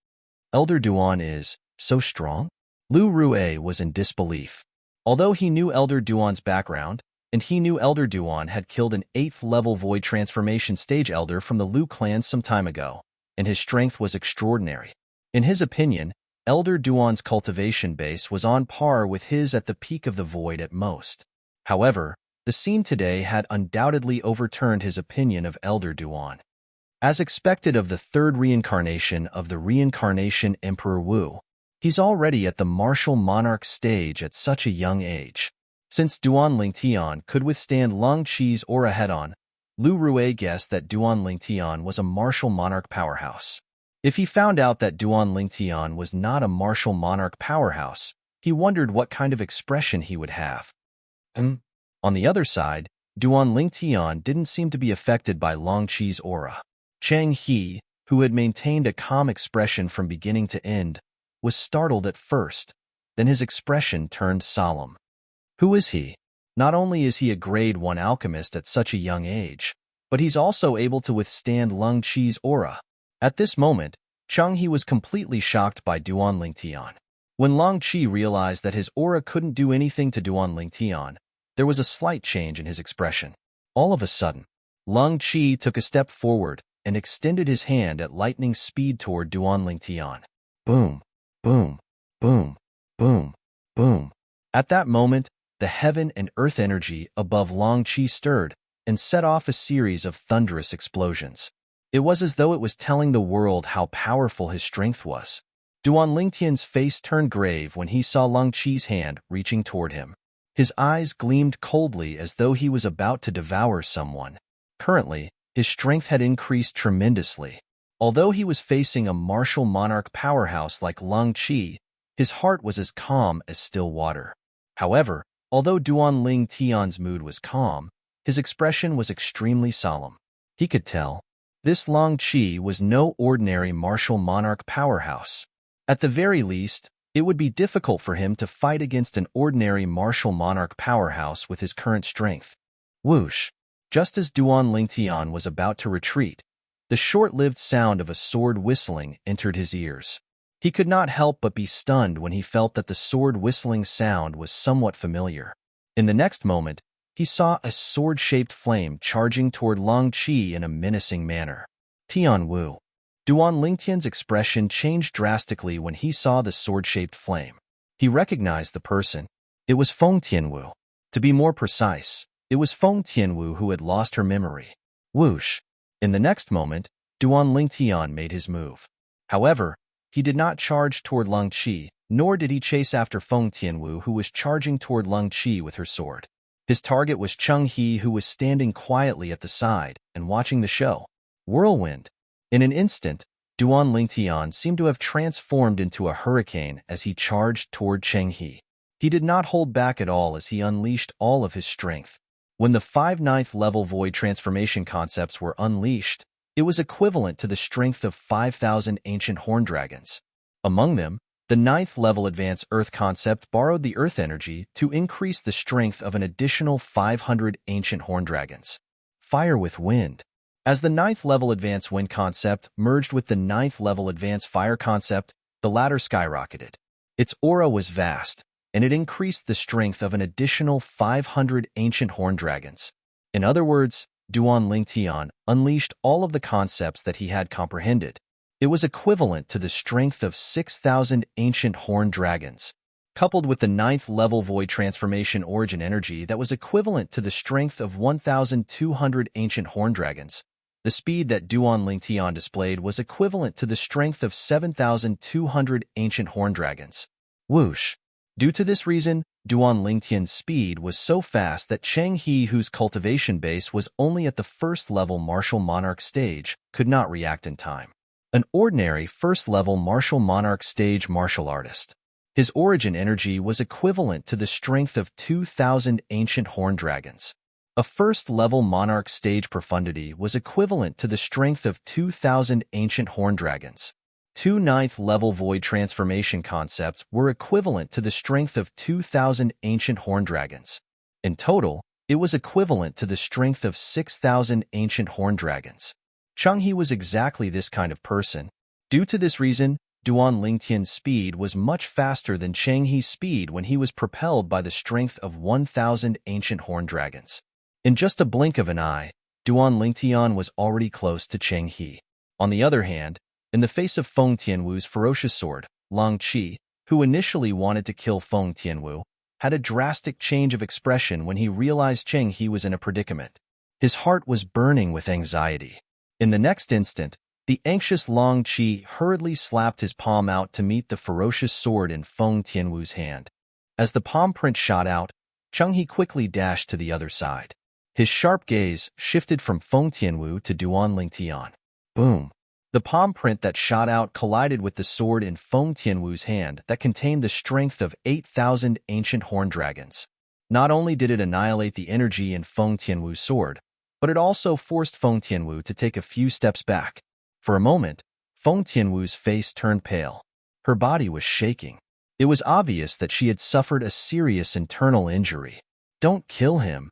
A: Elder Duan is so strong? Lu Rue was in disbelief. Although he knew Elder Duan's background, and he knew Elder Duan had killed an 8th-level Void Transformation Stage Elder from the Lu clan some time ago, and his strength was extraordinary. In his opinion, Elder Duan's cultivation base was on par with his at the peak of the Void at most. However, the scene today had undoubtedly overturned his opinion of Elder Duan. As expected of the third reincarnation of the Reincarnation Emperor Wu, he's already at the martial monarch stage at such a young age. Since Duan Lingtian could withstand Long Qi's aura head-on, Lu Rue guessed that Duan Lingtian was a martial monarch powerhouse. If he found out that Duan Lingtian was not a martial monarch powerhouse, he wondered what kind of expression he would have. On the other side, Duan Lingtian didn't seem to be affected by Long Qi's aura. Chang He, who had maintained a calm expression from beginning to end, was startled at first, then his expression turned solemn. Who is he? Not only is he a grade 1 alchemist at such a young age, but he's also able to withstand Long Qi's aura. At this moment, Chang He was completely shocked by Duan Lingtian. When Long Qi realized that his aura couldn't do anything to Duan Lingtian, there was a slight change in his expression. All of a sudden, Long Qi took a step forward and extended his hand at lightning speed toward Duan Lingtian. Boom, boom, boom, boom, boom. At that moment, the heaven and earth energy above Long Qi stirred and set off a series of thunderous explosions. It was as though it was telling the world how powerful his strength was. Duan Lingtian's face turned grave when he saw Long Qi's hand reaching toward him. His eyes gleamed coldly as though he was about to devour someone. Currently, his strength had increased tremendously. Although he was facing a martial monarch powerhouse like Long Qi, his heart was as calm as still water. However, although Duan Lingtian's mood was calm, his expression was extremely solemn. He could tell. This Long Qi was no ordinary martial monarch powerhouse. At the very least, it would be difficult for him to fight against an ordinary martial monarch powerhouse with his current strength. Whoosh! Just as Duan Lingtian was about to retreat, the short-lived sound of a sword whistling entered his ears. He could not help but be stunned when he felt that the sword whistling sound was somewhat familiar. In the next moment, he saw a sword-shaped flame charging toward Long Qi in a menacing manner. Tian Wu. Duan Lingtian's expression changed drastically when he saw the sword-shaped flame. He recognized the person. It was Feng Tianwu. To be more precise, it was Feng Tianwu who had lost her memory. Whoosh! In the next moment, Duan Lingtian made his move. However, he did not charge toward Long Qi, nor did he chase after Feng Tianwu, who was charging toward Long Qi with her sword. His target was Cheng He, who was standing quietly at the side and watching the show. Whirlwind. In an instant, Duan Lingtian seemed to have transformed into a hurricane as he charged toward Cheng He. He did not hold back at all as he unleashed all of his strength. When the 5 9th level void transformation concepts were unleashed, it was equivalent to the strength of 5,000 ancient horn dragons. Among them, the 9th level advanced earth concept borrowed the earth energy to increase the strength of an additional 500 ancient horn dragons. Fire with wind. As the 9th level advanced wind concept merged with the 9th level advanced fire concept, the latter skyrocketed. Its aura was vast, and it increased the strength of an additional 500 ancient horn dragons. In other words, Duan Lingtian unleashed all of the concepts that he had comprehended. It was equivalent to the strength of 6,000 ancient horn dragons, coupled with the 9th level void transformation origin energy that was equivalent to the strength of 1,200 ancient horn dragons. The speed that Duan Lingtian displayed was equivalent to the strength of 7,200 ancient horn dragons. Whoosh! Due to this reason, Duan Lingtian's speed was so fast that Cheng He, whose cultivation base was only at the first-level martial monarch stage, could not react in time. An ordinary first-level martial monarch stage martial artist. His origin energy was equivalent to the strength of 2,000 ancient horn dragons. A first-level monarch stage profundity was equivalent to the strength of 2,000 ancient horn dragons. 2 9th level void transformation concepts were equivalent to the strength of 2,000 ancient horn dragons. In total, it was equivalent to the strength of 6,000 ancient horn dragons. Cheng He was exactly this kind of person. Due to this reason, Duan Lingtian's speed was much faster than Cheng He's speed when he was propelled by the strength of 1,000 ancient horn dragons. In just a blink of an eye, Duan Lingtian was already close to Cheng He. On the other hand, in the face of Feng Tianwu's ferocious sword, Long Qi, who initially wanted to kill Feng Tianwu, had a drastic change of expression when he realized Cheng He was in a predicament. His heart was burning with anxiety. In the next instant, the anxious Long Qi hurriedly slapped his palm out to meet the ferocious sword in Feng Tianwu's hand. As the palm print shot out, Cheng He quickly dashed to the other side. His sharp gaze shifted from Feng Tianwu to Duan Lingtian. Boom! The palm print that shot out collided with the sword in Feng Tianwu's hand that contained the strength of 8,000 ancient horn dragons. Not only did it annihilate the energy in Feng Tianwu's sword, but it also forced Feng Tianwu to take a few steps back. For a moment, Feng Tianwu's face turned pale. Her body was shaking. It was obvious that she had suffered a serious internal injury. Don't kill him.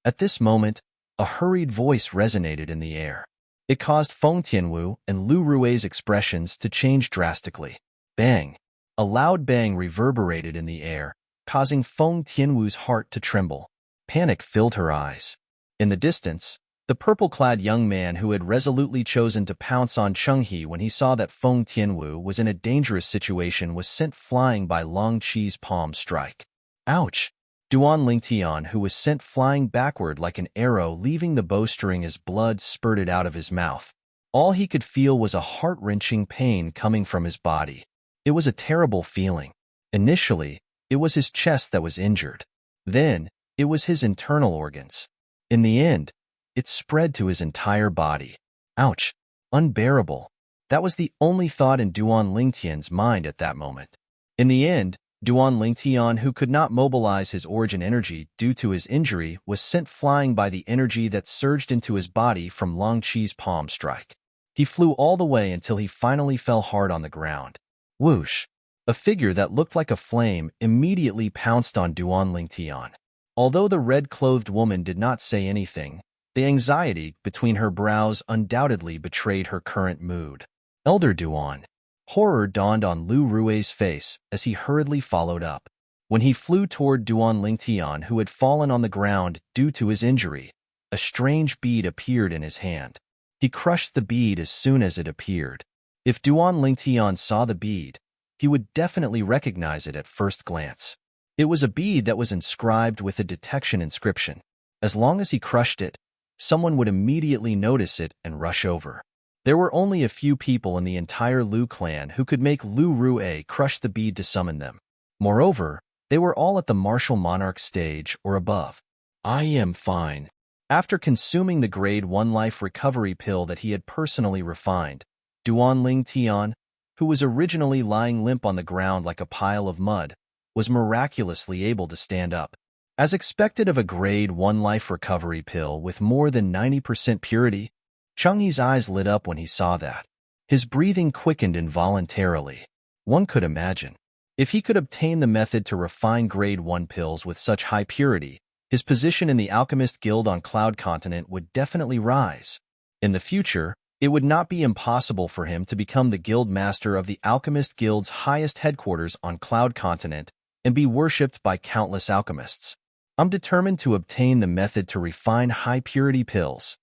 A: At this moment, a hurried voice resonated in the air. It caused Feng Tianwu and Lu Rui's expressions to change drastically. Bang! A loud bang reverberated in the air, causing Feng Tianwu's heart to tremble. Panic filled her eyes. In the distance, the purple-clad young man who had resolutely chosen to pounce on Cheng He when he saw that Feng Tianwu was in a dangerous situation was sent flying by Long Qi's palm strike. Ouch! Duan Lingtian, who was sent flying backward like an arrow, leaving the bowstring as blood spurted out of his mouth. All he could feel was a heart-wrenching pain coming from his body. It was a terrible feeling. Initially, it was his chest that was injured. Then, it was his internal organs. In the end, it spread to his entire body. Ouch! Unbearable. That was the only thought in Duan Lingtian's mind at that moment. In the end, Duan Lingtian, who could not mobilize his origin energy due to his injury, was sent flying by the energy that surged into his body from Long Qi's palm strike. He flew all the way until he finally fell hard on the ground. Whoosh! A figure that looked like a flame immediately pounced on Duan Lingtian. Although the red-clothed woman did not say anything, the anxiety between her brows undoubtedly betrayed her current mood. Elder Duan. Horror dawned on Lu Rui's face as he hurriedly followed up. When he flew toward Duan Lingtian, who had fallen on the ground due to his injury, a strange bead appeared in his hand. He crushed the bead as soon as it appeared. If Duan Lingtian saw the bead, he would definitely recognize it at first glance. It was a bead that was inscribed with a detection inscription. As long as he crushed it, someone would immediately notice it and rush over. There were only a few people in the entire Lu clan who could make Lu Rue crush the bead to summon them. Moreover, they were all at the martial monarch stage or above.
B: I am fine.
A: After consuming the grade 1 life recovery pill that he had personally refined, Duan Lingtian, who was originally lying limp on the ground like a pile of mud, was miraculously able to stand up. As expected of a grade 1 life recovery pill with more than 90% purity, Changhe's eyes lit up when he saw that. His breathing quickened involuntarily. One could imagine, if he could obtain the method to refine grade 1 pills with such high purity, his position in the Alchemist Guild on Cloud Continent would definitely rise. In the future, it would not be impossible for him to become the guild master of the Alchemist Guild's highest headquarters on Cloud Continent and be worshipped by countless alchemists. I'm determined to obtain the method to refine high-purity pills.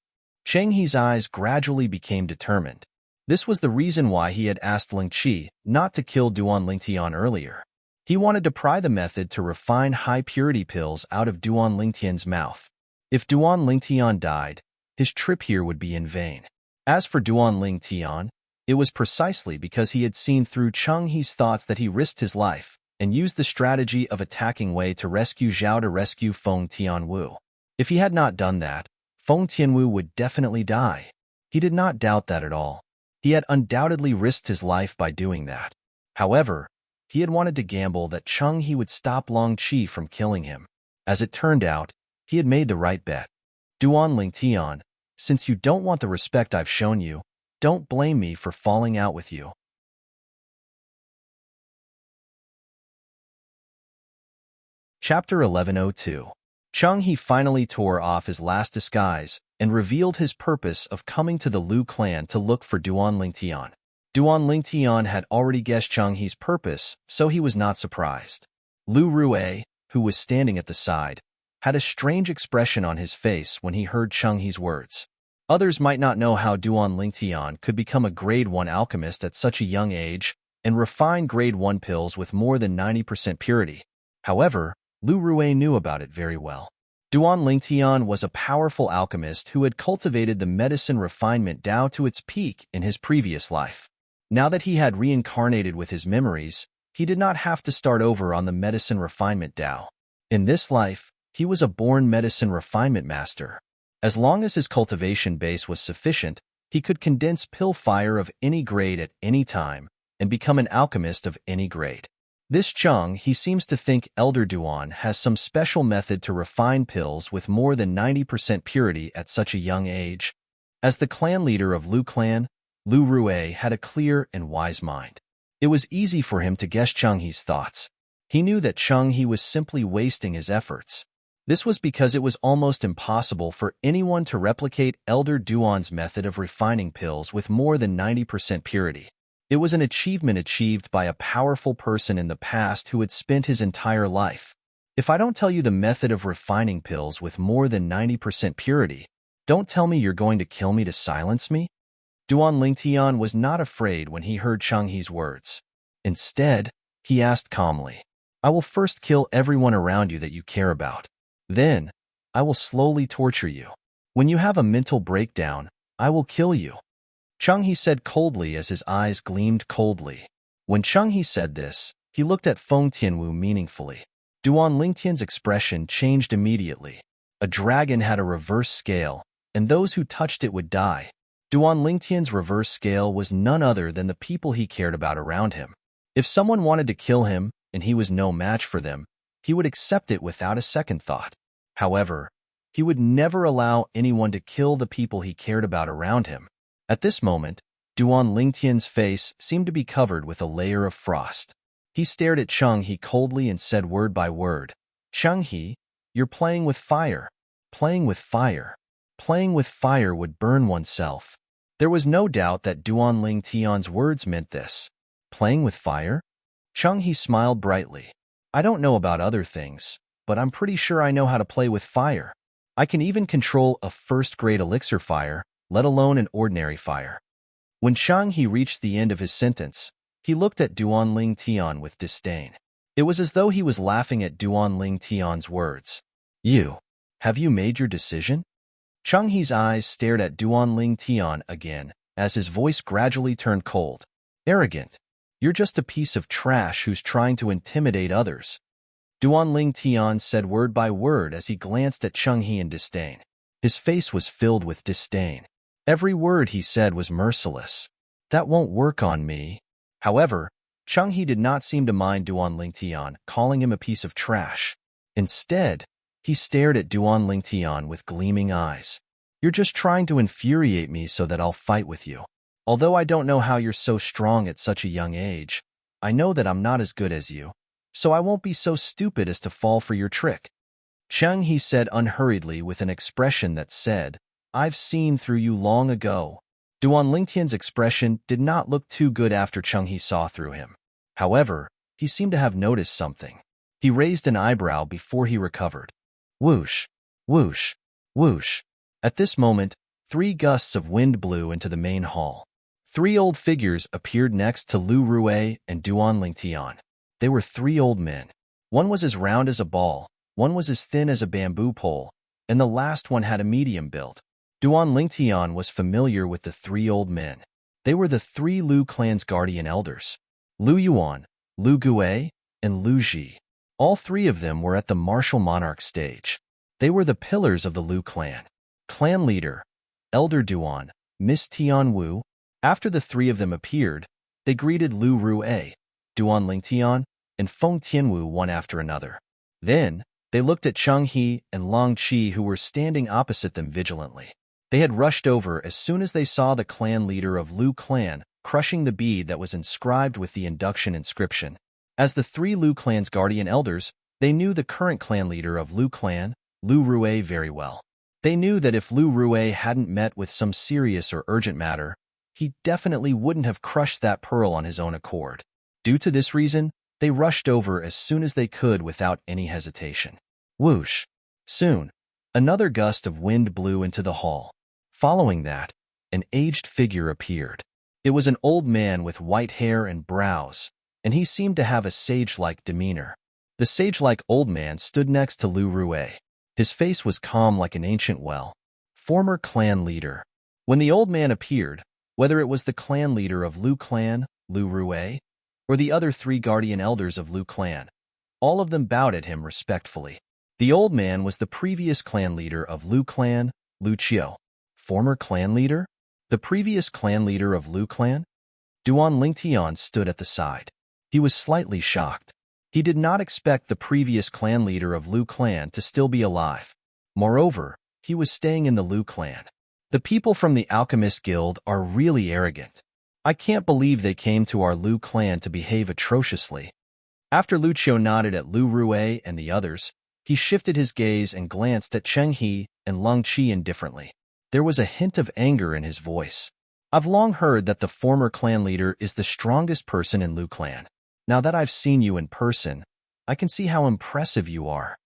A: Changhe's eyes gradually became determined. This was the reason why he had asked Ling Qi not to kill Duan Lingtian earlier. He wanted to pry the method to refine high-purity pills out of Duan Lingtian's mouth. If Duan Lingtian died, his trip here would be in vain. As for Duan Lingtian, it was precisely because he had seen through Changhe's thoughts that he risked his life and used the strategy of attacking Wei to rescue Zhao to rescue Feng Tianwu. If he had not done that, Feng Tianwu would definitely die. He did not doubt that at all. He had undoubtedly risked his life by doing that. However, he had wanted to gamble that Changhe would stop Long Qi from killing him. As it turned out, he had made the right bet. Duan Lingtian, since you don't want the respect I've shown you, don't blame me for falling out with you. Chapter 1102. Changhe finally tore off his last disguise and revealed his purpose of coming to the Lu clan to look for Duan Lingtian. Duan Lingtian had already guessed Changhe's purpose, so he was not surprised. Lu Rue, who was standing at the side, had a strange expression on his face when he heard Changhe's words. Others might not know how Duan Lingtian could become a grade 1 alchemist at such a young age and refine grade 1 pills with more than 90% purity. However, Lu Rue knew about it very well. Duan Lingtian was a powerful alchemist who had cultivated the medicine refinement Dao to its peak in his previous life. Now that he had reincarnated with his memories, he did not have to start over on the medicine refinement Dao. In this life, he was a born medicine refinement master. As long as his cultivation base was sufficient, he could condense pill fire of any grade at any time and become an alchemist of any grade. This Changhe seems to think Elder Duan has some special method to refine pills with more than 90% purity at such a young age. As the clan leader of Lu clan, Lu Rue had a clear and wise mind. It was easy for him to guess Changhe's thoughts. He knew that Changhe was simply wasting his efforts. This was because it was almost impossible for anyone to replicate Elder Duan's method of refining pills with more than 90% purity. It was an achievement achieved by a powerful person in the past who had spent his entire life. If I don't tell you the method of refining pills with more than 90% purity, don't tell me you're going to kill me to silence me? Duan Lingtian was not afraid when he heard Changhe's words. Instead, he asked calmly, I will first kill everyone around you that you care about. Then, I will slowly torture you. When you have a mental breakdown, I will kill you. Changhe said coldly as his eyes gleamed coldly. When Changhe said this, he looked at Feng Tianwu meaningfully. Duan Lingtian's expression changed immediately. A dragon had a reverse scale, and those who touched it would die. Duan Lingtian's reverse scale was none other than the people he cared about around him. If someone wanted to kill him, and he was no match for them, he would accept it without a second thought. However, he would never allow anyone to kill the people he cared about around him. At this moment, Duan Lingtian's face seemed to be covered with a layer of frost. He stared at Changhe coldly and said word by word, Changhe, you're playing with fire. Playing with fire. Playing with fire would burn oneself. There was no doubt that Duan Lingtian's words meant this. Playing with fire? Changhe smiled brightly. I don't know about other things, but I'm pretty sure I know how to play with fire. I can even control a first-grade elixir fire, let alone an ordinary fire. When Chang He reached the end of his sentence, he looked at Duan Ling Tian with disdain. It was as though he was laughing at Duan Ling Tian's words. Have you made your decision? Chang He's eyes stared at Duan Ling Tian again, as his voice gradually turned cold. Arrogant. You're just a piece of trash who's trying to intimidate others. Duan Ling Tian said word by word as he glanced at Chang He in disdain. His face was filled with disdain. Every word he said was merciless. That won't work on me. However, Chang He did not seem to mind Duan Ling Tian calling him a piece of trash. Instead, he stared at Duan Ling Tian with gleaming eyes. You're just trying to infuriate me so that I'll fight with you. Although I don't know how you're so strong at such a young age, I know that I'm not as good as you, so I won't be so stupid as to fall for your trick. Chang He said unhurriedly with an expression that said, I've seen through you long ago. Duan Lingtian's expression did not look too good after Chang He saw through him. However, he seemed to have noticed something. He raised an eyebrow before he recovered. Whoosh, whoosh, whoosh. At this moment, 3 gusts of wind blew into the main hall. 3 old figures appeared next to Lu Rui and Duan Lingtian. They were 3 old men. One was as round as a ball, one was as thin as a bamboo pole, and the last one had a medium build. Duan Lingtian was familiar with the 3 old men. They were the 3 Lu clan's guardian elders. Lu Yuan, Lu Gui, and Lu Ji. All 3 of them were at the martial monarch stage. They were the pillars of the Lu clan. Clan leader, Elder Duan, Miss Tian Wu. After the 3 of them appeared, they greeted Lu Rui, Duan Lingtian, and Feng Tianwu one after another. Then, they looked at Chang He and Long Qi who were standing opposite them vigilantly. They had rushed over as soon as they saw the clan leader of Lu clan crushing the bead that was inscribed with the induction inscription. As the 3 Lu clan's guardian elders, they knew the current clan leader of Lu clan, Lu Rui, very well. They knew that if Lu Rui hadn't met with some serious or urgent matter, he definitely wouldn't have crushed that pearl on his own accord. Due to this reason, they rushed over as soon as they could without any hesitation. Whoosh! Soon, another gust of wind blew into the hall. Following that, an aged figure appeared. It was an old man with white hair and brows, and he seemed to have a sage-like demeanor. The sage-like old man stood next to Lu Rui. His face was calm like an ancient well. Former clan leader. When the old man appeared, whether it was the clan leader of Lu clan, Lu Rui, or the other 3 guardian elders of Lu clan, all of them bowed at him respectfully. The old man was the previous clan leader of Lu clan, Lu Qiu. Former clan leader? The previous clan leader of Lu clan? Duan Lingtian stood at the side. He was slightly shocked. He did not expect the previous clan leader of Lu clan to still be alive. Moreover, he was staying in the Lu clan. The people from the Alchemist Guild are really arrogant. I can't believe they came to our Lu clan to behave atrociously. After Lu Qiu nodded at Lu Rui and the others, he shifted his gaze and glanced at Cheng He and Long Qi indifferently. There was a hint of anger in his voice. I've long heard that the former clan leader is the strongest person in Lu clan. Now that I've seen you in person, I can see how impressive you are.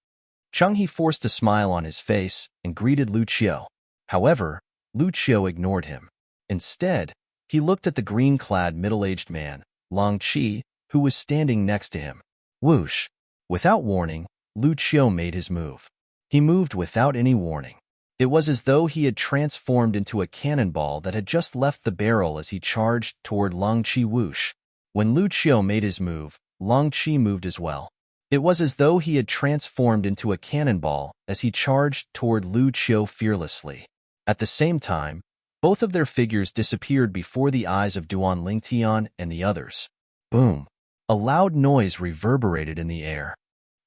A: Cheng He forced a smile on his face and greeted Lu Qiu. However, Lu Qiu ignored him. Instead, he looked at the green-clad middle-aged man, Long Qi, who was standing next to him. Whoosh! Without warning, Lu Qiu made his move. He moved without any warning. It was as though he had transformed into a cannonball that had just left the barrel as he charged toward Long Qi. Whoosh! When Lu Qiu made his move, Long Qi moved as well. It was as though he had transformed into a cannonball as he charged toward Lu Qiu fearlessly. At the same time, both of their figures disappeared before the eyes of Duan Lingtian and the others. Boom! A loud noise reverberated in the air.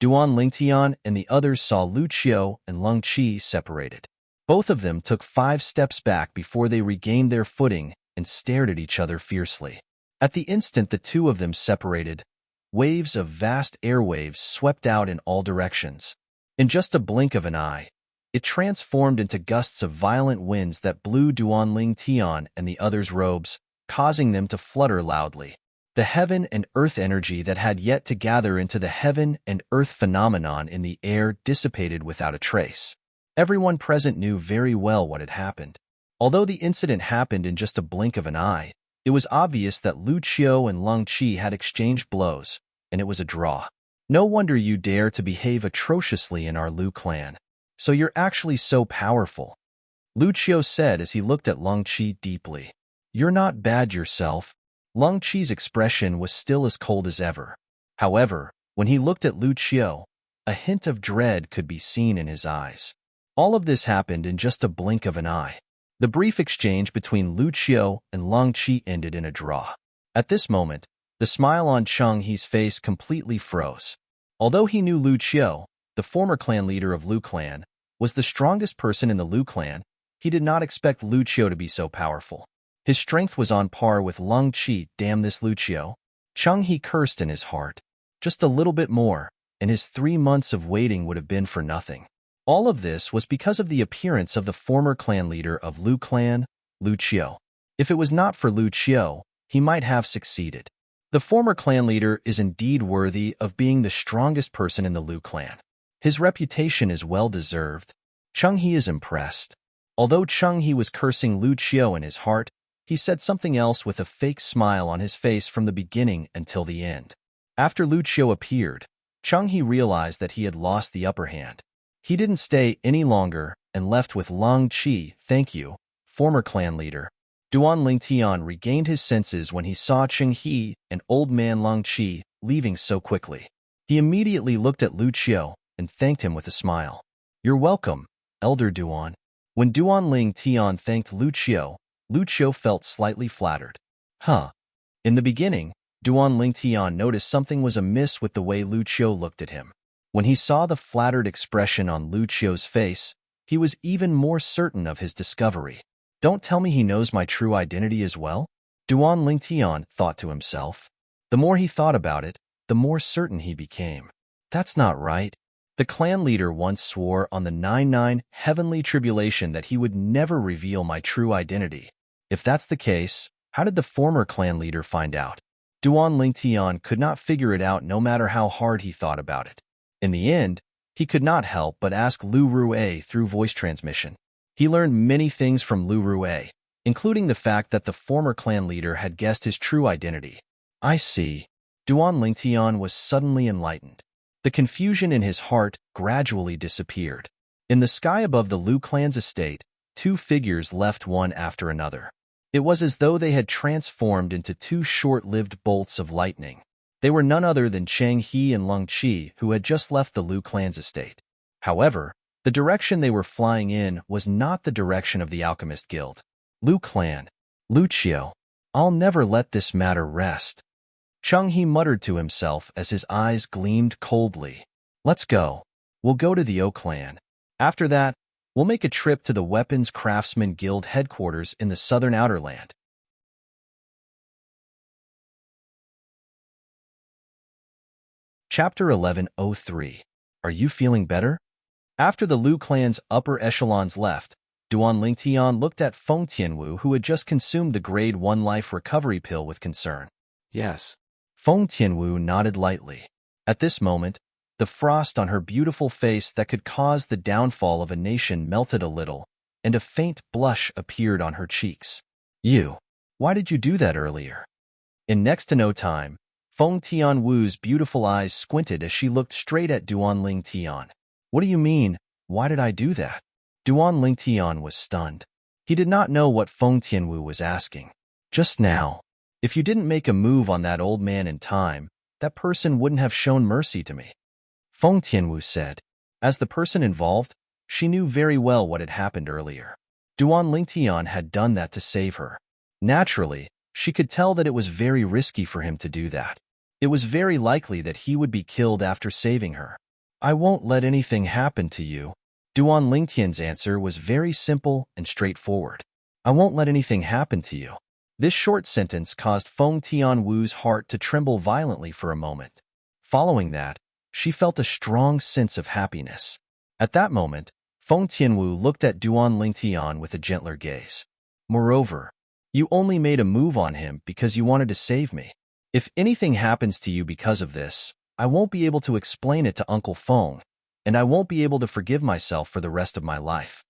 A: Duan Lingtian and the others saw Lu Qiu and Long Qi separated. Both of them took 5 steps back before they regained their footing and stared at each other fiercely. At the instant the 2 of them separated, waves of vast airwaves swept out in all directions. In just a blink of an eye, it transformed into gusts of violent winds that blew Duan Lingtian and the others' robes, causing them to flutter loudly. The heaven and earth energy that had yet to gather into the heaven and earth phenomenon in the air dissipated without a trace. Everyone present knew very well what had happened. Although the incident happened in just a blink of an eye, it was obvious that Lu Qiu and Lung Qi had exchanged blows, and it was a draw. No wonder you dare to behave atrociously in our Lu clan. So you're actually so powerful, Lu Qiu said as he looked at Lung Qi deeply. You're not bad yourself. Lung Qi's expression was still as cold as ever. However, when he looked at Lu Qiu, a hint of dread could be seen in his eyes. All of this happened in just a blink of an eye. The brief exchange between Lu Qiu and Lung Qi ended in a draw. At this moment, the smile on Cheng He's face completely froze. Although he knew Lu Qiu, the former clan leader of Lu clan, was the strongest person in the Lu clan, he did not expect Lu Qiu to be so powerful. His strength was on par with Lung Qi. Damn this Lu Qiu. Cheng He cursed in his heart. Just a little bit more, and his 3 months of waiting would have been for nothing. All of this was because of the appearance of the former clan leader of Lu clan, Lu Qiu. If it was not for Lu Qiu, he might have succeeded. The former clan leader is indeed worthy of being the strongest person in the Lu clan. His reputation is well-deserved. Cheng He is impressed. Although Cheng He was cursing Lu Qiu in his heart, he said something else with a fake smile on his face from the beginning until the end. After Lu Qiu appeared, Cheng He realized that he had lost the upper hand. He didn't stay any longer and left with Lung Qi. Thank you, former clan leader. Duan Lingtian regained his senses when he saw Cheng He and old man Lung Qi leaving so quickly. He immediately looked at Lu Qiu and thanked him with a smile. You're welcome, Elder Duan. When Duan Lingtian thanked Lu Qiu felt slightly flattered. In the beginning, Duan Lingtian noticed something was amiss with the way Lu Qiu looked at him. When he saw the flattered expression on Lu Qiu's face, he was even more certain of his discovery. Don't tell me he knows my true identity as well? Duan Lingtian thought to himself. The more he thought about it, the more certain he became. That's not right. The clan leader once swore on the 99 heavenly tribulation that he would never reveal my true identity. If that's the case, how did the former clan leader find out? Duan Lingtian could not figure it out no matter how hard he thought about it. In the end, he could not help but ask Lu Rue through voice transmission. He learned many things from Lu Rue, including the fact that the former clan leader had guessed his true identity. I see. Duan Lingtian was suddenly enlightened. The confusion in his heart gradually disappeared. In the sky above the Lu clan's estate, 2 figures left one after another. It was as though they had transformed into 2 short-lived bolts of lightning. They were none other than Cheng He and Lung Qi, who had just left the Lu clan's estate. However, the direction they were flying in was not the direction of the Alchemist Guild. Lu clan. Lu Qiu. I'll never let this matter rest. Cheng He muttered to himself as his eyes gleamed coldly. Let's go. We'll go to the O clan. After that, we'll make a trip to the Weapons Craftsman Guild headquarters in the southern outer land. Chapter 1103. Are you feeling better? After the Lu clan's upper echelons left, Duan Lingtian looked at Feng Tianwu, who had just consumed the Grade 1 life recovery pill, with concern.
B: Yes.
A: Feng Tianwu nodded lightly. At this moment, the frost on her beautiful face that could cause the downfall of a nation melted a little, and a faint blush appeared on her cheeks. Why did you do that earlier? In next to no time, Feng Tianwu's beautiful eyes squinted as she looked straight at Duan Lingtian. What do you mean, why did I do that? Duan Lingtian was stunned. He did not know what Feng Tianwu was asking. Just now, if you didn't make a move on that old man in time, that person wouldn't have shown mercy to me. Feng Tianwu said. As the person involved, she knew very well what had happened earlier. Duan Lingtian had done that to save her. Naturally, she could tell that it was very risky for him to do that. It was very likely that he would be killed after saving her. I won't let anything happen to you. Duan Lingtian's answer was very simple and straightforward. I won't let anything happen to you. This short sentence caused Feng Tianwu's heart to tremble violently for a moment. Following that, she felt a strong sense of happiness. At that moment, Feng Tianwu looked at Duan Lingtian with a gentler gaze. Moreover, you only made a move on him because you wanted to save me. If anything happens to you because of this, I won't be able to explain it to Uncle Feng, and I won't be able to forgive myself for the rest of my life.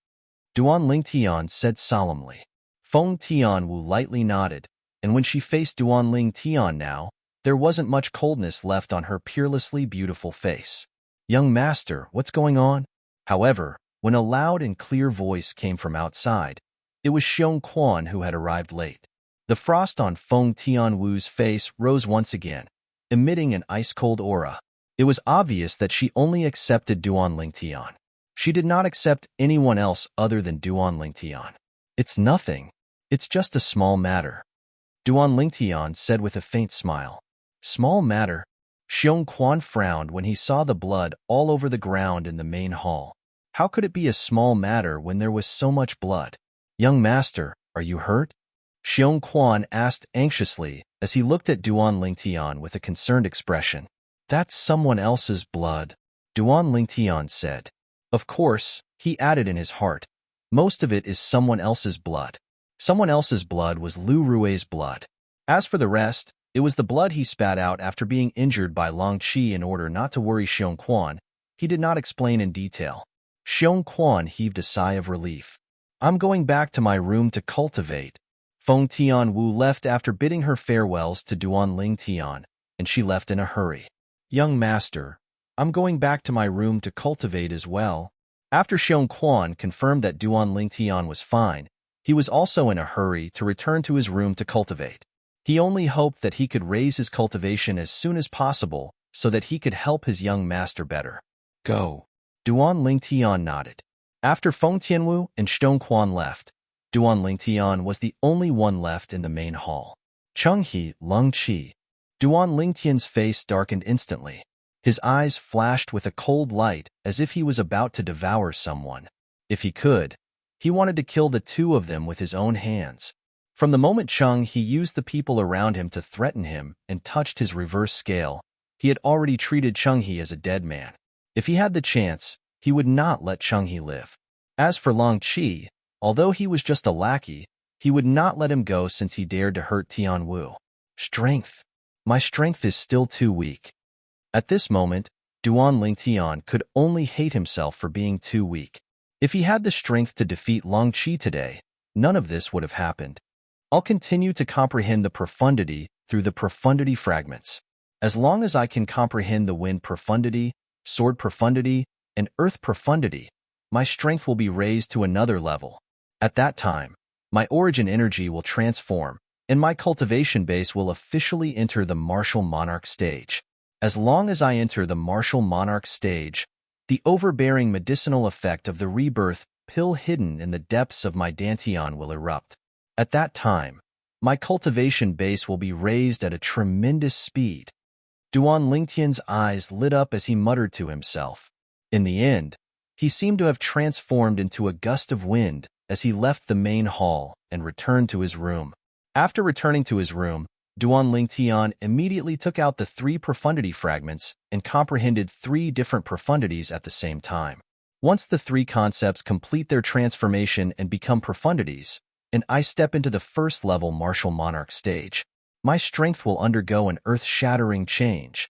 A: Duan Ling Tian said solemnly. Feng Tianwu lightly nodded, and when she faced Duan Ling Tian now, there wasn't much coldness left on her peerlessly beautiful face. Young master, what's going on? However, when a loud and clear voice came from outside, it was Xiong Quan who had arrived late. The frost on Feng Tianwu's face rose once again, emitting an ice-cold aura. It was obvious that she only accepted Duan Ling Tian. She did not accept anyone else other than Duan Ling Tian. It's nothing. It's just a small matter, Duan Ling Tian said with a faint smile. Small matter? Xiong Quan frowned when he saw the blood all over the ground in the main hall. How could it be a small matter when there was so much blood? Young master, are you hurt? Xiong Quan asked anxiously as he looked at Duan Ling Tian with a concerned expression. That's someone else's blood, Duan Ling Tian said. Of course, he added in his heart, most of it is someone else's blood. Someone else's blood was Lu Rui's blood. As for the rest, it was the blood he spat out after being injured by Long Qi. In order not to worry Xiong Quan, he did not explain in detail. Xiong Quan heaved a sigh of relief. I'm going back to my room to cultivate. Feng Tianwu left after bidding her farewells to Duan Ling Tian, and she left in a hurry. Young master, I'm going back to my room to cultivate as well. After Xiong Quan confirmed that Duan Ling Tian was fine, he was also in a hurry to return to his room to cultivate. He only hoped that he could raise his cultivation as soon as possible so that he could help his young master better. Go. Duan Ling Tian nodded. After Feng Tianwu and Xiong Quan left, Duan Ling Tian was the only one left in the main hall. Chenghe, Lung Qi. Duan Ling Tian's face darkened instantly. His eyes flashed with a cold light as if he was about to devour someone. If he could, he wanted to kill the two of them with his own hands. From the moment he used the people around him to threaten him and touched his reverse scale, he had already treated Chenghe as a dead man. If he had the chance, he would not let Chenghe live. As for Long Qi, although he was just a lackey, he would not let him go since he dared to hurt Tianwu. Strength. My strength is still too weak. At this moment, Duan Ling Tian could only hate himself for being too weak. If he had the strength to defeat Long Qi today, none of this would have happened. I'll continue to comprehend the profundity through the profundity fragments. As long as I can comprehend the wind profundity, sword profundity, and earth profundity, my strength will be raised to another level. At that time, my origin energy will transform, and my cultivation base will officially enter the martial monarch stage. As long as I enter the martial monarch stage, the overbearing medicinal effect of the rebirth pill hidden in the depths of my dantian will erupt. At that time, my cultivation base will be raised at a tremendous speed. Duan Lingtian's eyes lit up as he muttered to himself. In the end, he seemed to have transformed into a gust of wind as he left the main hall and returned to his room. After returning to his room, Duan Ling Tian immediately took out the 3 profundity fragments and comprehended 3 different profundities at the same time. Once the 3 concepts complete their transformation and become profundities, and I step into the first level martial monarch stage, my strength will undergo an earth-shattering change.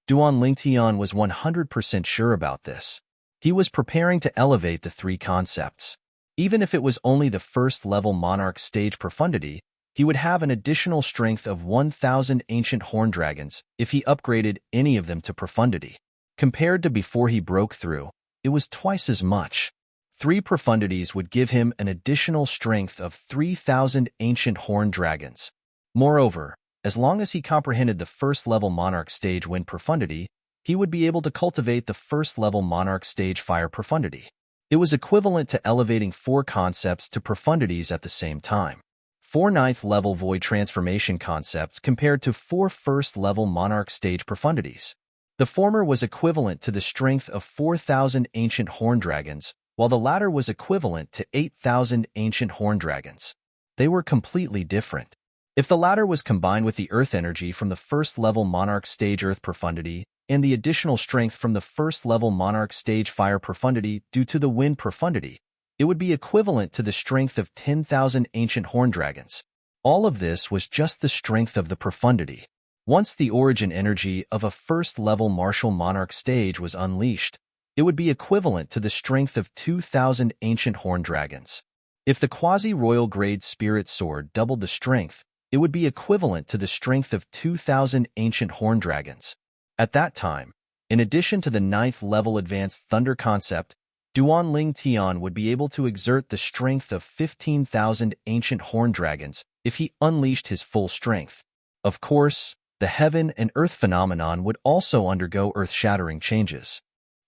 A: Duan Ling Tian was 100% sure about this. He was preparing to elevate the 3 concepts. Even if it was only the first level monarch stage profundity, he would have an additional strength of 1,000 ancient horn dragons if he upgraded any of them to profundity. Compared to before he broke through, it was twice as much. 3 profundities would give him an additional strength of 3,000 ancient horn dragons. Moreover, as long as he comprehended the first level monarch stage wind profundity, he would be able to cultivate the first level monarch stage fire profundity. It was equivalent to elevating 4 concepts to profundities at the same time. 4 9th-level void transformation concepts compared to 4 first-level monarch stage profundities. The former was equivalent to the strength of 4,000 ancient horn dragons, while the latter was equivalent to 8,000 ancient horn dragons. They were completely different. If the latter was combined with the earth energy from the first-level monarch stage earth profundity and the additional strength from the first-level monarch stage fire profundity due to the wind profundity, it would be equivalent to the strength of 10,000 ancient horn dragons. All of this was just the strength of the profundity. Once the origin energy of a first-level martial monarch stage was unleashed, it would be equivalent to the strength of 2,000 ancient horned dragons. If the quasi-royal grade spirit sword doubled the strength, it would be equivalent to the strength of 2,000 ancient horned dragons. At that time, in addition to the 9th level advanced thunder concept, Duan Ling Tian would be able to exert the strength of 15,000 ancient horned dragons if he unleashed his full strength. Of course, the heaven and earth phenomenon would also undergo earth-shattering changes.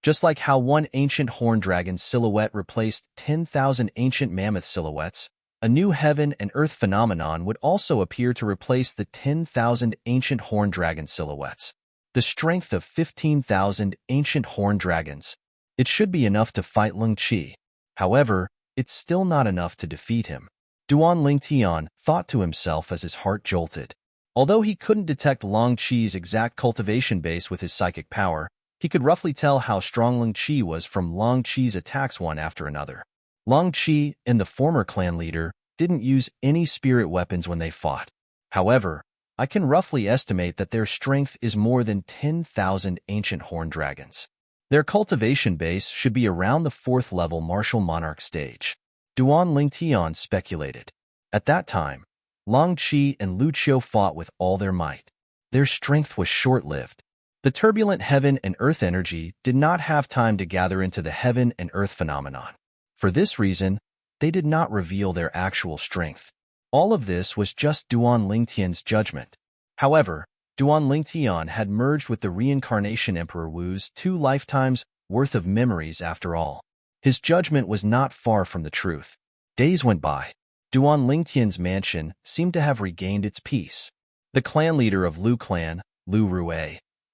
A: Just like how one ancient horned dragon silhouette replaced 10,000 ancient mammoth silhouettes, a new heaven and earth phenomenon would also appear to replace the 10,000 ancient horned dragon silhouettes. The strength of 15,000 ancient horned dragons. It should be enough to fight Lung Qi. However, it's still not enough to defeat him. Duan Ling Tian thought to himself as his heart jolted. Although he couldn't detect Long Qi's exact cultivation base with his psychic power, he could roughly tell how strong Lung Qi was from Long Qi's attacks one after another. Long Qi and the former clan leader didn't use any spirit weapons when they fought. However, I can roughly estimate that their strength is more than 10,000 ancient horned dragons. Their cultivation base should be around the 4th level martial monarch stage. Duan Ling Tian speculated. At that time, Long Qi and Lu Qiu fought with all their might. Their strength was short-lived. The turbulent heaven and earth energy did not have time to gather into the heaven and earth phenomenon. For this reason, they did not reveal their actual strength. All of this was just Duan Ling Tian's judgment. However, Duan Ling Tian had merged with the reincarnation Emperor Wu's 2 lifetimes worth of memories after all. His judgment was not far from the truth. Days went by. Duan Ling Tian's mansion seemed to have regained its peace. The clan leader of Lu clan, Lu Rue,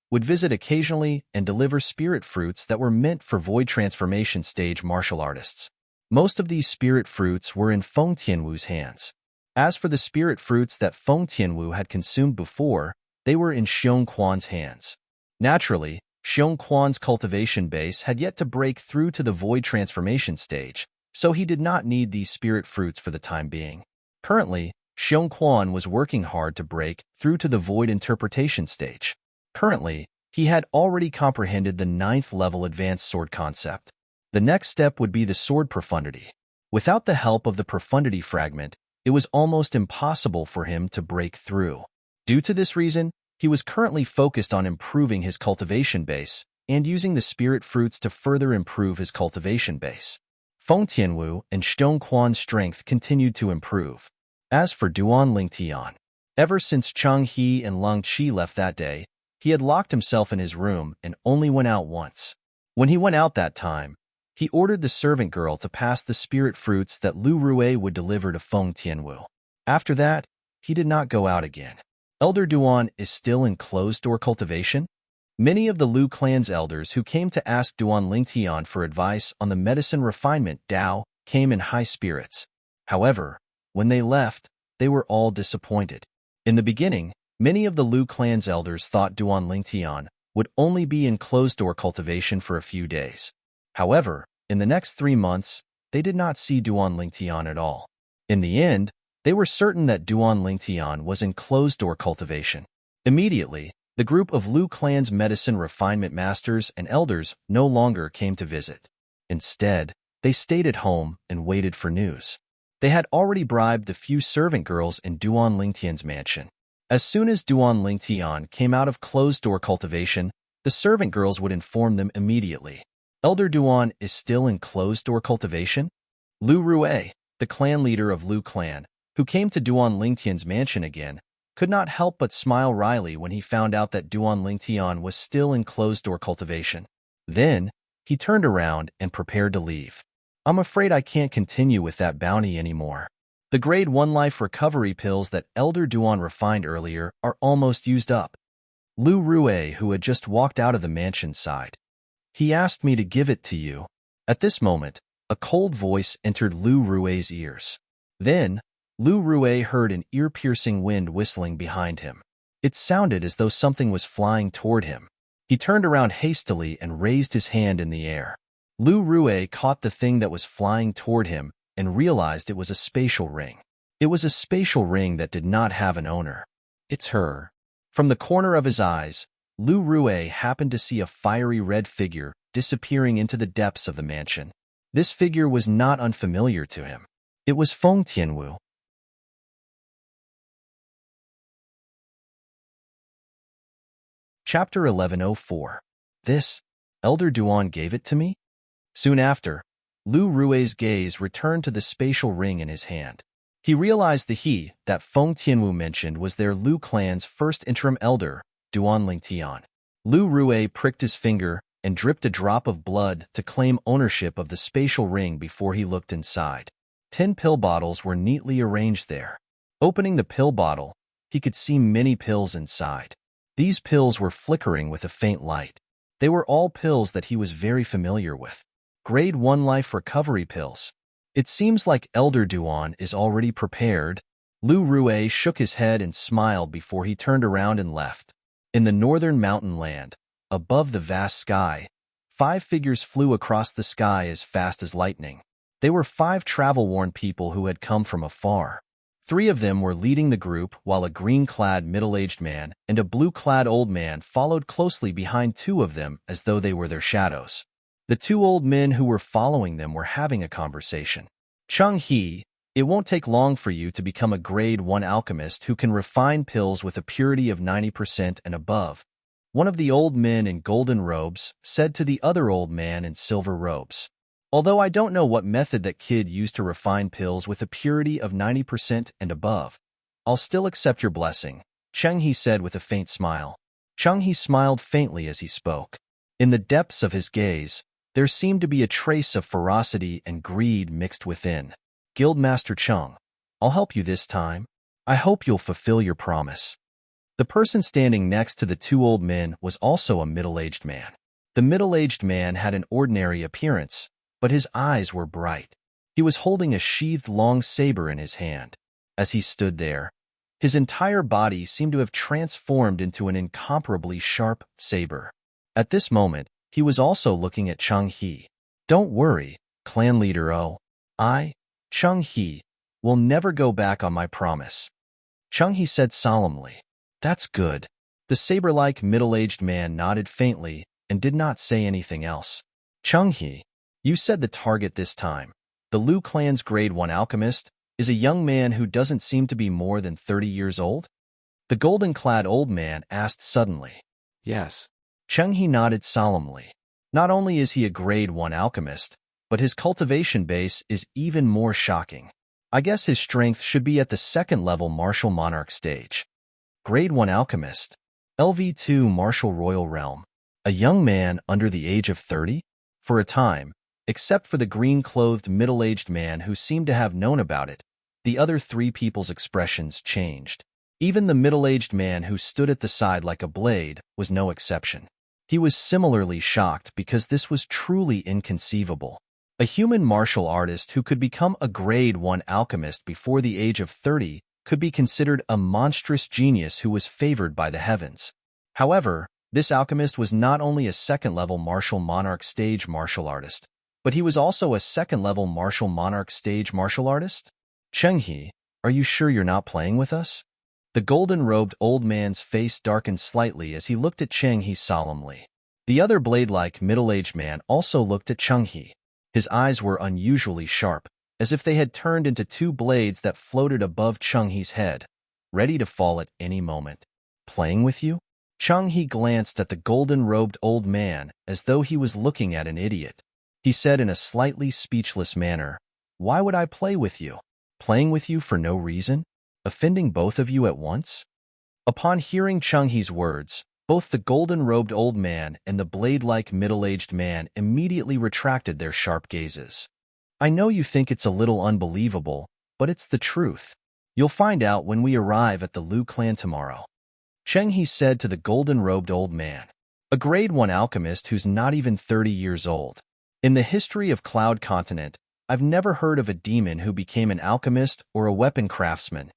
A: would visit occasionally and deliver spirit fruits that were meant for void transformation stage martial artists. Most of these spirit fruits were in Feng Tianwu's hands. As for the spirit fruits that Feng Tianwu had consumed before, they were in Xiong Quan's hands. Naturally, Xiong Quan's cultivation base had yet to break through to the void transformation stage, so he did not need these spirit fruits for the time being. Currently, Xiong Quan was working hard to break through to the void interpretation stage. Currently, he had already comprehended the 9th level advanced sword concept. The next step would be the sword profundity. Without the help of the profundity fragment, it was almost impossible for him to break through. Due to this reason, he was currently focused on improving his cultivation base and using the spirit fruits to further improve his cultivation base. Feng Tianwu and Xiong Quan's strength continued to improve. As for Duan Ling Tian, ever since Chang He and Long Qi left that day, he had locked himself in his room and only went out once. When he went out that time, he ordered the servant girl to pass the spirit fruits that Lu Rue would deliver to Feng Tianwu. After that, he did not go out again. Elder Duan is still in closed-door cultivation? Many of the Lu clan's elders who came to ask Duan Ling Tian for advice on the medicine refinement Dao came in high spirits. However, when they left, they were all disappointed. In the beginning, many of the Lu clan's elders thought Duan Ling Tian would only be in closed-door cultivation for a few days. However, in the next 3 months, they did not see Duan Ling Tian at all. In the end, they were certain that Duan Ling Tian was in closed-door cultivation. Immediately, the group of Lu clan's medicine refinement masters and elders no longer came to visit. Instead, they stayed at home and waited for news. They had already bribed the few servant girls in Duan Ling Tian's mansion. As soon as Duan Ling Tian came out of closed-door cultivation, the servant girls would inform them immediately. Elder Duan is still in closed-door cultivation? Lu Rue, the clan leader of Lu clan, who came to Duan Ling Tian's mansion again, could not help but smile wryly when he found out that Duan Ling Tian was still in closed-door cultivation. Then, he turned around and prepared to leave. I'm afraid I can't continue with that bounty anymore. The Grade 1 life recovery pills that Elder Duan refined earlier are almost used up. Lu Rue, who had just walked out of the mansion, sighed. He asked me to give it to you. At this moment, a cold voice entered Lu Rue's ears. Then, Lu Rue heard an ear-piercing wind whistling behind him. It sounded as though something was flying toward him. He turned around hastily and raised his hand in the air. Lu Rue caught the thing that was flying toward him and realized it was a spatial ring. It was a spatial ring that did not have an owner. It's her. From the corner of his eyes, Lu Rue happened to see a fiery red figure disappearing into the depths of the mansion. This figure was not unfamiliar to him. It was Feng Tianwu. Chapter 1104. This, Elder Duan gave it to me? Soon after, Lu Rue's gaze returned to the spatial ring in his hand. He realized the he that Feng Tianwu mentioned was their Lu clan's first interim elder, Duan Lingtian. Lu Rue pricked his finger and dripped a drop of blood to claim ownership of the spatial ring before he looked inside. 10 pill bottles were neatly arranged there. Opening the pill bottle, he could see many pills inside. These pills were flickering with a faint light. They were all pills that he was very familiar with. Grade 1 life recovery pills. It seems like Elder Duan is already prepared. Lu Rue shook his head and smiled before he turned around and left. In the northern mountain land, above the vast sky, 5 figures flew across the sky as fast as lightning. They were 5 travel-worn people who had come from afar. 3 of them were leading the group, while a green-clad middle-aged man and a blue-clad old man followed closely behind 2 of them as though they were their shadows. The 2 old men who were following them were having a conversation. Chung He, it won't take long for you to become a grade 1 alchemist who can refine pills with a purity of 90% and above. One of the old men in golden robes said to the other old man in silver robes. Although I don't know what method that kid used to refine pills with a purity of 90% and above, I'll still accept your blessing, Cheng He said with a faint smile. Chung He smiled faintly as he spoke. In the depths of his gaze, there seemed to be a trace of ferocity and greed mixed within. Guildmaster Chung, I'll help you this time. I hope you'll fulfill your promise. The person standing next to the 2 old men was also a middle-aged man. The middle-aged man had an ordinary appearance, but his eyes were bright. He was holding a sheathed long saber in his hand. As he stood there, his entire body seemed to have transformed into an incomparably sharp saber. At this moment, he was also looking at Chung He. Don't worry, clan leader O. I, Chung He, will never go back on my promise. Chung He said solemnly. That's good. The saber-like middle-aged man nodded faintly and did not say anything else. Chung He, you said the target this time, the Lu clan's grade 1 alchemist, is a young man who doesn't seem to be more than 30 years old? The golden-clad old man asked suddenly.
B: Yes.
A: Chung He nodded solemnly. Not only is he a grade 1 alchemist, but his cultivation base is even more shocking. I guess his strength should be at the 2nd level martial monarch stage. Grade 1 alchemist. LV2 martial royal realm. A young man under the age of 30? For a time, except for the green-clothed middle-aged man who seemed to have known about it, the other 3 people's expressions changed. Even the middle-aged man who stood at the side like a blade was no exception. He was similarly shocked because this was truly inconceivable. A human martial artist who could become a grade 1 alchemist before the age of 30 could be considered a monstrous genius who was favored by the heavens. However, this alchemist was not only a 2nd-level martial monarch stage martial artist, but he was also a 2nd-level martial monarch stage martial artist? Cheng He, are you sure you're not playing with us? The golden-robed old man's face darkened slightly as he looked at Cheng He solemnly. The other blade-like middle-aged man also looked at Cheng He. His eyes were unusually sharp, as if they had turned into 2 blades that floated above Cheng He's head, ready to fall at any moment. Playing with you? Cheng He glanced at the golden-robed old man as though he was looking at an idiot. He said in a slightly speechless manner, Why would I play with you? Playing with you for no reason? Offending both of you at once? Upon hearing Cheng He's words, both the golden-robed old man and the blade-like middle-aged man immediately retracted their sharp gazes. I know you think it's a little unbelievable, but it's the truth. You'll find out when we arrive at the Lu clan tomorrow. Cheng He said to the golden-robed old man, a grade 1 alchemist who's not even 30 years old. In the history of Cloud Continent, I've never heard of a demon who became an alchemist or a weapon craftsman.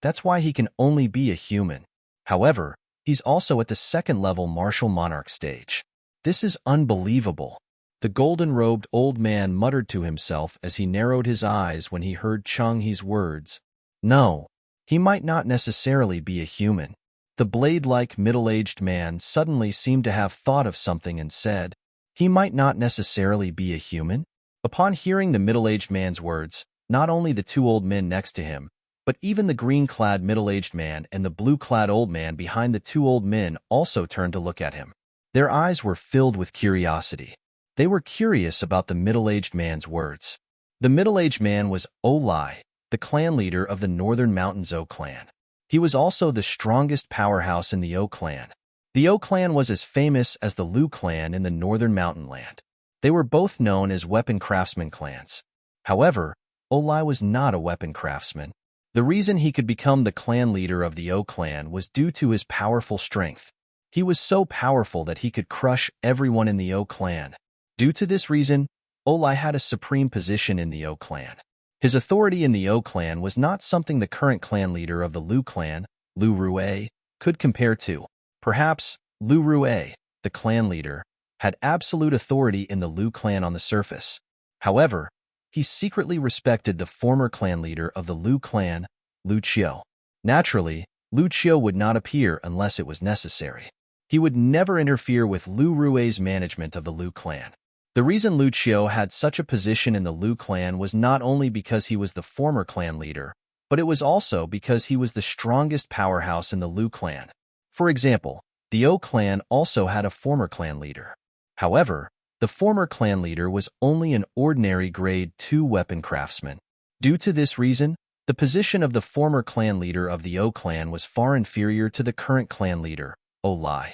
A: That's why he can only be a human. However, he's also at the 2nd-level martial monarch stage. This is unbelievable. The golden-robed old man muttered to himself as he narrowed his eyes when he heard Cheng He's words. No, he might not necessarily be a human. The blade-like middle-aged man suddenly seemed to have thought of something and said, "He might not necessarily be a human?" Upon hearing the middle-aged man's words, not only the two old men next to him, but even the green-clad middle-aged man and the blue-clad old man behind the two old men also turned to look at him. Their eyes were filled with curiosity. They were curious about the middle-aged man's words. The middle-aged man was Olai, the clan leader of the Northern Mountains O clan. He was also the strongest powerhouse in the O clan. The O clan was as famous as the Lu clan in the Northern Mountain Land. They were both known as weapon craftsman clans. However, Olai was not a weapon craftsman. The reason he could become the clan leader of the O clan was due to his powerful strength. He was so powerful that he could crush everyone in the O clan. Due to this reason, Olai had a supreme position in the O clan. His authority in the O clan was not something the current clan leader of the Lu clan, Lu Rue, could compare to. Perhaps Lu Rue, the clan leader, had absolute authority in the Lu clan on the surface. However, he secretly respected the former clan leader of the Lu clan, Lu Qiu. Naturally, Lu Qiu would not appear unless it was necessary. He would never interfere with Lu Rue's management of the Lu clan. The reason Lu Qiu had such a position in the Lu clan was not only because he was the former clan leader, but it was also because he was the strongest powerhouse in the Lu clan. For example, the O clan also had a former clan leader. However, the former clan leader was only an ordinary grade 2 weapon craftsman. Due to this reason, the position of the former clan leader of the O clan was far inferior to the current clan leader, Olai.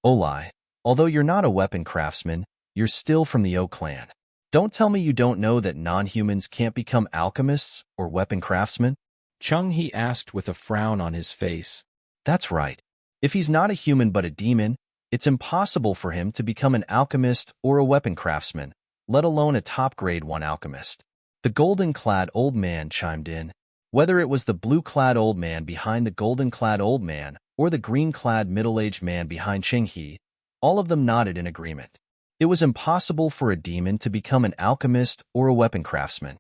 A: Olai, although you're not a weapon craftsman, you're still from the O clan. Don't tell me you don't know that non-humans can't become alchemists or weapon craftsmen?
B: Chung He asked with a frown on his face.
A: That's right. If he's not a human but a demon, it's impossible for him to become an alchemist or a weapon craftsman, let alone a top grade 1 alchemist. The golden-clad old man chimed in. Whether it was the blue-clad old man behind the golden-clad old man or the green-clad middle-aged man behind Cheng He, all of them nodded in agreement. It was impossible for a demon to become an alchemist or a weapon craftsman.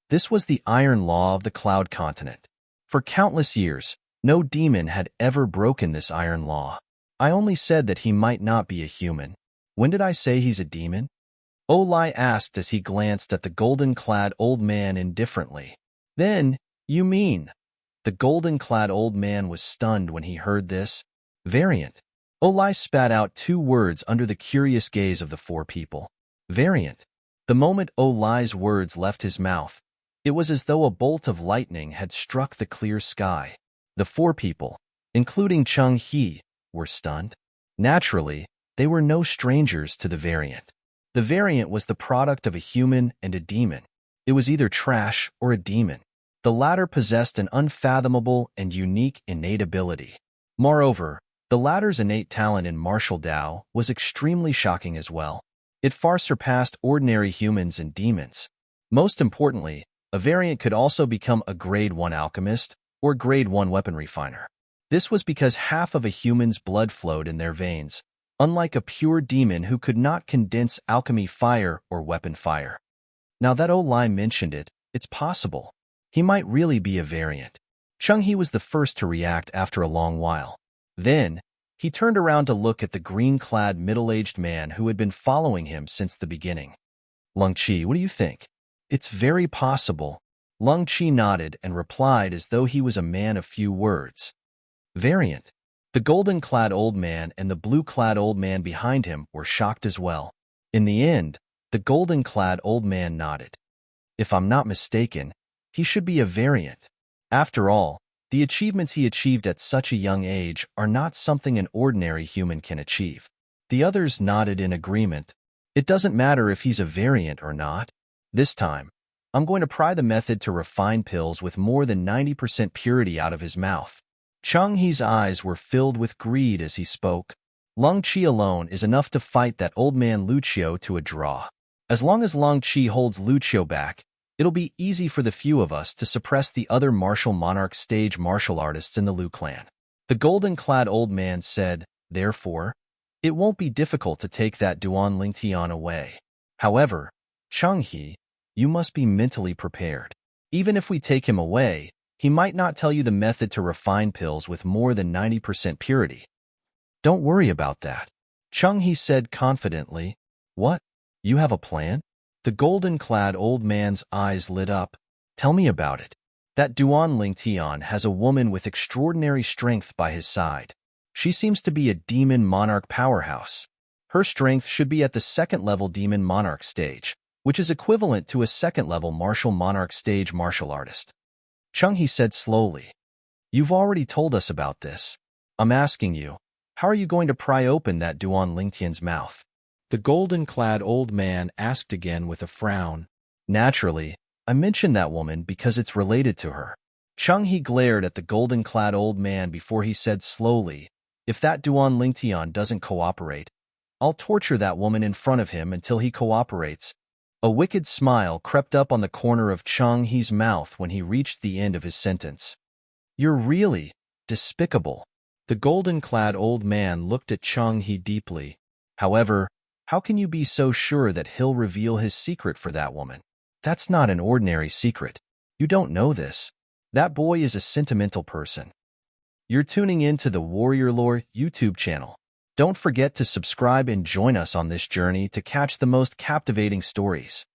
A: This was the iron law of the Cloud Continent. For countless years, no demon had ever broken this iron law. I only said that he might not be a human. When did I say he's a demon? Olai asked as he glanced at the golden-clad old man indifferently. Then, you mean? The golden-clad old man was stunned when he heard this. Variant. Olai spat out 2 words under the curious gaze of the 4 people. Variant. The moment Olai's words left his mouth, it was as though a bolt of lightning had struck the clear sky. The 4 people, including Cheng He, were stunned. Naturally, they were no strangers to the variant. The variant was the product of a human and a demon. It was either trash or a demon. The latter possessed an unfathomable and unique innate ability. Moreover, the latter's innate talent in martial Dao was extremely shocking as well. It far surpassed ordinary humans and demons. Most importantly, a variant could also become a grade 1 alchemist or grade 1 weapon refiner. This was because half of a human's blood flowed in their veins, unlike a pure demon who could not condense alchemy fire or weapon fire. Now that Olai mentioned it, it's possible. He might really be a variant. Cheng He was the first to react after a long while. Then, he turned around to look at the green-clad middle-aged man who had been following him since the beginning. Lung Chi, what do you think? It's very possible. Lung Chi nodded and replied as though he was a man of few words. Variant. The golden-clad old man and the blue-clad old man behind him were shocked as well. In the end, the golden-clad old man nodded. If I'm not mistaken, he should be a variant. After all, the achievements he achieved at such a young age are not something an ordinary human can achieve. The others nodded in agreement. It doesn't matter if he's a variant or not. This time, I'm going to pry the method to refine pills with more than 90% purity out of his mouth. Cheng He's eyes were filled with greed as he spoke. Lung Chi alone is enough to fight that old man Lu Qiu to a draw. As long as Lung Chi holds Lu Qiu back, it'll be easy for the few of us to suppress the other martial monarch stage martial artists in the Lu clan. The golden-clad old man said, therefore, it won't be difficult to take that Duan Lingtian away. However, Cheng He, you must be mentally prepared. Even if we take him away, He might not tell you the method to refine pills with more than 90% purity. Don't worry about that. Chung He said confidently. What? You have a plan? The golden-clad old man's eyes lit up. Tell me about it. That Duan Lingtian has a woman with extraordinary strength by his side. She seems to be a demon monarch powerhouse. Her strength should be at the second-level demon monarch stage, which is equivalent to a second-level martial monarch stage martial artist. Chung He said slowly. You've already told us about this. I'm asking you, how are you going to pry open that Duan Lingtian's mouth?
B: The golden-clad old man asked again with a frown.
A: Naturally, I mentioned that woman because it's related to her. Chung He glared at the golden-clad old man before he said slowly, if that Duan Lingtian doesn't cooperate, I'll torture that woman in front of him until he cooperates. A wicked smile crept up on the corner of Chung He's mouth when he reached the end of his sentence. You're really despicable.
B: The golden-clad old man looked at Chung He deeply.
A: However, how can you be so sure that he'll reveal his secret for that woman? That's not an ordinary secret. You don't know this. That boy is a sentimental person. You're tuning in to the Warrior Lore YouTube channel. Don't forget to subscribe and join us on this journey to catch the most captivating stories.